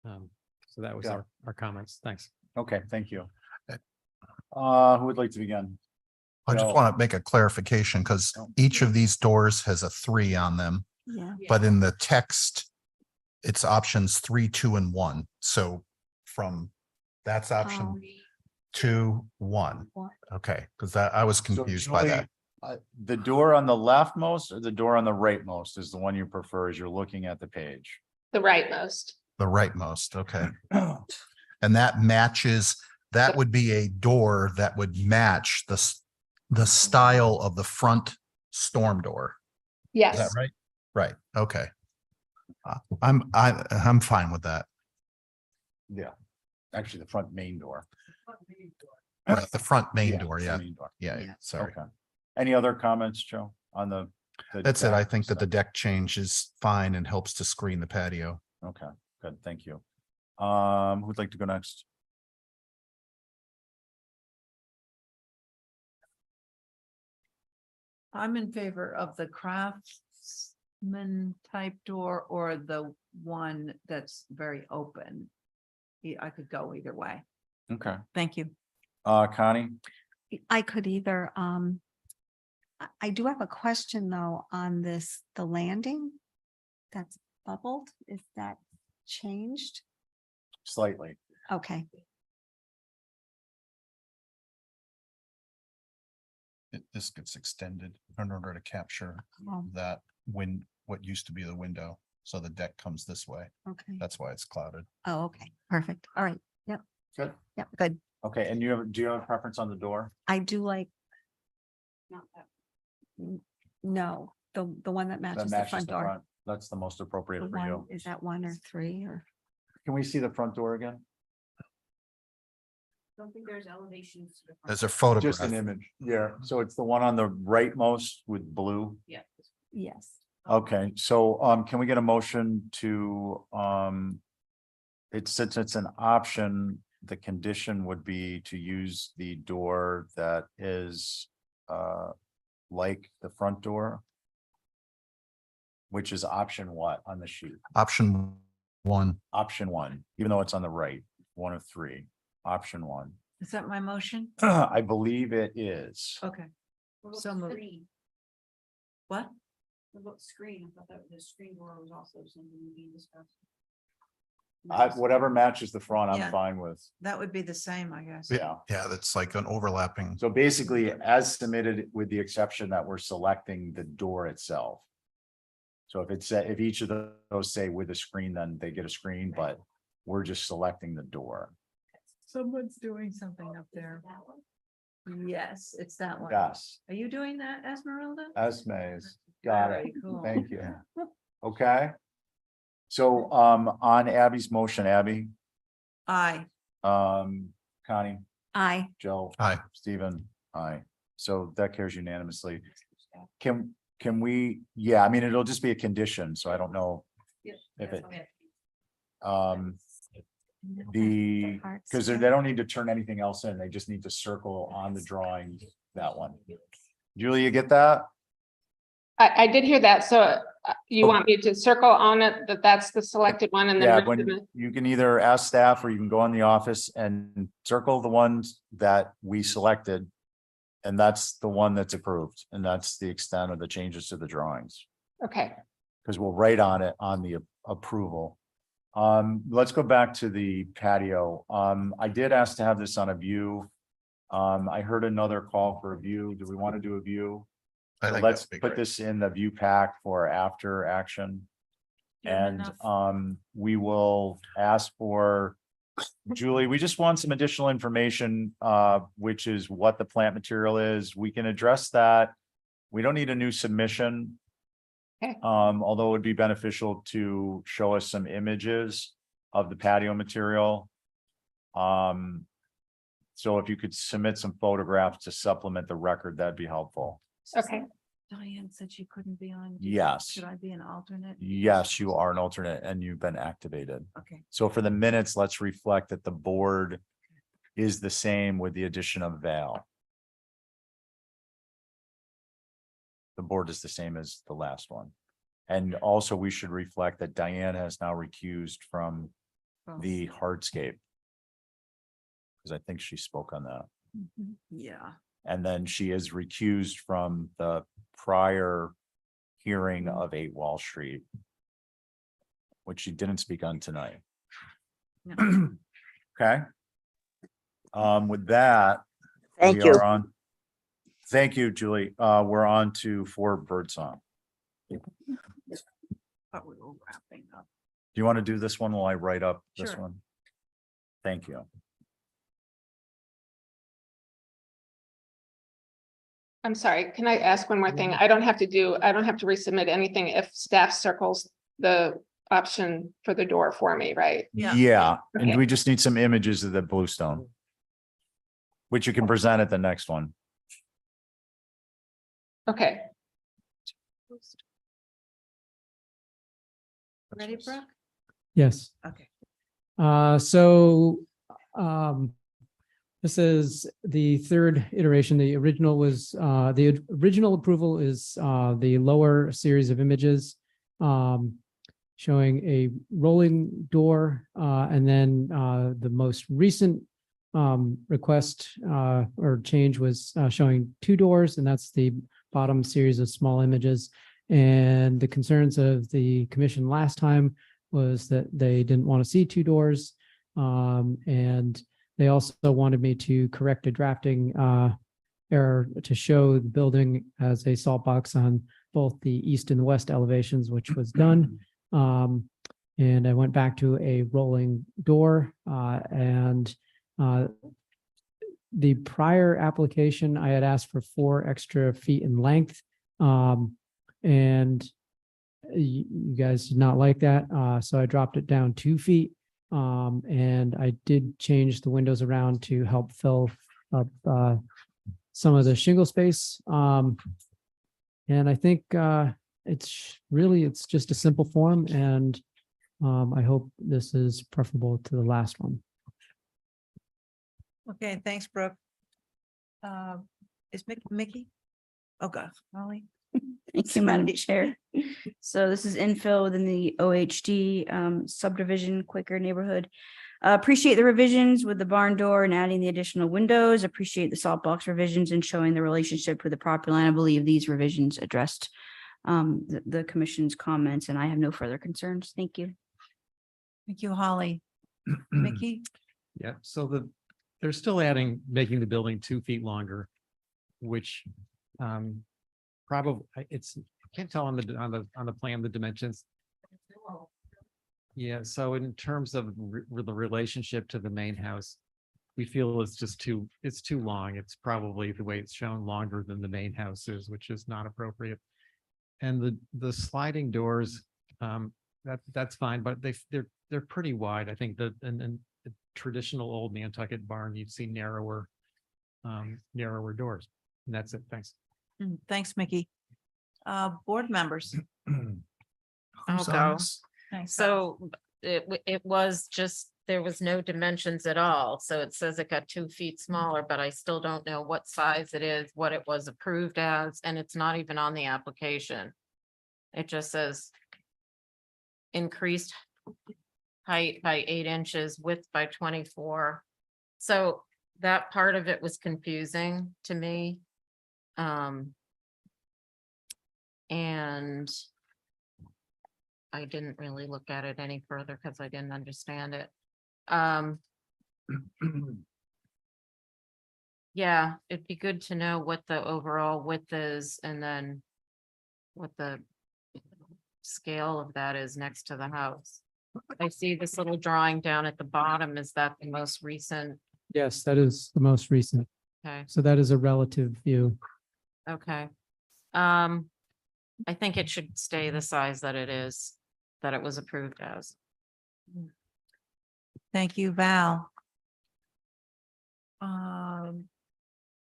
Speaker 11: So that was our comments. Thanks.
Speaker 5: Okay, thank you. Who would like to begin?
Speaker 12: I just want to make a clarification, because each of these doors has a 3 on them.
Speaker 16: Yeah.
Speaker 12: But in the text, it's options 3, 2, and 1. So that's option 2, 1. Okay, because I was confused by that.
Speaker 5: The door on the leftmost or the door on the rightmost is the one you prefer as you're looking at the page?
Speaker 20: The rightmost.
Speaker 12: The rightmost, okay. And that matches, that would be a door that would match the style of the front storm door. Is that
Speaker 20: Yes,
Speaker 12: right? Right, okay. I'm fine with that.
Speaker 5: Yeah, actually, the front main door.
Speaker 12: Right, the front main
Speaker 5: Yeah,
Speaker 12: door,
Speaker 5: the
Speaker 12: yeah.
Speaker 5: main door.
Speaker 12: Yeah, sorry.
Speaker 5: Okay. Any other comments, Joe, on the?
Speaker 12: That's it. I
Speaker 5: deck
Speaker 12: think that the
Speaker 5: stuff?
Speaker 12: deck change is fine and helps to screen the patio.
Speaker 5: Okay, good, thank you. Who'd like to go next?
Speaker 9: I'm in favor of the craftsman type door or the one that's very open. I could go either way.
Speaker 5: Okay,
Speaker 9: Thank you.
Speaker 5: Connie?
Speaker 16: I could either, I do have a question though on this, the landing that's bubbled, is that changed?
Speaker 5: Slightly.
Speaker 16: Okay,
Speaker 12: This gets extended in order to capture
Speaker 16: Oh.
Speaker 12: that what used to be the window. So the deck comes this way.
Speaker 16: okay.
Speaker 12: That's why it's clouded.
Speaker 16: Oh, okay, perfect. All right. Yep,
Speaker 5: Good.
Speaker 16: yep, good.
Speaker 5: Okay, and do you have a preference on the door?
Speaker 16: I do like. No, the one that
Speaker 5: That
Speaker 16: matches the
Speaker 5: matches
Speaker 16: front
Speaker 5: the
Speaker 16: door.
Speaker 5: front. That's the most
Speaker 16: The
Speaker 5: appropriate for
Speaker 16: one,
Speaker 5: you.
Speaker 16: is that 1 or 3 or?
Speaker 5: Can we see the front door again?
Speaker 4: Don't think there's elevations.
Speaker 12: There's a
Speaker 5: Just
Speaker 12: photograph.
Speaker 5: an image. Yeah, so it's the one on the rightmost with blue.
Speaker 4: Yeah.
Speaker 16: Yes.
Speaker 5: Okay, so can we get a motion to since it's an option, the condition would be to use the door that is like the front door? Which is option what on the sheet?
Speaker 12: Option 1.
Speaker 5: Option 1, even though it's on the right, 1 of 3, option 1.
Speaker 9: Is that my motion?
Speaker 5: I believe it is.
Speaker 9: Okay. So moved. What?
Speaker 4: About screen, I thought that the screen door was also something being discussed.
Speaker 5: Whatever matches the front, I'm
Speaker 9: Yeah.
Speaker 5: fine with.
Speaker 9: That would be the same, I guess.
Speaker 5: Yeah.
Speaker 12: Yeah, that's like an overlapping.
Speaker 5: So basically, as submitted, with the exception that we're selecting the door itself. So if each of those say with a screen, then they get a screen, but we're just selecting the door.
Speaker 9: Someone's doing something up there. Yes, it's that one.
Speaker 5: Yes,
Speaker 9: Are you doing that, Esmeralda?
Speaker 5: Esme's, got it.
Speaker 9: Very cool.
Speaker 5: Thank you. Okay. So on Abby's motion, Abby,
Speaker 9: Aye.
Speaker 5: Connie,
Speaker 16: Aye.
Speaker 5: Joe.
Speaker 12: Aye.
Speaker 5: Stephen, aye. So that carries unanimously. Can we, yeah, I mean, it'll just be a condition, so I don't know if it. Because they don't need to turn anything else in, they just need to circle on the drawing, that one. Julie, you get that?
Speaker 20: I did hear that. So you
Speaker 5: Oh.
Speaker 20: want me to circle on it, that's the selected one and then.
Speaker 5: Yeah,
Speaker 20: move to
Speaker 5: when
Speaker 20: the-
Speaker 5: you can either ask staff or you can go in the office and circle the ones that we selected. And that's the one that's approved, and that's the extent of the changes to the drawings,
Speaker 20: Okay,
Speaker 5: because we'll write on it on the approval. Let's go back to the patio. I did ask to have this on a view. I heard another call for a view. Do we want to do a view?
Speaker 12: I
Speaker 5: So
Speaker 12: think
Speaker 5: let's
Speaker 12: that'd be
Speaker 5: put
Speaker 12: great.
Speaker 5: this in the view pack for after action.
Speaker 9: Do you have
Speaker 5: And
Speaker 9: enough?
Speaker 5: we will ask for, Julie, we just want some additional information, which is what the plant material is. We can address that. We don't need a new submission.
Speaker 20: Okay.
Speaker 5: Although it would be beneficial to show us some images of the patio material. So if you could submit some photographs to supplement the record, that'd be helpful.
Speaker 20: okay.
Speaker 9: Diane said she couldn't be on.
Speaker 5: Yes.
Speaker 9: Should I be an alternate?
Speaker 5: Yes, you are an alternate and you've been activated.
Speaker 9: Okay.
Speaker 5: So for the minutes, let's reflect that the board is the same with the addition of Val. The board is the same as the last one. And also we should reflect that Diane has now recused from the hardscape. Because I think she spoke on that.
Speaker 9: Yeah.
Speaker 5: And then she is recused from the prior hearing of 8 Wall Street, which she didn't speak on tonight. Okay. With that.
Speaker 2: Thank
Speaker 5: we
Speaker 2: you.
Speaker 5: are on. Thank you, Julie. We're on to 4 Birdsong.
Speaker 9: But we were wrapping up.
Speaker 5: Do you want to do this one while I write up this
Speaker 2: Sure.
Speaker 5: one? Thank you.
Speaker 20: I'm sorry, can I ask one more thing? I don't have to resubmit anything if staff circles the option for the door for me, right?
Speaker 5: Yeah, and
Speaker 20: Okay.
Speaker 5: we just need some images of the bluestone, which you can present at the next one.
Speaker 20: Okay.
Speaker 9: Ready, Brooke?
Speaker 17: Yes.
Speaker 9: Okay.
Speaker 17: So, this is the third iteration. The original was, the original approval is, the lower series of images, showing a rolling door, and then, the most recent, request, or change was, showing two doors, and that's the bottom series of small images. And the concerns of the commission last time was that they didn't want to see two doors. And they also wanted me to correct a drafting error to show the building as a salt box on both the east and the west elevations, which was done. And I went back to a rolling door, and the prior application, I had asked for 4 extra feet in length. And you guys did not like that. So I dropped it down 2 feet. And I did change the windows around to help fill up some of the shingle space. And I think it's just a simple form, and I hope this is preferable to the last one.
Speaker 9: Okay, thanks, Brooke. Is Mickey? Oh, God, Molly.
Speaker 7: Thank you, Madam Chair. So this is infill within the OHD subdivision, Quaker neighborhood. Appreciate the revisions with the barn door and adding the additional windows. Appreciate the salt box revisions and showing the relationship with the property line. I believe these revisions addressed the commission's comments, and I have no further concerns. Thank you.
Speaker 9: Thank you, Holly. Mickey?
Speaker 11: Yeah, so they're still making the building 2 feet longer, which probably I can't tell on the plan, the dimensions. Yeah, so in terms of the relationship to the main house, we feel it's too long. It's probably the way it's shown longer than the main house is, which is not appropriate. And the sliding doors, that's fine, but they're pretty wide. I think the traditional old Nantucket barn, you'd see narrower doors. And that's it. Thanks.
Speaker 9: Thanks, Mickey. Board members.
Speaker 3: I'll go.
Speaker 9: Thanks.
Speaker 3: So it was just, there was no dimensions at all. So it says it got 2 feet smaller, but I still don't know what size it is, what it was approved as, and it's not even on the application. It just says increased height by 8 inches, width by 24. So that part of it was confusing to me. And I didn't really look at it any further because I didn't understand it. Yeah, it'd be good to know what the overall width is and then what the scale of that is next to the house. I see this little drawing down at the bottom. Is that the most recent?
Speaker 17: Yes, that is the most recent.
Speaker 3: Okay.
Speaker 17: So that is a relative view.
Speaker 3: Okay. I think it should stay the size that it is, that it was approved as.
Speaker 9: Thank you, Val.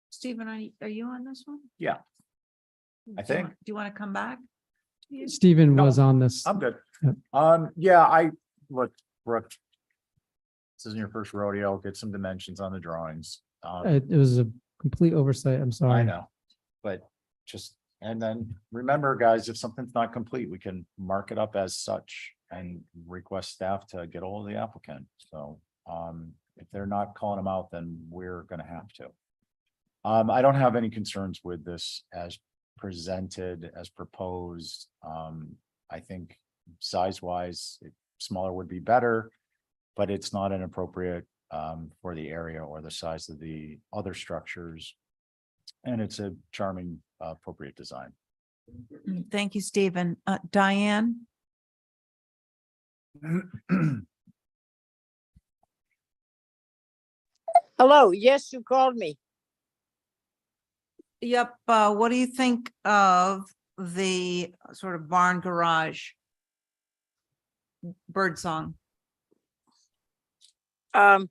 Speaker 9: Stephen, are you on this one?
Speaker 5: Yeah. I think.
Speaker 9: Do you want to come back?
Speaker 17: Stephen was on this.
Speaker 5: I'm good.
Speaker 17: Yep.
Speaker 5: Yeah, look, Brooke. This isn't your first rodeo. Get some dimensions on the drawings.
Speaker 17: It was a complete oversight. I'm sorry.
Speaker 5: I know, but and then remember, guys, if something's not complete, we can mark it up as such and request staff to get hold of the applicant. So, if they're not calling them out, then we're gonna have to. I don't have any concerns with this as presented, as proposed. I think size-wise, smaller would be better, but it's not inappropriate for the area or the size of the other structures. And it's a charming, appropriate design.
Speaker 9: Thank you, Stephen. Diane?
Speaker 2: Hello, yes, you called me.
Speaker 9: Yep, what do you think of the sort of barn garage? Bird song.
Speaker 2: On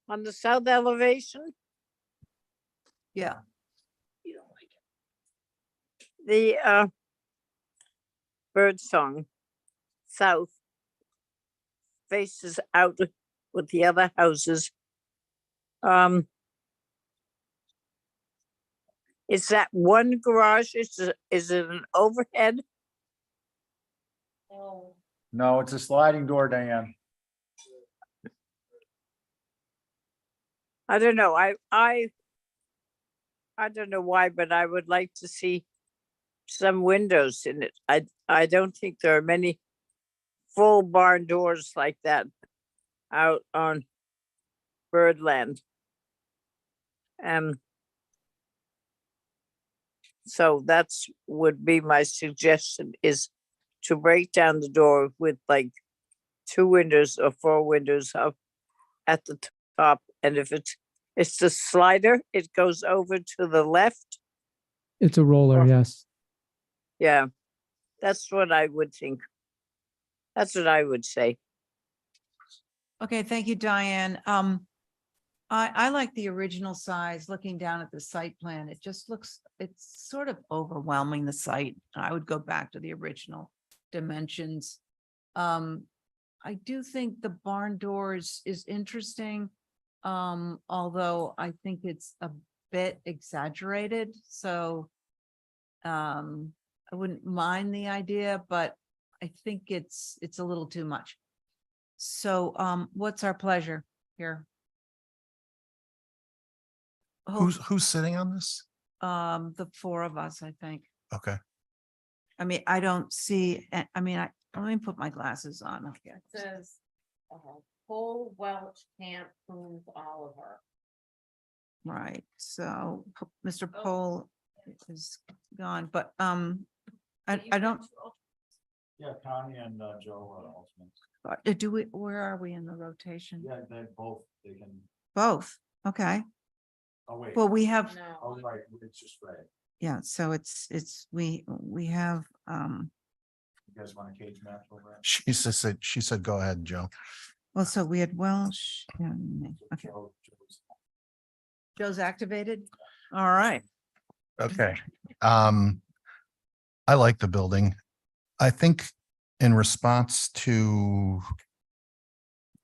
Speaker 2: the south elevation,
Speaker 9: Yeah.
Speaker 2: the bird song south faces out with the other houses. Is that one garage? Is it an overhead?
Speaker 5: No, it's a sliding door, Diane.
Speaker 2: I don't know. I don't know why, but I would like to see some windows in it. I don't think there are many full barn doors like that out on Birdland. So that's would be my suggestion, is to break down the door with like 2 windows or 4 windows up at the top. And if it's the slider, it goes over to the left.
Speaker 17: It's a roller, yes.
Speaker 2: Yeah, that's what I would think. That's what I would say.
Speaker 9: Okay, thank you, Diane. I like the original size, looking down at the site plan. It just looks, it's sort of overwhelming, the site. I would go back to the original dimensions. I do think the barn doors is interesting. Although I think it's a bit exaggerated, so I wouldn't mind the idea, but I think it's a little too much. So what's our pleasure here?
Speaker 12: Who's sitting on this?
Speaker 9: The 4 of us, I think.
Speaker 12: Okay.
Speaker 9: I mean, I don't see, I mean, let me put my glasses on. Okay.
Speaker 3: It says, Cole, Welch, Camp, Coons, Oliver.
Speaker 9: Right, so Mr. Pohl is gone, but I don't,
Speaker 5: Yeah, Connie and Joe are alternates.
Speaker 9: do we, where are we in the rotation?
Speaker 5: Yeah, they both, they can,
Speaker 9: Both, okay.
Speaker 5: oh, wait.
Speaker 9: Well, we have,
Speaker 5: Oh, right, it's just right.
Speaker 9: yeah, so we have,
Speaker 5: You guys want a cage match over it?
Speaker 12: She said, go ahead, Joe.
Speaker 9: well, so we had Welsh and me. Okay, Joe's activated. All right.
Speaker 12: Okay. I like the building. I think in response to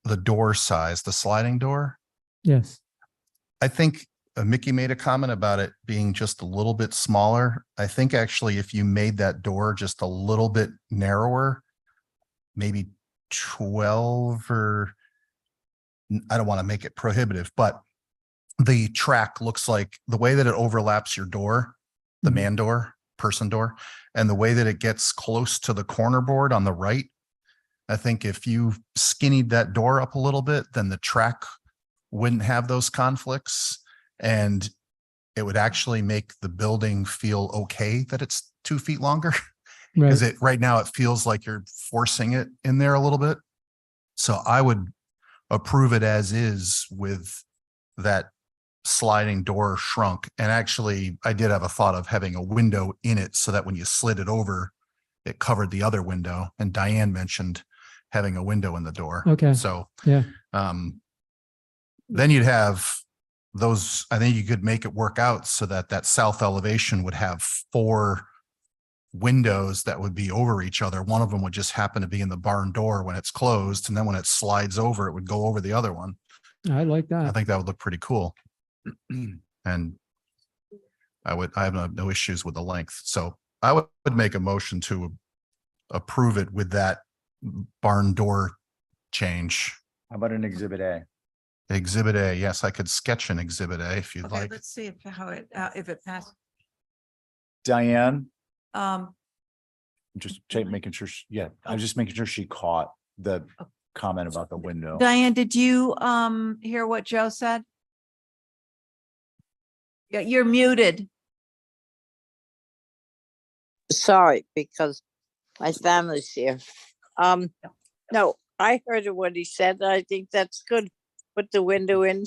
Speaker 12: the door size, the sliding door,
Speaker 17: Yes.
Speaker 12: I think Mickey made a comment about it being just a little bit smaller. I think actually if you made that door just a little bit narrower, maybe 12 or I don't want to make it prohibitive, but the track looks like the way that it overlaps your door, the man door, person door, and the way that it gets close to the corner board on the right. I think if you skinnied that door up a little bit, then the track wouldn't have those conflicts, and it would actually make the building feel okay that it's 2 feet longer. Because right now it feels like you're forcing it in there a little bit. So I would approve it as is with that sliding door shrunk. And actually I did have a thought of having a window in it so that when you slid it over, it covered the other window. And Diane mentioned having a window in the door.
Speaker 17: Okay.
Speaker 12: So
Speaker 17: yeah,
Speaker 12: then you'd have those, I think you could make it work out so that that south elevation would have 4 windows that would be over each other. One of them would just happen to be in the barn door when it's closed. And then when it slides over, it would go over the other one.
Speaker 17: I like that.
Speaker 12: I think that would look pretty cool. And I have no issues with the length. So I would make a motion to approve it with that barn door change.
Speaker 5: How about an exhibit A?
Speaker 12: Exhibit A. Yes, I could sketch an exhibit A if you'd
Speaker 9: Okay,
Speaker 12: like.
Speaker 9: let's see if if it passes.
Speaker 5: Diane,
Speaker 9: Um,
Speaker 5: just making sure, I was just making sure she caught the comment about the window.
Speaker 9: Diane, did you hear what Joe said? Yeah, you're muted.
Speaker 2: Sorry, because my family's here. No, I heard what he said. I think that's good. Put the window in.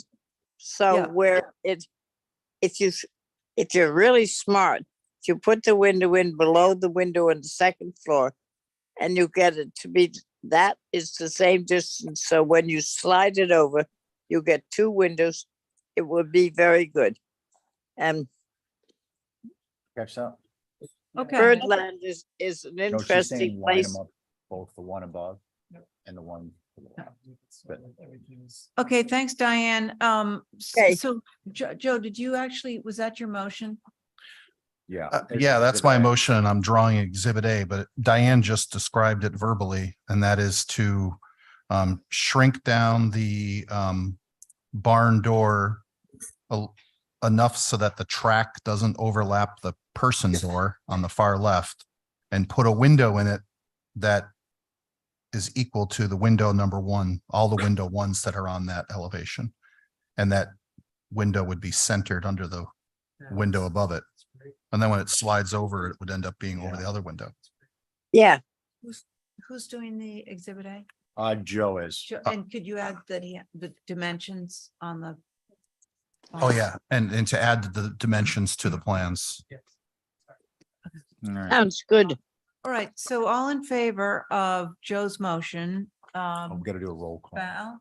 Speaker 2: So
Speaker 9: Yeah.
Speaker 2: where if you, if you're really smart, you put the window in below the window on the second floor and you get it to be, that is the same distance. So when you slide it over, you get two windows. It would be very good. And
Speaker 5: Catch that?
Speaker 9: Okay.
Speaker 2: Birdland is an
Speaker 5: No, she's
Speaker 2: interesting
Speaker 5: saying line
Speaker 2: place.
Speaker 5: them up, both the one above and the one. But
Speaker 9: Okay, thanks, Diane.
Speaker 2: Okay.
Speaker 9: So Joe, did you actually, was that your motion?
Speaker 5: yeah.
Speaker 12: Yeah, that's my motion, and I'm drawing exhibit A, but Diane just described it verbally, and that is to shrink down the barn door enough so that the track doesn't overlap the person door on the far left, and put a window in it that is equal to the window number one, all the window ones that are on that elevation. And that window would be centered under the window above it. And then when it slides over, it would end up being over the other window.
Speaker 2: Yeah.
Speaker 9: Who's doing the exhibit A?
Speaker 5: Joe is.
Speaker 9: And could you add the dimensions on the?
Speaker 12: Oh, yeah. And to add the dimensions to the plans.
Speaker 5: All right.
Speaker 2: Sounds good.
Speaker 9: All right, so all in favor of Joe's motion,
Speaker 5: I'm gonna do a roll call.
Speaker 9: Val,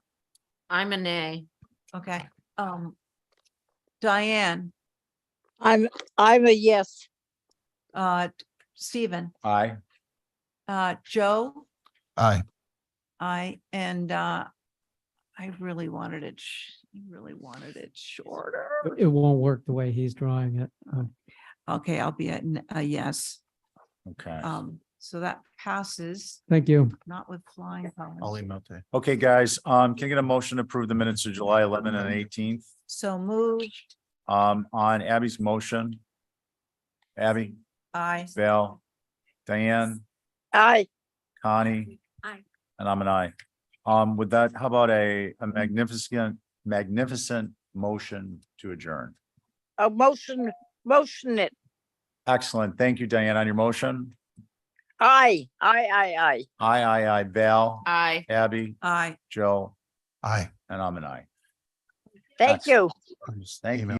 Speaker 3: I'm a nay.
Speaker 9: okay, Diane,
Speaker 2: I'm a yes.
Speaker 9: Stephen,
Speaker 5: Aye.
Speaker 9: Joe,
Speaker 12: Aye.
Speaker 9: and I really wanted it, shorter.
Speaker 17: It won't work the way he's drawing it.
Speaker 9: Okay, I'll be a yes.
Speaker 5: Okay.
Speaker 9: So that passes,
Speaker 17: Thank you.
Speaker 9: not with flying colors.
Speaker 12: I'll email to you.
Speaker 5: Okay, guys, can I get a motion to approve the minutes of July 11 and 18th?
Speaker 9: So moved,
Speaker 5: On Abby's motion. Abby,
Speaker 9: aye.
Speaker 5: Val, Diane,
Speaker 2: Aye.
Speaker 5: Connie.
Speaker 2: Aye.
Speaker 5: And I'm an aye. With that, how about a magnificent motion to adjourn?
Speaker 2: A motion it.
Speaker 5: Excellent. Thank you, Diane, on your motion.
Speaker 2: Aye.
Speaker 5: Aye. Val,
Speaker 3: Aye.
Speaker 5: Abby,
Speaker 9: Aye.
Speaker 5: Joe,
Speaker 12: Aye.
Speaker 5: and I'm an aye.
Speaker 2: Thank you.
Speaker 5: Thank you.